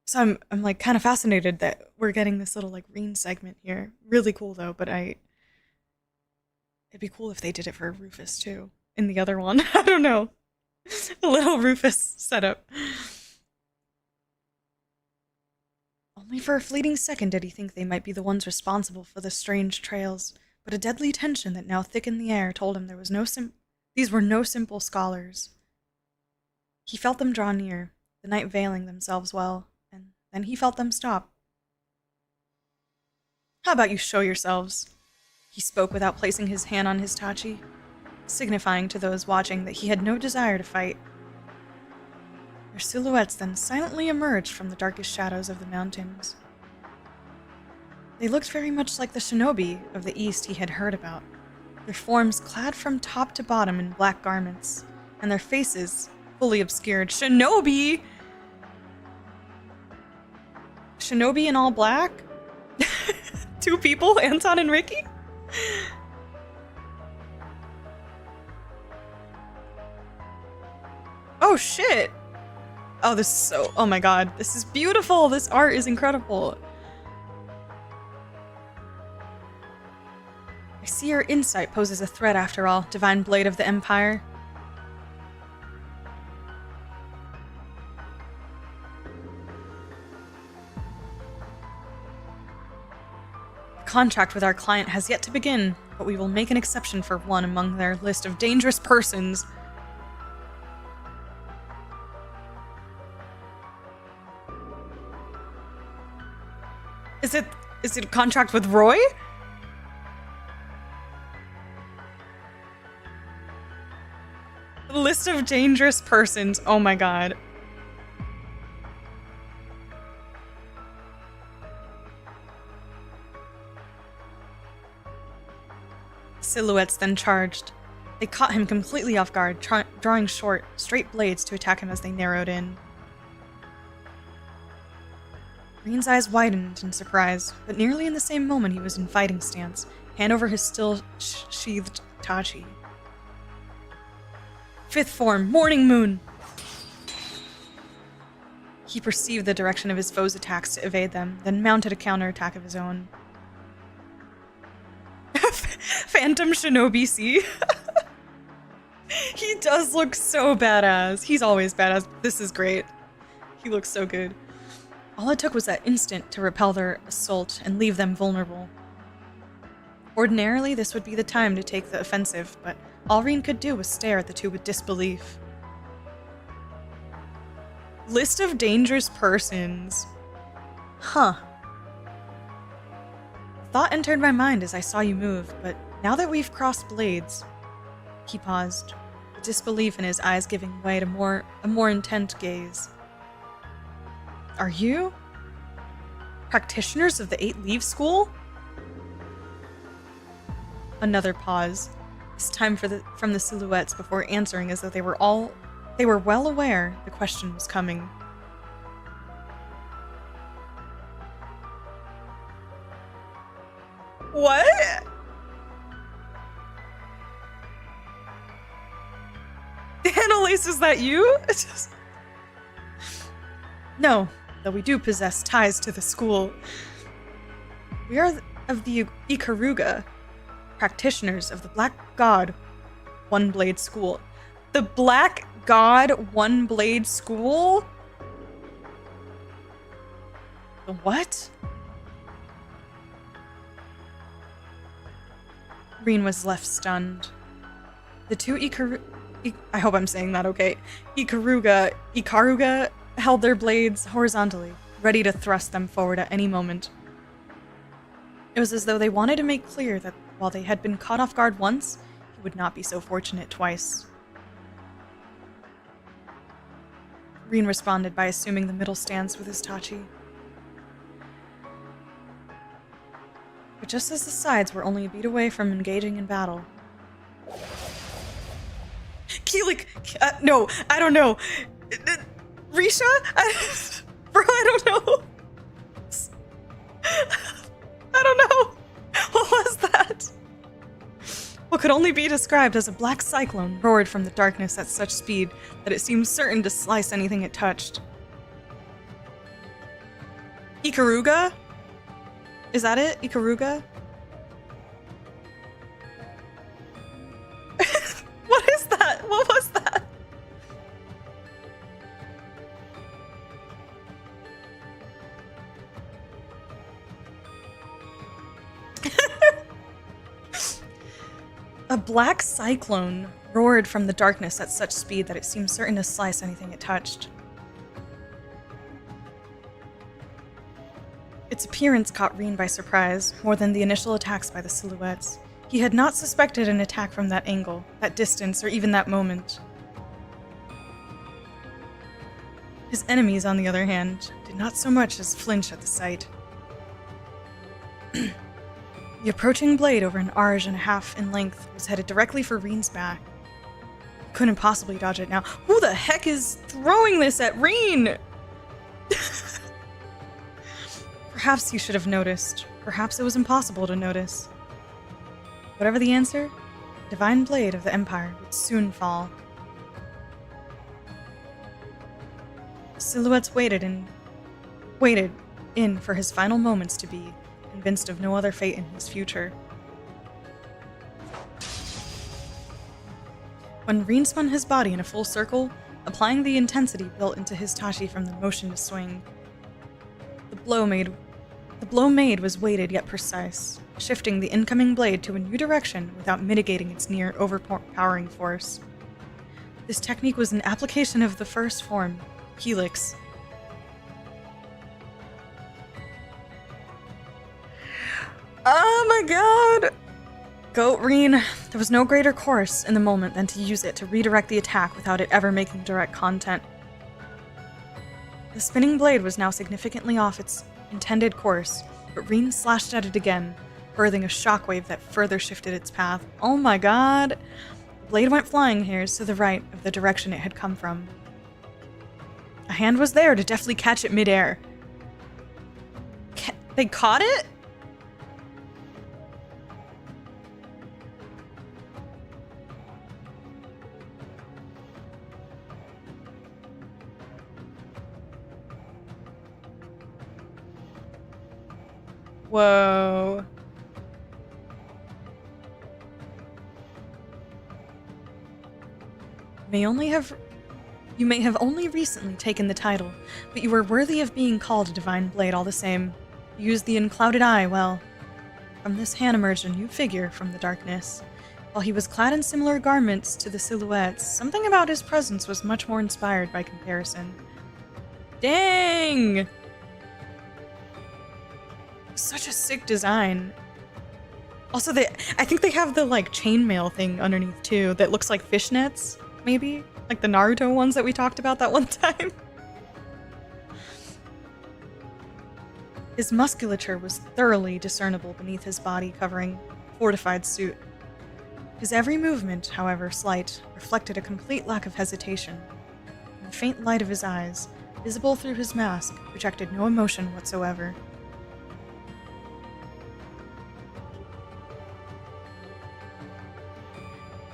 So I'm like kind of fascinated that we're getting this little like Rean segment here. Really cool though, but it'd be cool if they did it for Rufus too in the other one. I don't know. A little Rufus setup. Only for a fleeting second did he think they might be the ones responsible for the strange trails, but a deadly tension that now thickened the air told him there was these were no simple scholars. He felt them draw near, the night veiling themselves well, and then he felt them stop. How about you show yourselves? He spoke without placing his hand on his tachi, signifying to those watching that he had no desire to fight. Their silhouettes then silently emerged from the darkest shadows of the mountains. They looked very much like the shinobi of the east he had heard about, their forms clad from top to bottom in black garments, and their faces fully obscured. Shinobi! Shinobi in all black? Two people, Anton and Ricky? Oh shit! Oh, this is so... Oh my god, this is beautiful! This art is incredible! I see your insight poses a threat after all, Divine Blade of the Empire. The contract with our client has yet to begin, but we will make an exception for one among their list of dangerous persons. Is it a contract with Roy? List of dangerous persons. Oh my god. Silhouettes then charged. They caught him completely off guard, drawing short, straight blades to attack him as they narrowed in. Green's eyes widened in surprise, but nearly in the same moment he was in fighting stance, hand over his still sheathed tachi. Fifth form, Morning Moon! He perceived the direction of his foes' attacks to evade them, then mounted a counterattack of his own. Phantom Shinobi C. He does look so badass. He's always badass. This is great. He looks so good. All it took was that instant to repel their assault and leave them vulnerable. Ordinarily, this would be the time to take the offensive, but all Rean could do was stare at the two with disbelief. List of dangerous persons. Huh. Thought entered my mind as I saw you move, but now that we've crossed blades... He paused, the disbelief in his eyes giving way to a more intent gaze. Are you? Practitioners of the Eight Leaves School? Another pause, this time from the silhouettes before answering as though they were well aware the question was coming. What? Annalise, is that you? No, though we do possess ties to the school. We are of the Ikaruga, practitioners of the Black God One Blade School. The Black God One Blade School? The what? Rean was left stunned. The two I hope I'm saying that okay. Ikaruga held their blades horizontally, ready to thrust them forward at any moment. It was as though they wanted to make clear that while they had been caught off guard once, he would not be so fortunate twice. Rean responded by assuming the middle stance with his tachi. But just as the sides were only a beat away from engaging in battle... Keelik! No, I don't know. Risha? Bro, I don't know. I don't know. What was that? What could only be described as a black cyclone roared from the darkness at such speed that it seemed certain to slice anything it touched. Ikaruga? Is that it? Ikaruga? What is that? What was that? A black cyclone roared from the darkness at such speed that it seemed certain to slice anything it touched. Its appearance caught Rean by surprise, more than the initial attacks by the silhouettes. He had not suspected an attack from that angle, that distance, or even that moment. His enemies, on the other hand, did not so much as flinch at the sight. The approaching blade over an arge and a half in length was headed directly for Rean's back. He couldn't possibly dodge it now. Who the heck is throwing this at Rean? Perhaps he should have noticed. Perhaps it was impossible to notice. Whatever the answer, the divine blade of the Empire would soon fall. The silhouettes waited in for his final moments to be convinced of no other fate in his future. When Rean spun his body in a full circle, applying the intensity built into his tachi from the motion to swing, the blow made was weighted yet precise, shifting the incoming blade to a new direction without mitigating its near overpowering force. This technique was an application of the first form, Helix. Oh my god! Goat Rean, there was no greater course in the moment than to use it to redirect the attack without it ever making direct contact. The spinning blade was now significantly off its intended course, but Rean slashed at it again, birthing a shockwave that further shifted its path. Oh my god! The blade went flying hairs to the right of the direction it had come from. A hand was there to deftly catch it midair. They caught it? Whoa. You may have only recently taken the title, but you were worthy of being called a divine blade all the same. You used the unclouded eye well. From this hand emerged a new figure from the darkness. While he was clad in similar garments to the silhouettes, something about his presence was much more inspired by comparison. Dang! Such a sick design. Also, I think they have the like chainmail thing underneath too that looks like fishnets, maybe? Like the Naruto ones that we talked about that one time. His musculature was thoroughly discernible beneath his body covering fortified suit. His every movement, however slight, reflected a complete lack of hesitation. And the faint light of his eyes, visible through his mask, projected no emotion whatsoever.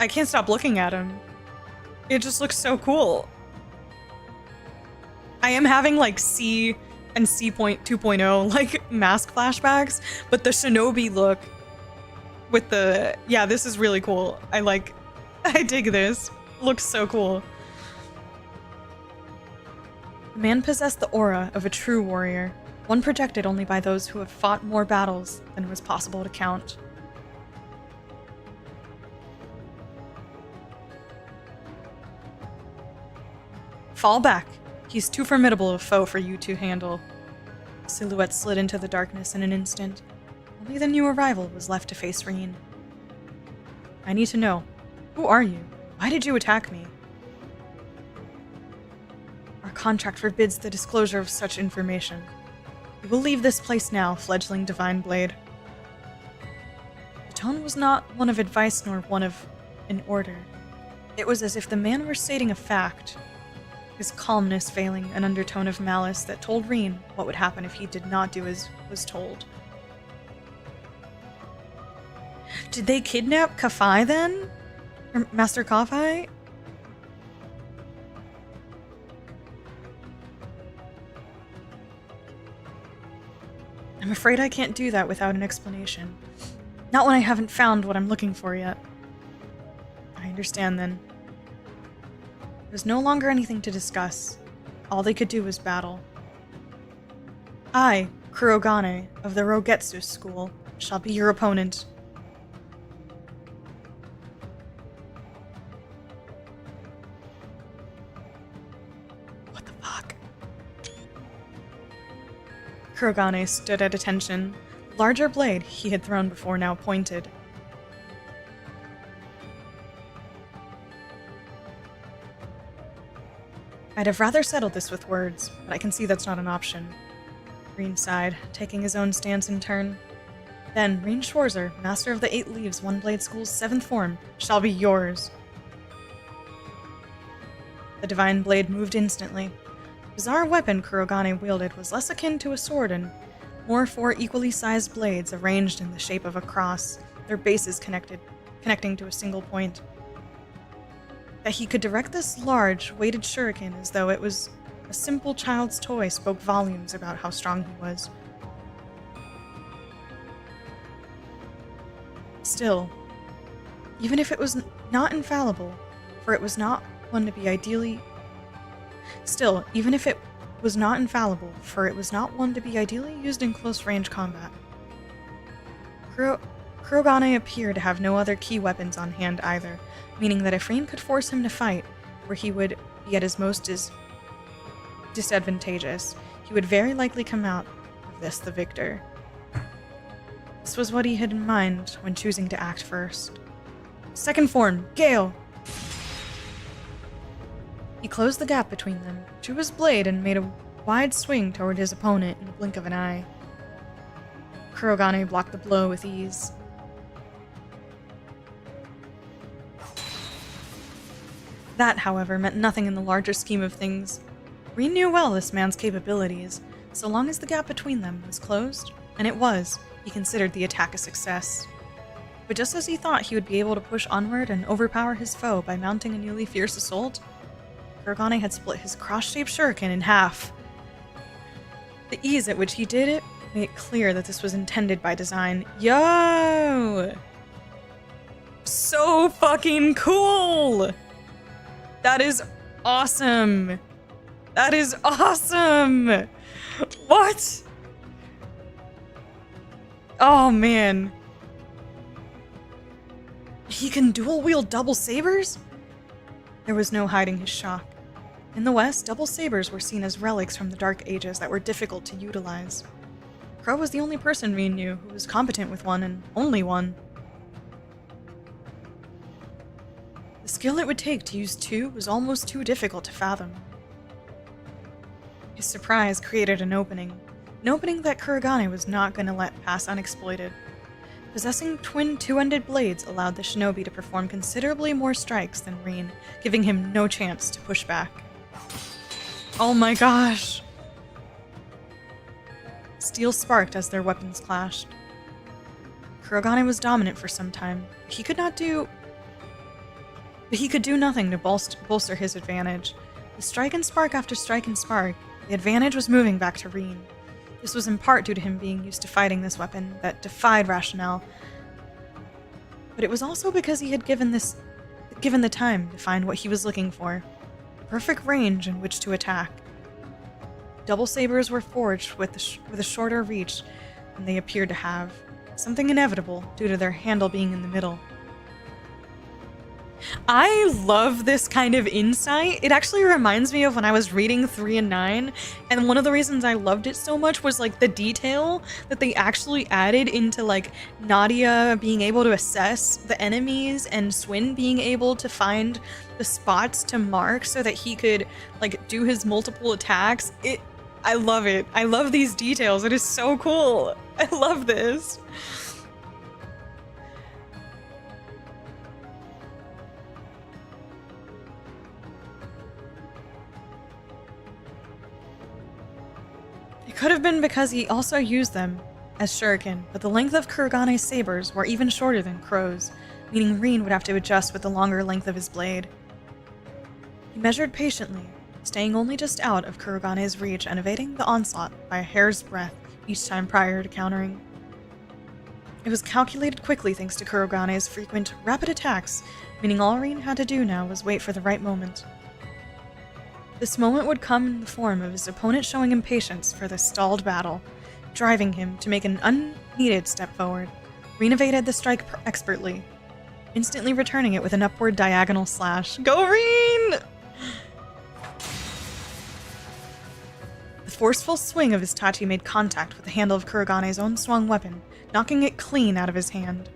I can't stop looking at him. It just looks so cool. I am having like C and C.2.0 like mask flashbacks, but the shinobi look with the... Yeah, this is really cool. I dig this. Looks so cool. The man possessed the aura of a true warrior, one projected only by those who have fought more battles than was possible to count. Fall back. He's too formidable a foe for you to handle. The silhouette slid into the darkness in an instant. Only the new arrival was left to face Rean. I need to know. Who are you? Why did you attack me? Our contract forbids the disclosure of such information. You will leave this place now, fledgling Divine Blade. The tone was not one of advice nor one of an order. It was as if the man were stating a fact, his calmness veiling an undertone of malice that told Rean what would happen if he did not do as was told. Did they kidnap Kafai then? Or Master Kafai? I'm afraid I can't do that without an explanation. Not when I haven't found what I'm looking for yet. I understand then. There's no longer anything to discuss. All they could do was battle. I, Kurogane, of the Rogetsu School, shall be your opponent. What the fuck? Kurogane stood at attention. The larger blade he had thrown before now pointed. I'd have rather settled this with words, but I can see that's not an option. Reen sighed, taking his own stance in turn. Then, Reen Schwarzer, master of the 8 Leaves One Blade School's 7th form, shall be yours. The divine blade moved instantly. The bizarre weapon Kurogane wielded was less akin to a sword and more 4 equally sized blades arranged in the shape of a cross, their bases connecting to a single point. That he could direct this large, weighted shuriken as though it was a simple child's toy spoke volumes about how strong he was. Still, even if it was not infallible, for it was not one to be ideally used in close-range combat. Kurogane appeared to have no other key weapons on hand either, meaning that if Reen could force him to fight, where he would be at his most disadvantageous, he would very likely come out of this the victor. This was what he had in mind when choosing to act first. Second form, Gale! He closed the gap between them, drew his blade, and made a wide swing toward his opponent in the blink of an eye. Kurogane blocked the blow with ease. That, however, meant nothing in the larger scheme of things. Reen knew well this man's capabilities. So long as the gap between them was closed, and it was, he considered the attack a success. But just as he thought he would be able to push onward and overpower his foe by mounting a newly fierce assault, Kurogane had split his cross-shaped shuriken in half. The ease at which he did it made it clear that this was intended by design. Yo! So fucking cool! That is awesome! That is awesome! What? Oh man. He can dual-wield double sabers? There was no hiding his shock. In the West, double sabers were seen as relics from the Dark Ages that were difficult to utilize. Crow was the only person Reen knew who was competent with one, and only one. The skill it would take to use two was almost too difficult to fathom. His surprise created an opening that Kurogane was not going to let pass unexploited. Possessing twin two-ended blades allowed the shinobi to perform considerably more strikes than Reen, giving him no chance to push back. Oh my gosh! Steel sparked as their weapons clashed. Kurogane was dominant for some time. He could do nothing to bolster his advantage. With strike and spark after strike and spark, the advantage was moving back to Reen. This was in part due to him being used to fighting this weapon that defied rationale, but it was also because he had given the time to find what he was looking for, the perfect range in which to attack. Double sabers were forged with a shorter reach than they appeared to have, something inevitable due to their handle being in the middle. I love this kind of insight. It actually reminds me of when I was reading 3 and 9, and one of the reasons I loved it so much was like the detail that they actually added into like Nadia being able to assess the enemies and Swin being able to find the spots to mark so that he could like do his multiple attacks. I love it. I love these details. It is so cool. I love this. It could have been because he also used them as shuriken, but the length of Kurogane's sabers were even shorter than Crow's, meaning Rin would have to adjust with the longer length of his blade. He measured patiently, staying only just out of Kurogane's reach and evading the onslaught by a hair's breadth each time prior to countering. It was calculated quickly thanks to Kurogane's frequent, rapid attacks, meaning all Rin had to do now was wait for the right moment. This moment would come in the form of his opponent showing impatience for the stalled battle, driving him to make an unneeded step forward. Rin evaded the strike expertly, instantly returning it with an upward diagonal slash. Go Rin! The forceful swing of his tachi made contact with the handle of Kurogane's own swung weapon, knocking it clean out of his hand.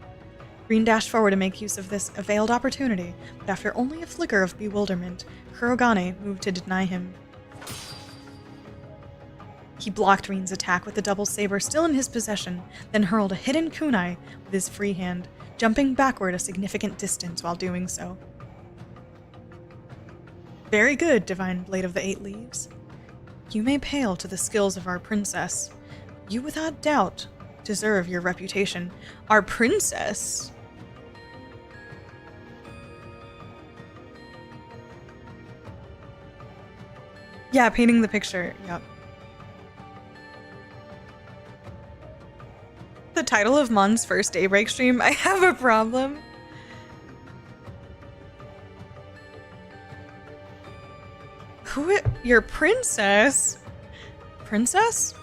Rin dashed forward to make use of this veiled opportunity, but after only a flicker of bewilderment, Kurogane moved to deny him. He blocked Rin's attack with the double saber still in his possession, then hurled a hidden kunai with his free hand, jumping backward a significant distance while doing so. Very good, Divine Blade of the Eight Leaves. You may pale to the skills of our princess. You without doubt deserve your reputation. Our princess? Yeah, painting the picture, yep. The title of Mon's first Daybreak stream, I have a problem. Your princess? Princess?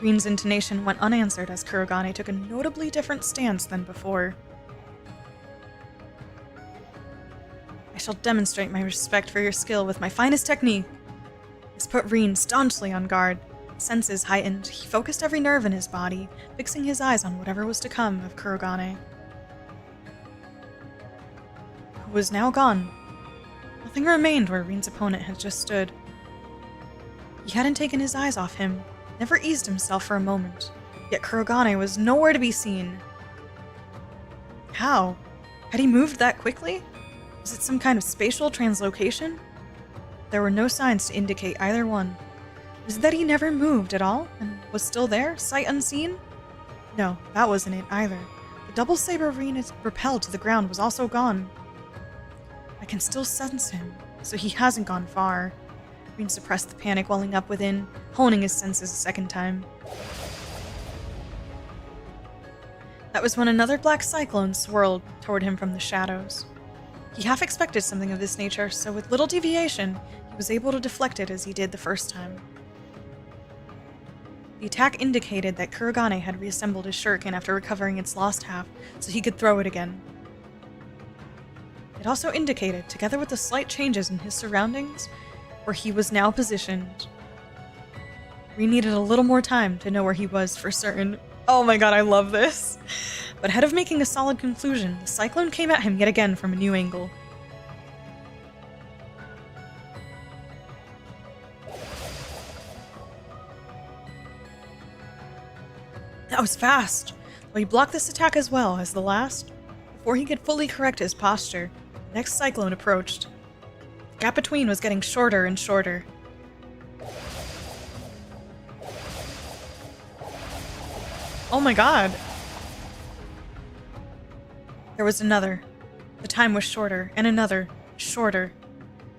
Rin's intonation went unanswered as Kurogane took a notably different stance than before. I shall demonstrate my respect for your skill with my finest technique. This put Rin staunchly on guard. Senses heightened, he focused every nerve in his body, fixing his eyes on whatever was to come of Kurogane, who was now gone. Nothing remained where Rin's opponent had just stood. He hadn't taken his eyes off him, never eased himself for a moment, yet Kurogane was nowhere to be seen. How? Had he moved that quickly? Was it some kind of spatial translocation? There were no signs to indicate either one. Was it that he never moved at all, and was still there, sight unseen? No, that wasn't it either. The double saber Rin had repelled to the ground was also gone. I can still sense him, so he hasn't gone far. Rin suppressed the panic welling up within, honing his senses a second time. That was when another black cyclone swirled toward him from the shadows. He half expected something of this nature, so with little deviation, he was able to deflect it as he did the first time. The attack indicated that Kurogane had reassembled his shuriken after recovering its lost half, so he could throw it again. It also indicated, together with the slight changes in his surroundings, where he was now positioned. Rin needed a little more time to know where he was for certain. Oh my god, I love this! But ahead of making a solid conclusion, the cyclone came at him yet again from a new angle. That was fast! Though he blocked this attack as well as the last, before he could fully correct his posture, the next cyclone approached. The gap between was getting shorter and shorter. Oh my god! There was another. The time was shorter, and another, shorter.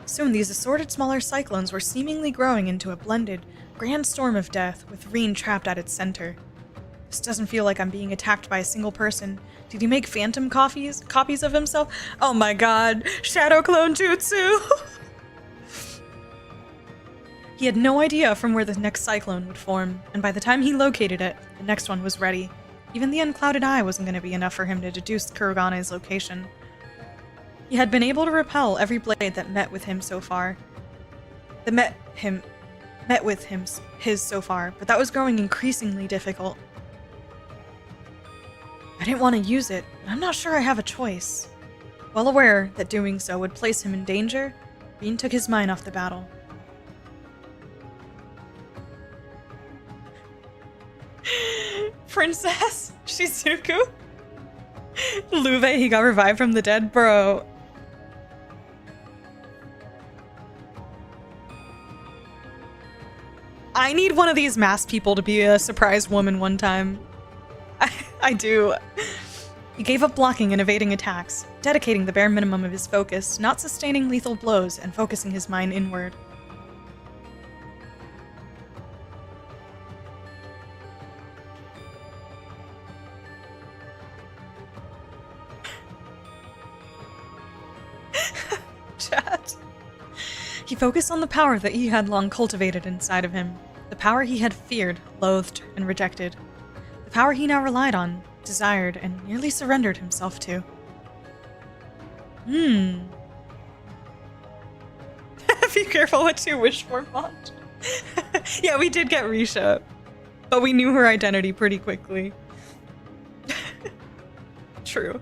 Soon these assorted smaller cyclones were seemingly growing into a blended, grand storm of death, with Rin trapped at its center. This doesn't feel like I'm being attacked by a single person. Did he make phantom copies of himself? Oh my god, Shadow Clone Jutsu! He had no idea from where the next cyclone would form, and by the time he located it, the next one was ready. Even the unclouded eye wasn't going to be enough for him to deduce Kurogane's location. He had been able to repel every blade that met with him so far. His so far, but that was growing increasingly difficult. I didn't want to use it, but I'm not sure I have a choice. Well aware that doing so would place him in danger, Rin took his mind off the battle. Princess Shizuku? Luve, he got revived from the dead, bro. I need one of these masked people to be a surprised woman one time. I do. He gave up blocking and evading attacks, dedicating the bare minimum of his focus, not sustaining lethal blows, and focusing his mind inward. Chat. He focused on the power that he had long cultivated inside of him, the power he had feared, loathed, and rejected, the power he now relied on, desired, and nearly surrendered himself to. Be careful what you wish for, Mont. Yeah, we did get Risha, but we knew her identity pretty quickly. True.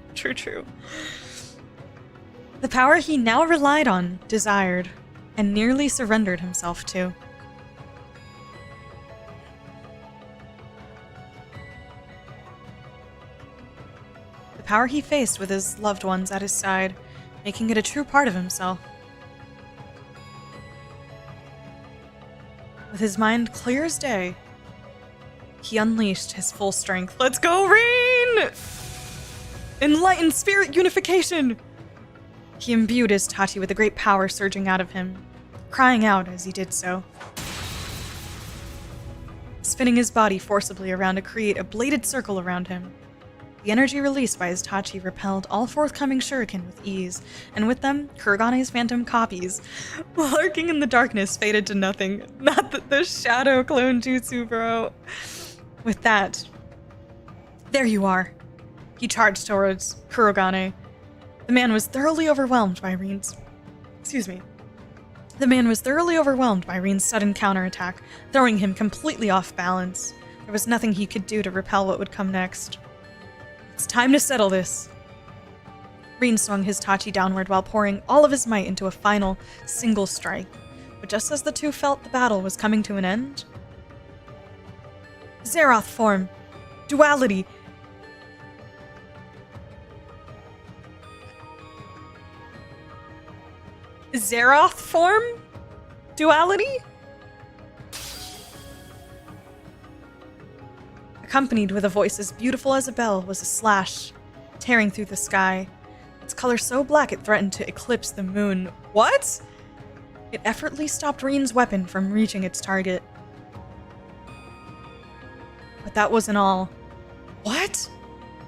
The power he now relied on, desired, and nearly surrendered himself to. The power he faced with his loved ones at his side, making it a true part of himself. With his mind clear as day, he unleashed his full strength. Let's go, Rain! Enlightened spirit unification! He imbued his Tachi with a great power surging out of him, crying out as he did so. Spinning his body forcibly around to create a bladed circle around him. The energy released by his Tachi repelled all forthcoming shuriken with ease, and with them, Kurogane's phantom copies, lurking in the darkness, faded to nothing. Not the shadow clone jutsu, bro. With that, there you are. He charged towards Kurogane. The man was thoroughly overwhelmed by Reen's sudden counterattack, throwing him completely off balance. There was nothing he could do to repel what would come next. It's time to settle this. Reen swung his Tachi downward while pouring all of his might into a final, single strike. But just as the two felt the battle was coming to an end... Zeroth form! Duality! Zeroth form? Duality? Accompanied with a voice as beautiful as a bell was a slash, tearing through the sky. Its color so black it threatened to eclipse the moon. What? It effortlessly stopped Reen's weapon from reaching its target. But that wasn't all. What?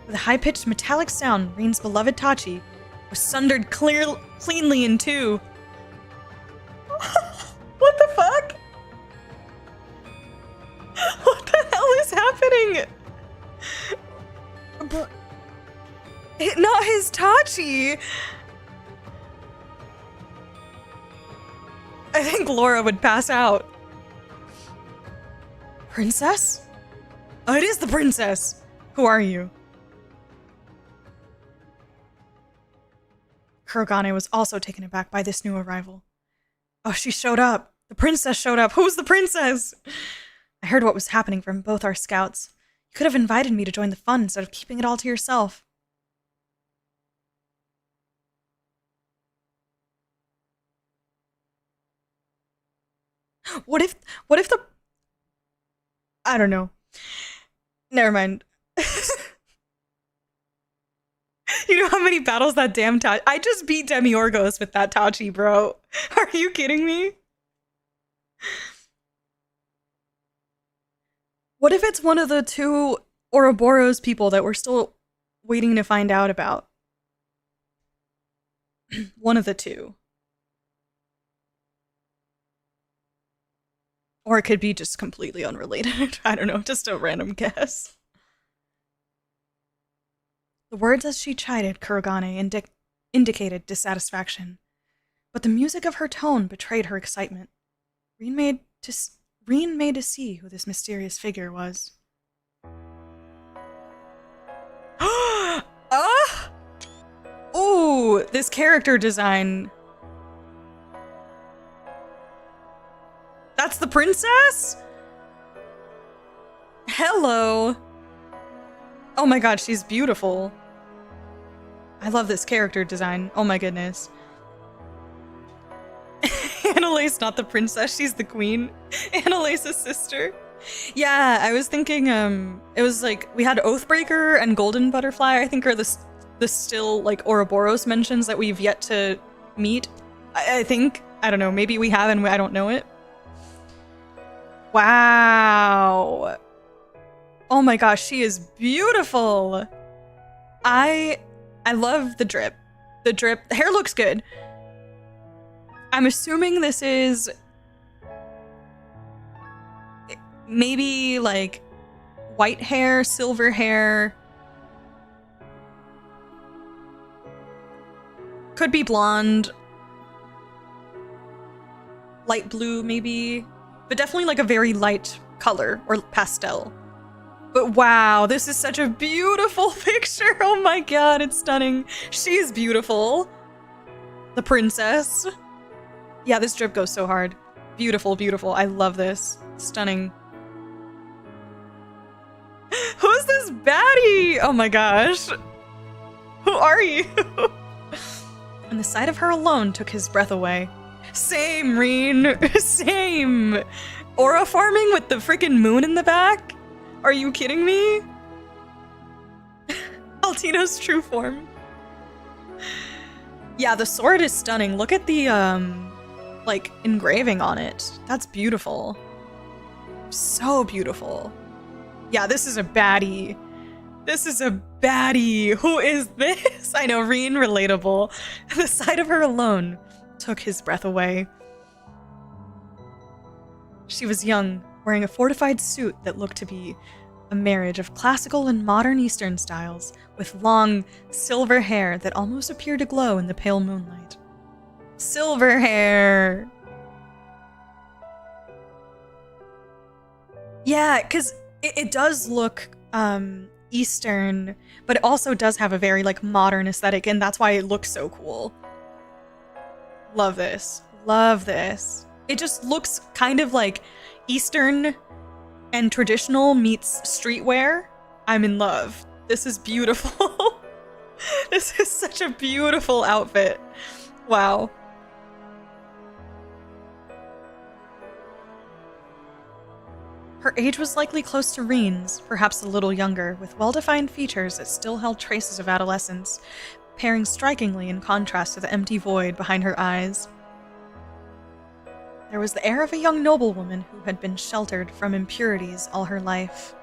With a high-pitched metallic sound, Reen's beloved Tachi was sundered cleanly in two. What the fuck? What the hell is happening? Not his Tachi. I think Laura would pass out. Princess? Oh, it is the princess. Who are you? Kurogane was also taken aback by this new arrival. Oh, she showed up. The princess showed up. Who's the princess? I heard what was happening from both our scouts. You could have invited me to join the fun instead of keeping it all to yourself. What if the... I don't know. Never mind. You know how many battles that damn Tachi... I just beat Demiorgos with that Tachi, bro. Are you kidding me? What if it's one of the two Ouroboros people that we're still waiting to find out about? One of the two. Or it could be just completely unrelated. I don't know, just a random guess. The words as she chided Kurogane indicated dissatisfaction, but the music of her tone betrayed her excitement. Reen made to see who this mysterious figure was. Ooh, this character design. That's the princess? Hello. Oh my god, she's beautiful. I love this character design. Oh my goodness. Annalaise, not the princess, she's the queen. Annalaise's sister. Yeah, I was thinking, it was like, we had Oathbreaker and Golden Butterfly, I think are the still, like, Ouroboros mentions that we've yet to meet. I think. I don't know, maybe we have and I don't know it. Wow. Oh my gosh, she is beautiful. I love the drip. The drip, the hair looks good. I'm assuming this is maybe like white hair, silver hair. Could be blonde. Light blue, maybe. But definitely like a very light color or pastel. But wow, this is such a beautiful picture. Oh my god, it's stunning. She's beautiful. The princess. Yeah, this drip goes so hard. Beautiful, beautiful. I love this. Stunning. Who's this baddie? Oh my gosh. Who are you? And the sight of her alone took his breath away. Same, Reen. Same. Aura farming with the freaking moon in the back? Are you kidding me? Altino's true form. Yeah, the sword is stunning. Look at the, like, engraving on it. That's beautiful. So beautiful. Yeah, this is a baddie. This is a baddie. Who is this? I know, Reen, relatable. The sight of her alone took his breath away. She was young, wearing a fortified suit that looked to be a marriage of classical and modern Eastern styles, with long, silver hair that almost appeared to glow in the pale moonlight. Silver hair! Yeah, because it does look Eastern, but it also does have a very like modern aesthetic, and that's why it looks so cool. Love this. Love this. It just looks kind of like Eastern and traditional meets streetwear. I'm in love. This is beautiful. This is such a beautiful outfit. Wow. Her age was likely close to Reen's, perhaps a little younger, with well-defined features that still held traces of adolescence, pairing strikingly in contrast to the empty void behind her eyes. There was the air of a young noblewoman who had been sheltered from impurities all her life,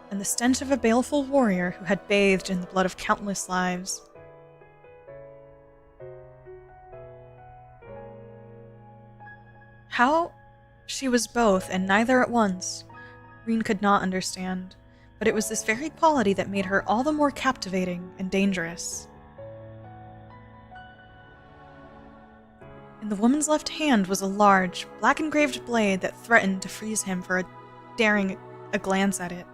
and the stench of a baleful warrior who had bathed in the blood of countless lives. How she was both and neither at once, Reen could not understand, but it was this very quality that made her all the more captivating and dangerous. In the woman's left hand was a large, black-engraved blade that threatened to freeze him for daring a glance at it.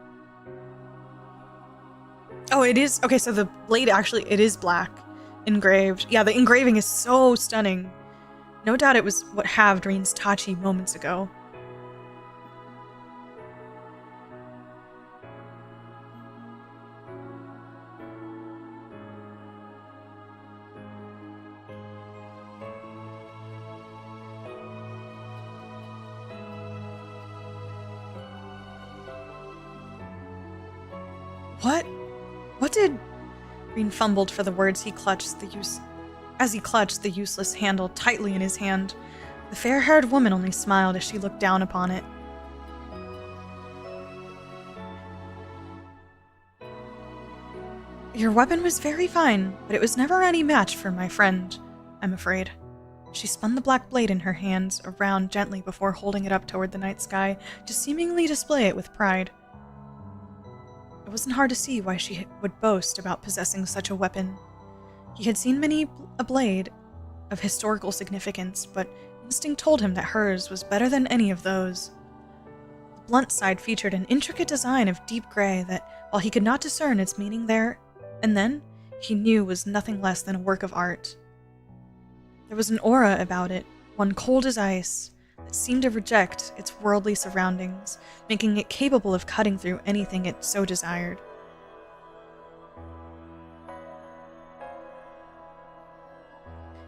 Oh, it is. Okay, so the blade actually, it is black engraved. Yeah, the engraving is so stunning. No doubt it was what halved Reen's Tachi moments ago. What did... Reen fumbled for the words as he clutched the useless handle tightly in his hand. The fair-haired woman only smiled as she looked down upon it. Your weapon was very fine, but it was never any match for my friend, I'm afraid. She spun the black blade in her hands around gently before holding it up toward the night sky to seemingly display it with pride. It wasn't hard to see why she would boast about possessing such a weapon. He had seen many a blade of historical significance, but instinct told him that hers was better than any of those. The blunt side featured an intricate design of deep gray that, while he could not discern its meaning there and then, he knew was nothing less than a work of art. There was an aura about it, one cold as ice, that seemed to reject its worldly surroundings, making it capable of cutting through anything it so desired.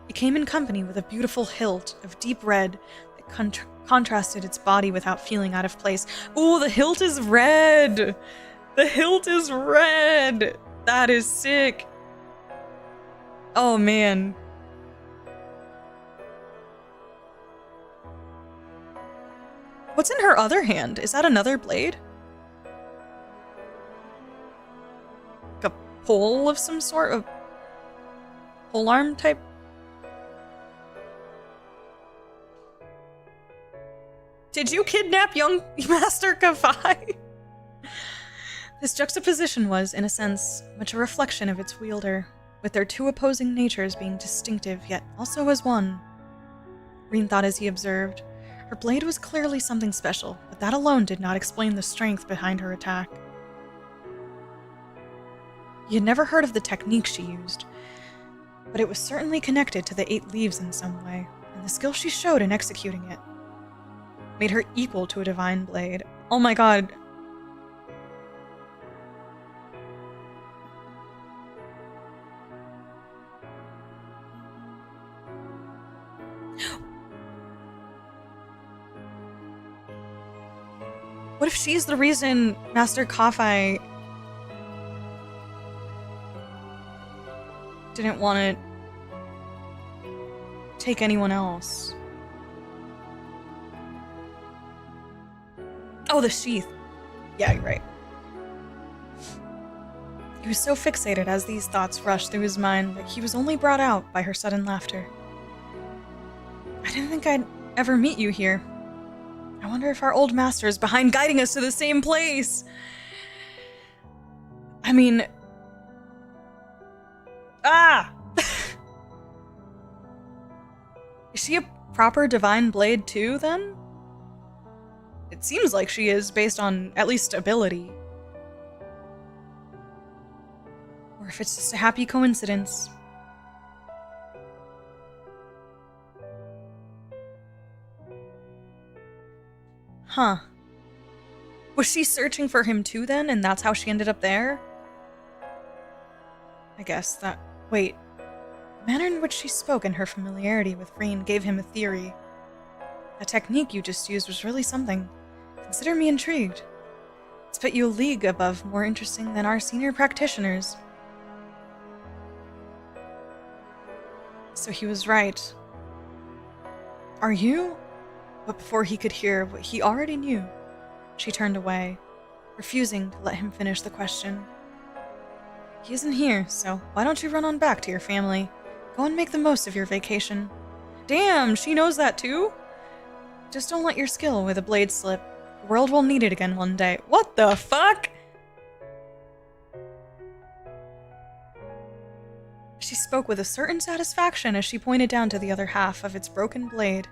It came in company with a beautiful hilt of deep red that contrasted its body without feeling out of place. Ooh, the hilt is red! The hilt is red! That is sick. Oh, man. What's in her other hand? Is that another blade? Like a pole of some sort? A polearm type? Did you kidnap young Master Kafai? This juxtaposition was, in a sense, much a reflection of its wielder, with their two opposing natures being distinctive, yet also as one. Reen thought as he observed. Her blade was clearly something special, but that alone did not explain the strength behind her attack. He had never heard of the technique she used, but it was certainly connected to the 8 leaves in some way, and the skill she showed in executing it made her equal to a divine blade. Oh my god. What if she's the reason Master Kafai didn't want to take anyone else? Oh, the sheath. Yeah, you're right. He was so fixated as these thoughts rushed through his mind that he was only brought out by her sudden laughter. I didn't think I'd ever meet you here. I wonder if our old master is behind guiding us to the same place. I mean... Ah! Is she a proper divine blade too, then? It seems like she is, based on at least ability. Or if it's just a happy coincidence. Huh. Was she searching for him too then, and that's how she ended up there? I guess that... Wait. The manner in which she spoke and her familiarity with Reen gave him a theory. That technique you just used was really something. Consider me intrigued. It's put you a league above more interesting than our senior practitioners. So he was right. Are you? But before he could hear what he already knew, she turned away, refusing to let him finish the question. He isn't here, so why don't you run on back to your family? Go and make the most of your vacation. Damn, she knows that too? Just don't let your skill with a blade slip. The world will need it again one day. What the fuck? She spoke with a certain satisfaction as she pointed down to the other half of its broken blade.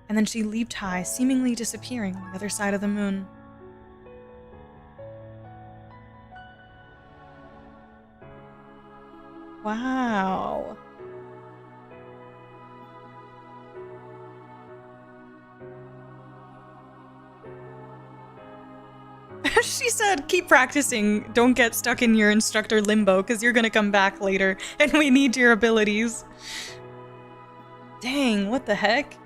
And then she leaped high, seemingly disappearing on the other side of the moon. Wow. She said, keep practicing. Don't get stuck in your instructor limbo, because you're gonna come back later, and we need your abilities. Dang, what the heck?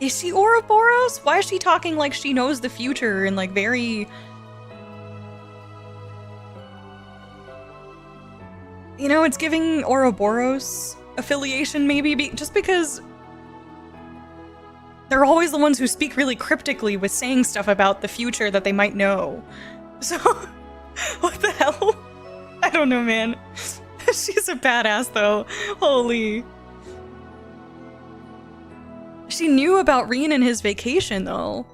Is she Ouroboros? Why is she talking like she knows the future and like very... You know, it's giving Ouroboros affiliation maybe, just because they're always the ones who speak really cryptically with saying stuff about the future that they might know. So, what the hell? I don't know, man. She's a badass though. Holy... She knew about Reen and his vacation, though.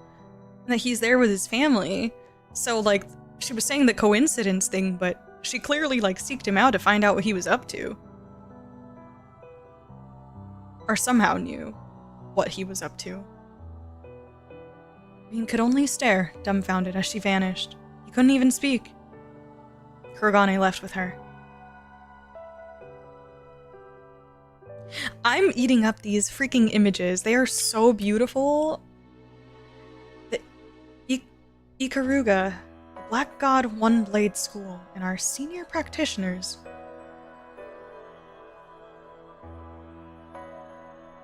And that he's there with his family. So, like, she was saying the coincidence thing, but she clearly, like, seeked him out to find out what he was up to. Or somehow knew what he was up to. Reen could only stare, dumbfounded, as she vanished. He couldn't even speak. Kurogane left with her. I'm eating up these freaking images. They are so beautiful. The Ikaruga, Black God One Blade School and our senior practitioners.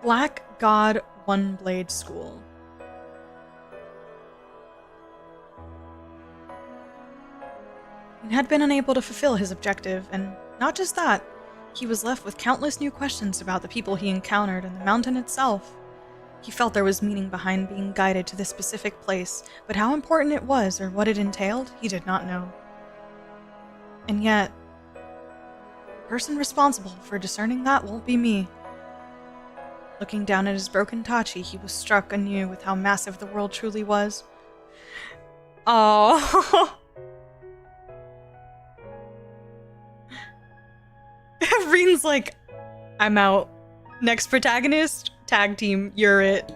Black God One Blade School. He had been unable to fulfill his objective, and not just that, he was left with countless new questions about the people he encountered and the mountain itself. He felt there was meaning behind being guided to this specific place, but how important it was or what it entailed, he did not know. And yet, the person responsible for discerning that won't be me. Looking down at his broken Tachi, he was struck anew with how massive the world truly was. Oh. Reen's like, I'm out. Next protagonist, tag team, you're it.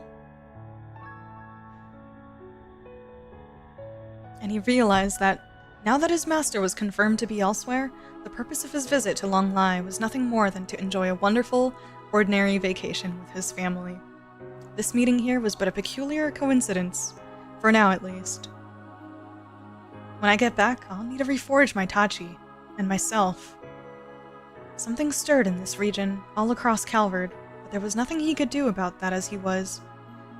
And he realized that, now that his master was confirmed to be elsewhere, the purpose of his visit to Long Lai was nothing more than to enjoy a wonderful, ordinary vacation with his family. This meeting here was but a peculiar coincidence, for now at least. When I get back, I'll need to reforge my Tachi, and myself. Something stirred in this region, all across Calvard, but there was nothing he could do about that as he was.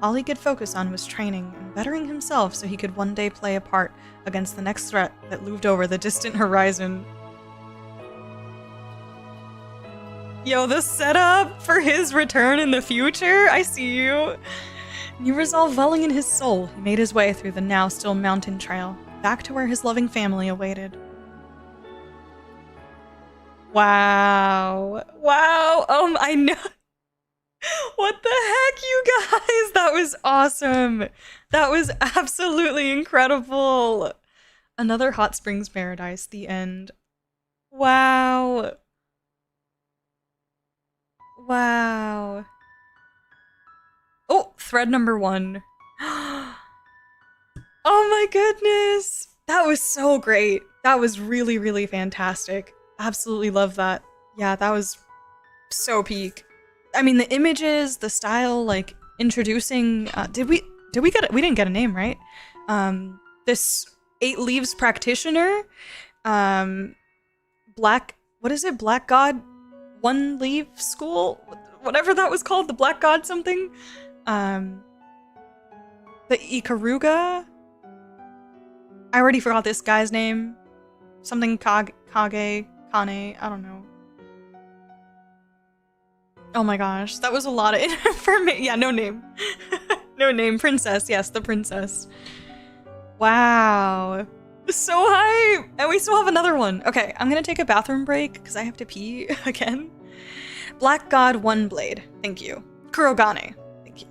All he could focus on was training and bettering himself so he could one day play a part against the next threat that loomed over the distant horizon. Yo, the setup for his return in the future? I see you. New resolve welling in his soul, he made his way through the now still mountain trail, back to where his loving family awaited. Wow. Wow. I know. What the heck, you guys? That was awesome. That was absolutely incredible. Another Hot Springs Paradise, the end. Wow. Wow. Oh, thread number 1. Oh my goodness. That was so great. That was really, really fantastic. Absolutely love that. Yeah, that was so peak. I mean, the images, the style, like introducing. We didn't get a name, right? This 8 Leaves practitioner, Black. What is it? Black God, One Leaf School, whatever that was called. The Black God something. The Ikaruga. I already forgot this guy's name. Something Kage. Kane, I don't know. Oh my gosh, that was a lot of information. Yeah, no name. No name. Princess, yes, the princess. Wow. So hype! And we still have another one. Okay, I'm gonna take a bathroom break because I have to pee again. Black God One Blade. Thank you. Kurogane. Thank you.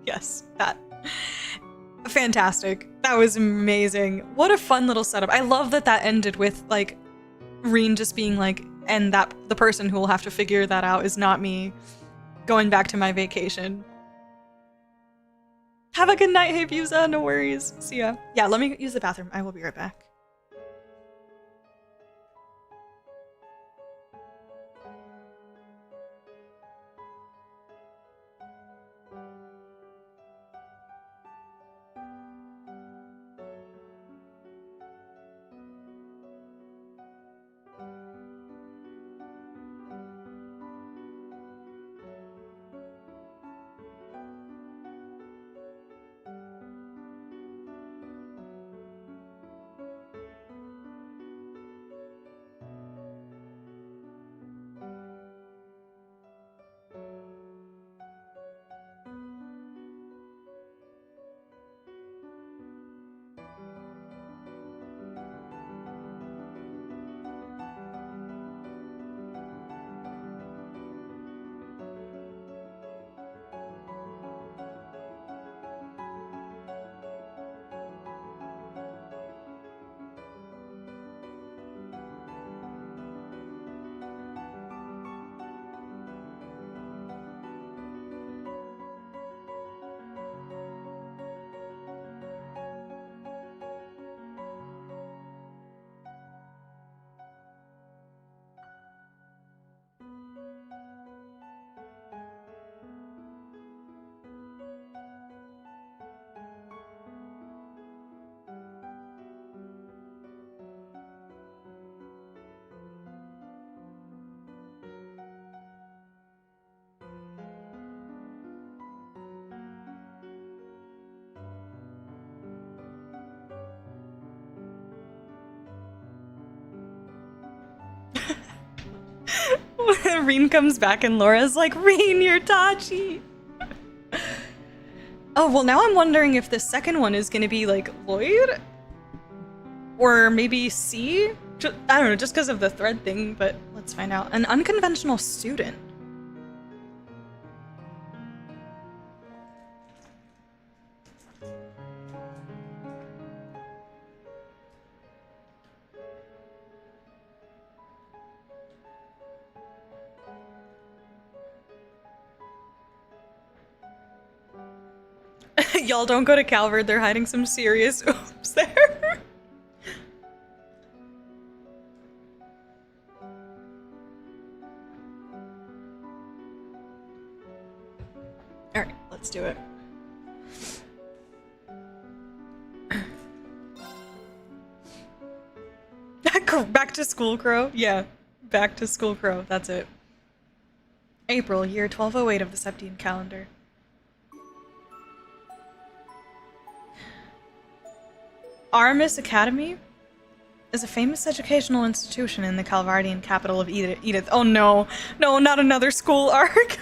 Yes, that. Fantastic. That was amazing. What a fun little setup. I love that that ended with, like, Reen just being like, and that the person who will have to figure that out is not me. Going back to my vacation. Have a good night, hey Buza, no worries. See ya. Yeah, let me use the bathroom. I will be right back. Reen comes back and Laura's like, Reen, you're Tachi. Oh, well, now I'm wondering if the second one is going to be like Lloyd? Or maybe C? I don't know, just because of the thread thing, but let's find out. An unconventional student. Y'all don't go to Calvard, they're hiding some serious oops there. Alright, let's do it. Back to school, Crow? Yeah, back to school, Crow, that's it. April, year 1208 of the Septine calendar. Aramis Academy is a famous educational institution in the Calvardian capital of Edith. Oh no, no, not another school arc.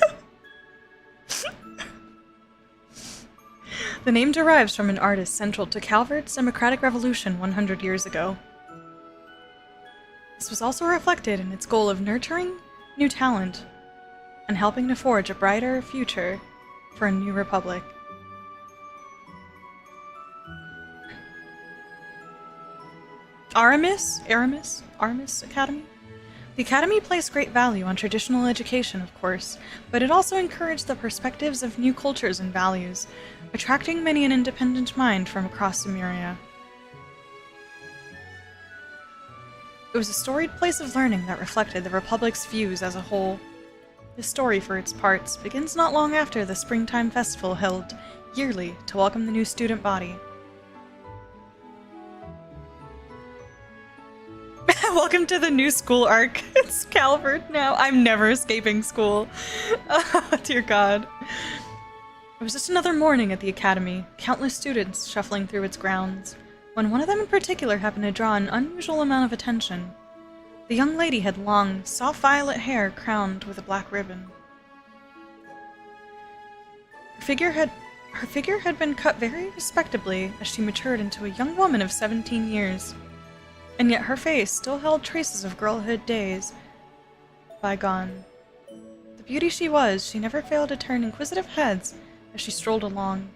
The name derives from an artist central to Calvard's democratic revolution 100 years ago. This was also reflected in its goal of nurturing new talent and helping to forge a brighter future for a new republic. Aramis Academy? The Academy placed great value on traditional education, of course, but it also encouraged the perspectives of new cultures and values, attracting many an independent mind from across Zemuria. It was a storied place of learning that reflected the Republic's views as a whole. The story, for its parts, begins not long after the springtime festival held yearly to welcome the new student body. Welcome to the new school arc. It's Calvard now. I'm never escaping school. Oh, dear God. It was just another morning at the academy, countless students shuffling through its grounds, when one of them in particular happened to draw an unusual amount of attention. The young lady had long, soft violet hair crowned with a black ribbon. Her figure had been cut very respectably as she matured into a young woman of 17 years. And yet her face still held traces of girlhood days bygone. The beauty she was, she never failed to turn inquisitive heads as she strolled along.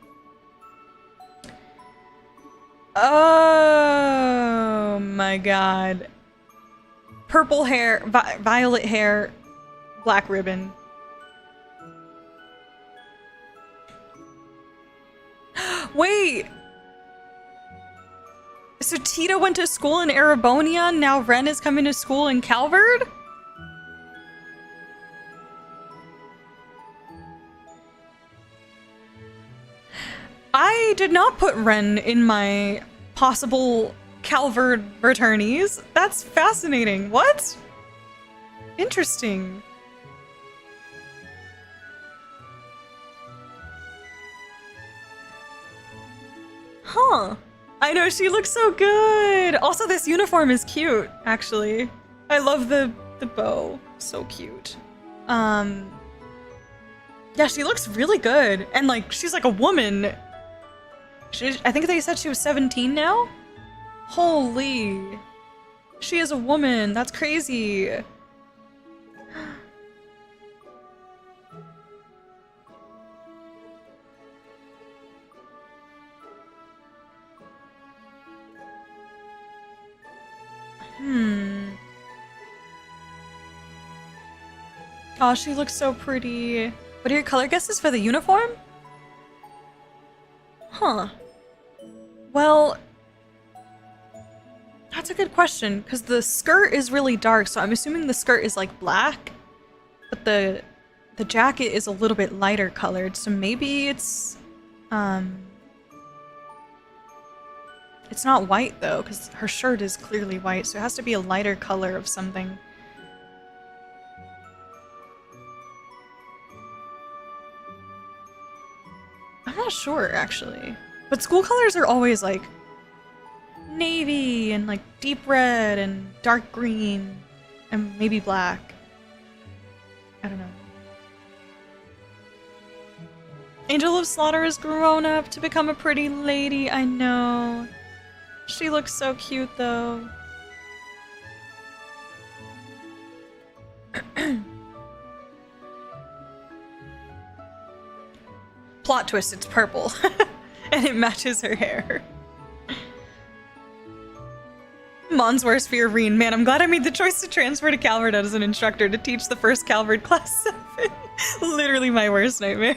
Oh my God. Purple hair, violet hair, black ribbon. Wait! So Tita went to school in Erebonia, now Ren is coming to school in Calvard? I did not put Ren in my possible Calvard returnees. That's fascinating. What? Interesting. Huh. I know, she looks so good! Also, this uniform is cute, actually. I love the bow. So cute. Yeah, she looks really good. And, like, she's like a woman. I think they said she was 17 now? Holy. She is a woman. That's crazy. Oh, she looks so pretty. What are your color guesses for the uniform? Huh. Well, that's a good question, because the skirt is really dark, so I'm assuming the skirt is like black, but the jacket is a little bit lighter colored, so maybe it's not white though, because her shirt is clearly white, so it has to be a lighter color of something. I'm not sure, actually. But school colors are always, like, navy and, like, deep red and dark green and maybe black. I don't know. Angel of Slaughter has grown up to become a pretty lady, I know. She looks so cute, though. Plot twist, it's purple. And it matches her hair. Mon's worst fear, Reen. Man, I'm glad I made the choice to transfer to Calvard as an instructor to teach the first Calvard class 7. Literally my worst nightmare.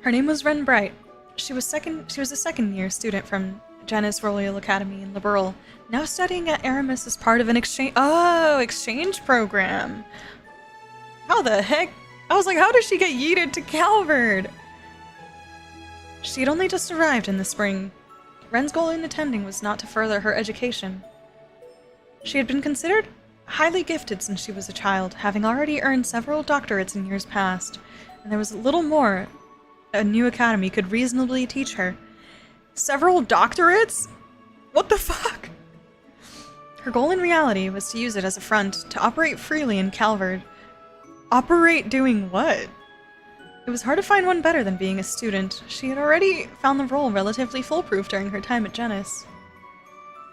Her name was Ren Bright. She was a second-year student from Janus Royal Academy in Liberal, now studying at Aramis as part of an exchange program. How the heck? I was like, how did she get yeeted to Calvard? She had only just arrived in the spring. Ren's goal in attending was not to further her education. She had been considered highly gifted since she was a child, having already earned several doctorates in years past, and there was little more a new academy could reasonably teach her. Several doctorates? What the fuck? Her goal in reality was to use it as a front to operate freely in Calvard. Operate doing what? It was hard to find one better than being a student. She had already found the role relatively foolproof during her time at Janus.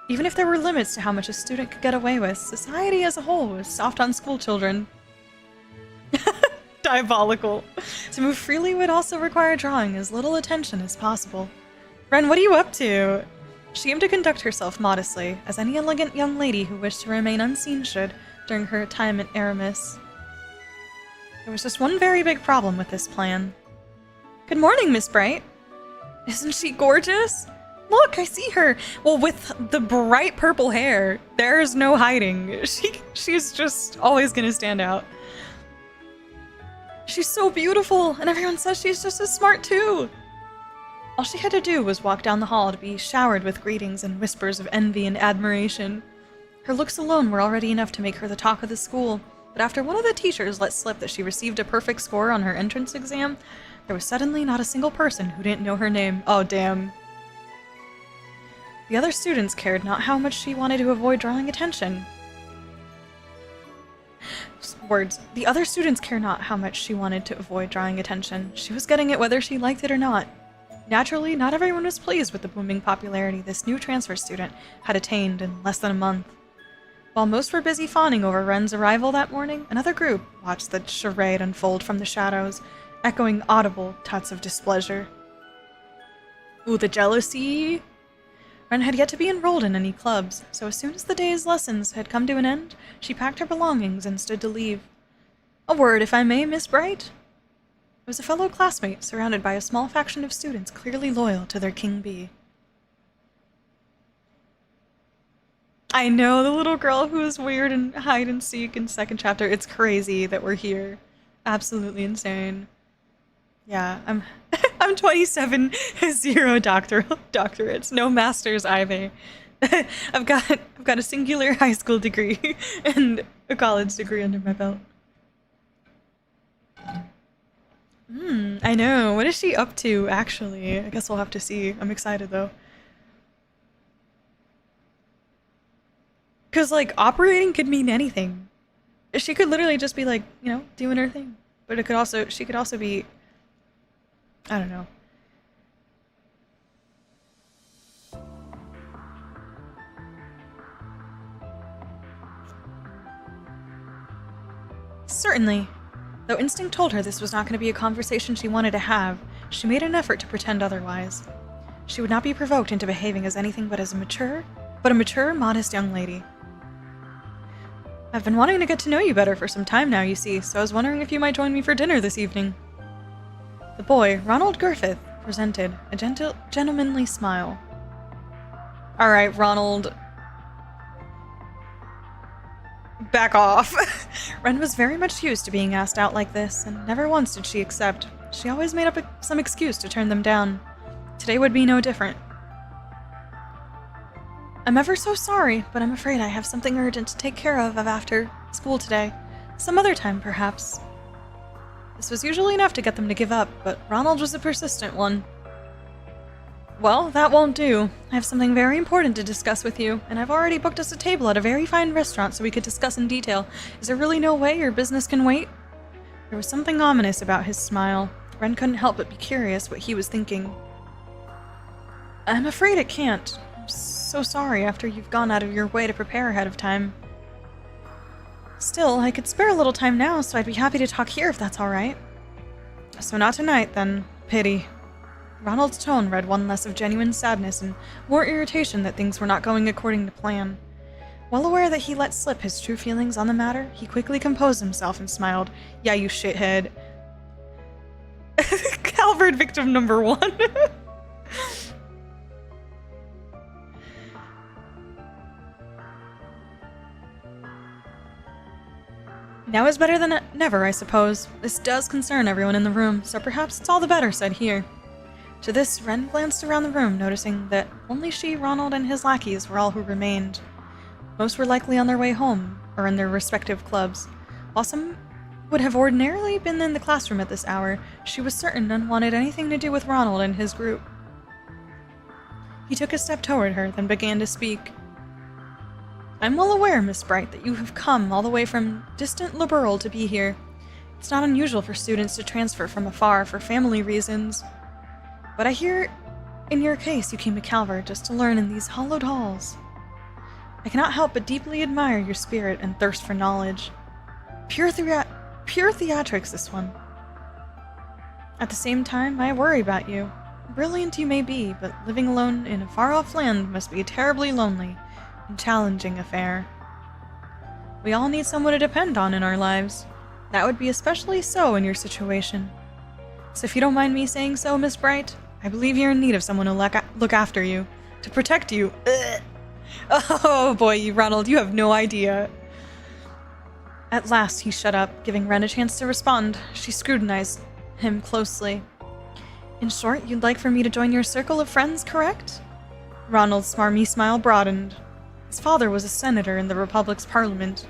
Even if there were limits to how much a student could get away with, society as a whole was soft on school children. Diabolical. To move freely would also require drawing as little attention as possible. Ren, what are you up to? She aimed to conduct herself modestly, as any elegant young lady who wished to remain unseen should during her time at Aramis. There was just one very big problem with this plan. Good morning, Miss Bright. Isn't she gorgeous? Look, I see her. Well, with the bright purple hair, there's no hiding. She's just always gonna stand out. She's so beautiful, and everyone says she's just as smart too. All she had to do was walk down the hall to be showered with greetings and whispers of envy and admiration. Her looks alone were already enough to make her the talk of the school, but after one of the teachers let slip that she received a perfect score on her entrance exam, there was suddenly not a single person who didn't know her name. Oh, damn. The other students cared not how much she wanted to avoid drawing attention. Words. The other students cared not how much she wanted to avoid drawing attention. She was getting it whether she liked it or not. Naturally, not everyone was pleased with the booming popularity this new transfer student had attained in less than a month. While most were busy fawning over Ren's arrival that morning, another group watched the charade unfold from the shadows, echoing audible tuts of displeasure. Ooh, the jealousy! Ren had yet to be enrolled in any clubs, so as soon as the day's lessons had come to an end, she packed her belongings and stood to leave. A word, if I may, Miss Bright? It was a fellow classmate, surrounded by a small faction of students clearly loyal to their king bee. I know, the little girl who was weird and hide and seek in second chapter. It's crazy that we're here. Absolutely insane. Yeah, I'm 27, 0 doctorates, no masters either. I've got a singular high school degree and a college degree under my belt. I know. What is she up to, actually? I guess we'll have to see. I'm excited, though. Because, like, operating could mean anything. She could literally just be, like, you know, doing her thing. But it could also, she could also be, I don't know. Certainly. Though instinct told her this was not going to be a conversation she wanted to have, she made an effort to pretend otherwise. She would not be provoked into behaving as anything but a mature, modest young lady. I've been wanting to get to know you better for some time now, you see, so I was wondering if you might join me for dinner this evening. The boy, Ronald Griffith, presented a gentlemanly smile. Alright, Ronald. Back off. Ren was very much used to being asked out like this, and never once did she accept. She always made up some excuse to turn them down. Today would be no different. I'm ever so sorry, but I'm afraid I have something urgent to take care of after school today. Some other time, perhaps. This was usually enough to get them to give up, but Ronald was a persistent one. Well, that won't do. I have something very important to discuss with you, and I've already booked us a table at a very fine restaurant so we could discuss in detail. Is there really no way your business can wait? There was something ominous about his smile. Ren couldn't help but be curious what he was thinking. I'm afraid it can't. I'm so sorry after you've gone out of your way to prepare ahead of time. Still, I could spare a little time now, so I'd be happy to talk here if that's alright. So not tonight, then. Pity. Ronald's tone read one less of genuine sadness and more irritation that things were not going according to plan. Well aware that he let slip his true feelings on the matter, he quickly composed himself and smiled. Yeah, you shithead. Calvard victim number 1. Now is better than never, I suppose. This does concern everyone in the room, so perhaps it's all the better said here. To this, Ren glanced around the room, noticing that only she, Ronald, and his lackeys were all who remained. Most were likely on their way home, or in their respective clubs. While some would have ordinarily been in the classroom at this hour, she was certain none wanted anything to do with Ronald and his group. He took a step toward her, then began to speak. I'm well aware, Miss Bright, that you have come all the way from distant Liberal to be here. It's not unusual for students to transfer from afar for family reasons. But I hear, in your case, you came to Calvard just to learn in these hallowed halls. I cannot help but deeply admire your spirit and thirst for knowledge. Pure theatrics, this one. At the same time, I worry about you. Brilliant you may be, but living alone in a far-off land must be a terribly lonely and challenging affair. We all need someone to depend on in our lives. That would be especially so in your situation. So if you don't mind me saying so, Miss Bright, I believe you're in need of someone to look after you, to protect you. Ugh. Oh boy, Ronald, you have no idea. At last he shut up, giving Ren a chance to respond. She scrutinized him closely. In short, you'd like for me to join your circle of friends, correct? Ronald's smarmy smile broadened. His father was a senator in the Republic's parliament,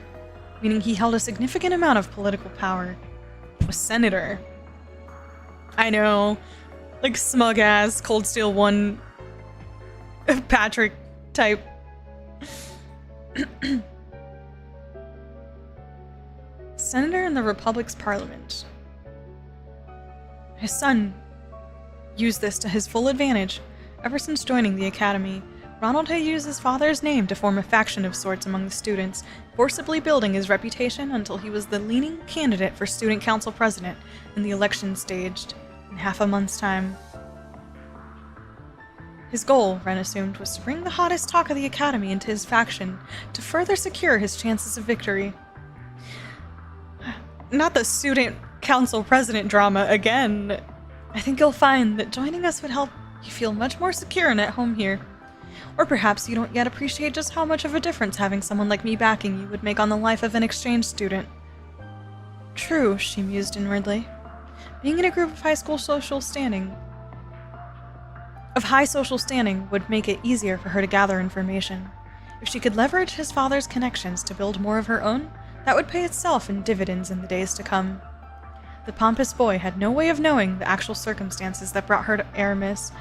meaning he held a significant amount of political power. A senator. I know. Like smug-ass, Cold Steel 1 Patrick type. Senator in the Republic's parliament. His son used this to his full advantage. Ever since joining the academy, Ronald had used his father's name to form a faction of sorts among the students, forcibly building his reputation until he was the leading candidate for student council president in the election staged in half a month's time. His goal, Ren assumed, was to bring the hottest talk of the academy into his faction to further secure his chances of victory. Not the student council president drama again. I think you'll find that joining us would help you feel much more secure and at home here. Or perhaps you don't yet appreciate just how much of a difference having someone like me backing you would make on the life of an exchange student. True, she mused inwardly. Being in a group of high social standing would make it easier for her to gather information. If she could leverage his father's connections to build more of her own, that would pay itself in dividends in the days to come. The pompous boy had no way of knowing the actual circumstances that brought her to Aramis,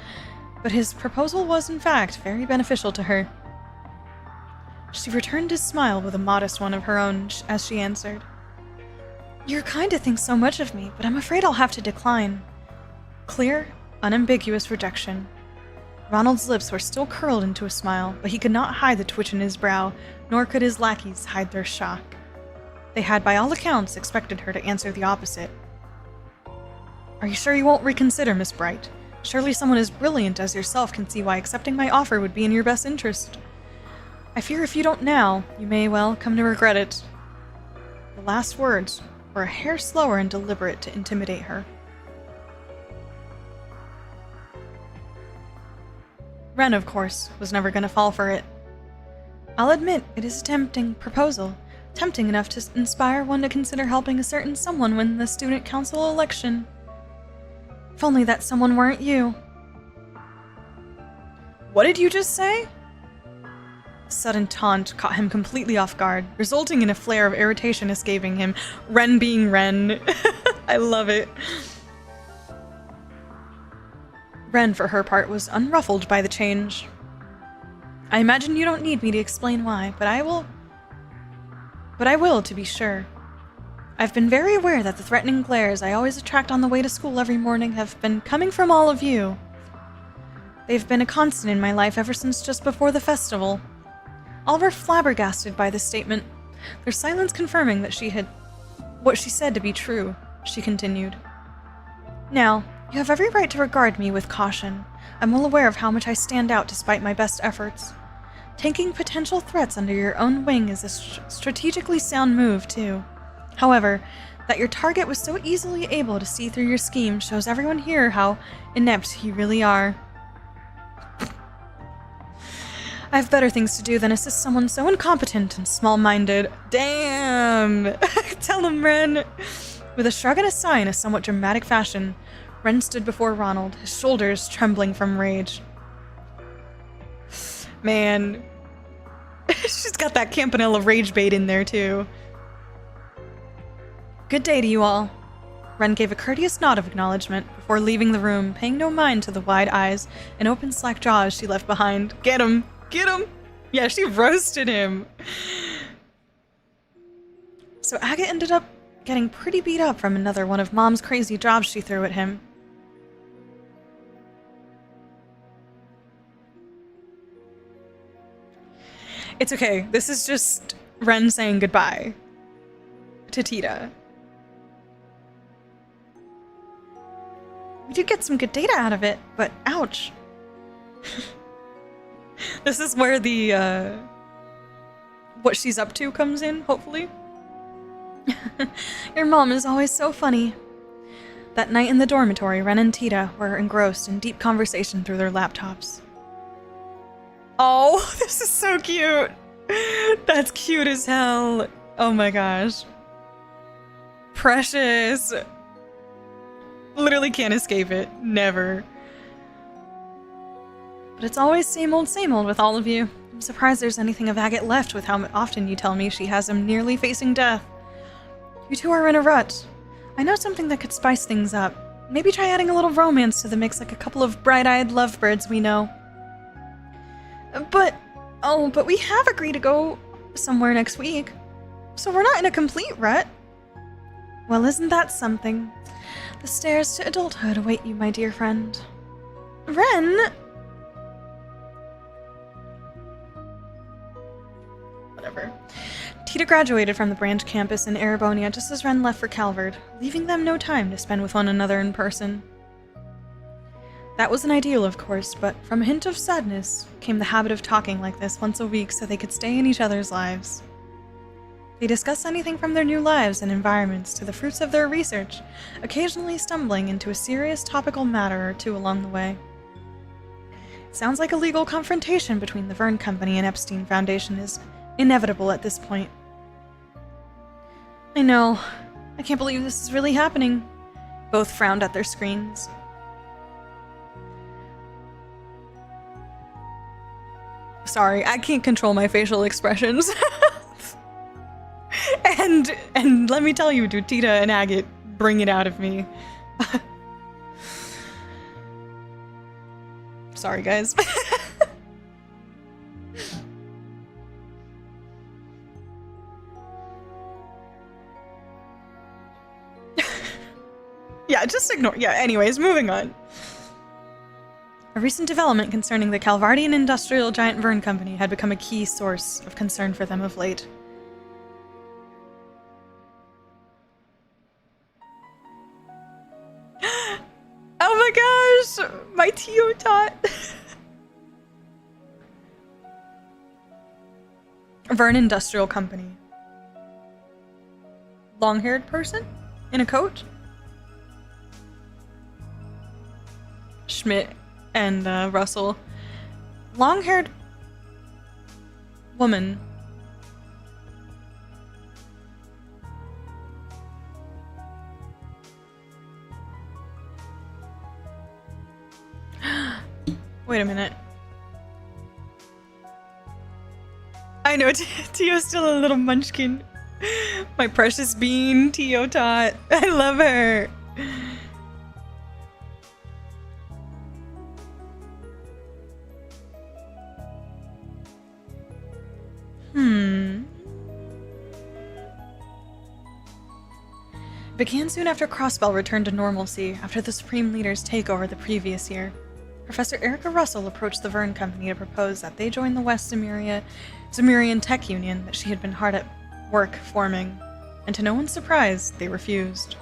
but his proposal was, in fact, very beneficial to her. She returned his smile with a modest one of her own as she answered. You're kind to think so much of me, but I'm afraid I'll have to decline. Clear, unambiguous rejection. Ronald's lips were still curled into a smile, but he could not hide the twitch in his brow, nor could his lackeys hide their shock. They had, by all accounts, expected her to answer the opposite. Are you sure you won't reconsider, Miss Bright? Surely someone as brilliant as yourself can see why accepting my offer would be in your best interest. I fear if you don't now, you may well come to regret it. The last words were a hair slower and deliberate to intimidate her. Ren, of course, was never going to fall for it. I'll admit, it is a tempting proposal, tempting enough to inspire one to consider helping a certain someone win the student council election. If only that someone weren't you. What did you just say? A sudden taunt caught him completely off guard, resulting in a flare of irritation escaping him. Ren being Ren. I love it. Ren, for her part, was unruffled by the change. I imagine you don't need me to explain why, but I will, to be sure. I've been very aware that the threatening glares I always attract on the way to school every morning have been coming from all of you. They've been a constant in my life ever since just before the festival. All were flabbergasted by this statement, their silence confirming that what she said to be true, she continued. Now, you have every right to regard me with caution. I'm well aware of how much I stand out despite my best efforts. Taking potential threats under your own wing is a strategically sound move, too. However, that your target was so easily able to see through your scheme shows everyone here how inept you really are. I have better things to do than assist someone so incompetent and small-minded. Damn! Tell him, Ren! With a shrug and a sigh in a somewhat dramatic fashion, Ren stood before Ronald, his shoulders trembling from rage. Man. She's got that Campanella rage bait in there, too. Good day to you all. Ren gave a courteous nod of acknowledgement before leaving the room, paying no mind to the wide eyes and open slack jaws she left behind. Get him! Get him! Yeah, she roasted him. So Agate ended up getting pretty beat up from another one of Mom's crazy jobs she threw at him. It's okay. This is just Ren saying goodbye to Tita. We did get some good data out of it, but ouch. This is where the, what she's up to comes in, hopefully. Your mom is always so funny. That night in the dormitory, Ren and Tita were engrossed in deep conversation through their laptops. Oh, this is so cute. That's cute as hell. Oh my gosh. Precious. Literally can't escape it. Never. But it's always same old with all of you. I'm surprised there's anything of Agate left with how often you tell me she has him nearly facing death. You two are in a rut. I know something that could spice things up. Maybe try adding a little romance to the mix, like a couple of bright-eyed lovebirds we know. But we have agreed to go somewhere next week. So we're not in a complete rut. Well, isn't that something? The stairs to adulthood await you, my dear friend. Ren! Whatever. Tita graduated from the branch campus in Erebonia just as Ren left for Calvard, leaving them no time to spend with one another in person. That was an ideal, of course, but from a hint of sadness came the habit of talking like this once a week so they could stay in each other's lives. They discussed anything from their new lives and environments to the fruits of their research, occasionally stumbling into a serious topical matter or two along the way. It sounds like a legal confrontation between the Verne Company and Epstein Foundation is inevitable at this point. I know. I can't believe this is really happening. Both frowned at their screens. Sorry, I can't control my facial expressions. And let me tell you, dude, Tita and Agate bring it out of me. Sorry, guys. Yeah, just ignore. Yeah, anyways, moving on. A recent development concerning the Calvardian industrial giant Verne Company had become a key source of concern for them of late. Oh my gosh! My Teotot! Verne Industrial Company. Long-haired person? In a coat? Schmidt and Russell. Long-haired woman. Wait a minute. I know, Tio's still a little munchkin. My precious bean, Teotot. I love her. began soon after Crossbell returned to normalcy after the Supreme Leader's takeover the previous year. Professor Erica Russell approached the Vern Company to propose that they join the West Zemurian Tech Union that she had been hard at work forming, and to no one's surprise, they refused.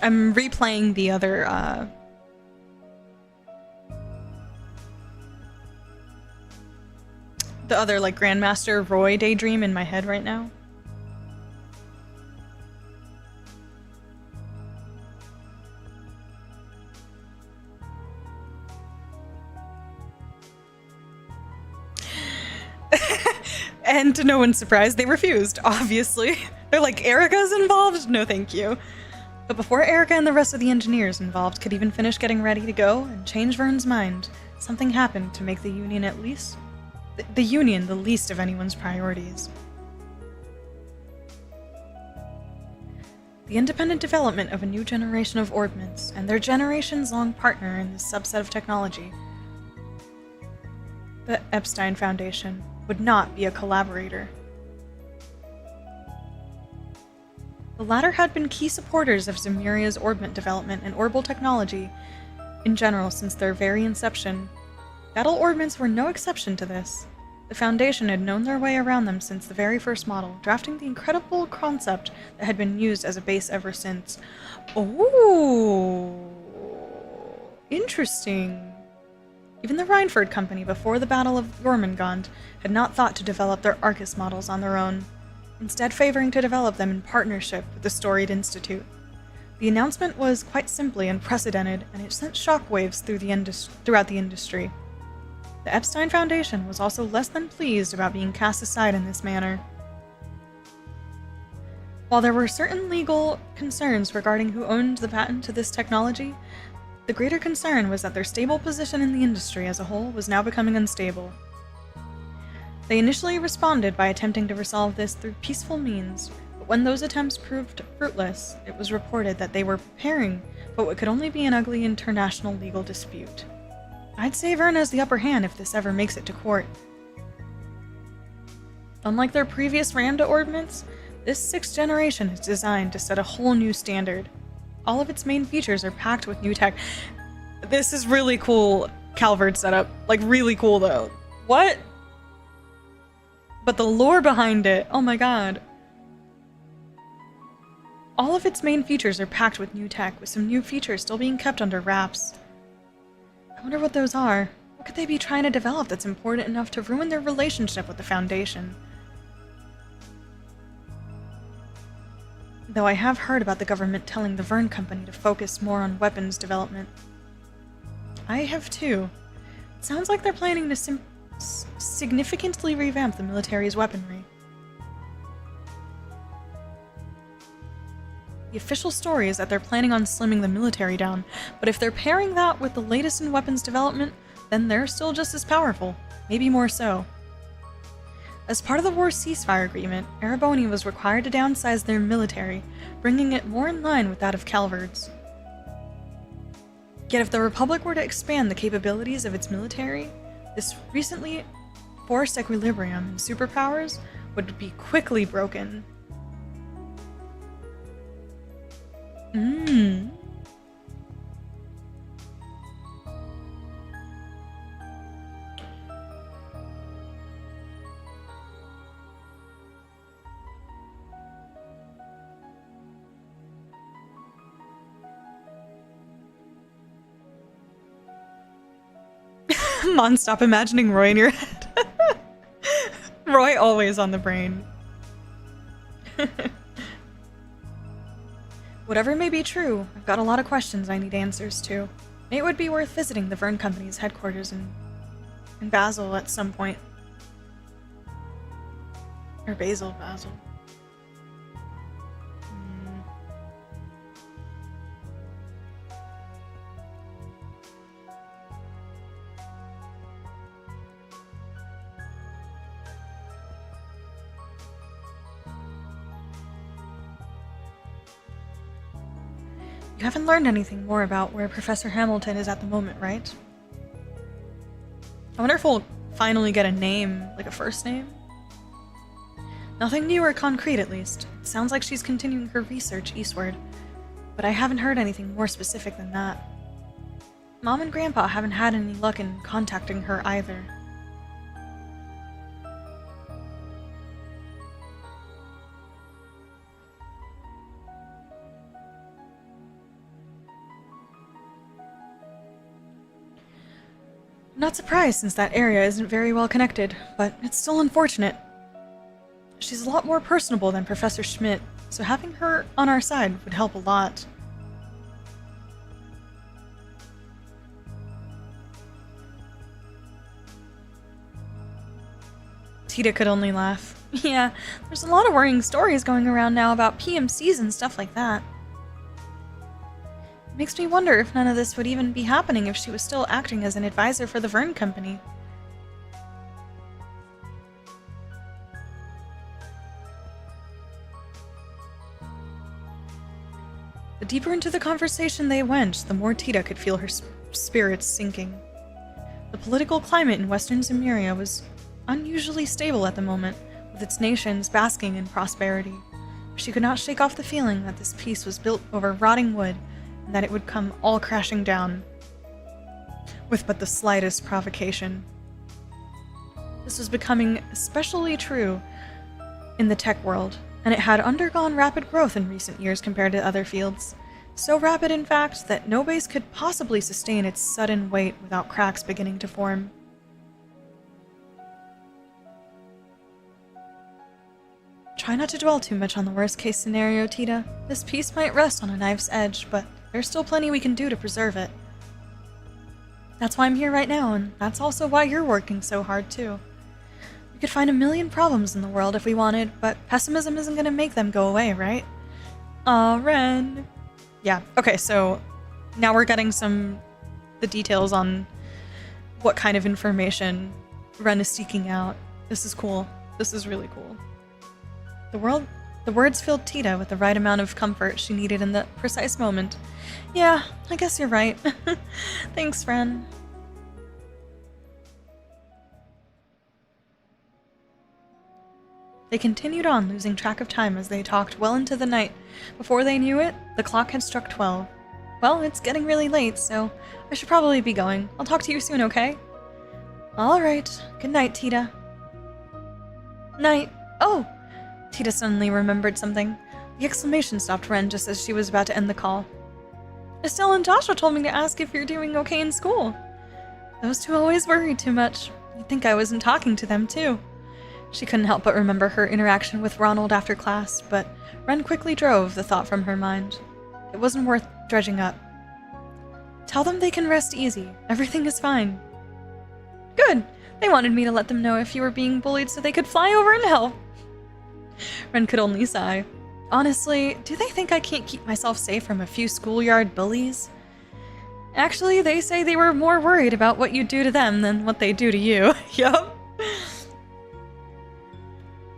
I'm replaying the other, like, Grandmaster Roy Daydream in my head right now. And to no one's surprise, they refused, obviously. They're like, Erica's involved? No thank you. But before Erica and the rest of the engineers involved could even finish getting ready to go and change Vern's mind, something happened to make the Union the least of anyone's priorities. The independent development of a new generation of orbments and their generations-long partner in this subset of technology, the Epstein Foundation, would not be a collaborator. The latter had been key supporters of Zemuria's orbment development and orbital technology in general since their very inception. Battle orbments were no exception to this. The Foundation had known their way around them since the very first model, drafting the incredible concept that had been used as a base ever since. Oh, interesting. Even the Reinford Company, before the Battle of Jormungand, had not thought to develop their Arcus models on their own, instead favoring to develop them in partnership with the Storied Institute. The announcement was quite simply unprecedented, and it sent shockwaves throughout the industry. The Epstein Foundation was also less than pleased about being cast aside in this manner. While there were certain legal concerns regarding who owned the patent to this technology, the greater concern was that their stable position in the industry as a whole was now becoming unstable. They initially responded by attempting to resolve this through peaceful means, but when those attempts proved fruitless, it was reported that they were preparing for what could only be an ugly international legal dispute. I'd say Vern has the upper hand if this ever makes it to court. Unlike their previous Ramda orbments, this 6th generation is designed to set a whole new standard. All of its main features are packed with new tech. This is really cool Calvard setup. Like, really cool though. What? But the lore behind it, oh my god. All of its main features are packed with new tech, with some new features still being kept under wraps. I wonder what those are. What could they be trying to develop that's important enough to ruin their relationship with the Foundation? Though I have heard about the government telling the Vern Company to focus more on weapons development. I have too. It sounds like they're planning to significantly revamp the military's weaponry. The official story is that they're planning on slimming the military down, but if they're pairing that with the latest in weapons development, then they're still just as powerful, maybe more so. As part of the war's ceasefire agreement, Ereboni was required to downsize their military, bringing it more in line with that of Calvard's. Yet if the Republic were to expand the capabilities of its military, this recently forced equilibrium in superpowers would be quickly broken. Mon, stop imagining Roy in your head. Roy always on the brain. Whatever may be true, I've got a lot of questions I need answers to. It would be worth visiting the Vern Company's headquarters in Basel at some point. Or Basel. You haven't learned anything more about where Professor Hamilton is at the moment, right? I wonder if we'll finally get a name, like a first name? Nothing new or concrete, at least. It sounds like she's continuing her research eastward, but I haven't heard anything more specific than that. Mom and Grandpa haven't had any luck in contacting her either. I'm not surprised since that area isn't very well connected, but it's still unfortunate. She's a lot more personable than Professor Schmidt, so having her on our side would help a lot. Tita could only laugh. Yeah, there's a lot of worrying stories going around now about PMCs and stuff like that. It makes me wonder if none of this would even be happening if she was still acting as an advisor for the Vern Company. The deeper into the conversation they went, the more Tita could feel her spirits sinking. The political climate in Western Zemuria was unusually stable at the moment, with its nations basking in prosperity. She could not shake off the feeling that this peace was built over rotting wood, and that it would come all crashing down with but the slightest provocation. This was becoming especially true in the tech world, and it had undergone rapid growth in recent years compared to other fields. So rapid, in fact, that no base could possibly sustain its sudden weight without cracks beginning to form. Try not to dwell too much on the worst-case scenario, Tita. This peace might rest on a knife's edge, but there's still plenty we can do to preserve it. That's why I'm here right now, and that's also why you're working so hard, too. We could find a million problems in the world if we wanted, but pessimism isn't gonna make them go away, right? Aw, Ren. Yeah, okay, so now we're getting the details on what kind of information Ren is seeking out. This is cool. This is really cool. The words filled Tita with the right amount of comfort she needed in the precise moment. Yeah, I guess you're right. Thanks, Ren. They continued on, losing track of time as they talked well into the night. Before they knew it, the clock had struck 12. Well, it's getting really late, so I should probably be going. I'll talk to you soon, okay? Alright. Good night, Tita. Night. Oh! Tita suddenly remembered something. The exclamation stopped Ren just as she was about to end the call. Estelle and Joshua told me to ask if you're doing okay in school. Those two always worry too much. You'd think I wasn't talking to them, too. She couldn't help but remember her interaction with Ronald after class, but Ren quickly drove the thought from her mind. It wasn't worth dredging up. Tell them they can rest easy. Everything is fine. Good. They wanted me to let them know if you were being bullied so they could fly over and help. Ren could only sigh. Honestly, do they think I can't keep myself safe from a few schoolyard bullies? Actually, they say they were more worried about what you do to them than what they do to you. Yup.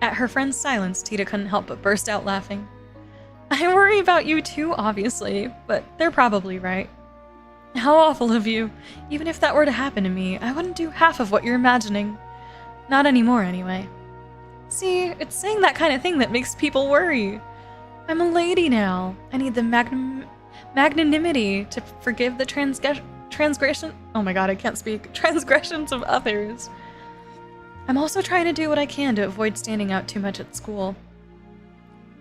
At her friend's silence, Tita couldn't help but burst out laughing. I worry about you too, obviously, but they're probably right. How awful of you. Even if that were to happen to me, I wouldn't do half of what you're imagining. Not anymore, anyway. See, it's saying that kind of thing that makes people worry. I'm a lady now. I need the magnanimity to forgive the transgression. Oh my god, I can't speak. Transgressions of others. I'm also trying to do what I can to avoid standing out too much at school.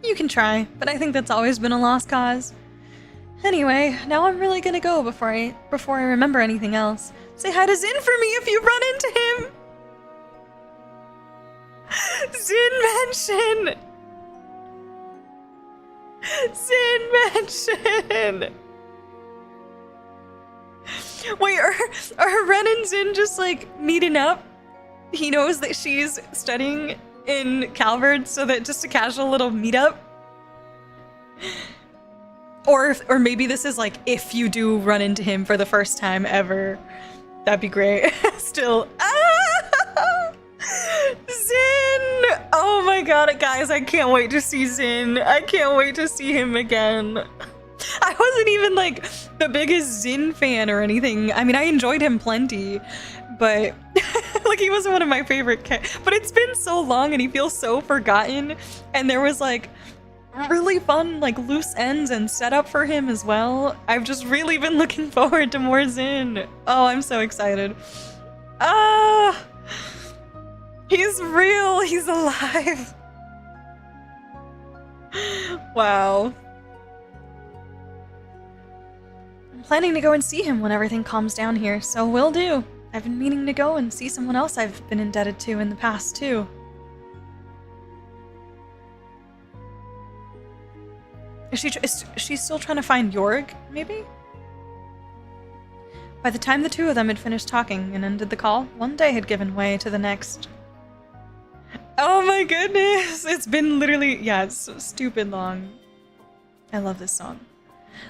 You can try, but I think that's always been a lost cause. Anyway, now I'm really gonna go before I remember anything else. Say hi to Zin for me if you run into him! Zin mention! Zin mention! Wait, are Ren and Zin just like meeting up? He knows that she's studying in Calvard, so that just a casual little meetup? Or maybe this is like if you do run into him for the first time ever. That'd be great. Still. Ah! Zin! Oh my god, guys, I can't wait to see Zin. I can't wait to see him again. I wasn't even like the biggest Zin fan or anything. I mean, I enjoyed him plenty, but like he wasn't one of my favorite but it's been so long and he feels so forgotten, and there was like really fun like loose ends and setup for him as well. I've just really been looking forward to more Zin. Oh, I'm so excited. He's real, he's alive. Wow. I'm planning to go and see him when everything calms down here, so will do. I've been meaning to go and see someone else I've been indebted to in the past, too. Is she still trying to find Jorg, maybe? By the time the two of them had finished talking and ended the call, one day had given way to the next. Oh my goodness! It's been literally, yeah, it's so stupid long. I love this song.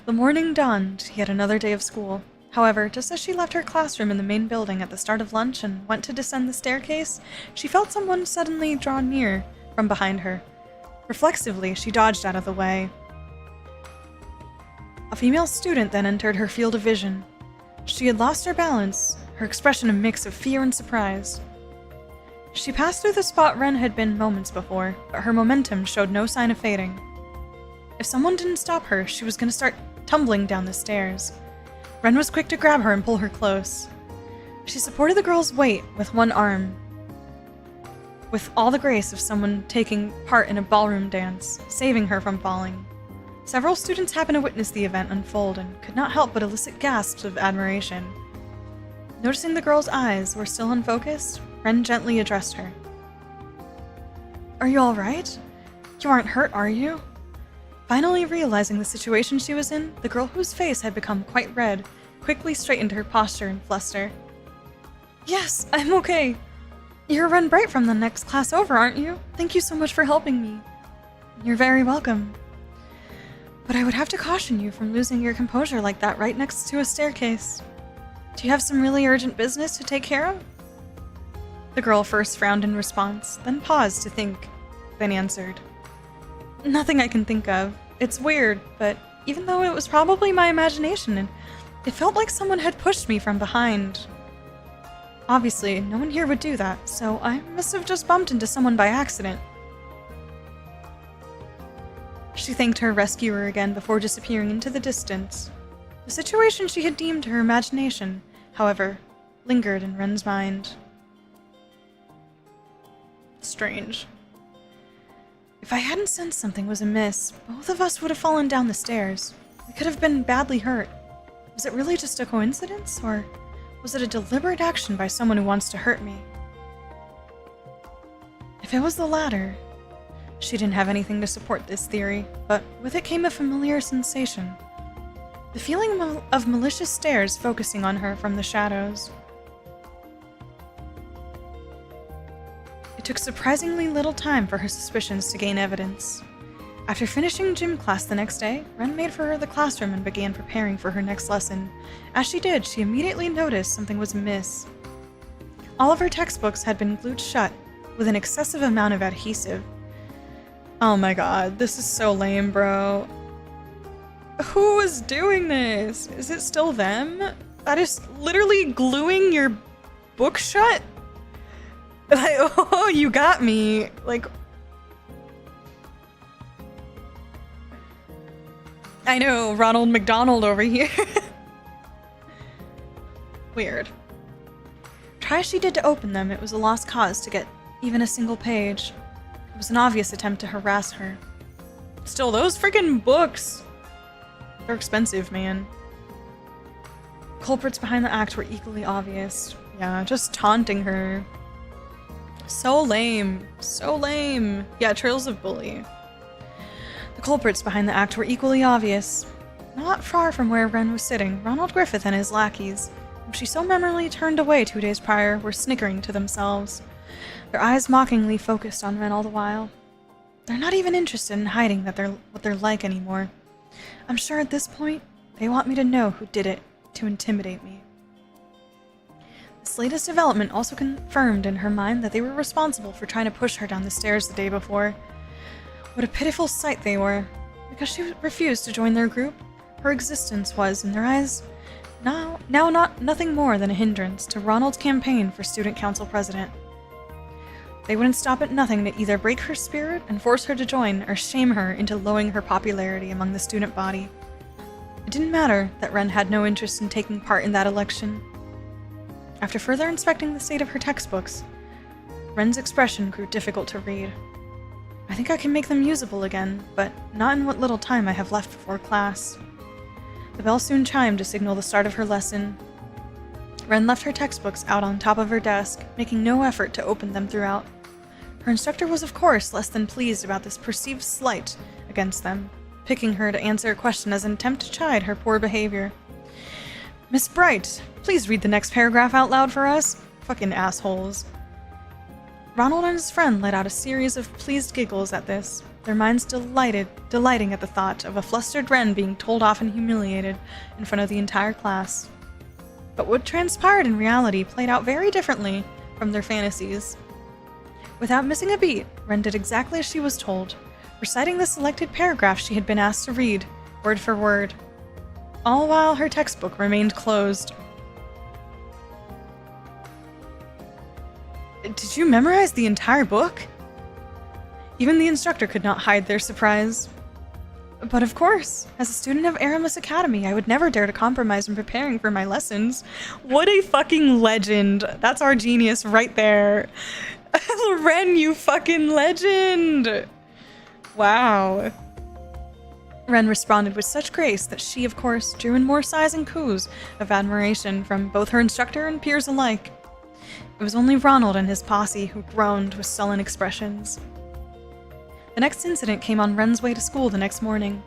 The morning dawned, yet another day of school. However, just as she left her classroom in the main building at the start of lunch and went to descend the staircase, she felt someone suddenly draw near from behind her. Reflexively, she dodged out of the way. A female student then entered her field of vision. She had lost her balance, her expression a mix of fear and surprise. She passed through the spot Ren had been moments before, but her momentum showed no sign of fading. If someone didn't stop her, she was going to start tumbling down the stairs. Ren was quick to grab her and pull her close. She supported the girl's weight with one arm, with all the grace of someone taking part in a ballroom dance, saving her from falling. Several students happened to witness the event unfold and could not help but elicit gasps of admiration. Noticing the girl's eyes were still unfocused, Ren gently addressed her. "Are you alright? You aren't hurt, are you?" Finally realizing the situation she was in, the girl whose face had become quite red quickly straightened her posture and fluster. "Yes, I'm okay. You're Ren Bright from the next class over, aren't you? Thank you so much for helping me." "You're very welcome. But I would have to caution you from losing your composure like that right next to a staircase. Do you have some really urgent business to take care of?" The girl first frowned in response, then paused to think, then answered. "Nothing I can think of. It's weird, but even though it was probably my imagination, it felt like someone had pushed me from behind. Obviously, no one here would do that, so I must have just bumped into someone by accident." She thanked her rescuer again before disappearing into the distance. The situation she had deemed her imagination, however, lingered in Ren's mind. Strange. If I hadn't sensed something was amiss, both of us would have fallen down the stairs. We could have been badly hurt. Was it really just a coincidence, or was it a deliberate action by someone who wants to hurt me? If it was the latter, she didn't have anything to support this theory, but with it came a familiar sensation. The feeling of malicious stares focusing on her from the shadows. It took surprisingly little time for her suspicions to gain evidence. After finishing gym class the next day, Ren made for the classroom and began preparing for her next lesson. As she did, she immediately noticed something was amiss. All of her textbooks had been glued shut with an excessive amount of adhesive. Oh my god, this is so lame, bro. Who is doing this? Is it still them? That is literally gluing your book shut? Like, oh, you got me. Like, I know, Ronald McDonald over here. Weird. Try as she did to open them, it was a lost cause to get even a single page. It was an obvious attempt to harass her. Still, those freaking books! They're expensive, man. Culprits behind the act were equally obvious. Yeah, just taunting her. So lame. So lame. Yeah, Trails of Bully. The culprits behind the act were equally obvious. Not far from where Ren was sitting, Ronald Griffith and his lackeys, whom she so memorably turned away 2 days prior, were snickering to themselves, their eyes mockingly focused on Ren all the while. They're not even interested in hiding what they're like anymore. I'm sure at this point, they want me to know who did it, to intimidate me. This latest development also confirmed in her mind that they were responsible for trying to push her down the stairs the day before. What a pitiful sight they were. Because she refused to join their group, Her existence was, in their eyes, now nothing more than a hindrance to Ronald's campaign for student council president. They wouldn't stop at nothing to either break her spirit and force her to join, or shame her into lowering her popularity among the student body. It didn't matter that Ren had no interest in taking part in that election. After further inspecting the state of her textbooks, Ren's expression grew difficult to read. I think I can make them usable again, but not in what little time I have left before class. The bell soon chimed to signal the start of her lesson. Ren left her textbooks out on top of her desk, making no effort to open them throughout. Her instructor was of course less than pleased about this perceived slight against them, picking her to answer a question as an attempt to chide her poor behavior. "Miss Bright, please read the next paragraph out loud for us." Fucking assholes. Ronald and his friend let out a series of pleased giggles at this, their minds delighting at the thought of a flustered Ren being told off and humiliated in front of the entire class. But what transpired in reality played out very differently from their fantasies. Without missing a beat, Ren did exactly as she was told, reciting the selected paragraph she had been asked to read, word for word, all while her textbook remained closed. "Did you memorize the entire book?" Even the instructor could not hide their surprise. "But of course, as a student of Aramis Academy, I would never dare to compromise in preparing for my lessons." What a fucking legend. That's our genius right there. Ren, you fucking legend. Wow. Ren responded with such grace that she, of course, drew in more sighs and coos of admiration from both her instructor and peers alike. It was only Ronald and his posse who groaned with sullen expressions. The next incident came on Ren's way to school the next morning.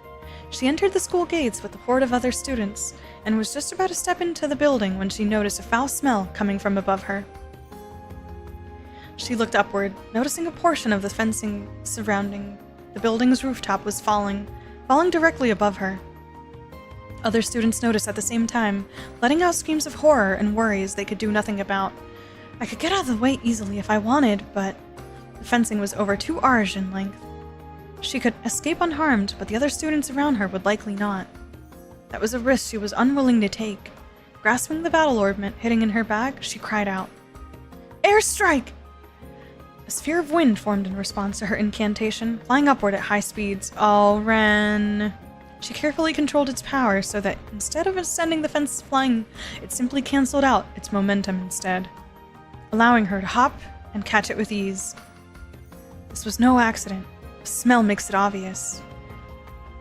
She entered the school gates with a horde of other students, and was just about to step into the building when she noticed a foul smell coming from above her. She looked upward, noticing a portion of the fencing surrounding the building's rooftop was falling directly above her. Other students noticed at the same time, letting out screams of horror and worries they could do nothing about. I could get out of the way easily if I wanted, but the fencing was over 2 arges in length. She could escape unharmed, but the other students around her would likely not. That was a risk she was unwilling to take. Grasping the battle ornament hidden in her bag, she cried out, "Airstrike!" A sphere of wind formed in response to her incantation, flying upward at high speeds. Oh, Ren. She carefully controlled its power so that instead of sending the fence flying, it simply cancelled out its momentum instead, allowing her to hop and catch it with ease. This was no accident. The smell makes it obvious.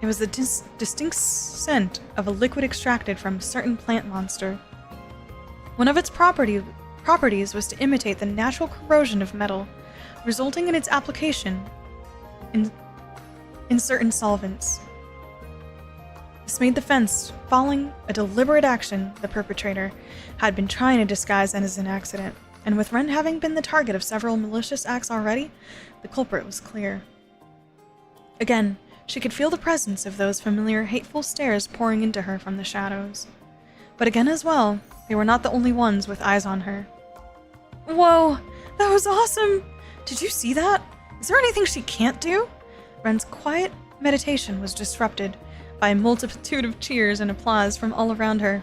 It was the distinct scent of a liquid extracted from a certain plant monster. One of its properties was to imitate the natural corrosion of metal, resulting in its application in certain solvents. This made the fence falling a deliberate action the perpetrator had been trying to disguise as an accident, and with Ren having been the target of several malicious acts already, the culprit was clear. Again, she could feel the presence of those familiar hateful stares pouring into her from the shadows. But again as well, they were not the only ones with eyes on her. Whoa, that was awesome! Did you see that? Is there anything she can't do? Ren's quiet meditation was disrupted by a multitude of cheers and applause from all around her.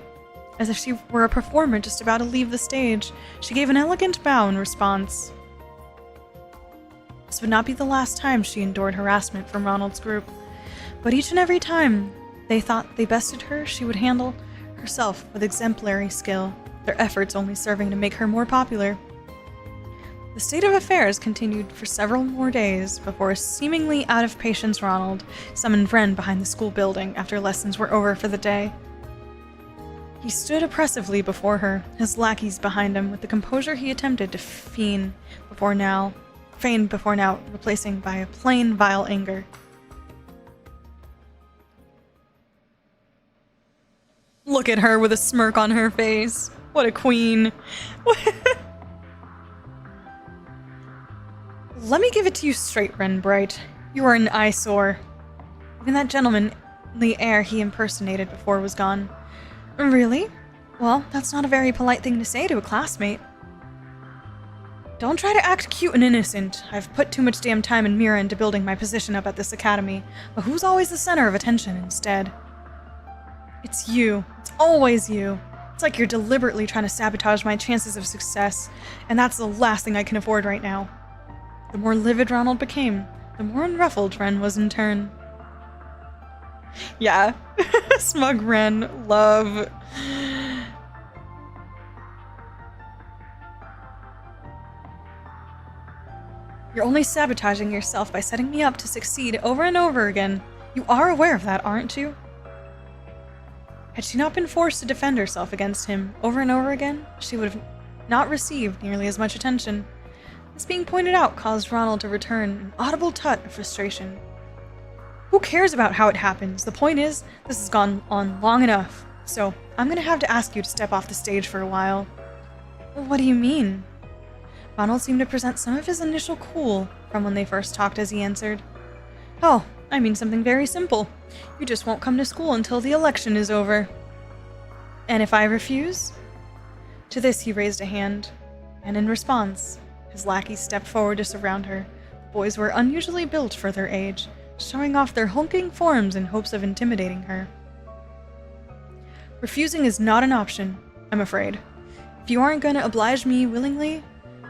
As if she were a performer just about to leave the stage, she gave an elegant bow in response. This would not be the last time she endured harassment from Ronald's group, but each and every time they thought they bested her, she would handle herself with exemplary skill, their efforts only serving to make her more popular. The state of affairs continued for several more days before a seemingly out-of-patience Ronald summoned Ren behind the school building after lessons were over for the day. He stood oppressively before her, his lackeys behind him, with the composure he attempted to feign before now, replacing by a plain, vile anger. Look at her with a smirk on her face. What a queen. Let me give it to you straight, Ren Bright. You are an eyesore. Even that gentlemanly air he impersonated before was gone. Really? Well, that's not a very polite thing to say to a classmate. Don't try to act cute and innocent. I've put too much damn time and mirror into building my position up at this academy, but who's always the center of attention instead? It's you. It's always you. It's like you're deliberately trying to sabotage my chances of success, and that's the last thing I can afford right now. The more livid Ronald became, the more unruffled Ren was in turn. Yeah. Smug Ren. Love. You're only sabotaging yourself by setting me up to succeed over and over again. You are aware of that, aren't you? Had she not been forced to defend herself against him over and over again, she would have not received nearly as much attention. This being pointed out caused Ronald to return an audible tut of frustration. Who cares about how it happens? The point is, this has gone on long enough, so I'm gonna have to ask you to step off the stage for a while. What do you mean? Ronald seemed to present some of his initial cool from when they first talked as he answered. Oh, I mean something very simple. You just won't come to school until the election is over. And if I refuse? To this he raised a hand, and in response, his lackeys stepped forward to surround her. The boys were unusually built for their age, showing off their hulking forms in hopes of intimidating her. Refusing is not an option, I'm afraid. If you aren't going to oblige me willingly,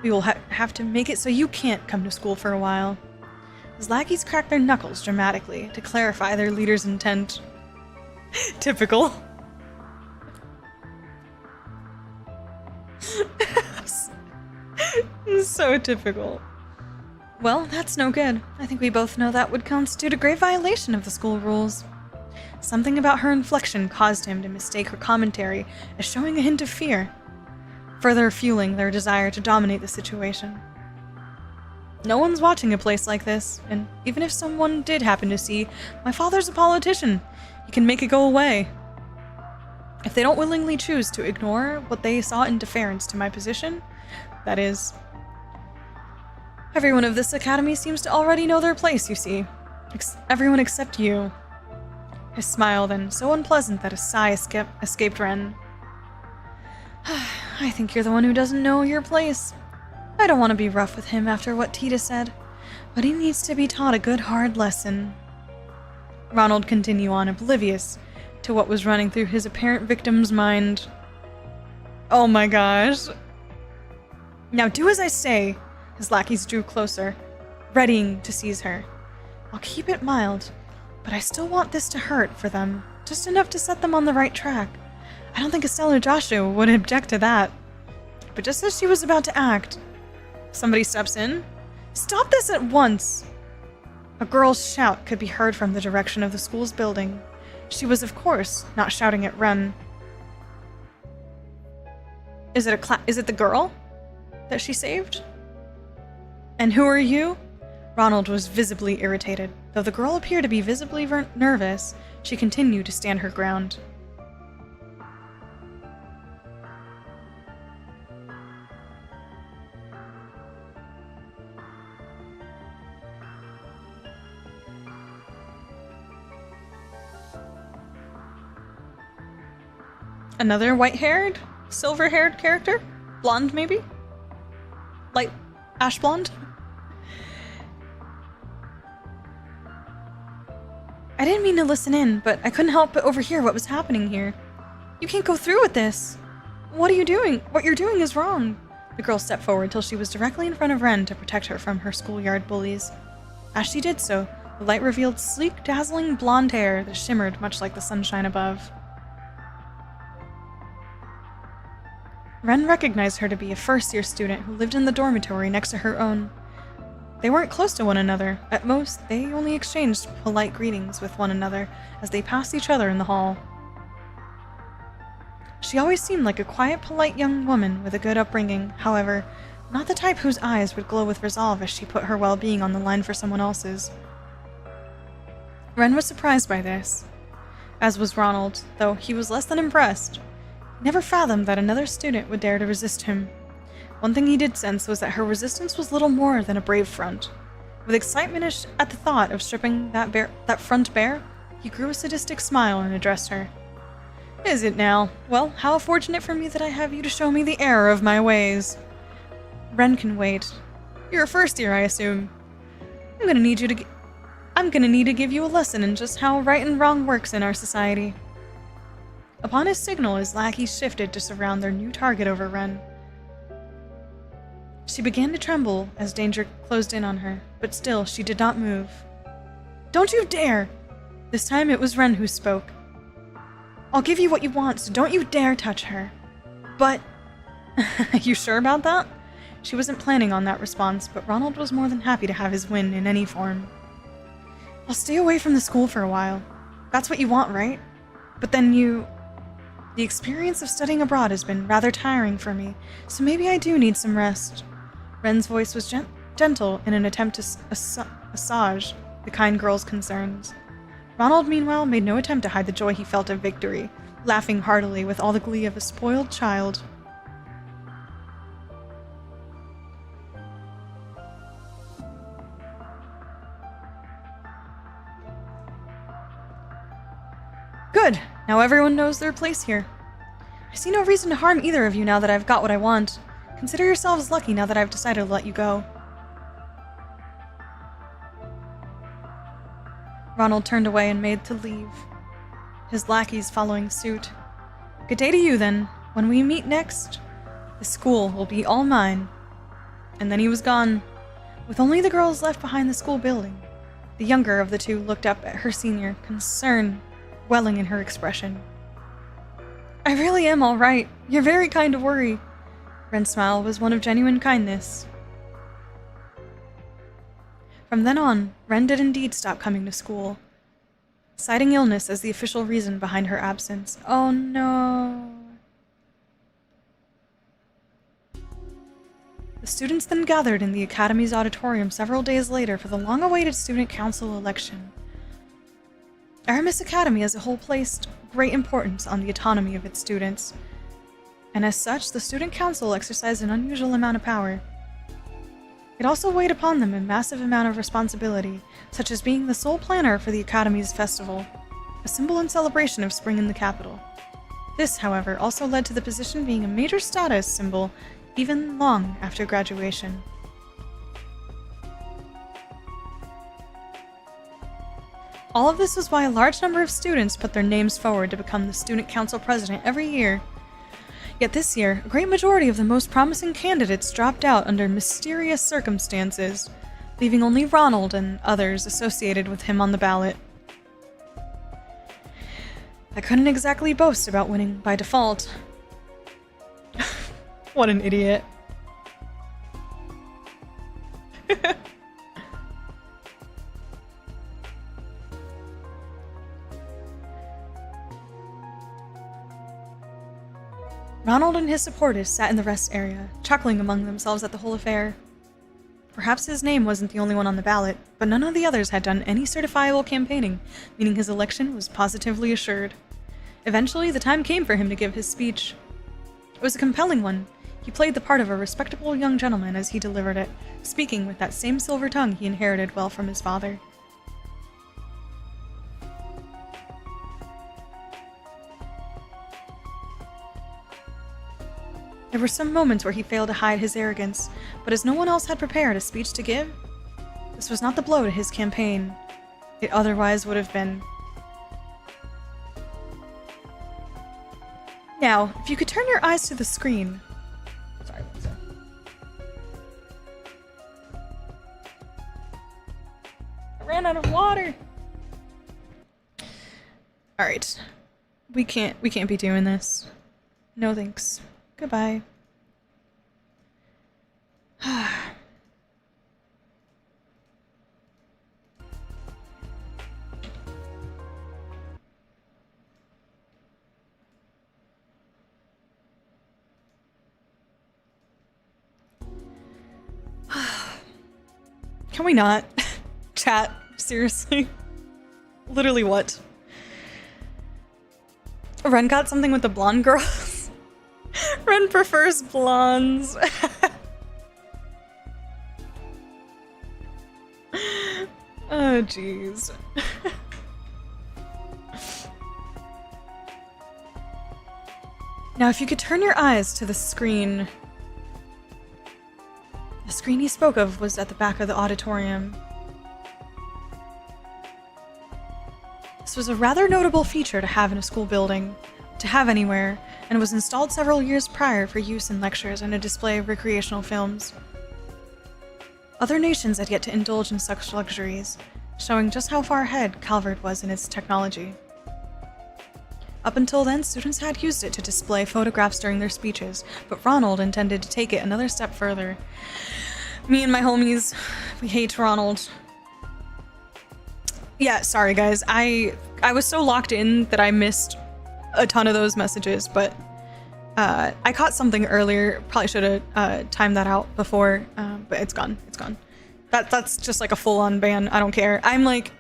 we will have to make it so you can't come to school for a while. His lackeys cracked their knuckles dramatically to clarify their leader's intent. Typical. So typical. Well, that's no good. I think we both know that would constitute a grave violation of the school rules. Something about her inflection caused him to mistake her commentary as showing a hint of fear, further fueling their desire to dominate the situation. No one's watching a place like this, and even if someone did happen to see, my father's a politician. He can make it go away. If they don't willingly choose to ignore what they saw in deference to my position, that is... Everyone of this academy seems to already know their place, you see. Everyone except you. His smile then, so unpleasant that a sigh escaped Ren. I think you're the one who doesn't know your place. I don't want to be rough with him after what Tita said, but he needs to be taught a good hard lesson. Ronald continued on, oblivious to what was running through his apparent victim's mind. Oh my gosh. Now do as I say. His lackeys drew closer, readying to seize her. I'll keep it mild, but I still want this to hurt for them, just enough to set them on the right track. I don't think Estella Joshua would object to that. But just as she was about to act, somebody steps in. Stop this at once! A girl's shout could be heard from the direction of the school's building. She was, of course, not shouting at Ren. Is it the girl that she saved? And who are you? Ronald was visibly irritated. Though the girl appeared to be visibly nervous, she continued to stand her ground. Another white-haired, silver-haired character? Blonde, maybe? Light ash blonde? I didn't mean to listen in, but I couldn't help but overhear what was happening here. You can't go through with this. What are you doing? What you're doing is wrong. The girl stepped forward till she was directly in front of Ren to protect her from her schoolyard bullies. As she did so, the light revealed sleek, dazzling blonde hair that shimmered much like the sunshine above. Ren recognized her to be a first-year student who lived in the dormitory next to her own. They weren't close to one another. At most, they only exchanged polite greetings with one another as they passed each other in the hall. She always seemed like a quiet, polite young woman with a good upbringing, however, not the type whose eyes would glow with resolve as she put her well-being on the line for someone else's. Ren was surprised by this, as was Ronald, though he was less than impressed. He never fathomed that another student would dare to resist him. One thing he did sense was that her resistance was little more than a brave front. With excitement at the thought of stripping that front bare, he grew a sadistic smile and addressed her. Is it now? Well, how fortunate for me that I have you to show me the error of my ways. Ren can wait. You're a first year, I assume. I'm gonna need to give you a lesson in just how right and wrong works in our society. Upon his signal, his lackeys shifted to surround their new target over Ren. She began to tremble as danger closed in on her, but still she did not move. "Don't you dare!" This time it was Ren who spoke. "I'll give you what you want, so don't you dare touch her." "But..." You sure about that? She wasn't planning on that response, but Ronald was more than happy to have his win in any form. "I'll stay away from the school for a while. That's what you want, right? But then The experience of studying abroad has been rather tiring for me, so maybe I do need some rest." Ren's voice was gentle in an attempt to assuage the kind girl's concerns. Ronald, meanwhile, made no attempt to hide the joy he felt of victory, laughing heartily with all the glee of a spoiled child. Good! Now everyone knows their place here. I see no reason to harm either of you now that I've got what I want. Consider yourselves lucky now that I've decided to let you go. Ronald turned away and made to leave, his lackeys following suit. "Good day to you, then. When we meet next, the school will be all mine." And then he was gone, with only the girls left behind the school building. The younger of the two looked up at her senior, concern welling in her expression. "I really am all right. You're very kind to worry." Ren's smile was one of genuine kindness. From then on, Ren did indeed stop coming to school, citing illness as the official reason behind her absence. Oh no. The students then gathered in the Academy's auditorium several days later for the long-awaited student council election. Aramis Academy as a whole placed great importance on the autonomy of its students, and as such, the student council exercised an unusual amount of power. It also weighed upon them a massive amount of responsibility, such as being the sole planner for the Academy's festival, a symbol and celebration of spring in the capital. This, however, also led to the position being a major status symbol even long after graduation. All of this was why a large number of students put their names forward to become the student council president every year. Yet this year, a great majority of the most promising candidates dropped out under mysterious circumstances, leaving only Ronald and others associated with him on the ballot. I couldn't exactly boast about winning by default. What an idiot. Ronald and his supporters sat in the rest area, chuckling among themselves at the whole affair. Perhaps his name wasn't the only one on the ballot, but none of the others had done any certifiable campaigning, meaning his election was positively assured. Eventually, the time came for him to give his speech. It was a compelling one. He played the part of a respectable young gentleman as he delivered it, speaking with that same silver tongue he inherited well from his father. There were some moments where he failed to hide his arrogance, but as no one else had prepared a speech to give, this was not the blow to his campaign. It otherwise would have been. Now, if you could turn your eyes to the screen. Sorry, one sec. I ran out of water. Alright. We can't be doing this. No thanks. Goodbye. Can we not? Chat, seriously? Literally what? Ren got something with the blonde girls? Ren prefers blondes. Oh, jeez. Now, if you could turn your eyes to the screen. The screen he spoke of was at the back of the auditorium. This was a rather notable feature to have in a school building. to have anywhere, and was installed several years prior for use in lectures and a display of recreational films. Other nations had yet to indulge in such luxuries, showing just how far ahead Calvard was in its technology. Up until then, students had used it to display photographs during their speeches, but Ronald intended to take it another step further. Me and my homies, we hate Ronald. Yeah, sorry guys, I was so locked in that I missed a ton of those messages, but I caught something earlier. Probably should have timed that out before, but it's gone. It's gone. That's just like a full-on ban. I don't care. I'm like,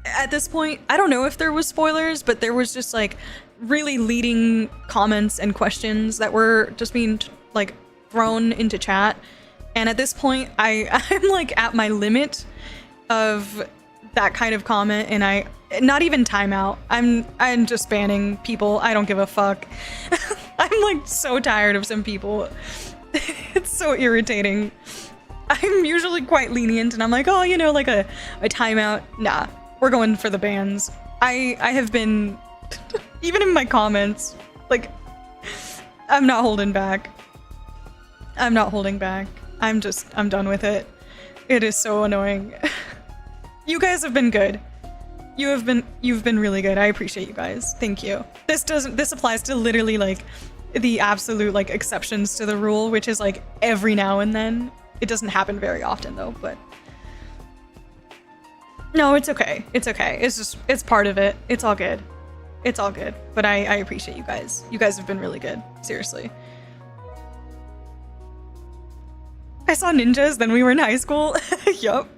at this point, I don't know if there was spoilers, but there was just like really leading comments and questions that were just being like thrown into chat. And at this point, I'm like at my limit of that kind of comment, and not even timeout. I'm just banning people. I don't give a fuck. I'm like so tired of some people. It's so irritating. I'm usually quite lenient, and I'm like, oh, you know, like a timeout. Nah, we're going for the bans. I have been, even in my comments, like, I'm not holding back. I'm not holding back. I'm done with it. It is so annoying. You guys have been good. You've been really good. I appreciate you guys. Thank you. This applies to literally like the absolute like exceptions to the rule, which is like every now and then. It doesn't happen very often though, but no, it's okay. It's okay. It's part of it. It's all good. It's all good. But I appreciate you guys. You guys have been really good. Seriously. I saw ninjas, then we were in high school. Yup.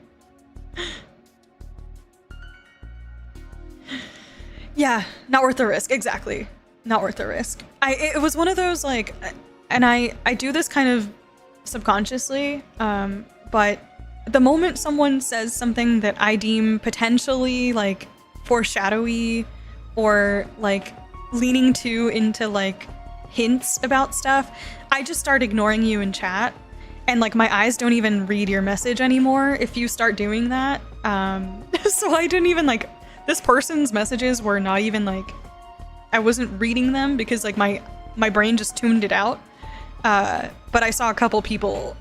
Yeah, not worth the risk. Exactly. Not worth the risk. It was one of those like, and I do this kind of subconsciously, but the moment someone says something that I deem potentially like foreshadowy or like leaning too into like hints about stuff, I just start ignoring you in chat, and like my eyes don't even read your message anymore if you start doing that. So I didn't even like, this person's messages were not even like, I wasn't reading them because like my brain just tuned it out. But I saw a couple people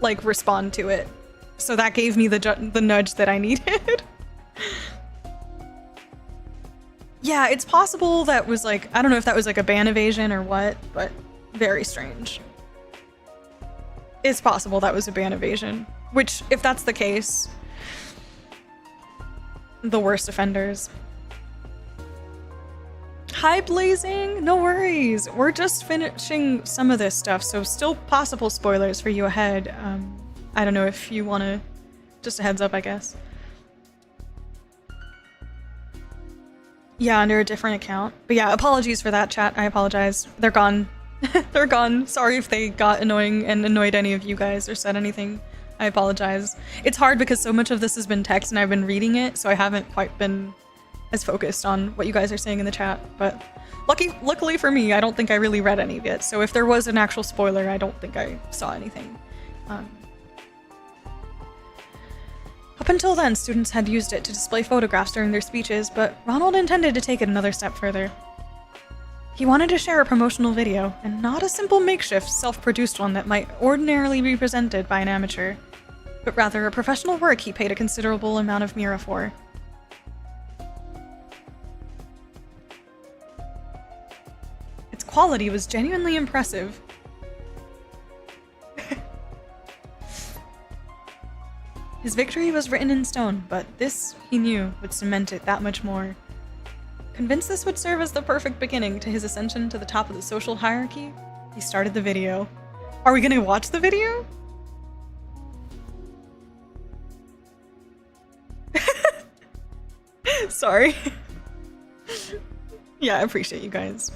like respond to it, so that gave me the nudge that I needed. Yeah, it's possible that was like, I don't know if that was like a ban evasion or what, but very strange. It's possible that was a ban evasion, which if that's the case, the worst offenders. Hi Blazing, no worries. We're just finishing some of this stuff, so still possible spoilers for you ahead. I don't know if you want to, just a heads up, I guess. Yeah, under a different account. But yeah, apologies for that, chat. I apologize. They're gone. They're gone. Sorry if they got annoying and annoyed any of you guys or said anything. I apologize. It's hard because so much of this has been text and I've been reading it, so I haven't quite been as focused on what you guys are saying in the chat. But luckily for me, I don't think I really read any of it. So if there was an actual spoiler, I don't think I saw anything. Up until then, students had used it to display photographs during their speeches, but Ronald intended to take it another step further. He wanted to share a promotional video, and not a simple makeshift, self-produced one that might ordinarily be presented by an amateur, but rather a professional work he paid a considerable amount of mira for. Its quality was genuinely impressive. His victory was written in stone, but this, he knew, would cement it that much more. Convinced this would serve as the perfect beginning to his ascension to the top of the social hierarchy, he started the video. Are we gonna watch the video? Sorry. Yeah, I appreciate you guys.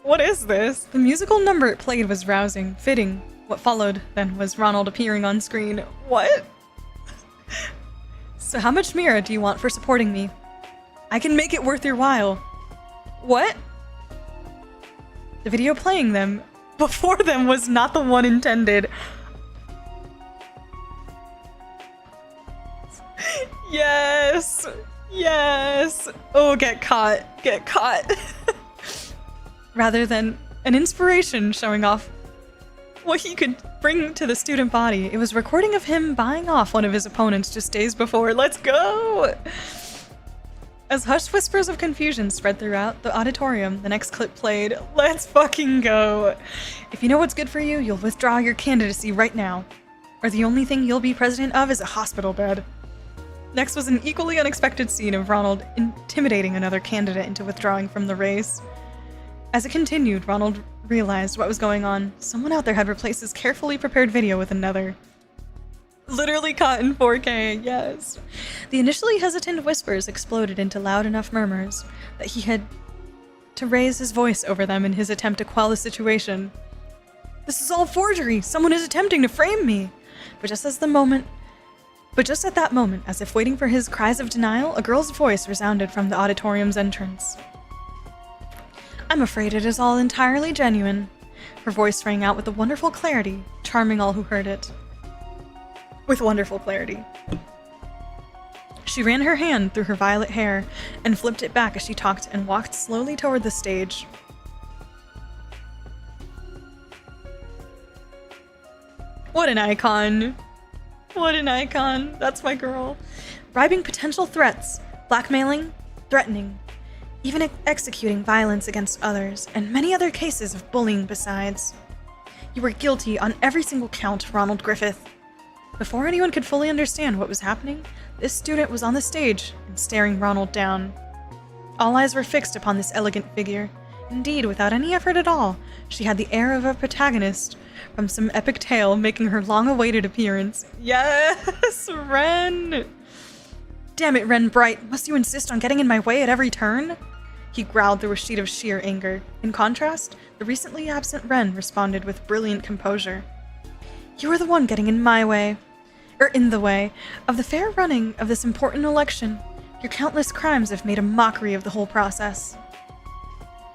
What is this? The musical number it played was rousing, fitting. What followed, then, was Ronald appearing on screen. What? So how much mira do you want for supporting me? I can make it worth your while. What? The video playing them before them was not the one intended. Yes! Yes! Yes! Oh, get caught. Get caught. Rather than an inspiration showing off what he could bring to the student body, it was a recording of him buying off one of his opponents just days before. Let's go! As hushed whispers of confusion spread throughout the auditorium, the next clip played. Let's fucking go! If you know what's good for you, you'll withdraw your candidacy right now. Or the only thing you'll be president of is a hospital bed. Next was an equally unexpected scene of Ronald intimidating another candidate into withdrawing from the race. As it continued, Ronald realized what was going on. Someone out there had replaced his carefully prepared video with another. Literally caught in 4K, yes. The initially hesitant whispers exploded into loud enough murmurs that he had to raise his voice over them in his attempt to quell the situation. This is all forgery! Someone is attempting to frame me! But just at that moment, as if waiting for his cries of denial, a girl's voice resounded from the auditorium's entrance. I'm afraid it is all entirely genuine. Her voice rang out with a wonderful clarity, charming all who heard it. With wonderful clarity. She ran her hand through her violet hair and flipped it back as she talked and walked slowly toward the stage. What an icon! What an icon! That's my girl. Bribing potential threats, blackmailing, threatening, even executing violence against others, and many other cases of bullying besides. You were guilty on every single count, Ronald Griffith. Before anyone could fully understand what was happening, this student was on the stage and staring Ronald down. All eyes were fixed upon this elegant figure. Indeed, without any effort at all, she had the air of a protagonist from some epic tale making her long-awaited appearance. Yes, Ren! Damn it, Ren Bright, must you insist on getting in my way at every turn? He growled through a sheet of sheer anger. In contrast, the recently absent Ren responded with brilliant composure. You are the one getting in my way, in the way, of the fair running of this important election. Your countless crimes have made a mockery of the whole process.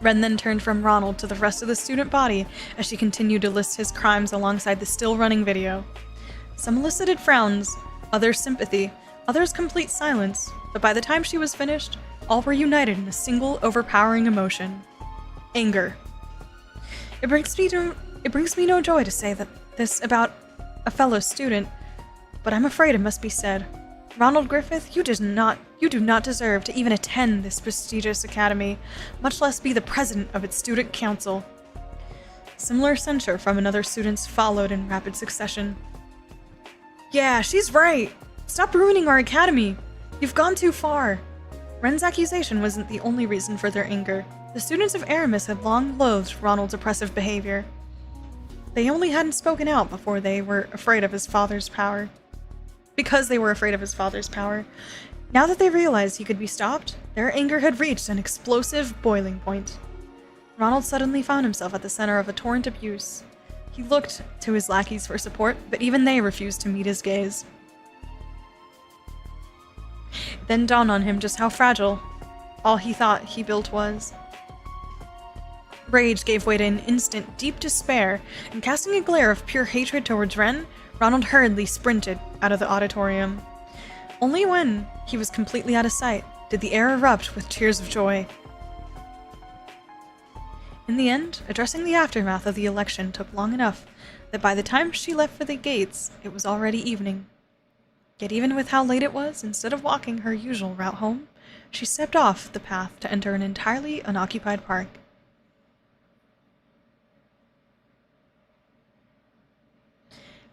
Ren then turned from Ronald to the rest of the student body as she continued to list his crimes alongside the still-running video. Some elicited frowns, others sympathy, others complete silence, but by the time she was finished, all were united in a single overpowering emotion. Anger. It brings me no joy to say this about a fellow student, but I'm afraid it must be said. Ronald Griffith, you do not deserve to even attend this prestigious academy, much less be the president of its student council. Similar censure from another students followed in rapid succession. Yeah, she's right! Stop ruining our academy! You've gone too far! Ren's accusation wasn't the only reason for their anger. The students of Aramis had long loathed Ronald's oppressive behavior. They only hadn't spoken out before they were afraid of his father's power. Because they were afraid of his father's power. Now that they realized he could be stopped, their anger had reached an explosive boiling point. Ronald suddenly found himself at the center of a torrent of abuse. He looked to his lackeys for support, but even they refused to meet his gaze. It then dawned on him just how fragile all he thought he built was. Rage gave way to an instant, deep despair, and casting a glare of pure hatred towards Ren, Ronald hurriedly sprinted out of the auditorium. Only when he was completely out of sight did the air erupt with tears of joy. In the end, addressing the aftermath of the election took long enough that by the time she left for the gates, it was already evening. Yet even with how late it was, instead of walking her usual route home, she stepped off the path to enter an entirely unoccupied park.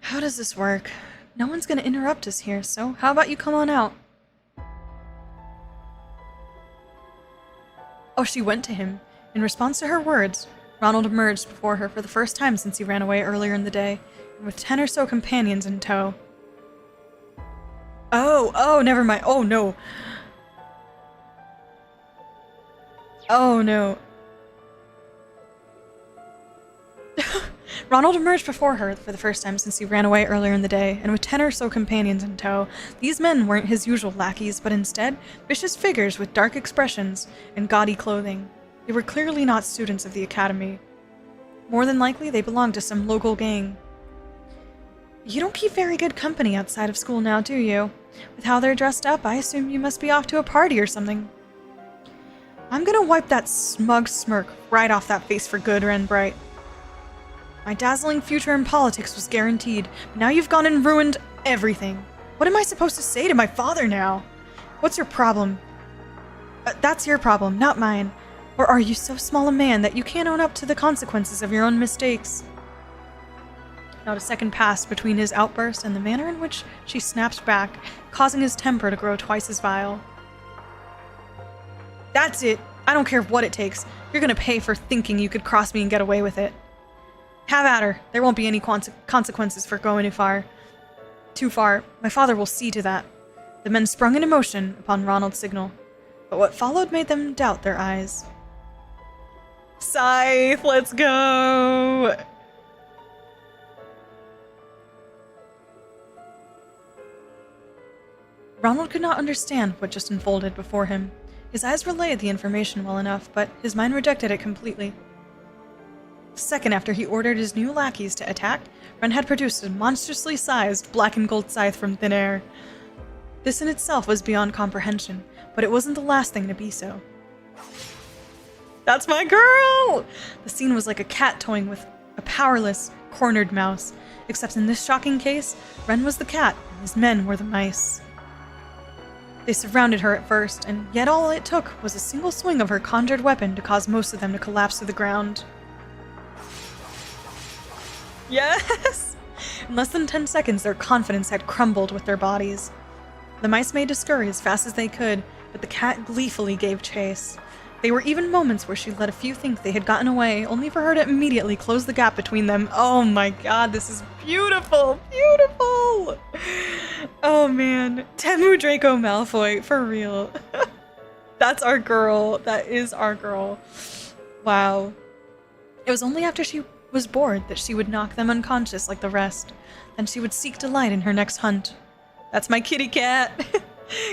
How does this work? No one's gonna interrupt us here, so how about you come on out? Oh, she went to him. In response to her words, Ronald emerged before her for the first time since he ran away earlier in the day, and with 10 or so companions in tow. Oh, never mind. Oh, no. Oh, no. Ronald emerged before her for the first time since he ran away earlier in the day, and with 10 or so companions in tow. These men weren't his usual lackeys, but instead, vicious figures with dark expressions and gaudy clothing. They were clearly not students of the academy. More than likely, they belonged to some local gang. You don't keep very good company outside of school now, do you? With how they're dressed up, I assume you must be off to a party or something. I'm gonna wipe that smug smirk right off that face for good, Ren Bright. My dazzling future in politics was guaranteed, but now you've gone and ruined everything. What am I supposed to say to my father now? What's your problem? That's your problem, not mine. Or are you so small a man that you can't own up to the consequences of your own mistakes? Not a second passed between his outburst and the manner in which she snapped back, causing his temper to grow twice as vile. That's it. I don't care what it takes. You're gonna pay for thinking you could cross me and get away with it. Have at her. There won't be any consequences for going too far. My father will see to that. The men sprung into motion upon Ronald's signal, but what followed made them doubt their eyes. Scythe, let's go! Ronald could not understand what just unfolded before him. His eyes relayed the information well enough, but his mind rejected it completely. The second after he ordered his new lackeys to attack, Ren had produced a monstrously sized black and gold scythe from thin air. This in itself was beyond comprehension, but it wasn't the last thing to be so. That's my girl! The scene was like a cat toying with a powerless, cornered mouse, except in this shocking case, Ren was the cat and his men were the mice. They surrounded her at first, and yet all it took was a single swing of her conjured weapon to cause most of them to collapse to the ground. Yes! In less than 10 seconds, their confidence had crumbled with their bodies. The mice made to scurry as fast as they could, but the cat gleefully gave chase. There were even moments where she let a few think they had gotten away, only for her to immediately close the gap between them. Oh my god, this is beautiful! Beautiful! Oh man. Temu Draco Malfoy, for real. That's our girl. That is our girl. Wow. It was only after she was bored that she would knock them unconscious like the rest. Then she would seek delight in her next hunt. That's my kitty cat!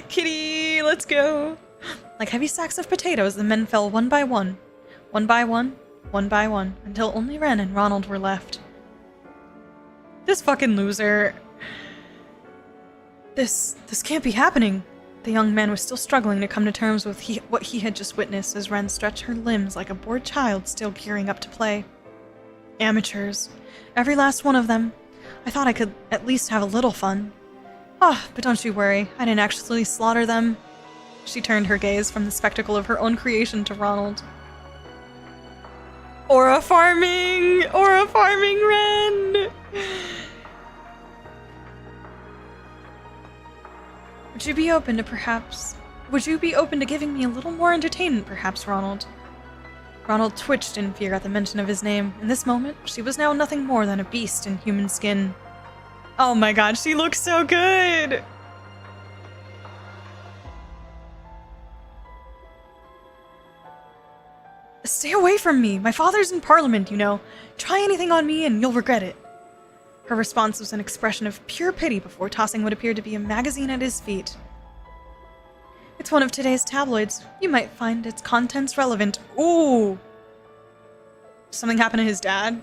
Kitty, let's go! Like heavy sacks of potatoes, the men fell one by one, until only Ren and Ronald were left. This fucking loser. This can't be happening. The young man was still struggling to come to terms with what he had just witnessed as Ren stretched her limbs like a bored child still gearing up to play. Amateurs. Every last one of them. I thought I could at least have a little fun. Ah, but don't you worry, I didn't actually slaughter them. She turned her gaze from the spectacle of her own creation to Ronald. Aura farming! Aura farming, Ren! Would you be open to giving me a little more entertainment, perhaps, Ronald? Ronald twitched in fear at the mention of his name. In this moment, she was now nothing more than a beast in human skin. Oh my god, she looks so good! Stay away from me! My father's in Parliament, you know. Try anything on me and you'll regret it. Her response was an expression of pure pity before tossing what appeared to be a magazine at his feet. It's one of today's tabloids. You might find its contents relevant. Ooh! Something happened to his dad?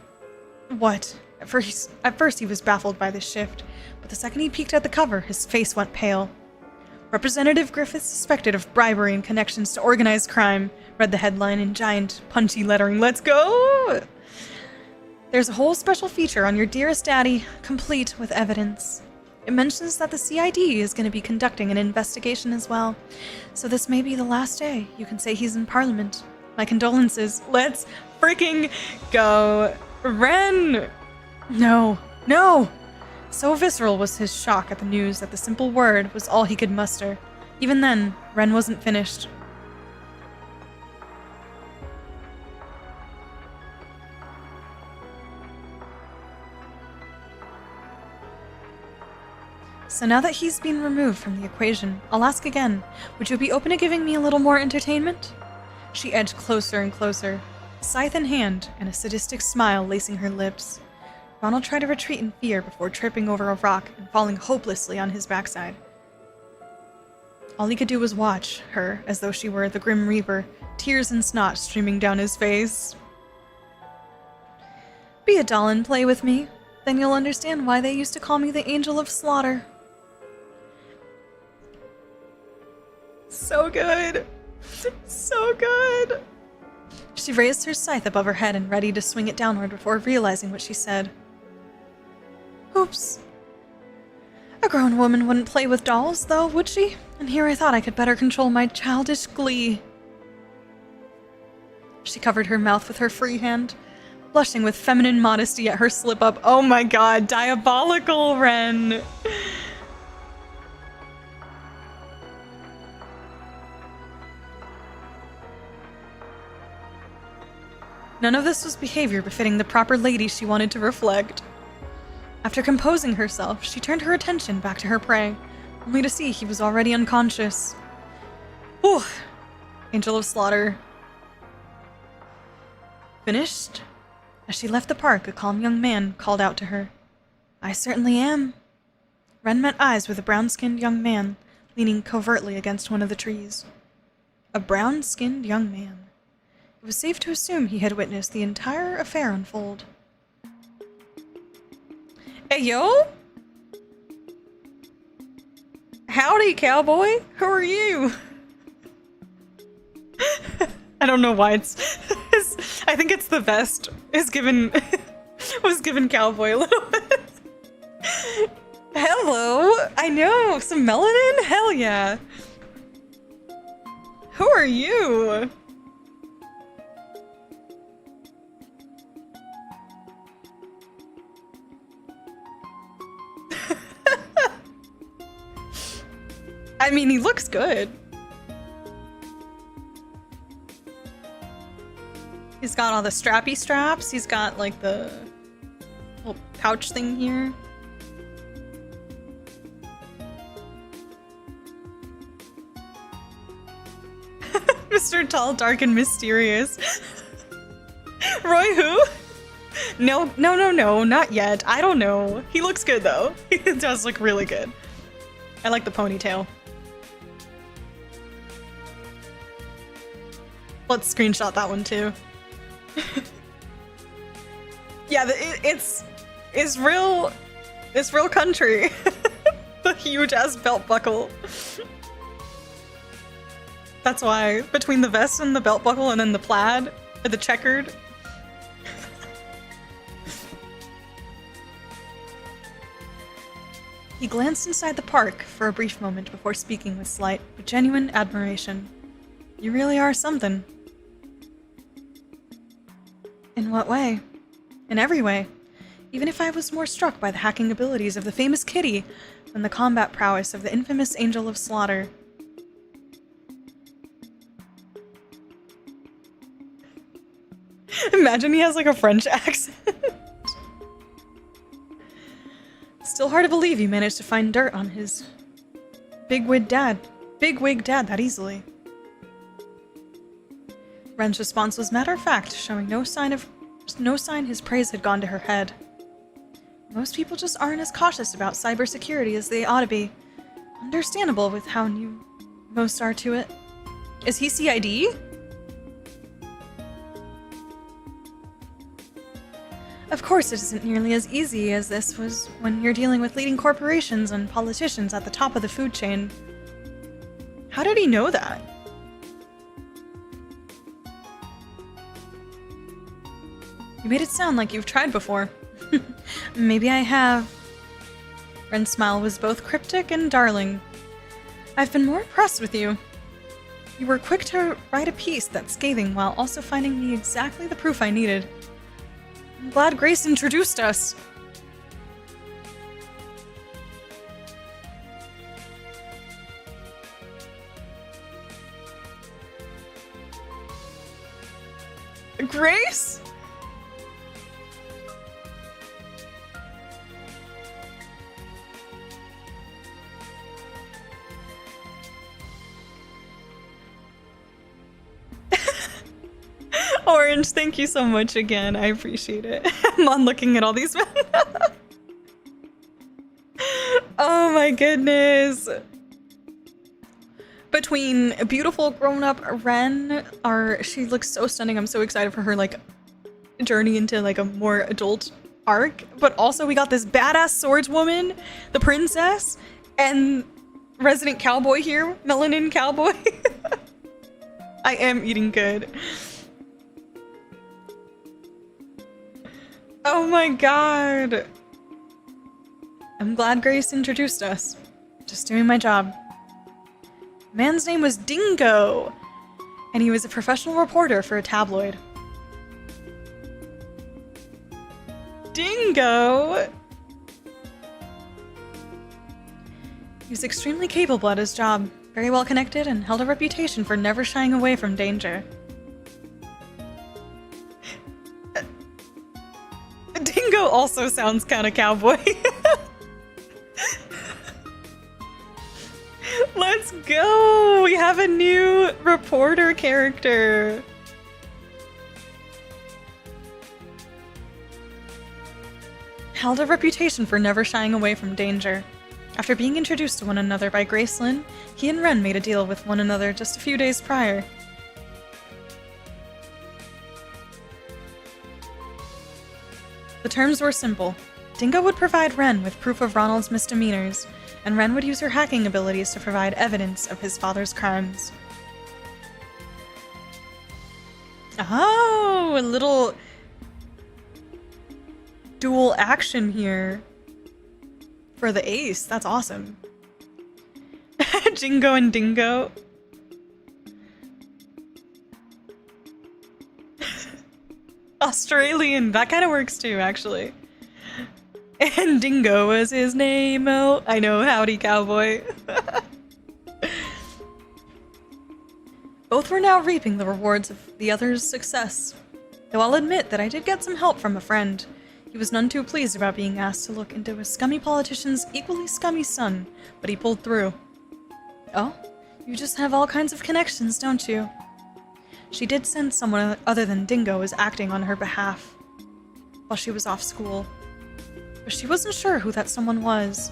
What? At first he was baffled by this shift, but the second he peeked at the cover, his face went pale. Representative Griffith suspected of bribery and connections to organized crime, read the headline in giant, punchy lettering. Let's go! There's a whole special feature on your dearest daddy, complete with evidence. It mentions that the CID is going to be conducting an investigation as well, so this may be the last day you can say he's in Parliament. My condolences. Let's freaking go. Ren! No. No! So visceral was his shock at the news that the simple word was all he could muster. Even then, Ren wasn't finished. So now that he's been removed from the equation, I'll ask again, would you be open to giving me a little more entertainment? She edged closer and closer, scythe in hand and a sadistic smile lacing her lips. Ronald tried to retreat in fear before tripping over a rock and falling hopelessly on his backside. All he could do was watch her as though she were the Grim Reaper, tears and snot streaming down his face. Be a doll and play with me, then you'll understand why they used to call me the Angel of Slaughter. So good. So good. She raised her scythe above her head and ready to swing it downward before realizing what she said. Oops. A grown woman wouldn't play with dolls, though, would she? And here I thought I could better control my childish glee. She covered her mouth with her free hand, blushing with feminine modesty at her slip-up. Oh my god, diabolical, Ren! None of this was behavior befitting the proper lady she wanted to reflect. After composing herself, she turned her attention back to her prey, only to see he was already unconscious. Whew! Angel of Slaughter. Finished? As she left the park, a calm young man called out to her. I certainly am. Ren met eyes with a brown-skinned young man, leaning covertly against one of the trees. A brown-skinned young man. It was safe to assume he had witnessed the entire affair unfold. Hey, yo! Howdy, cowboy! Who are you? I don't know why I think it's the vest was given cowboy a little bit. Hello! I know! Some melanin? Hell yeah! Who are you? I mean, he looks good. He's got all the strappy straps. He's got like the little pouch thing here. Mr. Tall, Dark, and Mysterious. Roy who? No, not yet. I don't know. He looks good though. He does look really good. I like the ponytail. Let's screenshot that one too. Yeah, it's real country. The huge ass belt buckle. That's why between the vest and the belt buckle and then the plaid or the checkered. He glanced inside the park for a brief moment before speaking with slight but genuine admiration. You really are something. In what way? In every way. Even if I was more struck by the hacking abilities of the famous Kitty than the combat prowess of the infamous Angel of Slaughter. Imagine he has like a French accent. Still hard to believe you managed to find dirt on his big-wig dad that easily. Ren's response was matter-of-fact, showing no sign his praise had gone to her head. Most people just aren't as cautious about cybersecurity as they ought to be. Understandable with how new most are to it. Is he CID? Of course, it isn't nearly as easy as this was when you're dealing with leading corporations and politicians at the top of the food chain. How did he know that? You made it sound like you've tried before. Maybe I have. Ren's smile was both cryptic and darling. I've been more impressed with you. You were quick to write a piece that's scathing while also finding me exactly the proof I needed. I'm glad Grace introduced us. Grace? Orange, thank you so much again. I appreciate it. I'm on looking at all these men. Oh my goodness. Between a beautiful grown-up Ren, she looks so stunning. I'm so excited for her like journey into like a more adult arc. But also we got this badass swordswoman, the princess, and resident cowboy here, melanin cowboy. I am eating good. Oh my god. I'm glad Grace introduced us. Just doing my job. Man's name was DINGO, and he was a professional reporter for a tabloid. DINGO! He was extremely capable at his job, very well connected, and held a reputation for never shying away from danger. DINGO also sounds kind of cowboy. Let's go! We have a new reporter character. Held a reputation for never shying away from danger. After being introduced to one another by Gracelyn, he and Ren made a deal with one another just a few days prior. The terms were simple. DINGO would provide Ren with proof of Ronald's misdemeanors, and Ren would use her hacking abilities to provide evidence of his father's crimes. Oh, a little dual action here for the ace. That's awesome. Jingo and Dingo. Australian. That kind of works too, actually. And Dingo was his name. Oh, I know. Howdy, cowboy. Both were now reaping the rewards of the other's success. Though I'll admit that I did get some help from a friend. He was none too pleased about being asked to look into a scummy politician's equally scummy son, but he pulled through. Oh? You just have all kinds of connections, don't you? She did sense someone other than Dingo was acting on her behalf while she was off school. But she wasn't sure who that someone was.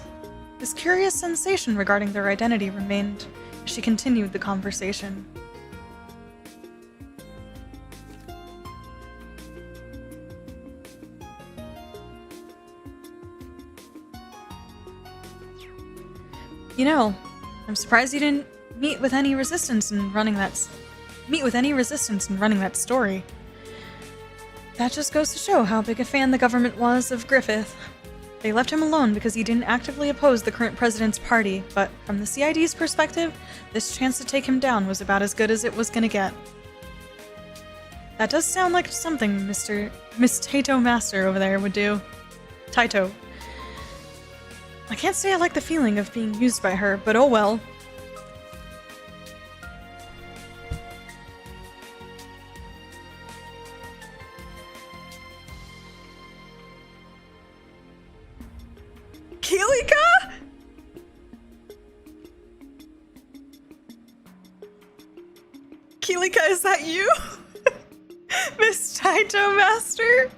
This curious sensation regarding their identity remained as she continued the conversation. You know, I'm surprised you didn't meet with any resistance in running that story. That just goes to show how big a fan the government was of Griffith. They left him alone because he didn't actively oppose the current president's party, but from the CID's perspective, this chance to take him down was about as good as it was gonna get. That does sound like something Miss Taito Master over there would do. Taito. I can't say I like the feeling of being used by her, but oh well. Kilika? Kilika, is that you? Miss Taito Master?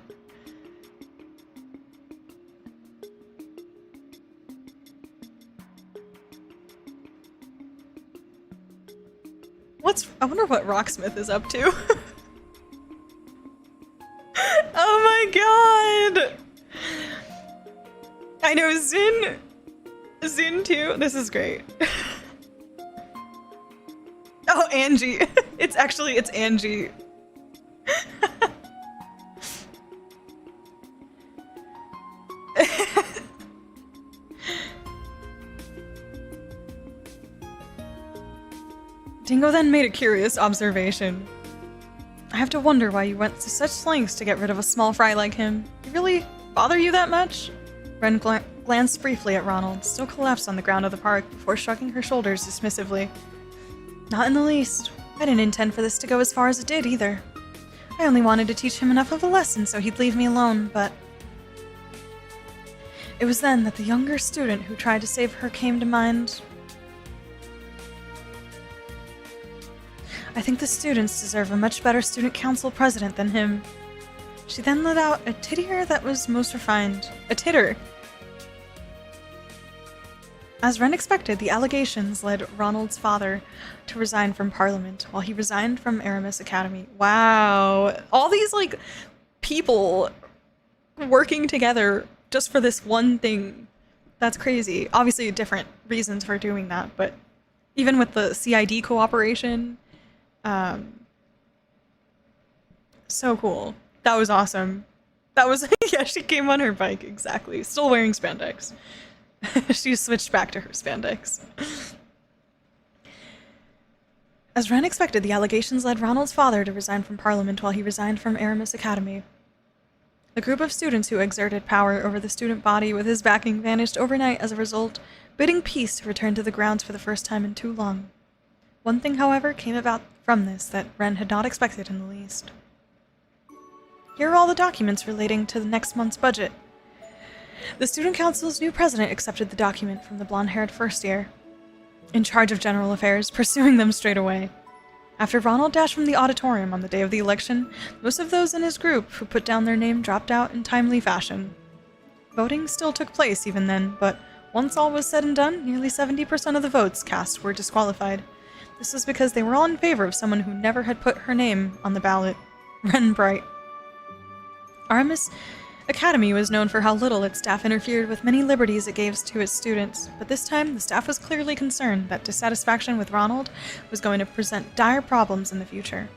I wonder what Rocksmith is up to. Oh my god! I know Zin too. This is great. Oh, Angie. It's Angie. Dingo then made a curious observation. I have to wonder why you went to such lengths to get rid of a small fry like him. He really bother you that much? Ren glanced briefly at Ronald, still collapsed on the ground of the park, before shrugging her shoulders dismissively. Not in the least. I didn't intend for this to go as far as it did, either. I only wanted to teach him enough of a lesson so he'd leave me alone, but... It was then that the younger student who tried to save her came to mind. I think the students deserve a much better student council president than him. She then let out a titter that was most refined. A titter! As Ren expected, the allegations led Ronald's father to resign from Parliament, while he resigned from Aramis Academy. Wow! All these, like, people working together just for this one thing. That's crazy. Obviously, different reasons for doing that, but even with the CID cooperation, so cool. That was awesome. That was, yeah, she came on her bike, exactly. Still wearing spandex. She switched back to her spandex. As Ren expected, the allegations led Ronald's father to resign from Parliament while he resigned from Aramis Academy. The group of students who exerted power over the student body with his backing vanished overnight as a result, bidding peace to return to the grounds for the first time in too long. One thing, however, came about from this that Ren had not expected in the least. Here are all the documents relating to the next month's budget. The Student Council's new president accepted the document from the blonde-haired first year, in charge of general affairs, pursuing them straight away. After Ronald dashed from the auditorium on the day of the election, most of those in his group who put down their name dropped out in timely fashion. Voting still took place even then, but once all was said and done, nearly 70% of the votes cast were disqualified. This was because they were all in favor of someone who never had put her name on the ballot, Ren Bright. Aramis Academy was known for how little its staff interfered with many liberties it gave to its students, but this time the staff was clearly concerned that dissatisfaction with Ronald was going to present dire problems in the future.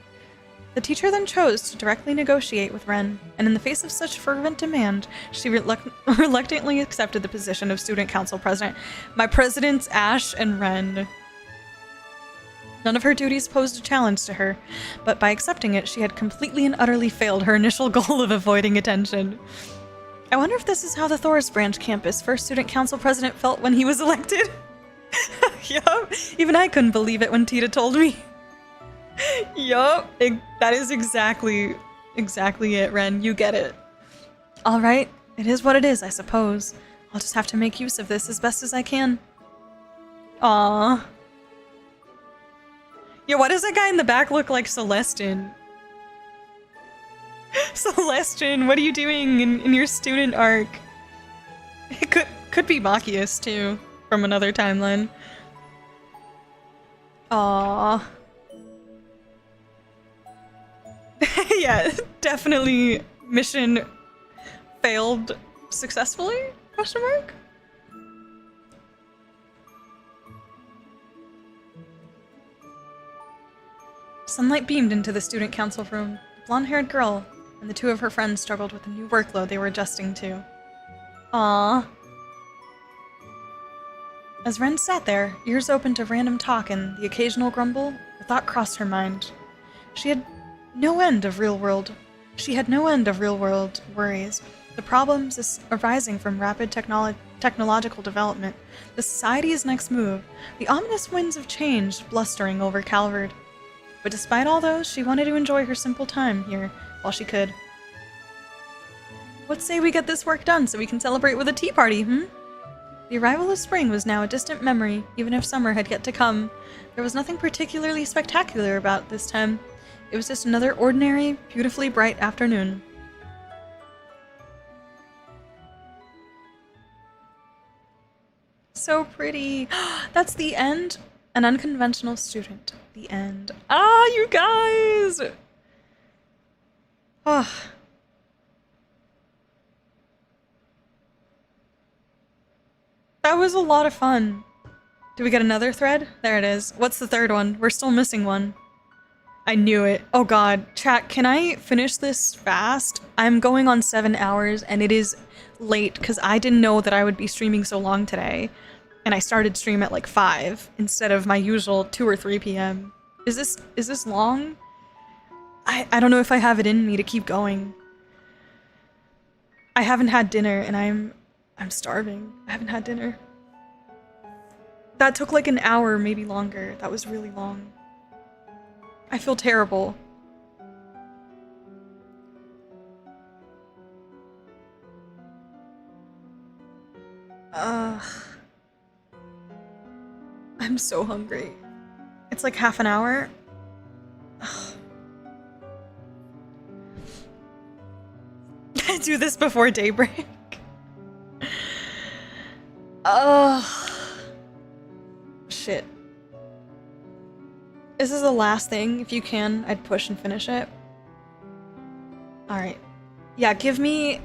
The teacher then chose to directly negotiate with Ren, and in the face of such fervent demand, she reluctantly accepted the position of Student Council President. My presidents, Ash and Ren. None of her duties posed a challenge to her, but by accepting it, she had completely and utterly failed her initial goal of avoiding attention. I wonder if this is how the Thor's Branch campus first student council president felt when he was elected. Yup, even I couldn't believe it when Tita told me. Yup, that is exactly it, Ren, you get it. Alright, it is what it is, I suppose. I'll just have to make use of this as best as I can. Aww. Yeah, why does that guy in the back look like Celestin? Celestin, what are you doing in your student arc? It could be Machias too, from another timeline. Aww. Yeah, definitely mission failed successfully? Question mark? Sunlight beamed into the student council room. The blonde-haired girl and the two of her friends struggled with the new workload they were adjusting to. Aww. As Ren sat there, ears open to random talk and the occasional grumble, a thought crossed her mind. She had no end of real-world worries. The problems arising from rapid technological development, the society's next move, the ominous winds of change blustering over Calvard. But despite all those, she wanted to enjoy her simple time here while she could. What say we get this work done so we can celebrate with a tea party, The arrival of spring was now a distant memory, even if summer had yet to come. There was nothing particularly spectacular about this time. It was just another ordinary, beautifully bright afternoon. So pretty. That's the end. An Unconventional Student. The end. Ah, you guys! Ah. That was a lot of fun. Do we get another thread? There it is. What's the third one? We're still missing one. I knew it. Oh god. Chat, can I finish this fast? I'm going on 7 hours and it is late because I didn't know that I would be streaming so long today. And I started stream at like 5 instead of my usual 2 or 3 p.m. Is this long? I don't know if I have it in me to keep going. I haven't had dinner and I'm starving. I haven't had dinner. That took like an hour, maybe longer. That was really long. I feel terrible. I'm so hungry. It's like half an hour. I do this before daybreak. Shit. This is the last thing. If you can, I'd push and finish it. Alright. Yeah, give me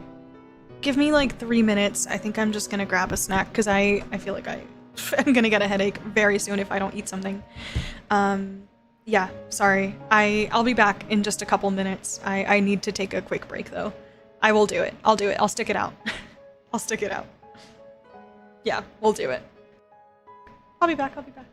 Give me like 3 minutes. I think I'm just gonna grab a snack because I feel like I'm gonna get a headache very soon if I don't eat something. Yeah, sorry. I'll be back in just a couple minutes. I need to take a quick break though. I will do it. I'll do it. I'll stick it out. I'll stick it out. Yeah, we'll do it. I'll be back. I'll be back.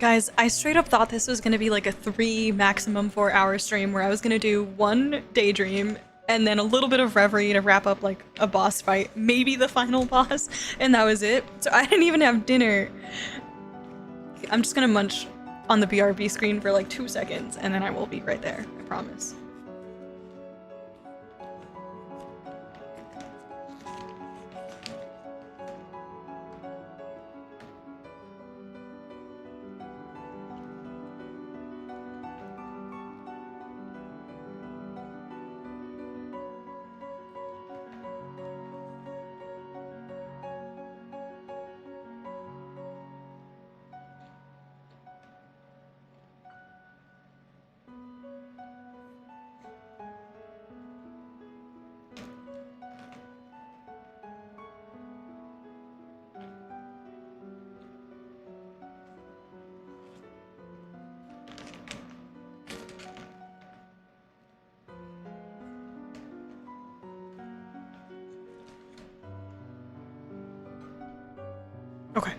Guys, I straight up thought this was gonna be like a 3, maximum 4-hour stream where I was gonna do 1 Daydream and then a little bit of Reverie to wrap up like a boss fight, maybe the final boss, and that was it. So I didn't even have dinner. I'm just gonna munch on the BRB screen for like 2 seconds and then I will be right there, I promise. Okay.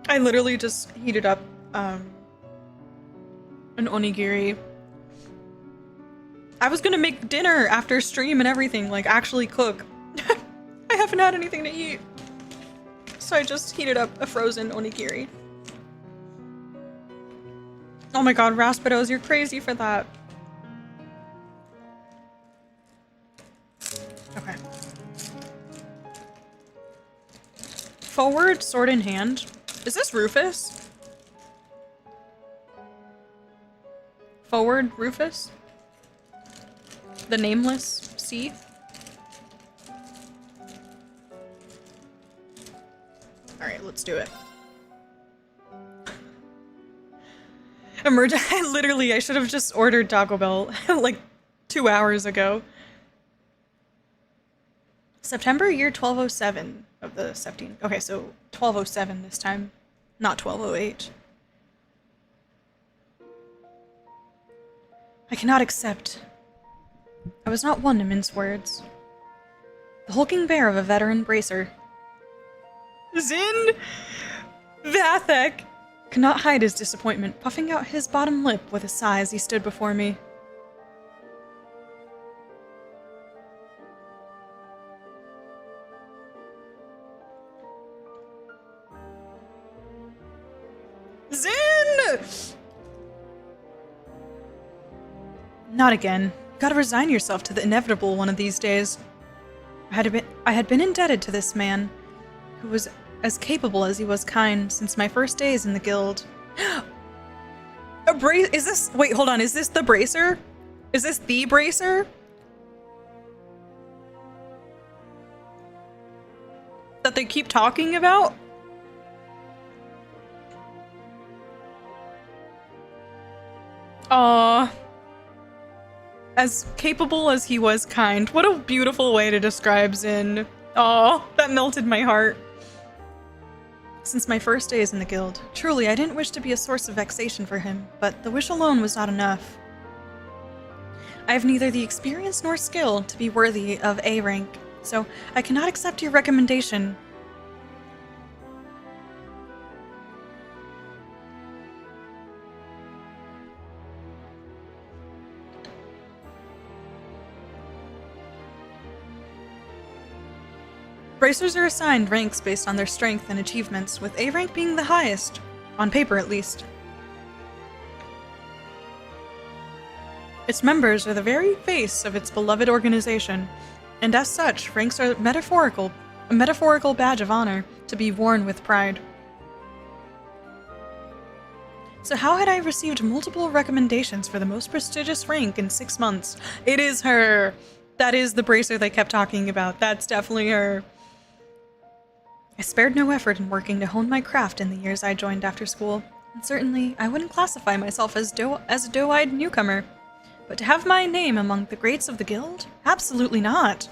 I literally just heated up an onigiri. I was gonna make dinner after stream and everything, like actually cook. I haven't had anything to eat. So I just heated up a frozen onigiri. Oh my god, Raspidos, you're crazy for that. Okay. Forward, sword in hand. Is this Rufus? Forward, Rufus? The nameless C? Alright, let's do it. I should have just ordered Taco Bell like 2 hours ago. September year 1207 of the 17. Okay, so 1207 this time, not 1208. I cannot accept. I was not one to mince words. The hulking bear of a veteran bracer. Zin Vathek could not hide his disappointment, puffing out his bottom lip with a sigh as he stood before me. Zin! Not again. You gotta resign yourself to the inevitable one of these days. I had been indebted to this man, who was as capable as he was kind since my first days in the guild. Is this- wait, hold on, is this the Bracer? Is this the Bracer? That they keep talking about? Aww. As capable as he was kind. What a beautiful way to describe Zin. Aww, that melted my heart. Since my first days in the guild, truly I didn't wish to be a source of vexation for him, but the wish alone was not enough. I have neither the experience nor skill to be worthy of A rank, so I cannot accept your recommendation. Bracers are assigned ranks based on their strength and achievements, with A rank being the highest, on paper at least. Its members are the very face of its beloved organization, and as such, ranks are a metaphorical badge of honor to be worn with pride. So how had I received multiple recommendations for the most prestigious rank in 6 months? It is her! That is the Bracer they kept talking about. That's definitely her. I spared no effort in working to hone my craft in the years I joined after school, and certainly I wouldn't classify myself as a doe-eyed newcomer. But to have my name among the greats of the guild? Absolutely not!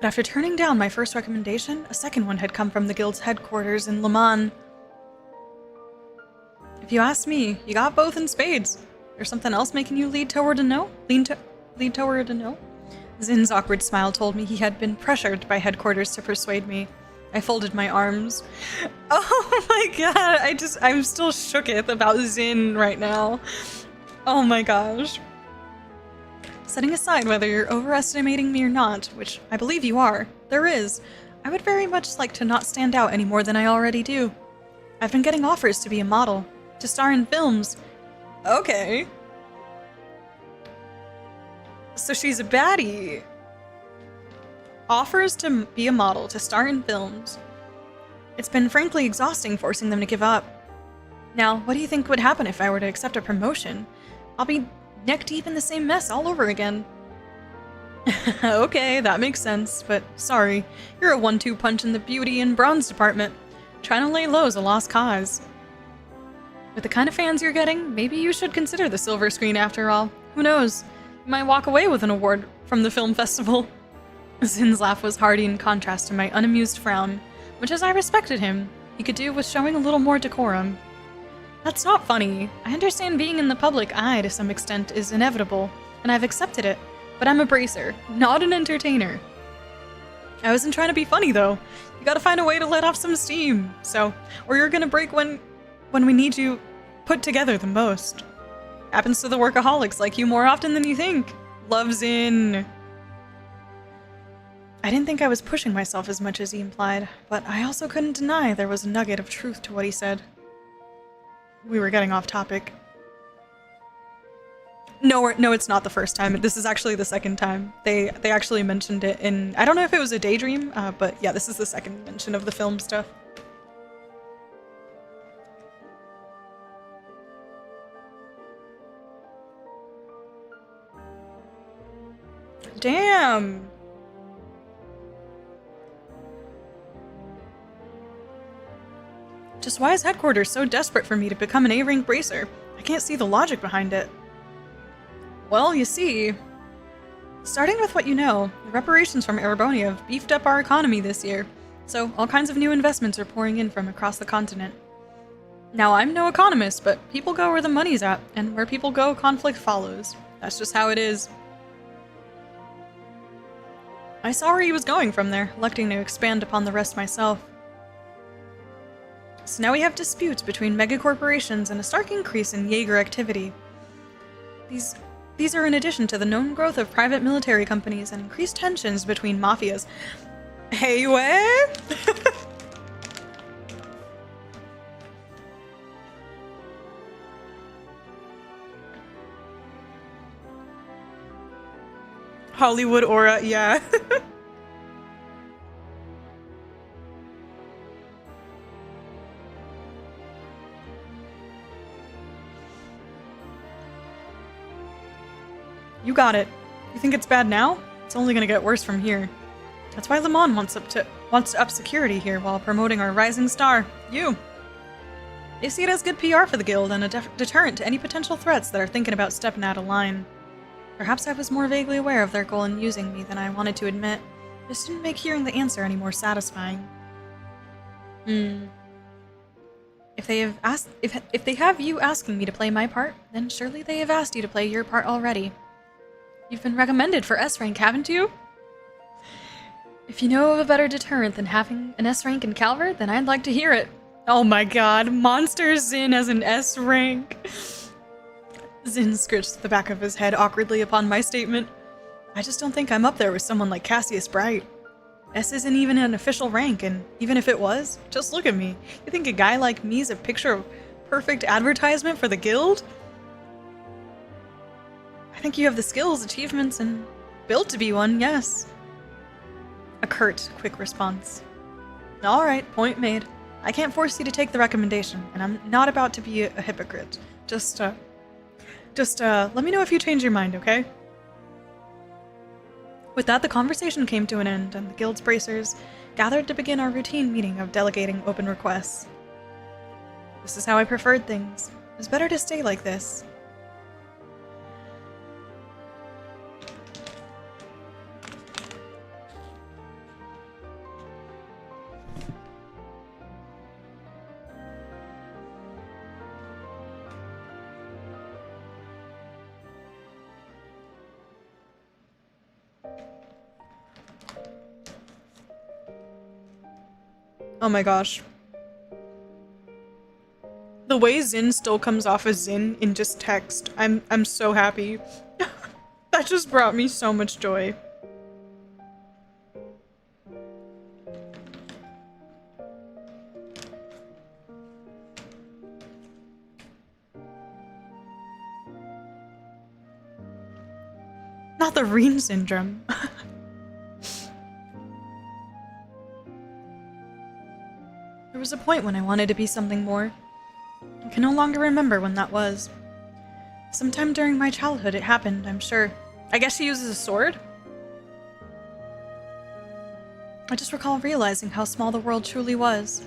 But after turning down my first recommendation, a second one had come from the guild's headquarters in Le Mans. If you ask me, you got both in spades. There's something else making you lead toward a no? Lead toward a no? Zin's awkward smile told me he had been pressured by headquarters to persuade me. I folded my arms. Oh my god, I'm still shooketh about Zin right now. Oh my gosh. Setting aside whether you're overestimating me or not, which I believe you are, I would very much like to not stand out any more than I already do. I've been getting offers to be a model, to star in films. Okay. So she's a baddie. Offers to be a model, to star in films. It's been frankly exhausting forcing them to give up. Now, what do you think would happen if I were to accept a promotion? I'll be neck deep in the same mess all over again. Okay, that makes sense, but sorry. You're a 1-2 punch in the beauty and bronze department. Trying to lay low is a lost cause. With the kind of fans you're getting, maybe you should consider the silver screen after all. Who knows? You might walk away with an award from the film festival. Zin's laugh was hearty in contrast to my unamused frown, which, as I respected him, he could do with showing a little more decorum. That's not funny. I understand being in the public eye to some extent is inevitable, and I've accepted it, but I'm a bracer, not an entertainer. I wasn't trying to be funny, though. You gotta find a way to let off some steam, or you're gonna break when we need you put together the most. Happens to the workaholics like you more often than you think. Loves in. I didn't think I was pushing myself as much as he implied, but I also couldn't deny there was a nugget of truth to what he said. We were getting off topic. No, it's not the first time. This is actually the second time. They actually mentioned it in, I don't know if it was a daydream, but yeah, this is the second mention of the film stuff. Damn! Just why is headquarters so desperate for me to become an A-rank bracer? I can't see the logic behind it. Well, you see, starting with what you know, the reparations from Erebonia have beefed up our economy this year, so all kinds of new investments are pouring in from across the continent. Now, I'm no economist, but people go where the money's at, and where people go, conflict follows. That's just how it is. I saw where he was going from there, electing to expand upon the rest myself. So now we have disputes between megacorporations and a stark increase in Jaeger activity. These are in addition to the known growth of private military companies and increased tensions between mafias. Hey, where? Hollywood aura, yeah. You got it. You think it's bad now? It's only gonna get worse from here. That's why Lemon wants to up security here while promoting our rising star, you. They see it as good PR for the guild and a deterrent to any potential threats that are thinking about stepping out of line. Perhaps I was more vaguely aware of their goal in using me than I wanted to admit. This didn't make hearing the answer any more satisfying. If they have you asking me to play my part, then surely they have asked you to play your part already. You've been recommended for S rank, haven't you? If you know of a better deterrent than having an S rank in Calvard, then I'd like to hear it. Oh my god, Monster Zin as an S rank. Zin scratched the back of his head awkwardly upon my statement. I just don't think I'm up there with someone like Cassius Bright. S isn't even an official rank, and even if it was, just look at me. You think a guy like me's a picture-perfect advertisement for the guild? I think you have the skills, achievements, and built to be one, yes. A curt, quick response. Alright, point made. I can't force you to take the recommendation, and I'm not about to be a hypocrite. Just let me know if you change your mind, okay? With that, the conversation came to an end, and the guild's bracers gathered to begin our routine meeting of delegating open requests. This is how I preferred things. It was better to stay like this. Oh my gosh. The way Zin still comes off as Zin in just text, I'm so happy. That just brought me so much joy. Not the Reen syndrome. There was a point when I wanted to be something more. I can no longer remember when that was. Sometime during my childhood it happened, I'm sure. I guess she uses a sword? I just recall realizing how small the world truly was.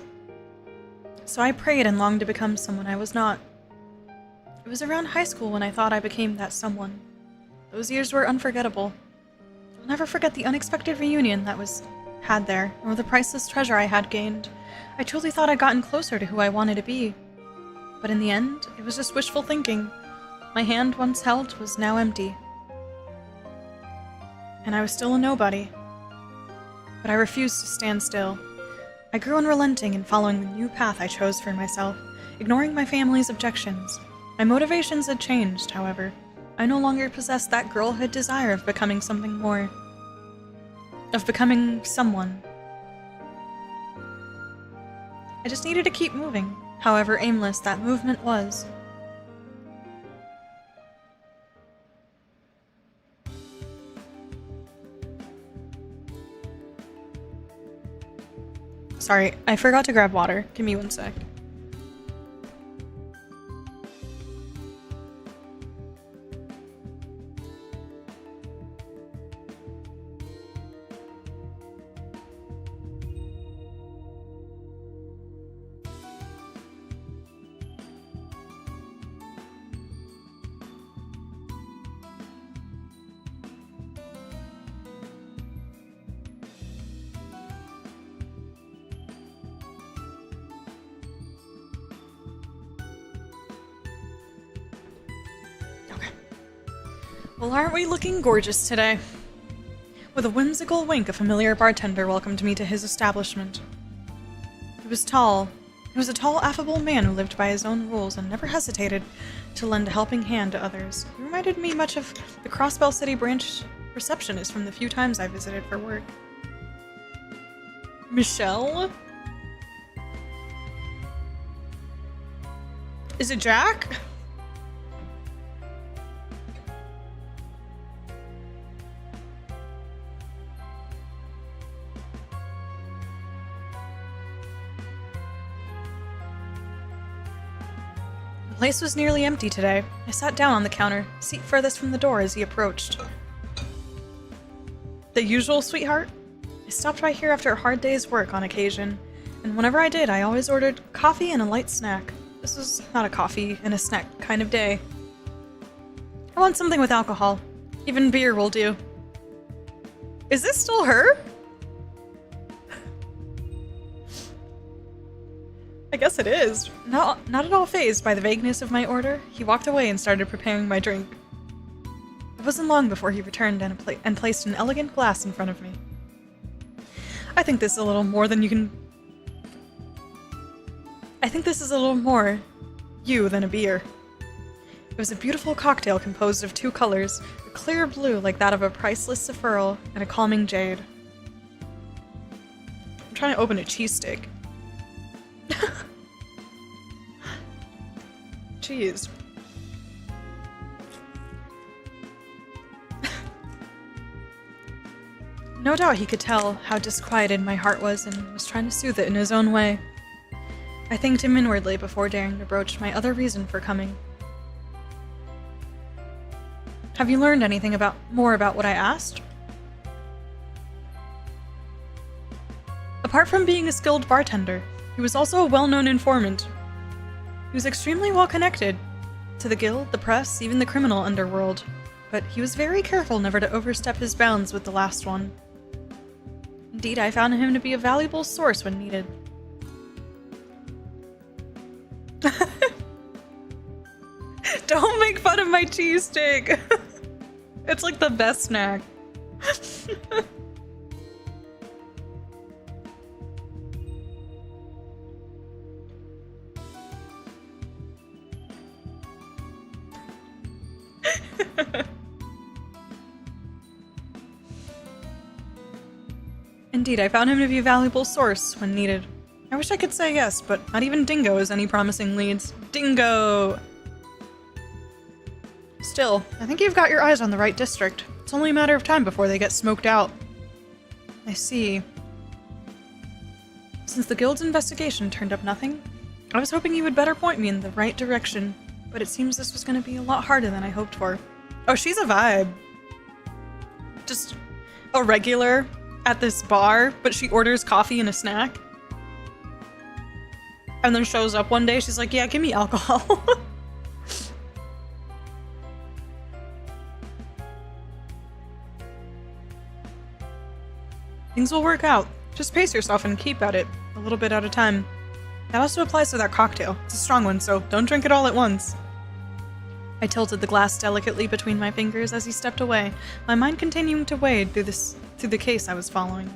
So I prayed and longed to become someone I was not. It was around high school when I thought I became that someone. Those years were unforgettable. I'll never forget the unexpected reunion that was had there, nor the priceless treasure I had gained. I truly thought I'd gotten closer to who I wanted to be. But in the end, it was just wishful thinking. My hand once held was now empty. And I was still a nobody. But I refused to stand still. I grew unrelenting in following the new path I chose for myself, ignoring my family's objections. My motivations had changed, however. I no longer possessed that girlhood desire of becoming something more. Of becoming someone. I just needed to keep moving, however aimless that movement was. Sorry, I forgot to grab water. Give me one sec. Well, aren't we looking gorgeous today? With a whimsical wink, a familiar bartender welcomed me to his establishment. He was tall. He was a tall, affable man who lived by his own rules and never hesitated to lend a helping hand to others. He reminded me much of the Crossbell City branch receptionist from the few times I visited for work. Michelle? Is it Jack? The place was nearly empty today. I sat down on the counter, seat furthest from the door as he approached. The usual, sweetheart? I stopped by here after a hard day's work on occasion, and whenever I did, I always ordered coffee and a light snack. This was not a coffee and a snack kind of day. I want something with alcohol. Even beer will do. Is this still her? I guess it is. Not at all fazed by the vagueness of my order, he walked away and started preparing my drink. It wasn't long before he returned and placed an elegant glass in front of me. I think this is a little more than you can... I think this is a little more you than a beer. It was a beautiful cocktail composed of two colors, a clear blue like that of a priceless sapphire, and a calming jade. I'm trying to open a cheesesteak. Jeez. No doubt he could tell how disquieted my heart was and was trying to soothe it in his own way. I thanked him inwardly before daring to broach my other reason for coming. Have you learned anything more about what I asked? Apart from being a skilled bartender, he was also a well-known informant. He was extremely well-connected to the guild, the press, even the criminal underworld, but he was very careful never to overstep his bounds with the last one. Indeed, I found him to be a valuable source when needed. Don't make fun of my cheesesteak! It's like the best snack. Indeed, I found him to be a valuable source when needed. I wish I could say yes, but not even DINGO has any promising leads. DINGO! Still, I think you've got your eyes on the right district. It's only a matter of time before they get smoked out. I see. Since the guild's investigation turned up nothing, I was hoping you would better point me in the right direction, but it seems this was going to be a lot harder than I hoped for. Oh, she's a vibe. Just a regular at this bar, but she orders coffee and a snack. And then shows up one day, she's like, yeah, give me alcohol. Things will work out. Just pace yourself and keep at it, a little bit at a time. That also applies to that cocktail. It's a strong one, so don't drink it all at once. I tilted the glass delicately between my fingers as he stepped away, my mind continuing to wade through the case I was following.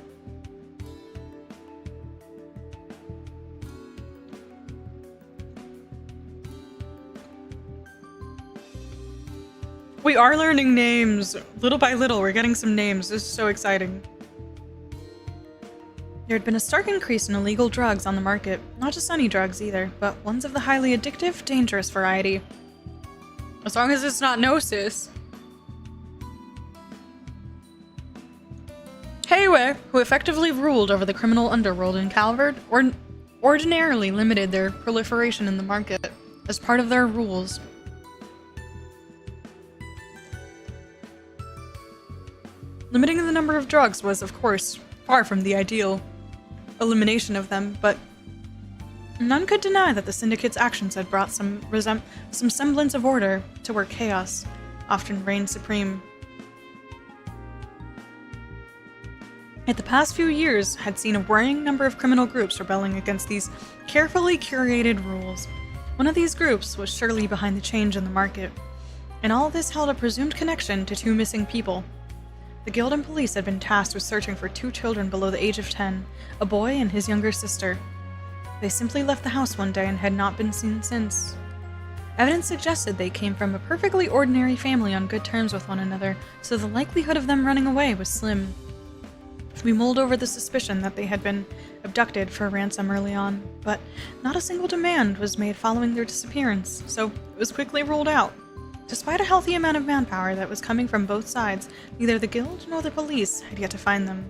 We are learning names. Little by little, we're getting some names. This is so exciting. There had been a stark increase in illegal drugs on the market. Not just any drugs either, but ones of the highly addictive, dangerous variety. As long as it's not Gnosis. Heiwe, who effectively ruled over the criminal underworld in Calvard, ordinarily limited their proliferation in the market as part of their rules. Limiting the number of drugs was, of course, far from the ideal elimination of them, but none could deny that the Syndicate's actions had brought some semblance of order to where chaos often reigned supreme. Yet the past few years had seen a worrying number of criminal groups rebelling against these carefully curated rules. One of these groups was surely behind the change in the market. and all of this held a presumed connection to 2 missing people. The guild and police had been tasked with searching for 2 children below the age of 10, a boy and his younger sister. They simply left the house one day and had not been seen since. Evidence suggested they came from a perfectly ordinary family on good terms with one another, so the likelihood of them running away was slim. We mulled over the suspicion that they had been abducted for ransom early on, but not a single demand was made following their disappearance, so it was quickly ruled out. Despite a healthy amount of manpower that was coming from both sides, neither the guild nor the police had yet to find them.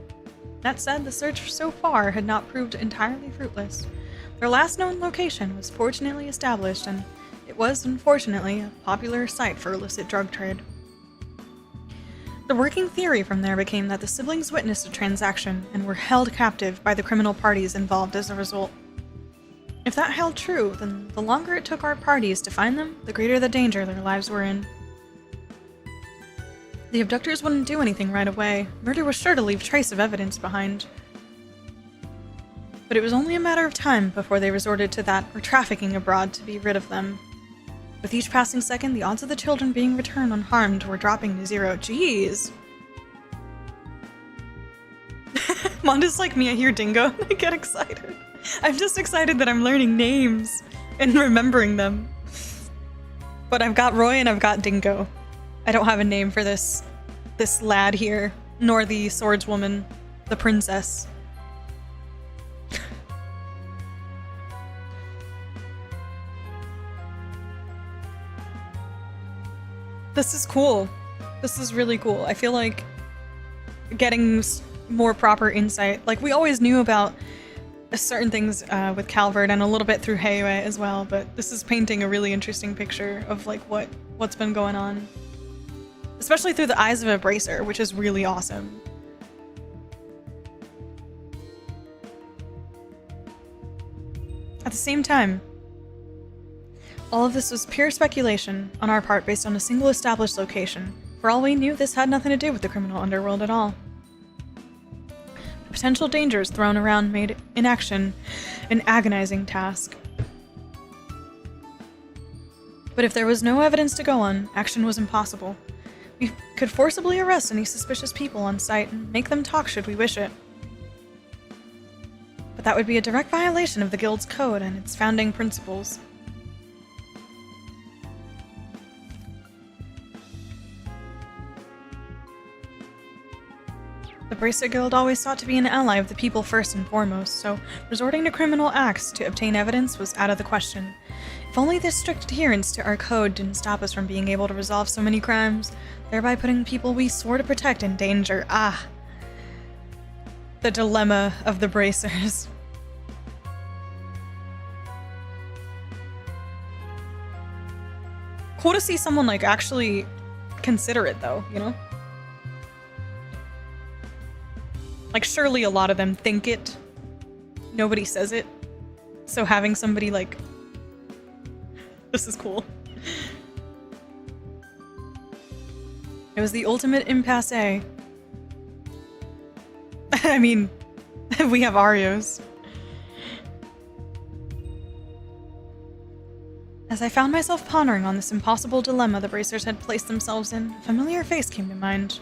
That said, the search so far had not proved entirely fruitless. Their last known location was fortunately established, and it was, unfortunately, a popular site for illicit drug trade. The working theory from there became that the siblings witnessed a transaction and were held captive by the criminal parties involved as a result. If that held true, then the longer it took our parties to find them, the greater the danger their lives were in. The abductors wouldn't do anything right away. Murder was sure to leave trace of evidence behind. But it was only a matter of time before they resorted to that or trafficking abroad to be rid of them. With each passing second, the odds of the children being returned unharmed were dropping to 0. Jeez. Monda's like me, I hear Dingo, I get excited. I'm just excited that I'm learning names and remembering them. But I've got Roy and I've got Dingo. I don't have a name for this lad here, nor the swordswoman, the princess. This is cool. This is really cool. I feel like getting more proper insight. Like, we always knew about certain things with Calvard and a little bit through Heiue as well, but this is painting a really interesting picture of like what's been going on. Especially through the eyes of a bracer, which is really awesome. At the same time, all of this was pure speculation on our part based on a single established location. For all we knew, this had nothing to do with the criminal underworld at all. The potential dangers thrown around made inaction an agonizing task. But if there was no evidence to go on, action was impossible. We could forcibly arrest any suspicious people on site and make them talk should we wish it. But that would be a direct violation of the Guild's code and its founding principles. The Bracer Guild always sought to be an ally of the people first and foremost, so resorting to criminal acts to obtain evidence was out of the question. If only this strict adherence to our code didn't stop us from being able to resolve so many crimes, thereby putting people we swore to protect in danger. Ah! The dilemma of the Bracers. Cool to see someone, like, actually consider it, though, you know? Like, surely a lot of them think it. Nobody says it. So having somebody, like... This is cool. It was the ultimate impasse. I mean, we have Arios. As I found myself pondering on this impossible dilemma the Bracers had placed themselves in, a familiar face came to mind.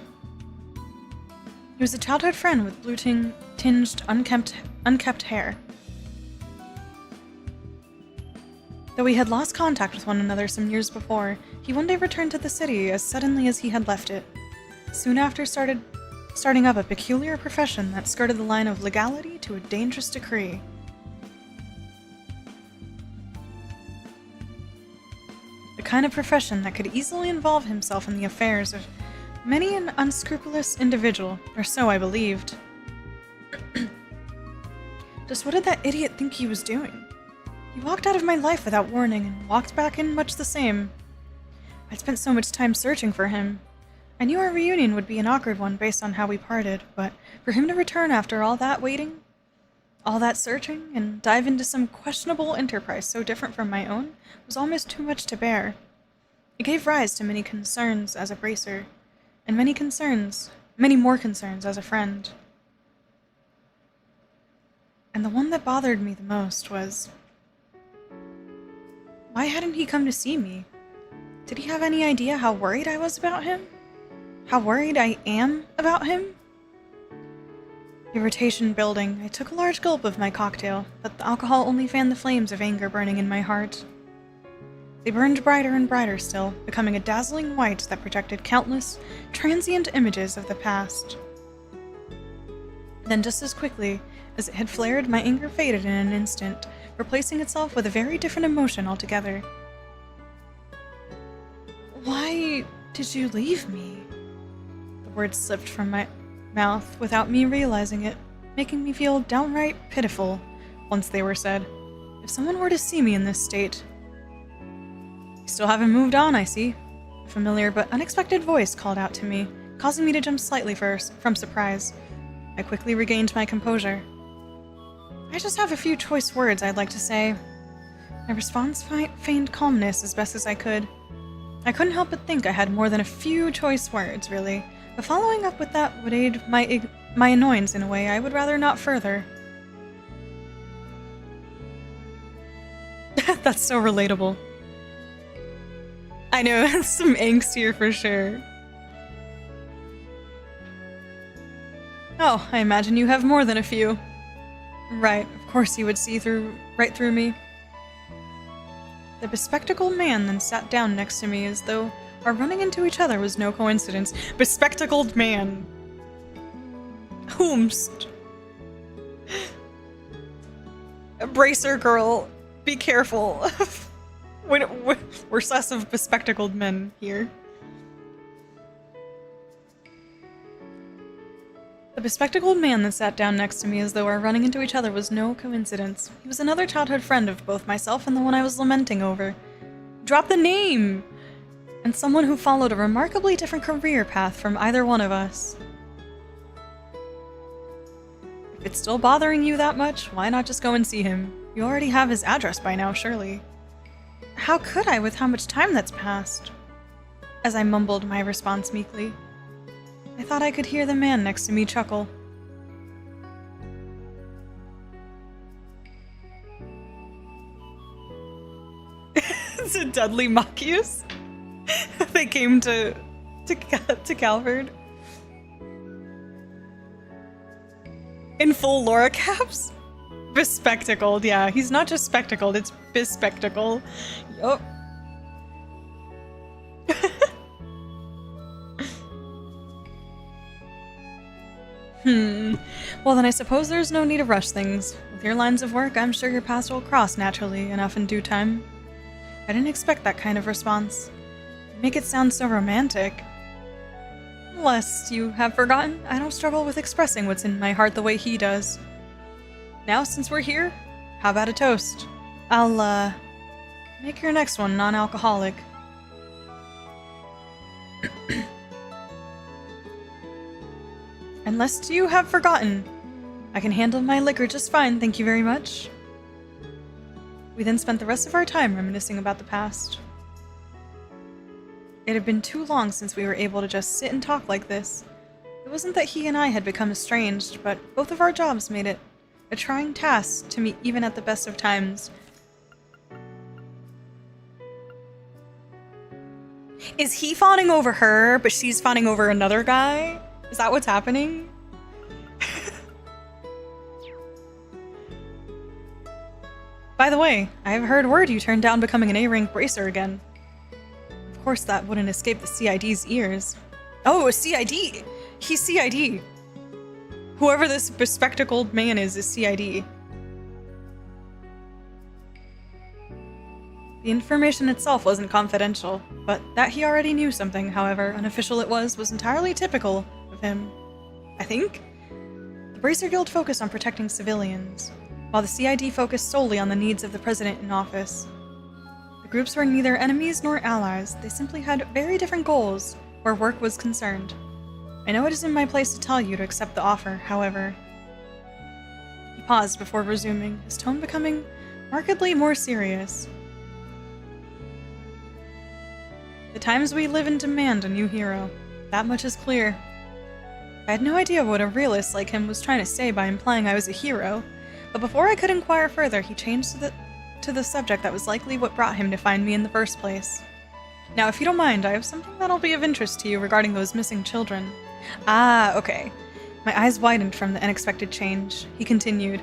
He was a childhood friend with blue-tinged, unkempt hair. Though we had lost contact with one another some years before, he one day returned to the city as suddenly as he had left it. Soon after starting up a peculiar profession that skirted the line of legality to a dangerous degree. The kind of profession that could easily involve himself in the affairs of many an unscrupulous individual, or so I believed. Just what did that idiot think he was doing? He walked out of my life without warning and walked back in much the same. I'd spent so much time searching for him. I knew our reunion would be an awkward one based on how we parted, but for him to return after all that waiting, all that searching, and dive into some questionable enterprise so different from my own was almost too much to bear. It gave rise to many concerns as a bracer, and many more concerns as a friend. And the one that bothered me the most was... why hadn't he come to see me? Did he have any idea how worried I was about him? How worried I am about him? Irritation building, I took a large gulp of my cocktail, but the alcohol only fanned the flames of anger burning in my heart. They burned brighter and brighter still, becoming a dazzling white that projected countless, transient images of the past. Then just as quickly as it had flared, my anger faded in an instant, replacing itself with a very different emotion altogether. Why did you leave me? The words slipped from my mouth without me realizing it, making me feel downright pitiful once they were said. If someone were to see me in this state... You still haven't moved on, I see. A familiar but unexpected voice called out to me, causing me to jump slightly from surprise. I quickly regained my composure. I just have a few choice words I'd like to say. My response feigned calmness as best as I could. I couldn't help but think I had more than a few choice words, really, but following up with that would aid my annoyance in a way I would rather not further. That's so relatable. I know, some angst here for sure. Oh, I imagine you have more than a few. Right, of course you would see right through me. The bespectacled man then sat down next to me as though our running into each other was no coincidence. Bespectacled man. Whomst. Bracer girl, be careful. We're sus of bespectacled men here. The bespectacled man that sat down next to me as though our running into each other was no coincidence. He was another childhood friend of both myself and the one I was lamenting over. Drop the name! And someone who followed a remarkably different career path from either one of us. If it's still bothering you that much, why not just go and see him? You already have his address by now, surely. How could I with how much time that's passed? As I mumbled my response meekly. I thought I could hear the man next to me chuckle. Did Dudley mock you? They came to Calvard. In full Laura caps? Bespectacled, yeah. He's not just spectacled, it's bespectacle. Yup. Well then I suppose there's no need to rush things. With your lines of work, I'm sure your paths will cross naturally enough in due time. I didn't expect that kind of response. You make it sound so romantic. Lest you have forgotten, I don't struggle with expressing what's in my heart the way he does. Now, since we're here, how about a toast? I'll, make your next one non-alcoholic. And lest you have forgotten, I can handle my liquor just fine, thank you very much. We then spent the rest of our time reminiscing about the past. It had been too long since we were able to just sit and talk like this. It wasn't that he and I had become estranged, but both of our jobs made it a trying task to meet even at the best of times. Is he fawning over her, but she's fawning over another guy? Is that what's happening? By the way, I've heard word you turned down becoming an A-rank bracer again. Of course that wouldn't escape the CID's ears. Oh, a CID! He's CID! Whoever this bespectacled man is CID. The information itself wasn't confidential, but that he already knew something, however unofficial it was entirely typical of him. I think? The Bracer Guild focused on protecting civilians, while the CID focused solely on the needs of the president in office. The groups were neither enemies nor allies, they simply had very different goals where work was concerned. I know it is in my place to tell you to accept the offer, however. He paused before resuming, his tone becoming markedly more serious. The times we live in demand a new hero. That much is clear. I had no idea what a realist like him was trying to say by implying I was a hero, but before I could inquire further, he changed to the subject that was likely what brought him to find me in the first place. Now, if you don't mind, I have something that'll be of interest to you regarding those missing children. Ah, okay. My eyes widened from the unexpected change. He continued.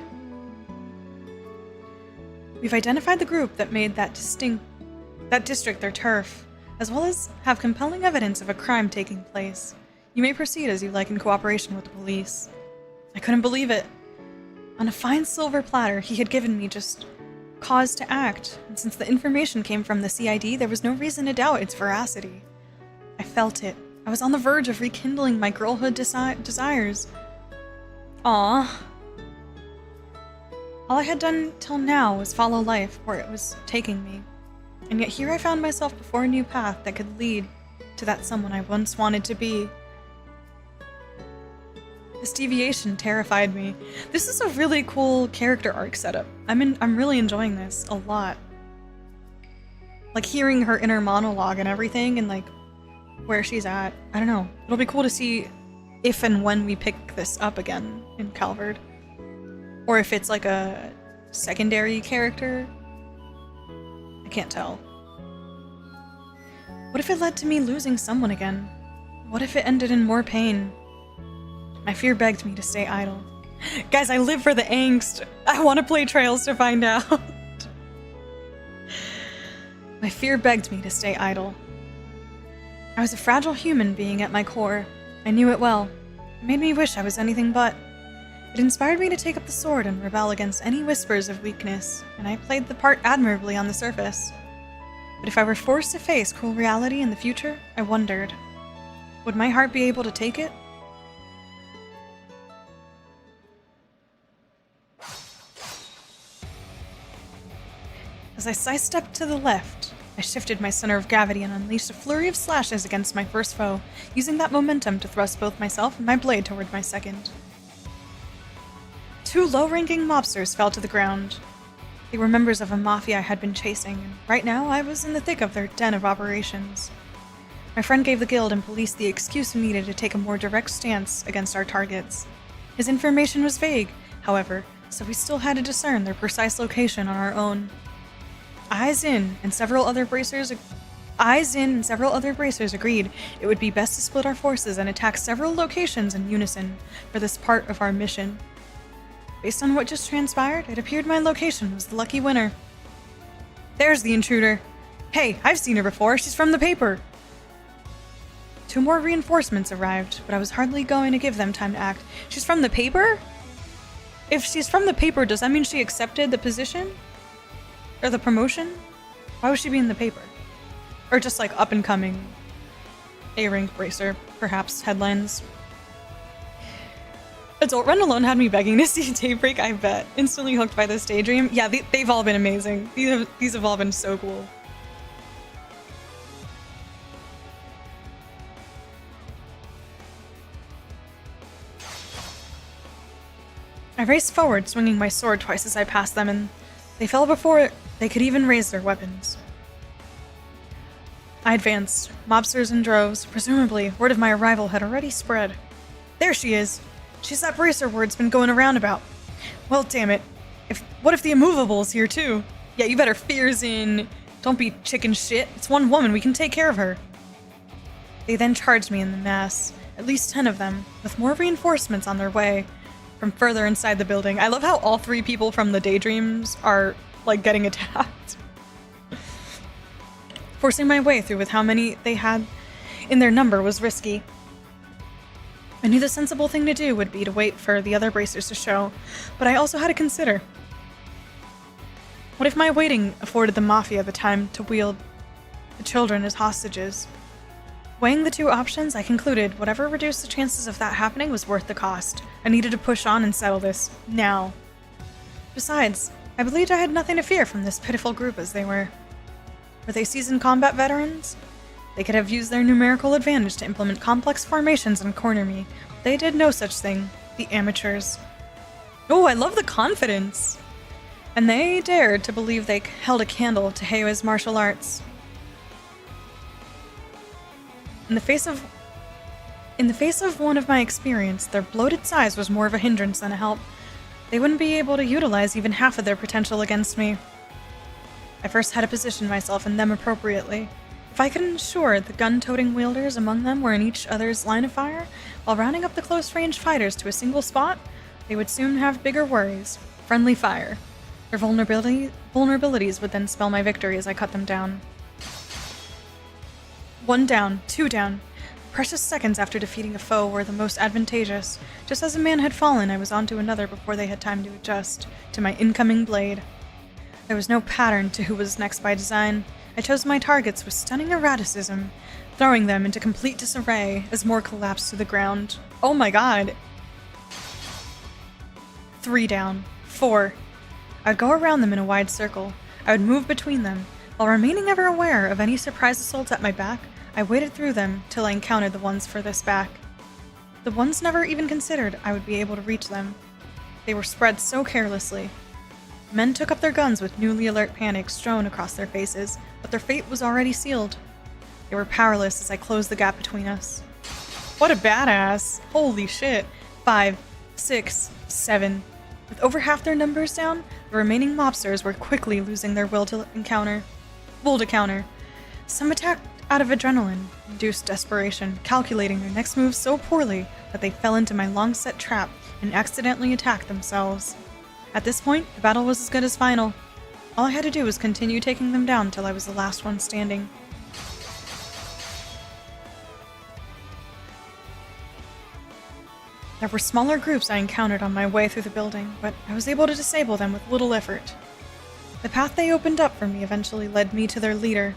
We've identified the group that made that district their turf, as well as have compelling evidence of a crime taking place. You may proceed as you like in cooperation with the police. I couldn't believe it. On a fine silver platter, he had given me just cause to act, and since the information came from the CID, there was no reason to doubt its veracity. I felt it. I was on the verge of rekindling my girlhood desires. Aww. All I had done till now was follow life where it was taking me, and yet here I found myself before a new path that could lead to that someone I once wanted to be. This deviation terrified me. This is a really cool character arc setup. I'm really enjoying this a lot. Like hearing her inner monologue and everything and like where she's at. I don't know. It'll be cool to see if and when we pick this up again in Calvard. Or if it's like a secondary character. I can't tell. What if it led to me losing someone again? What if it ended in more pain? My fear begged me to stay idle. Guys, I live for the angst. I want to play Trails to find out. My fear begged me to stay idle. I was a fragile human being at my core. I knew it well. It made me wish I was anything but. It inspired me to take up the sword and rebel against any whispers of weakness, and I played the part admirably on the surface. But if I were forced to face cruel reality in the future, I wondered, would my heart be able to take it? As I sidestepped to the left, I shifted my center of gravity and unleashed a flurry of slashes against my first foe, using that momentum to thrust both myself and my blade toward my second. 2 low-ranking mobsters fell to the ground. They were members of a mafia I had been chasing, and right now I was in the thick of their den of operations. My friend gave the guild and police the excuse we needed to take a more direct stance against our targets. His information was vague, however, so we still had to discern their precise location on our own. Eyes in and several other bracers agreed it would be best to split our forces and attack several locations in unison for this part of our mission. Based on what just transpired, it appeared my location was the lucky winner. There's the intruder. Hey, I've seen her before. She's from the paper. 2 more reinforcements arrived, but I was hardly going to give them time to act. She's from the paper? If she's from the paper, does that mean she accepted the position? Or the promotion? Why would she be in the paper? Or just like up and coming A-rank bracer, perhaps headlines. Adult Run Alone had me begging to see Daybreak, I bet. Instantly hooked by this daydream. Yeah, they've all been amazing. These have all been so cool. I raced forward, swinging my sword twice as I passed them, and they fell before they could even raise their weapons. I advanced, mobsters in droves. Presumably, word of my arrival had already spread. There she is! She's that bracer word's been going around about. Well, damn it. What if the immovable's here too? Yeah, you better fear Zin. Don't be chicken shit. It's one woman, we can take care of her. They then charged me in the mass, at least 10 of them, with more reinforcements on their way from further inside the building. I love how all 3 people from the Daydreams are, like, getting attacked. Forcing my way through with how many they had in their number was risky. I knew the sensible thing to do would be to wait for the other bracers to show, but I also had to consider. What if my waiting afforded the Mafia the time to wield the children as hostages? Weighing the 2 options, I concluded whatever reduced the chances of that happening was worth the cost. I needed to push on and settle this, now. Besides, I believed I had nothing to fear from this pitiful group as they were. Were they seasoned combat veterans? They could have used their numerical advantage to implement complex formations and corner me. They did no such thing. The amateurs. Oh, I love the confidence! And they dared to believe they held a candle to Heiwa's martial arts. In the face of one of my experience, their bloated size was more of a hindrance than a help. They wouldn't be able to utilize even half of their potential against me. I first had to position myself and them appropriately. If I could ensure the gun-toting wielders among them were in each other's line of fire, while rounding up the close-range fighters to a single spot, they would soon have bigger worries. Friendly fire. Their vulnerabilities would then spell my victory as I cut them down. 1 down, 2 down. Precious seconds after defeating a foe were the most advantageous. Just as a man had fallen, I was onto another before they had time to adjust to my incoming blade. There was no pattern to who was next by design. I chose my targets with stunning erraticism, throwing them into complete disarray as more collapsed to the ground. Oh my god! 3 down. 4. I would go around them in a wide circle. I would move between them. While remaining ever aware of any surprise assaults at my back, I waited through them till I encountered the ones furthest back. The ones never even considered I would be able to reach them. They were spread so carelessly. Men took up their guns with newly alert panic strewn across their faces, but their fate was already sealed. They were powerless as I closed the gap between us. What a badass! Holy shit! 5, 6, 7. With over half their numbers down, the remaining mobsters were quickly losing their will to counter. Some attacked out of adrenaline-induced desperation, calculating their next moves so poorly that they fell into my long-set trap and accidentally attacked themselves. At this point, the battle was as good as final. All I had to do was continue taking them down till I was the last one standing. There were smaller groups I encountered on my way through the building, but I was able to disable them with little effort. The path they opened up for me eventually led me to their leader.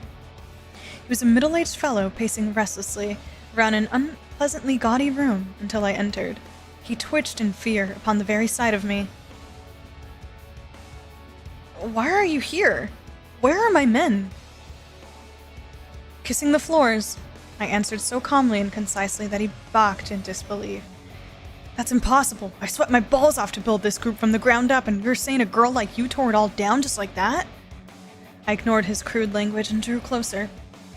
He was a middle-aged fellow pacing restlessly around an unpleasantly gaudy room until I entered. He twitched in fear upon the very sight of me. Why are you here? Where are my men? Kissing the floors, I answered so calmly and concisely that he balked in disbelief. That's impossible. I sweat my balls off to build this group from the ground up, and you're saying a girl like you tore it all down just like that? I ignored his crude language and drew closer.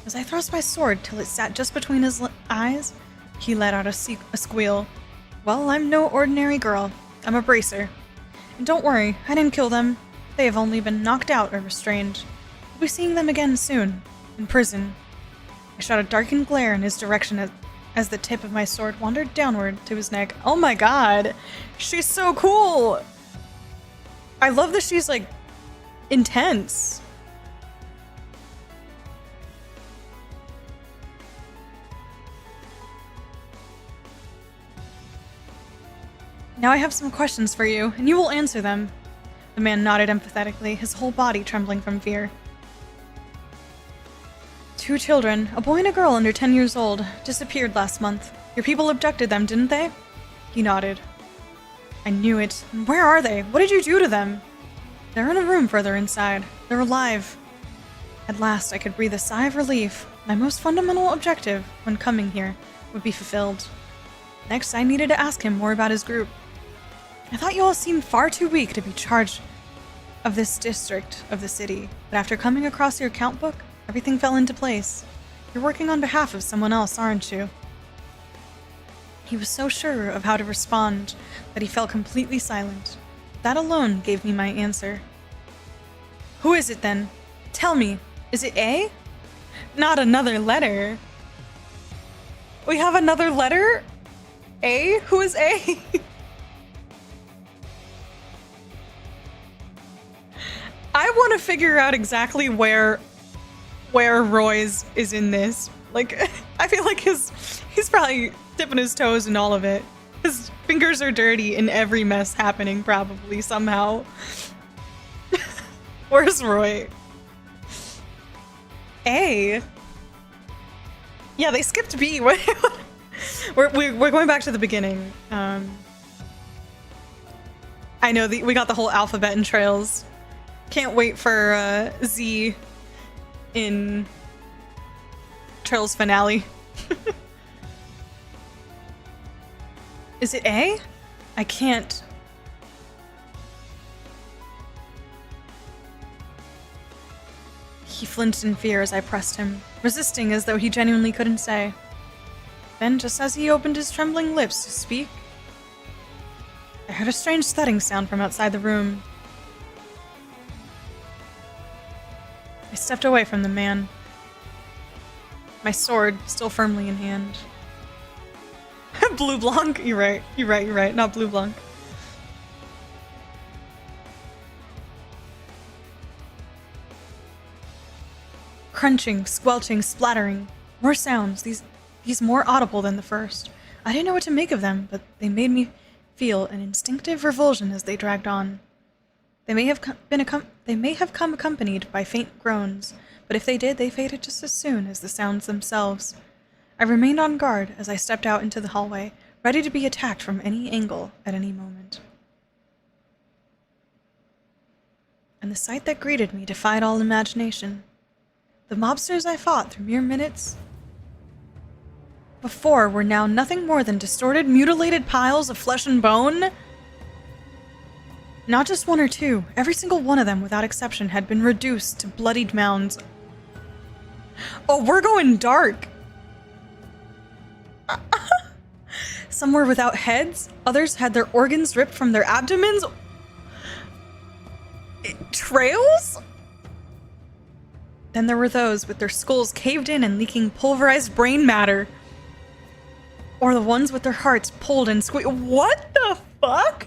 As I thrust my sword till it sat just between his eyes, he let out a squeal. Well, I'm no ordinary girl. I'm a bracer. And don't worry, I didn't kill them. They have only been knocked out or restrained. We'll be seeing them again soon, in prison. I shot a darkened glare in his direction as the tip of my sword wandered downward to his neck. Oh my god! She's so cool! I love that she's, like, intense. Now I have some questions for you, and you will answer them. The man nodded empathetically, his whole body trembling from fear. 2 children, a boy and a girl under 10 years old, disappeared last month. Your people abducted them, didn't they? He nodded. I knew it. Where are they? What did you do to them? They're in a room further inside. They're alive. At last, I could breathe a sigh of relief. My most fundamental objective when coming here would be fulfilled. Next, I needed to ask him more about his group. I thought you all seemed far too weak to be charged of this district of the city, but after coming across your account book, everything fell into place. You're working on behalf of someone else, aren't you? He was so sure of how to respond that he fell completely silent. That alone gave me my answer. Who is it then? Tell me, is it A? Not another letter. We have another letter? A? Who is A? I want to figure out exactly where Roy's is in this. Like, I feel like he's probably dipping his toes in all of it. His fingers are dirty in every mess happening, probably, somehow. Where's Roy? A? Yeah, they skipped B. We're going back to the beginning. I know, we got the whole alphabet and trails. Can't wait for Z in Trails finale. Is it A? I can't. He flinched in fear as I pressed him, resisting as though he genuinely couldn't say. Then, just as he opened his trembling lips to speak, I heard a strange thudding sound from outside the room. I stepped away from the man. My sword still firmly in hand. Blue Blanc? You're right. Not Blue Blanc. Crunching, squelching, splattering. More sounds, these more audible than the first. I didn't know what to make of them, but they made me feel an instinctive revulsion as they dragged on. They may have come accompanied by faint groans, but if they did, they faded just as soon as the sounds themselves. I remained on guard as I stepped out into the hallway, ready to be attacked from any angle at any moment. And the sight that greeted me defied all imagination. The mobsters I fought through mere minutes before were now nothing more than distorted, mutilated piles of flesh and bone. Not just one or two, every single one of them, without exception, had been reduced to bloodied mounds. Oh, we're going dark! Some were without heads, others had their organs ripped from their abdomens. Trails? Then there were those with their skulls caved in and leaking pulverized brain matter. Or the ones with their hearts pulled and squeezed. What the fuck?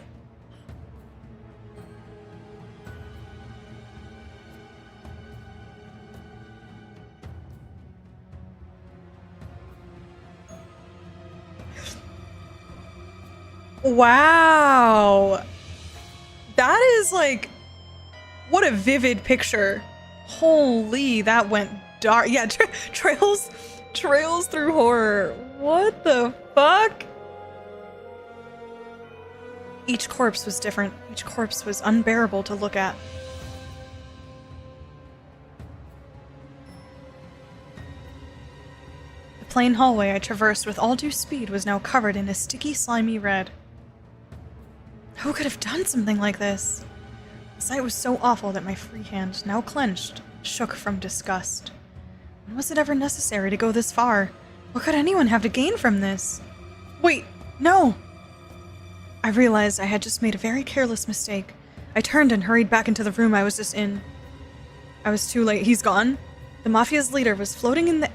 Wow. That is like, what a vivid picture. Holy, that went dark. Yeah, trails through horror. What the fuck? Each corpse was different. Each corpse was unbearable to look at. The plain hallway I traversed with all due speed was now covered in a sticky, slimy red. Who could have done something like this? The sight was so awful that my free hand, now clenched, shook from disgust. When was it ever necessary to go this far? What could anyone have to gain from this? Wait, no! I realized I had just made a very careless mistake. I turned and hurried back into the room I was just in. I was too late. He's gone? The Mafia's leader was floating in the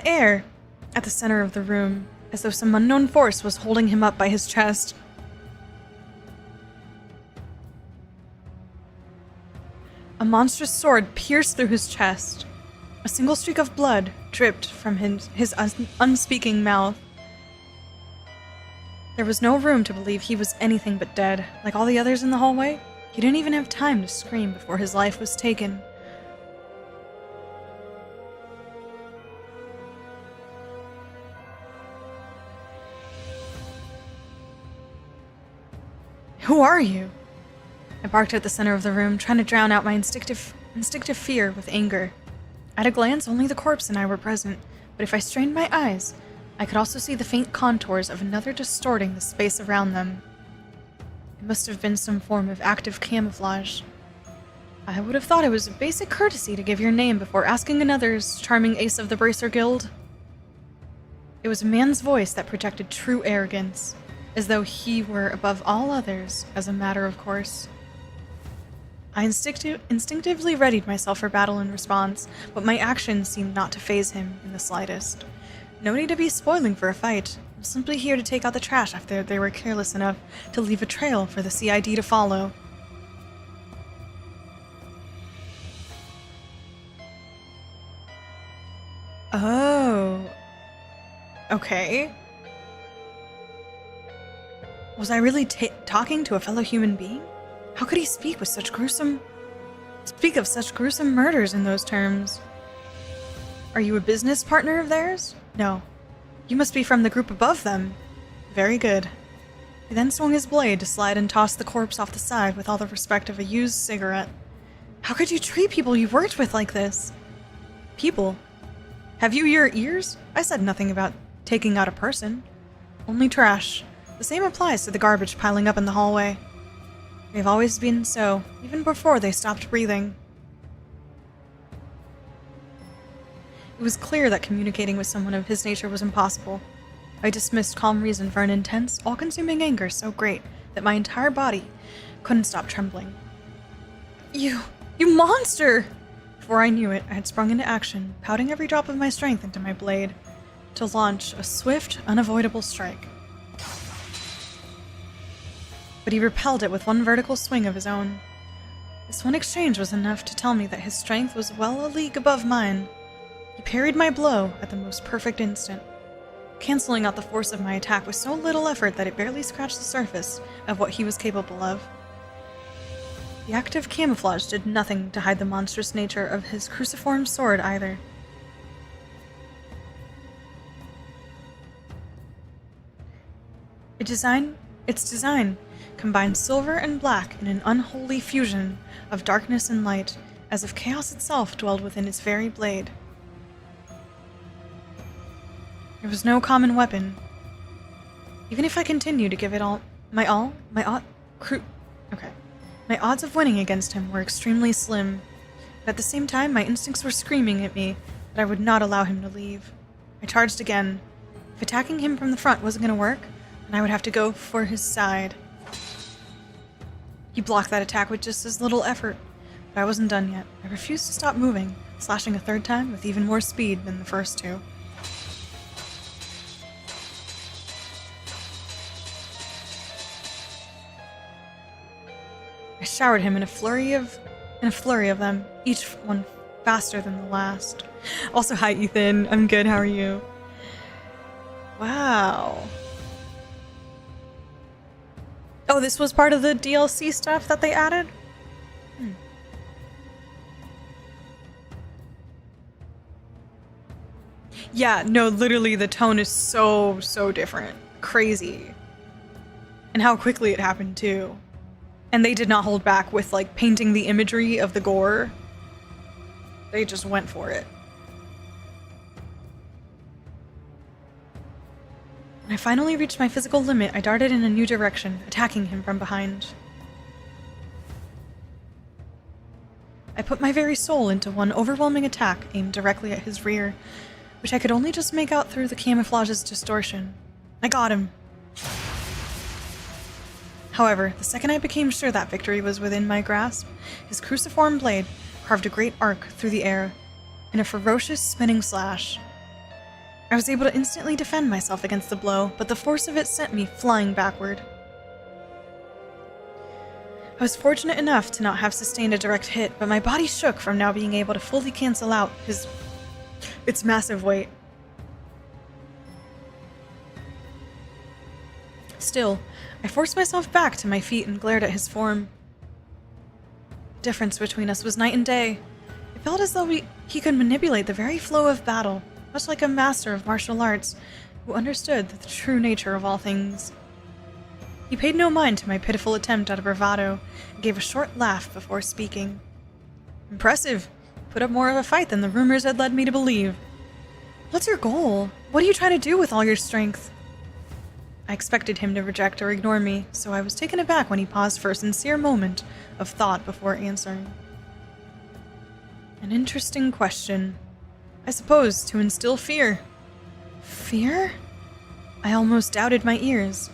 air at the center of the room, as though some unknown force was holding him up by his chest. A monstrous sword pierced through his chest. A single streak of blood dripped from his unspeaking mouth. There was no room to believe he was anything but dead. Like all the others in the hallway, he didn't even have time to scream before his life was taken. Who are you? I barked at the center of the room, trying to drown out my instinctive fear with anger. At a glance, only the corpse and I were present, but if I strained my eyes, I could also see the faint contours of another distorting the space around them. It must have been some form of active camouflage. I would have thought it was a basic courtesy to give your name before asking another's charming ace of the Bracer Guild. It was a man's voice that projected true arrogance, as though he were above all others as a matter of course. I instinctively readied myself for battle in response, but my actions seemed not to faze him in the slightest. No need to be spoiling for a fight. I'm simply here to take out the trash after they were careless enough to leave a trail for the CID to follow. Oh. Okay. Was I really talking to a fellow human being? How could he speak of such gruesome murders in those terms? Are you a business partner of theirs? No. You must be from the group above them. Very good. He then swung his blade to slide and toss the corpse off the side with all the respect of a used cigarette. How could you treat people you worked with like this? People? Have you your ears? I said nothing about taking out a person. Only trash. The same applies to the garbage piling up in the hallway. They've always been so, even before they stopped breathing. It was clear that communicating with someone of his nature was impossible. I dismissed calm reason for an intense, all-consuming anger so great that my entire body couldn't stop trembling. You monster! Before I knew it, I had sprung into action, pouting every drop of my strength into my blade, to launch a swift, unavoidable strike. But he repelled it with one vertical swing of his own. This one exchange was enough to tell me that his strength was well a league above mine. He parried my blow at the most perfect instant, canceling out the force of my attack with so little effort that it barely scratched the surface of what he was capable of. The act of camouflage did nothing to hide the monstrous nature of his cruciform sword either. Its design combined silver and black in an unholy fusion of darkness and light, as if chaos itself dwelled within its very blade. There was no common weapon. Even if I continued to give it my odds of winning against him were extremely slim, but at the same time my instincts were screaming at me that I would not allow him to leave. I charged again. If attacking him from the front wasn't going to work, then I would have to go for his side. He blocked that attack with just as little effort, but I wasn't done yet. I refused to stop moving, slashing a third time with even more speed than the first two. I showered him in a flurry of them, each one faster than the last. Also, hi Ethan, I'm good, how are you? Wow. Oh, this was part of the DLC stuff that they added? Yeah, no, literally the tone is so different. Crazy. And how quickly it happened too. And they did not hold back with, like, painting the imagery of the gore. They just went for it. When I finally reached my physical limit, I darted in a new direction, attacking him from behind. I put my very soul into one overwhelming attack aimed directly at his rear, which I could only just make out through the camouflage's distortion. I got him. However, the second I became sure that victory was within my grasp, his cruciform blade carved a great arc through the air in a ferocious spinning slash. I was able to instantly defend myself against the blow, but the force of it sent me flying backward. I was fortunate enough to not have sustained a direct hit, but my body shook from now being able to fully cancel out its massive weight. Still, I forced myself back to my feet and glared at his form. The difference between us was night and day. It felt as though he could manipulate the very flow of battle, much like a master of martial arts who understood the true nature of all things. He paid no mind to my pitiful attempt at a bravado and gave a short laugh before speaking. Impressive. Put up more of a fight than the rumors had led me to believe. What's your goal? What are you trying to do with all your strength? I expected him to reject or ignore me, so I was taken aback when he paused for a sincere moment of thought before answering. An interesting question. I suppose to instill fear. Fear? I almost doubted my ears.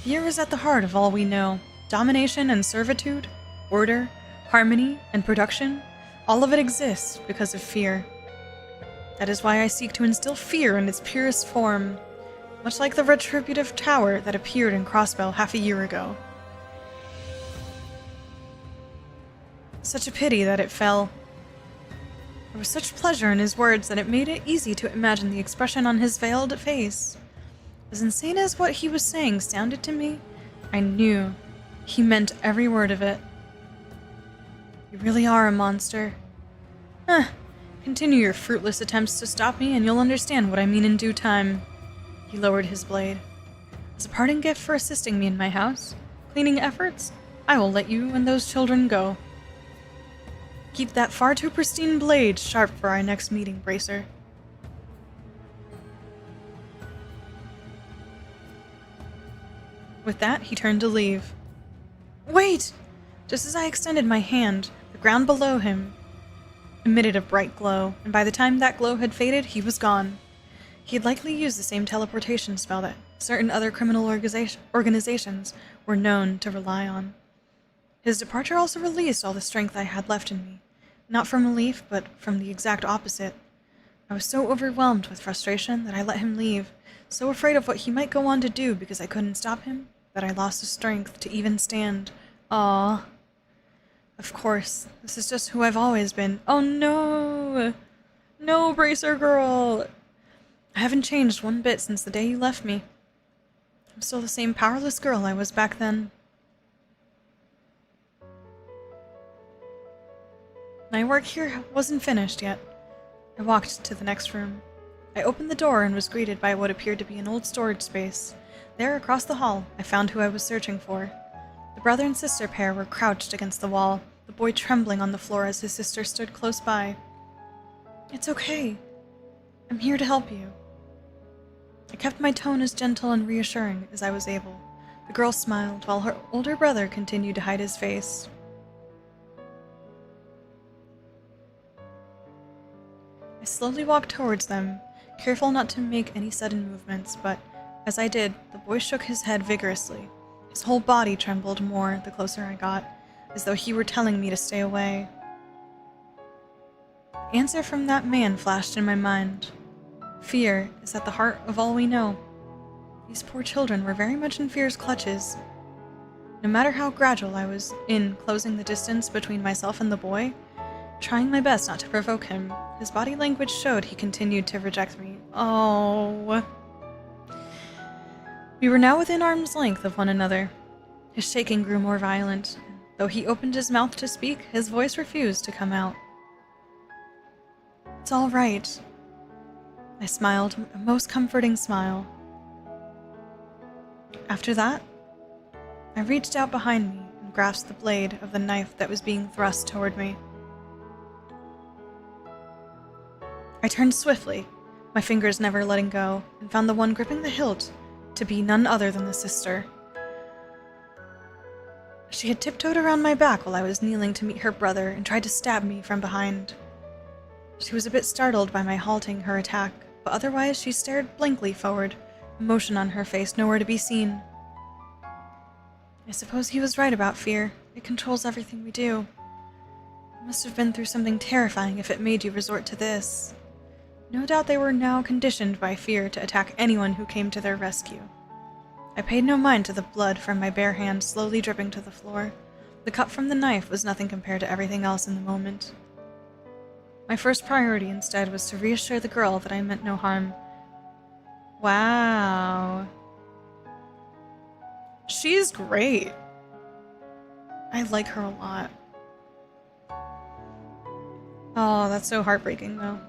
Fear is at the heart of all we know. Domination and servitude, order, harmony, and production, all of it exists because of fear. That is why I seek to instill fear in its purest form, much like the retributive tower that appeared in Crossbell half a year ago. Such a pity that it fell. There was such pleasure in his words that it made it easy to imagine the expression on his veiled face. As insane as what he was saying sounded to me, I knew he meant every word of it. You really are a monster. Continue your fruitless attempts to stop me and you'll understand what I mean in due time. He lowered his blade. As a parting gift for assisting me in my house, cleaning efforts, I will let you and those children go. Keep that far too pristine blade sharp for our next meeting, Bracer. With that, he turned to leave. Wait! Just as I extended my hand, the ground below him emitted a bright glow, and by the time that glow had faded, he was gone. He had likely used the same teleportation spell that certain other criminal organizations were known to rely on. His departure also released all the strength I had left in me, Not from relief, but from the exact opposite. I was so overwhelmed with frustration that I let him leave, so afraid of what he might go on to do because I couldn't stop him, that I lost the strength to even stand. Aww. Of course, this is just who I've always been. Oh no! No, Bracer Girl! I haven't changed one bit since the day you left me. I'm still the same powerless girl I was back then. My work here wasn't finished yet. I walked to the next room. I opened the door and was greeted by what appeared to be an old storage space. There, across the hall, I found who I was searching for. The brother and sister pair were crouched against the wall, the boy trembling on the floor as his sister stood close by. It's okay. I'm here to help you. I kept my tone as gentle and reassuring as I was able. The girl smiled, while her older brother continued to hide his face. I slowly walked towards them, careful not to make any sudden movements, but as I did, the boy shook his head vigorously. His whole body trembled more the closer I got, as though he were telling me to stay away. The answer from that man flashed in my mind. Fear is at the heart of all we know. These poor children were very much in fear's clutches. No matter how gradual I was in closing the distance between myself and the boy, trying my best not to provoke him, his body language showed he continued to reject me. Oh. We were now within arm's length of one another. His shaking grew more violent. Though he opened his mouth to speak, his voice refused to come out. It's all right. I smiled, a most comforting smile. After that, I reached out behind me and grasped the blade of the knife that was being thrust toward me. I turned swiftly, my fingers never letting go, and found the one gripping the hilt to be none other than the sister. She had tiptoed around my back while I was kneeling to meet her brother and tried to stab me from behind. She was a bit startled by my halting her attack, but otherwise she stared blankly forward, emotion on her face nowhere to be seen. I suppose he was right about fear. It controls everything we do. You must have been through something terrifying if it made you resort to this. No doubt they were now conditioned by fear to attack anyone who came to their rescue. I paid no mind to the blood from my bare hand slowly dripping to the floor. The cut from the knife was nothing compared to everything else in the moment. My first priority instead was to reassure the girl that I meant no harm. Wow. She's great. I like her a lot. Oh, that's so heartbreaking though.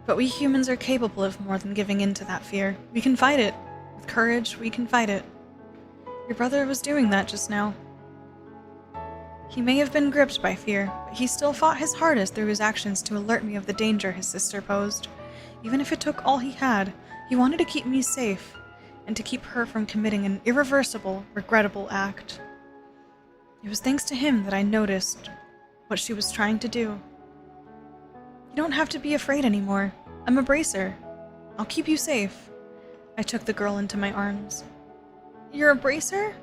But we humans are capable of more than giving in to that fear. We can fight it. With courage, we can fight it. Your brother was doing that just now. He may have been gripped by fear, but he still fought his hardest through his actions to alert me of the danger his sister posed. Even if it took all he had, he wanted to keep me safe, and to keep her from committing an irreversible, regrettable act. It was thanks to him that I noticed what she was trying to do. You don't have to be afraid anymore. I'm a bracer. I'll keep you safe. I took the girl into my arms. You're a bracer?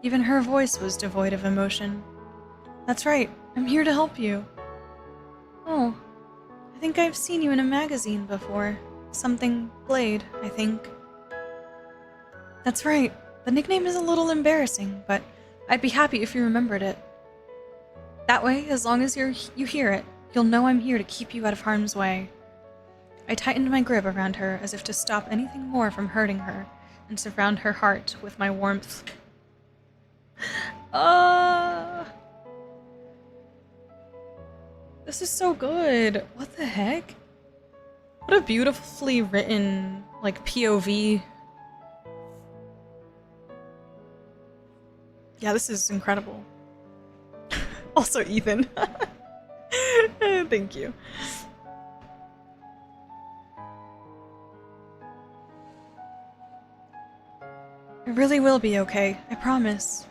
Even her voice was devoid of emotion. That's right. I'm here to help you. Oh, I think I've seen you in a magazine before. Something Blade, I think. That's right. The nickname is a little embarrassing, but I'd be happy if you remembered it. That way, as long as you hear it, you'll know I'm here to keep you out of harm's way. I tightened my grip around her as if to stop anything more from hurting her, and surround her heart with my warmth. This is so good. What the heck? What a beautifully written, like, POV. Yeah, this is incredible. Also, Ethan. Thank you. It really will be okay, I promise.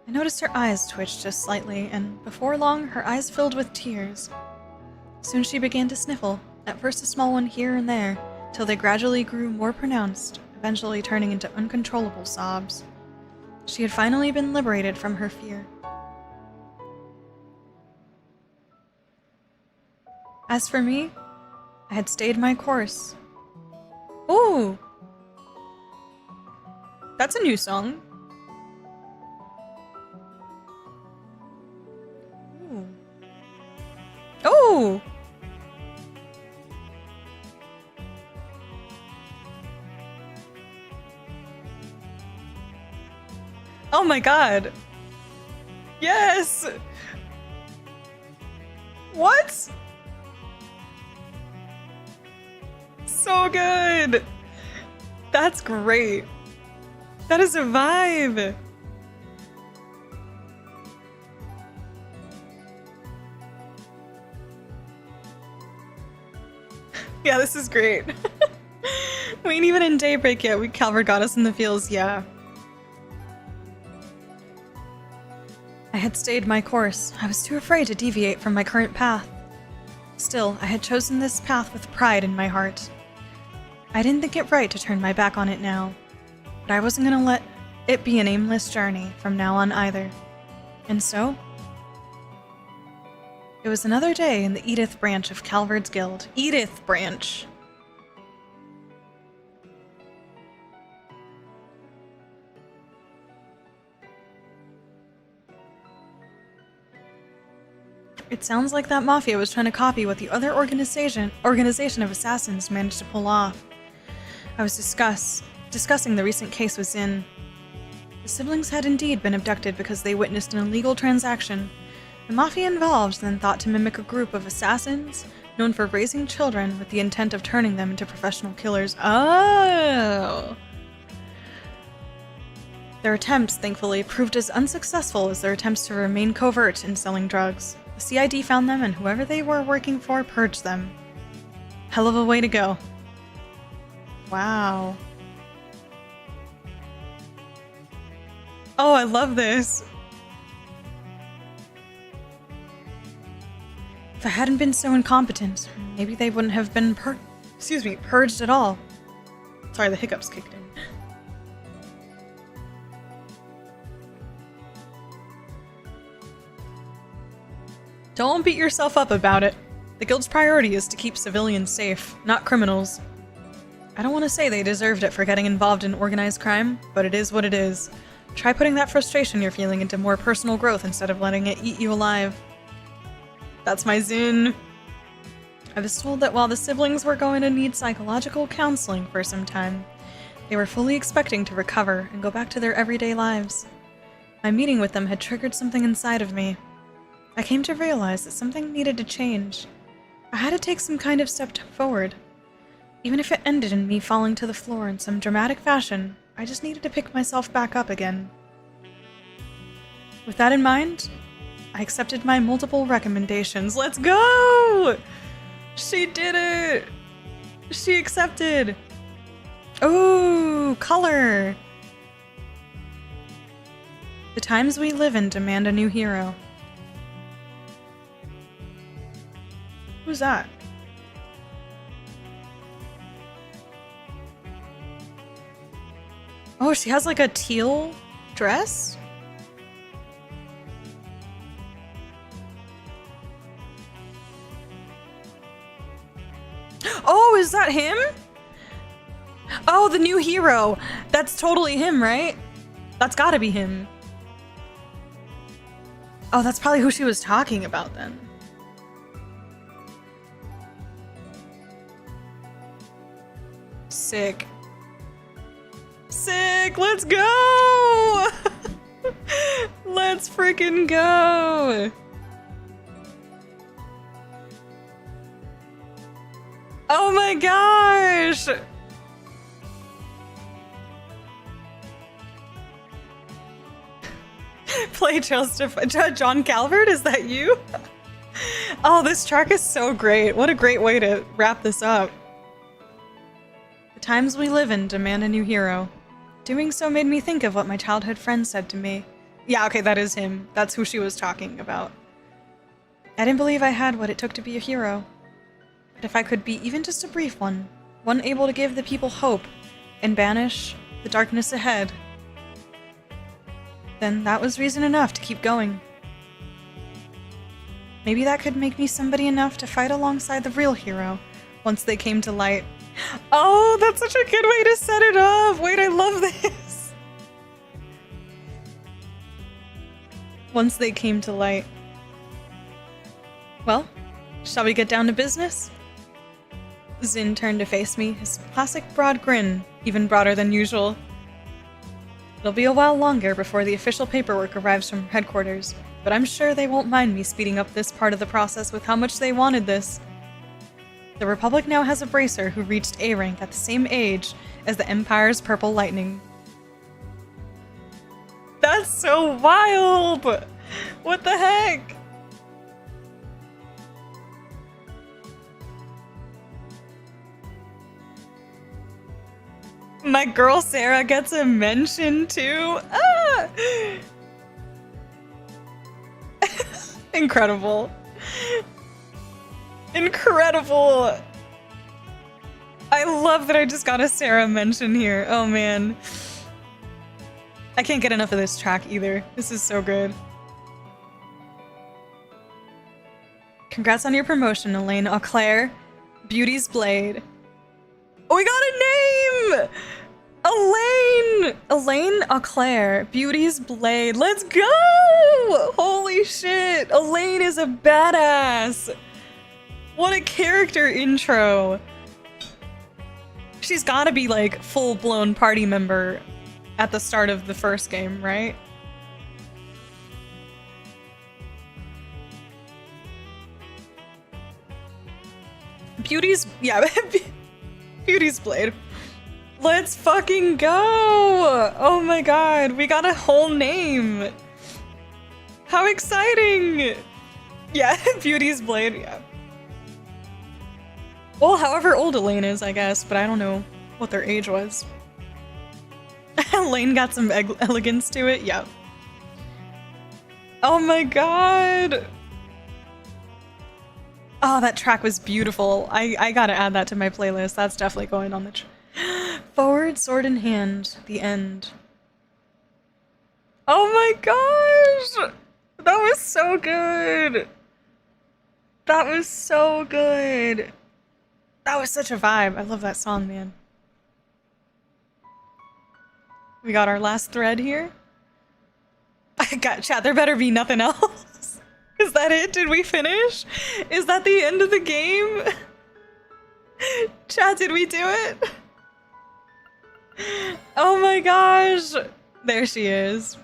I noticed her eyes twitch just slightly, and before long, her eyes filled with tears. Soon she began to sniffle, at first a small one here and there, till they gradually grew more pronounced, eventually turning into uncontrollable sobs. She had finally been liberated from her fear. As for me, I had stayed my course. Ooh! That's a new song. Ooh. Oh! Oh my god! Yes! What? So good! That's great. That is a vibe. Yeah, this is great. We ain't even in daybreak yet. Calvard got us in the fields, yeah. I had stayed my course. I was too afraid to deviate from my current path. Still, I had chosen this path with pride in my heart. I didn't think it right to turn my back on it now, but I wasn't gonna let it be an aimless journey from now on either. And so, it was another day in the Edith branch of Calvard's Guild. Edith branch! It sounds like that mafia was trying to copy what the other organization of assassins managed to pull off. I was discussing the recent case with Zin. The siblings had indeed been abducted because they witnessed an illegal transaction. The mafia involved then thought to mimic a group of assassins known for raising children with the intent of turning them into professional killers. Oh! Their attempts, thankfully, proved as unsuccessful as their attempts to remain covert in selling drugs. The CID found them, and whoever they were working for purged them. Hell of a way to go. Wow. Oh, I love this. If I hadn't been so incompetent, maybe they wouldn't have been purged at all. Sorry, the hiccups kicked in. Don't beat yourself up about it. The guild's priority is to keep civilians safe, not criminals. I don't want to say they deserved it for getting involved in organized crime, but it is what it is. Try putting that frustration you're feeling into more personal growth instead of letting it eat you alive. That's my Zin. I was told that while the siblings were going to need psychological counseling for some time, they were fully expecting to recover and go back to their everyday lives. My meeting with them had triggered something inside of me. I came to realize that something needed to change. I had to take some kind of step forward. Even if it ended in me falling to the floor in some dramatic fashion, I just needed to pick myself back up again. With that in mind, I accepted my multiple recommendations. Let's go! She did it! She accepted! Ooh, color! The times we live in demand a new hero. Who's that? Oh, she has like a teal dress? Oh, is that him? Oh, the new hero. That's totally him, right? That's gotta be him. Oh, that's probably who she was talking about then. Sick. Sick! Let's go! Let's freaking go! Oh my gosh! Play John Calvard, is that you? Oh, this track is so great. What a great way to wrap this up. The times we live in demand a new hero. Doing so made me think of what my childhood friend said to me. Yeah, okay, that is him. That's who she was talking about. I didn't believe I had what it took to be a hero. But if I could be even just a brief one able to give the people hope and banish the darkness ahead, then that was reason enough to keep going. Maybe that could make me somebody enough to fight alongside the real hero once they came to light. Oh, that's such a good way to set it up! Wait, I love this! Once they came to light. Well, shall we get down to business? Zin turned to face me, his classic broad grin, even broader than usual. It'll be a while longer before the official paperwork arrives from headquarters, but I'm sure they won't mind me speeding up this part of the process with how much they wanted this. The Republic now has a bracer who reached A rank at the same age as the Empire's Purple Lightning. That's so wild! What the heck? My girl Sarah gets a mention too. Ah! Incredible. Incredible. I love that I just got a Sarah mention here. Oh man. I can't get enough of this track either. This is so good. Congrats on your promotion, ELAINE AUCLAIR. Beauty's Blade. Oh, we got a name! ELAINE! ELAINE AUCLAIR. Beauty's Blade. Let's go! Holy shit! ELAINE is a badass! What a character intro! She's gotta be like full-blown party member at the start of the first game, right? Beauty's Blade. Let's fucking go! Oh my god, we got a whole name! How exciting! Yeah, Beauty's Blade, yeah. Well, however old ELAINE is, I guess, but I don't know what their age was. ELAINE got some elegance to it, yeah. Oh my god! Oh, that track was beautiful. I gotta add that to my playlist. That's definitely going on the Forward, sword in hand, the end. Oh my gosh! That was so good! That was so good! That was such a vibe. I love that song, man. We got our last thread here. I got chat, there better be nothing else. Is that it? Did we finish? Is that the end of the game? Chat, did we do it? Oh my gosh. There she is.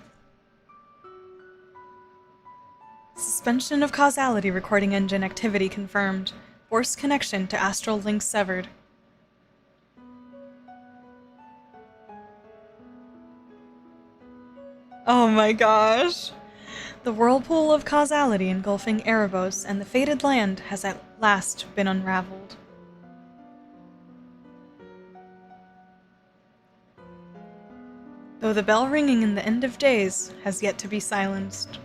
Suspension of causality recording engine activity confirmed. Forced connection to astral link severed. Oh my gosh. The whirlpool of causality engulfing Erebos and the fated land has at last been unraveled. Though the bell ringing in the end of days has yet to be silenced.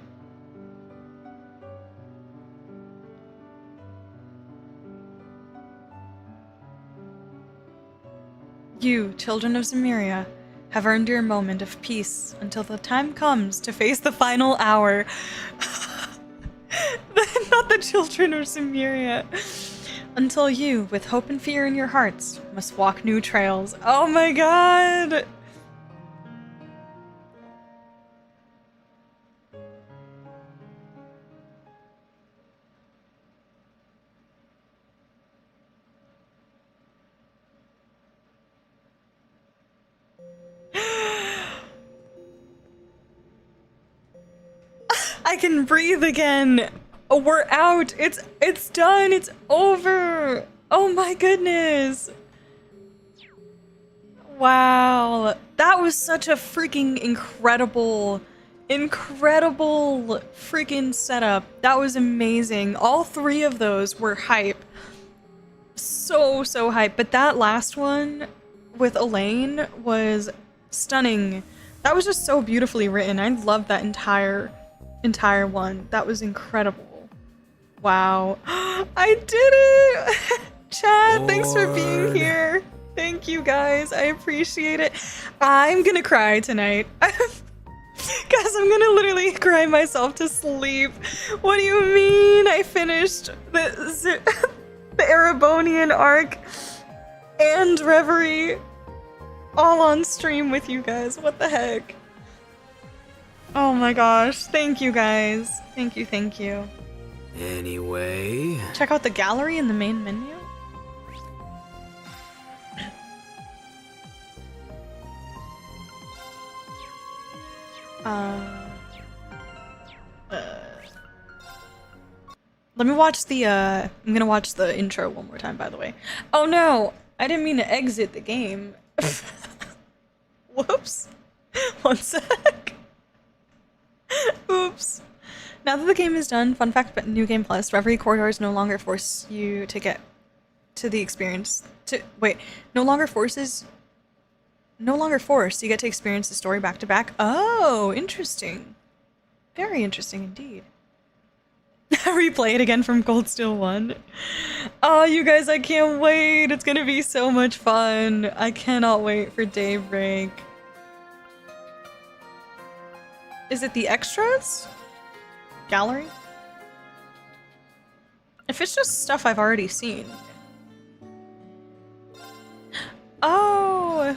You, children of Zemuria, have earned your moment of peace until the time comes to face the final hour. Not the children of Zemuria. Until you, with hope and fear in your hearts, must walk new trails. Oh my god! I can breathe again. Oh, we're out. It's done. It's over. Oh my goodness. Wow. That was such a freaking incredible freaking setup. That was amazing. All three of those were hype. So hype. But that last one with ELAINE was stunning. That was just so beautifully written. I loved that entire one. That was incredible. Wow. I did it! Chad, thanks for being here. Thank you guys. I appreciate it. I'm gonna cry tonight. Guys, I'm I'm gonna literally cry myself to sleep. What do you mean I finished the Erebonian arc and Reverie all on stream with you guys? What the heck? Oh my gosh. Thank you guys. Thank you, thank you. Anyway... Check out the gallery in the main menu. Let me watch the, I'm gonna watch the intro one more time, by the way. Oh no! I didn't mean to exit the game. Whoops. One sec. Oops. Now that the game is done, fun fact about New Game Plus, Reverie corridors no longer force you to get to the experience. No longer force, you get to experience the story back to back. Oh, interesting. Very interesting indeed. Replay it again from Cold Steel 1. Oh, you guys, I can't wait. It's gonna be so much fun. I cannot wait for Daybreak. Is it the extras? Gallery? If it's just stuff I've already seen. Oh.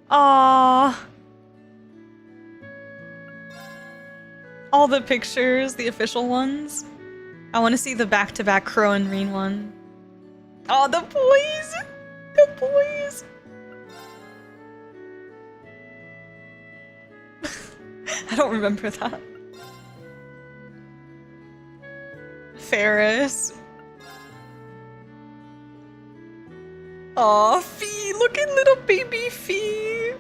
Aww. All the pictures, the official ones. I want to see the back-to-back Crow and Reen one. Oh, the boys! The boys! I don't remember that. Ferris. Aw, Fee! Look at little baby Fee! You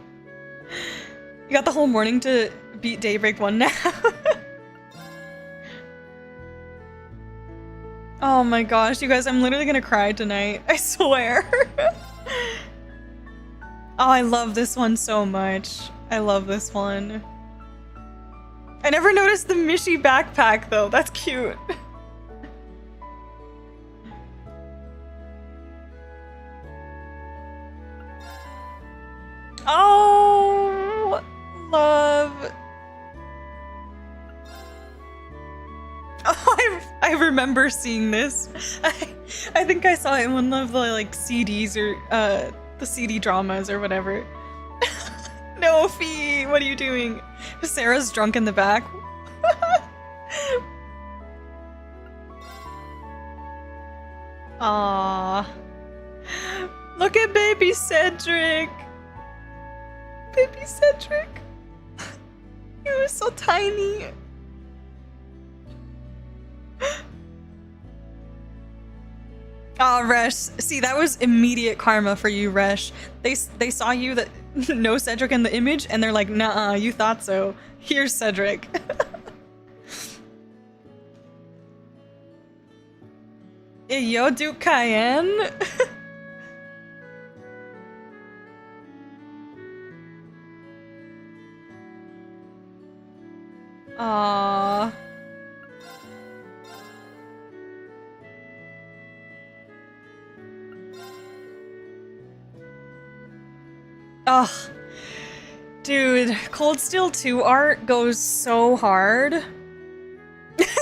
got the whole morning to beat Daybreak 1 now. Oh my gosh, you guys, I'm literally gonna cry tonight. I swear. Oh, I love this one so much. I love this one. I never noticed the Mishi backpack though. That's cute. Oh, love. Oh, I remember seeing this. I think I saw it in one of the like CDs or the CD dramas or whatever. No, Fee, what are you doing? Sarah's drunk in the back. Aww. Look at baby Cedric. Baby Cedric. He was so tiny. Oh, Resh. See, that was immediate karma for you, Resh. They saw you that no Cedric in the image, and they're like, nah, you thought so. Here's Cedric. Yo, Duke Cayenne. Aww. Ugh. Dude, Cold Steel 2 art goes so hard.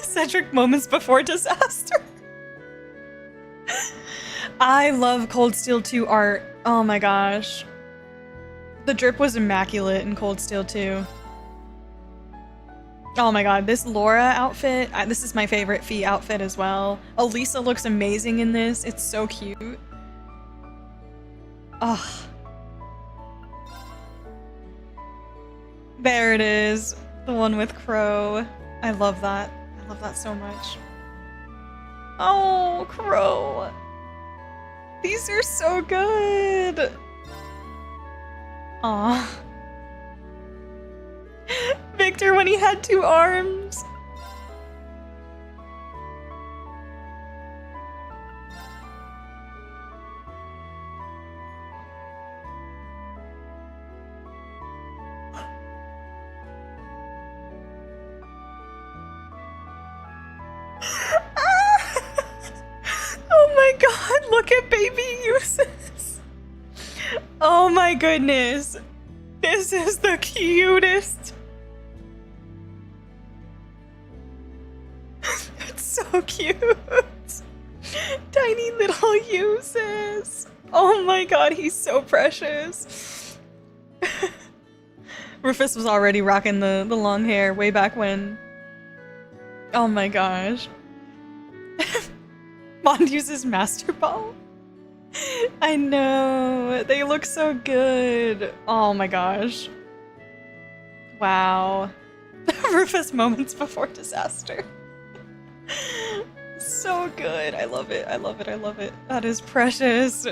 Cedric moments before disaster. I love Cold Steel 2 art. Oh my gosh. The drip was immaculate in Cold Steel 2. Oh my god, this Laura outfit, this is my favorite Fee outfit as well. Elisa looks amazing in this. It's so cute. Ugh. There it is. The one with Crow. I love that. I love that so much. Oh, Crow. These are so good. Aw. Victor when he had 2 arms. Oh my god, look at baby uses. Oh my goodness. This is the cutest. So cute. Tiny little uses. Oh my god, he's so precious. Rufus was already rocking the long hair way back when. Oh my gosh. Mond uses Master Ball. I know. They look so good. Oh my gosh. Wow. Rufus moments before disaster. So good. I love it. I love it. I love it. That is precious.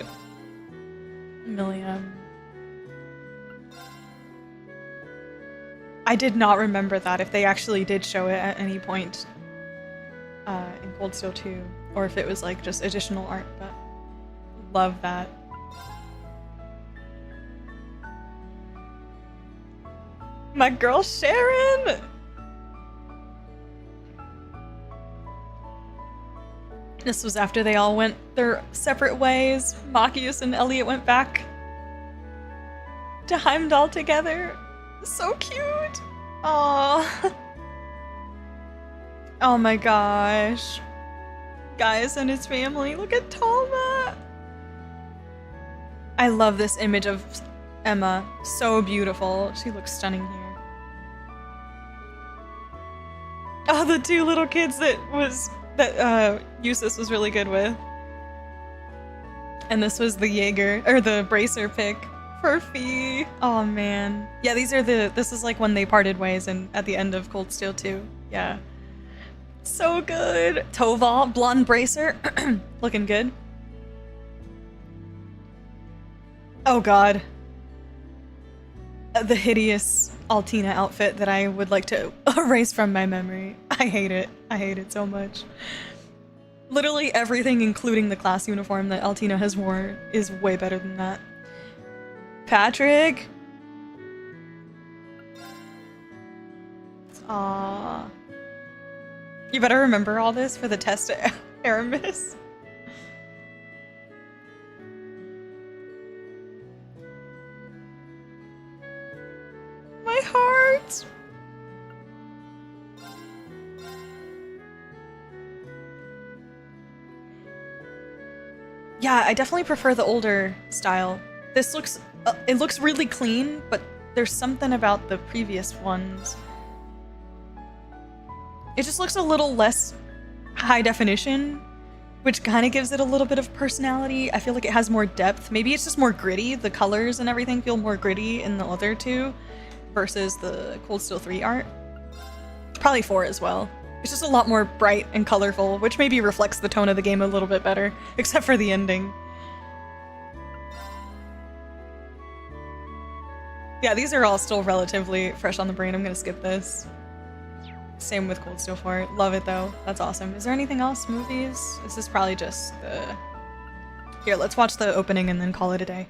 Milliam. I did not remember that if they actually did show it at any point in Cold Steel 2, or if it was like just additional art, but love that. My girl Sharon! This was after they all went their separate ways. Machias and Elliot went back to Heimdall together. So cute! Aww. Oh my gosh. Gaius and his family. Look at Toma! I love this image of Emma. So beautiful. She looks stunning here. Oh, the two little kids that Eustace was really good with. And this was the Jaeger, or the Bracer pick for Fee. Oh man. Yeah, this is like when they parted ways and at the end of Cold Steel 2. Yeah. So good. Toval, blonde Bracer. Looking good. Oh god. The hideous Altina outfit that I would like to erase from my memory. I hate it. I hate it so much. Literally everything, including the class uniform that Altina has worn, is way better than that. Patrick! Aww. You better remember all this for the test at Aramis. My heart! Yeah, I definitely prefer the older style. This looks, it looks really clean, but there's something about the previous ones. It just looks a little less high definition, which kind of gives it a little bit of personality. I feel like it has more depth. Maybe it's just more gritty. The colors and everything feel more gritty in the other two versus the Cold Steel 3 art. Probably 4 as well. It's just a lot more bright and colorful, which maybe reflects the tone of the game a little bit better, except for the ending. Yeah, these are all still relatively fresh on the brain. I'm gonna skip this. Same with Cold Steel 4. Love it though. That's awesome. Is there anything else? Movies? This is probably just the... Here, let's watch the opening and then call it a day.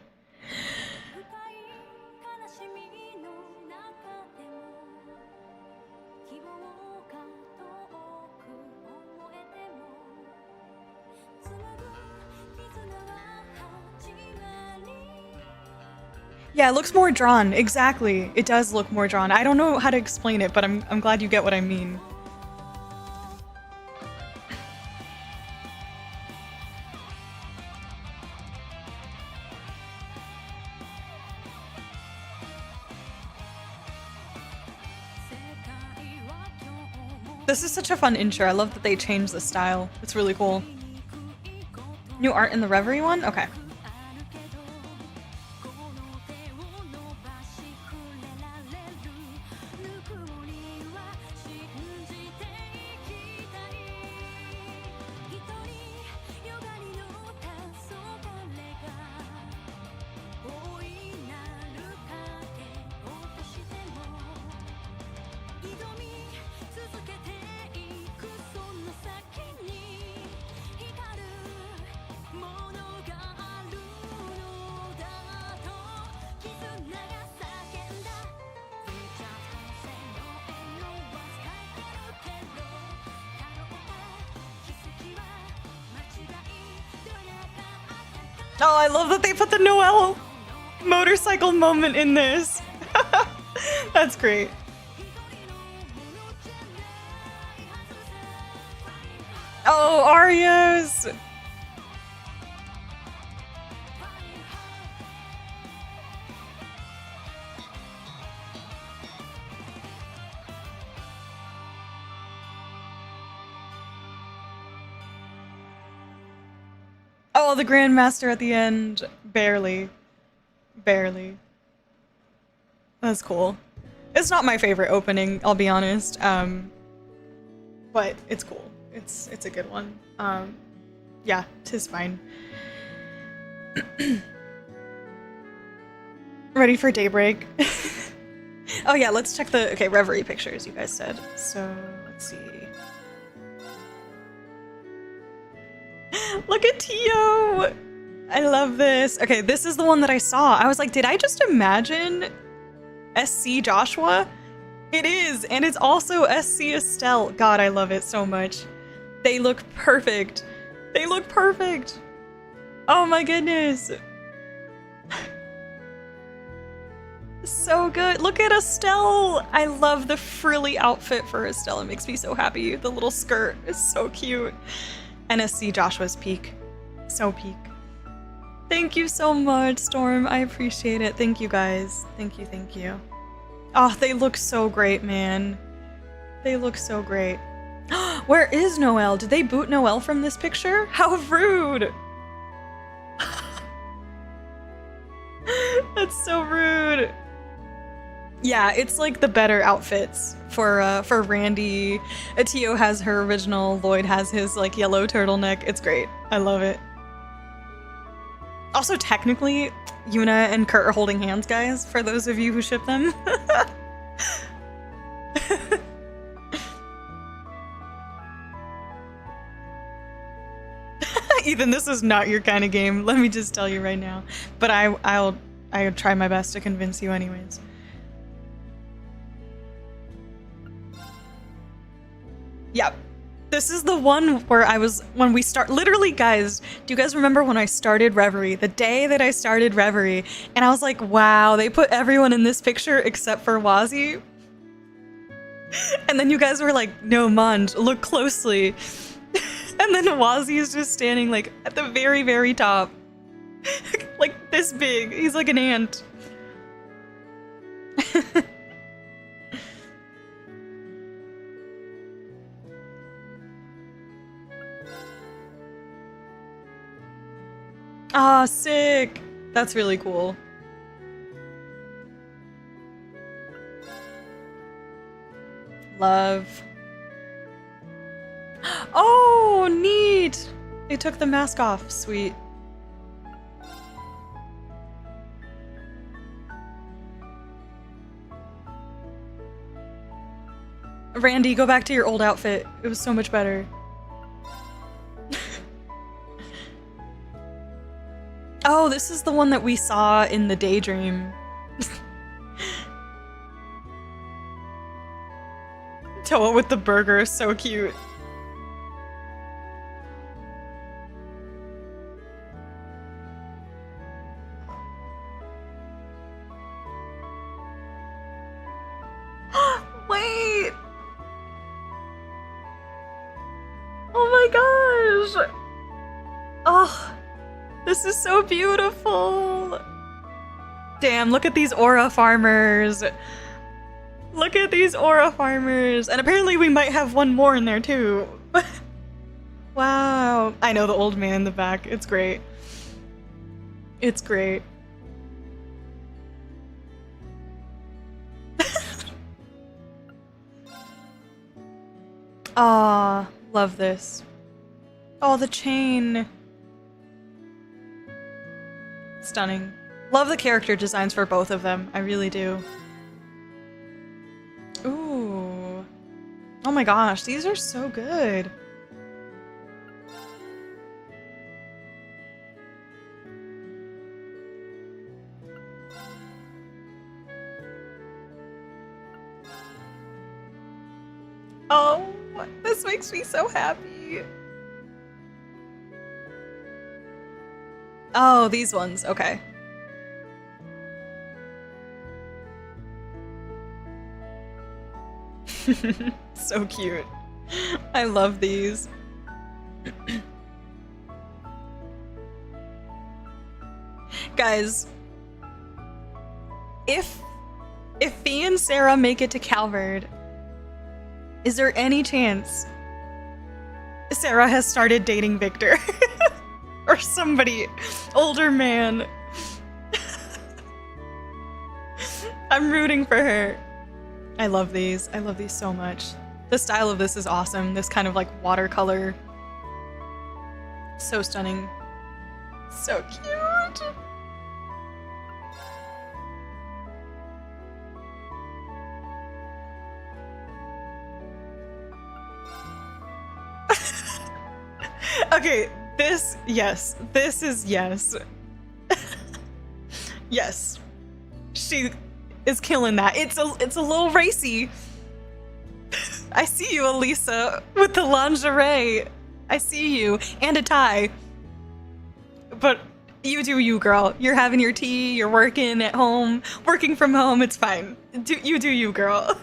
Yeah, it looks more drawn. Exactly. It does look more drawn. I don't know how to explain it, but I'm glad you get what I mean. This is such a fun intro. I love that they changed the style. It's really cool. New art in the Reverie one? Okay. Oh, I love that they put the Noelle motorcycle moment in this. That's great. Oh, Arios! Oh, the Grandmaster at the end. Barely. Barely. That's cool. It's not my favorite opening, I'll be honest. But it's cool. It's a good one. Yeah, 'tis fine. Ready for daybreak? Oh yeah, let's check the Reverie pictures you guys said. So let's see. Look at Tio! I love this. Okay, this is the one that I saw. I was like, did I just imagine SC Joshua? It is, and it's also SC Estelle. God, I love it so much. They look perfect. They look perfect. Oh my goodness. So good. Look at Estelle. I love the frilly outfit for Estelle. It makes me so happy. The little skirt is so cute. NSC Joshua's peak. So peak. Thank you so much, Storm. I appreciate it. Thank you guys. Thank you, thank you. Oh, they look so great, man. They look so great. Where is Noelle? Did they boot Noelle from this picture? How rude! That's so rude. Yeah, it's like the better outfits for Randy. Tio has her original, Lloyd has his like yellow turtleneck. It's great. I love it. Also, technically, Yuna and Kurt are holding hands, guys, for those of you who ship them. Ethan, this is not your kind of game. Let me just tell you right now. But I'll try my best to convince you anyways. Yep. This is the one where when we start, literally guys, do you guys remember when I started Reverie? The day that I started Reverie, and I was like, wow, they put everyone in this picture except for Wazi. And then you guys were like, no, Mond, look closely. And then Wazi is just standing like at the very, very top. Like this big. He's like an ant. Ah, sick! That's really cool. Love. Oh, neat! They took the mask off. Sweet. Randy, go back to your old outfit. It was so much better. Oh, this is the one that we saw in the Daydream. Toa with the burger, so cute. Wait! Oh my gosh! Oh, this is so beautiful! Damn, look at these aura farmers! Look at these aura farmers! And apparently we might have one more in there too. Wow. I know the old man in the back. It's great. It's great. Ah, love this. Oh, the chain. Stunning. Love the character designs for both of them. I really do. Ooh. Oh my gosh, these are so good. Oh, this makes me so happy. Oh, these ones, okay. So cute. I love these. Guys, if Fee and Sarah make it to Calvard, is there any chance Sarah has started dating Victor? Or somebody, older man. I'm rooting for her. I love these. I love these so much. The style of this is awesome. This kind of like watercolor. So stunning. So cute. Okay, this, yes. This is yes. Yes. She is killing that. It's a little racy. I see you, Elisa, with the lingerie. I see you. And a tie. But you do you, girl. You're having your tea, you're working at home, working from home, it's fine. You do you, girl.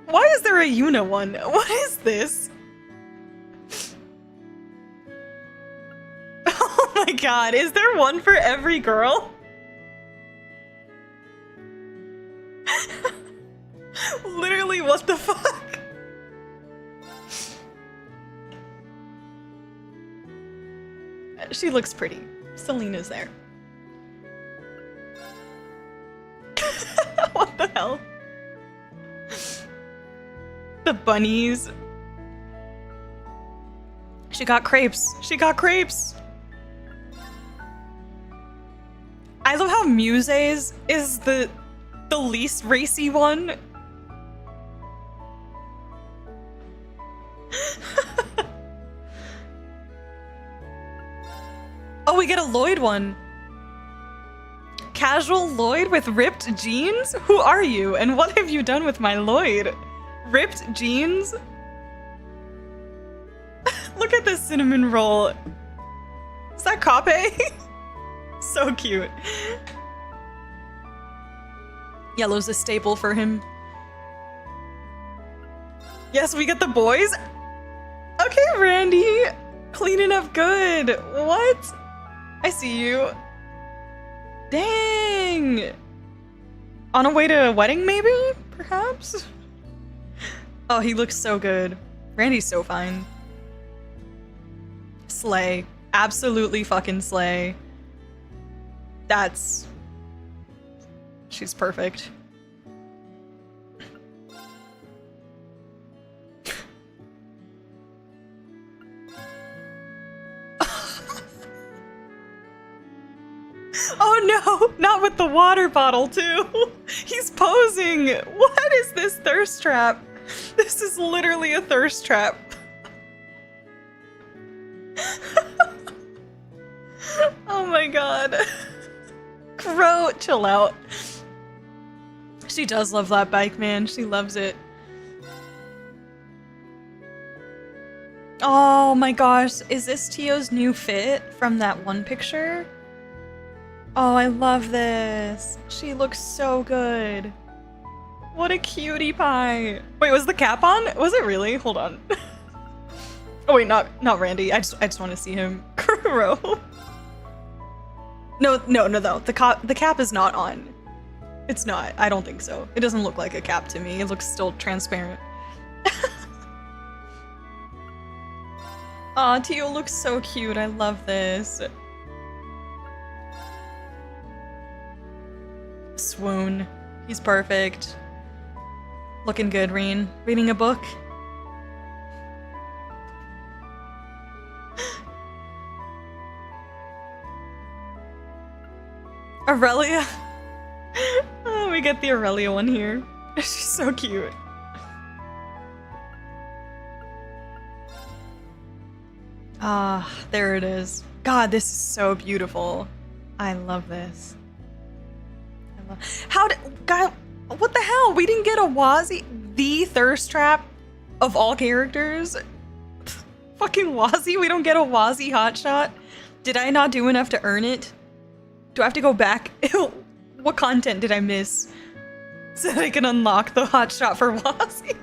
Why is there a Yuna one? What is this? Oh my god, is there one for every girl? Literally, what the fuck? She looks pretty. Selena's there. What the hell? The bunnies. She got crepes. She got crepes. I love how Muse's is the least racy one. Oh, we get a Lloyd one. Casual Lloyd with ripped jeans? Who are you? And what have you done with my Lloyd? Ripped jeans? Look at this cinnamon roll. Is that Kape? So cute. Yellow's a staple for him. Yes, we get the boys. Okay, Randy. Cleaning up good. What? I see you. Dang. On a way to a wedding, maybe? Perhaps? Oh, he looks so good. Randy's so fine. Slay. Absolutely fucking slay. That's... She's perfect. Oh no, not with the water bottle too. He's posing. What is this thirst trap? This is literally a thirst trap. Oh my god. Crow, chill out. She does love that bike, man. She loves it. Oh my gosh, is this Tio's new fit from that one picture? Oh, I love this. She looks so good. What a cutie pie. Wait, was the cap on? Was it really? Hold on. Oh wait, not Randy. I just want to see him. Kuro. No. The cap is not on. It's not. I don't think so. It doesn't look like a cap to me. It looks still transparent. Aw, Tio looks so cute. I love this. Swoon. He's perfect. Looking good, Reen. Reading a book. Aurelia. Oh, we get the Aurelia one here. She's so cute. Ah, there it is. God, this is so beautiful. I love this. How did... God, what the hell? We didn't get a Wazzy... The thirst trap of all characters? Fucking Wazzy? We don't get a Wazzy hotshot? Did I not do enough to earn it? Do I have to go back? What content did I miss? So that I can unlock the hotshot for Wazzy?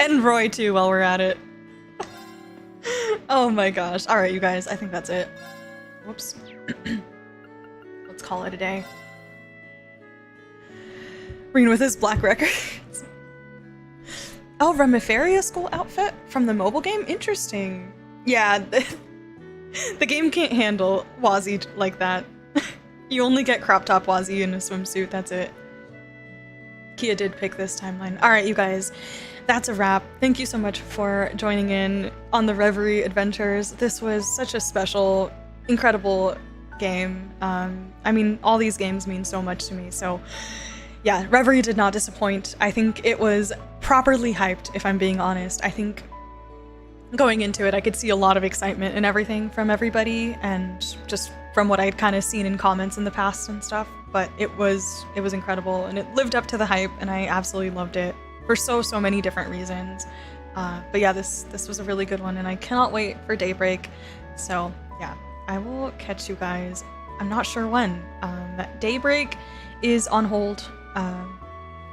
And Roy too, while we're at it. Oh my gosh. Alright, you guys, I think that's it. Whoops. Let's call it a day. Reading with his black records. Oh, Remiferia school outfit from the mobile game? Interesting. Yeah, the game can't handle Wazzy like that. You only get crop top Wazzy in a swimsuit, that's it. Kia did pick this timeline. Alright, you guys, that's a wrap. Thank you so much for joining in on the Reverie adventures. This was such a special, incredible game. I mean, all these games mean so much to me, so yeah, Reverie did not disappoint. I think it was properly hyped, if I'm being honest. I think going into it, I could see a lot of excitement and everything from everybody, and just from what I'd kind of seen in comments in the past and stuff. But it was incredible, and it lived up to the hype, and I absolutely loved it for so many different reasons. But yeah, this was a really good one, and I cannot wait for Daybreak. So yeah, I will catch you guys. I'm not sure when. Daybreak is on hold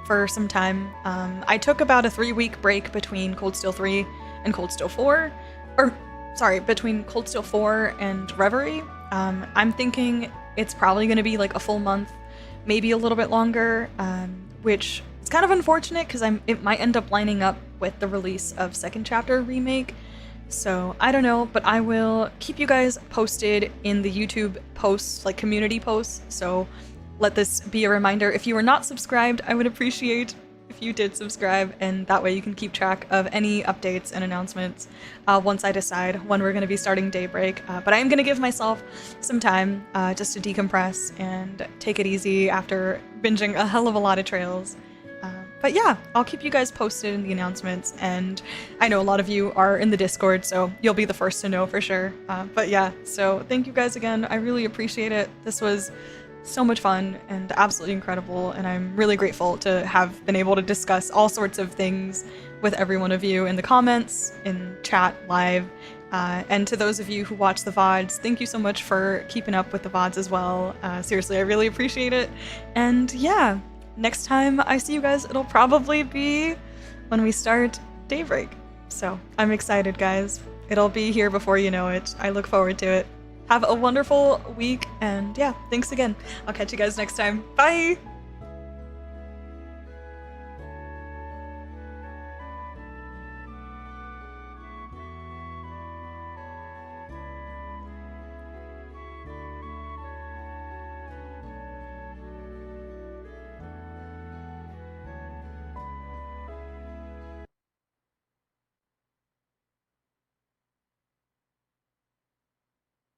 for some time. I took about a 3-week break between Cold Steel 3 and Cold Steel 4, or sorry, between Cold Steel 4 and Reverie. I'm thinking it's probably going to be like a full month, maybe a little bit longer, which is kind of unfortunate because it might end up lining up with the release of Second Chapter Remake. So I don't know, but I will keep you guys posted in the YouTube posts, like community posts. So let this be a reminder. If you are not subscribed, I would appreciate if you did subscribe, and that way you can keep track of any updates and announcements once I decide when we're going to be starting Daybreak. But I am going to give myself some time just to decompress and take it easy after binging a hell of a lot of trails. But yeah, I'll keep you guys posted in the announcements, and I know a lot of you are in the Discord, so you'll be the first to know for sure. But yeah, so thank you guys again. I really appreciate it. This was so much fun and absolutely incredible, and I'm really grateful to have been able to discuss all sorts of things with every one of you in the comments, in chat, live, and to those of you who watch the VODs, thank you so much for keeping up with the VODs as well. Seriously, I really appreciate it. And yeah, next time I see you guys, it'll probably be when we start Daybreak. So I'm excited, guys. It'll be here before you know it. I look forward to it. Have a wonderful week, and yeah, thanks again. I'll catch you guys next time. Bye!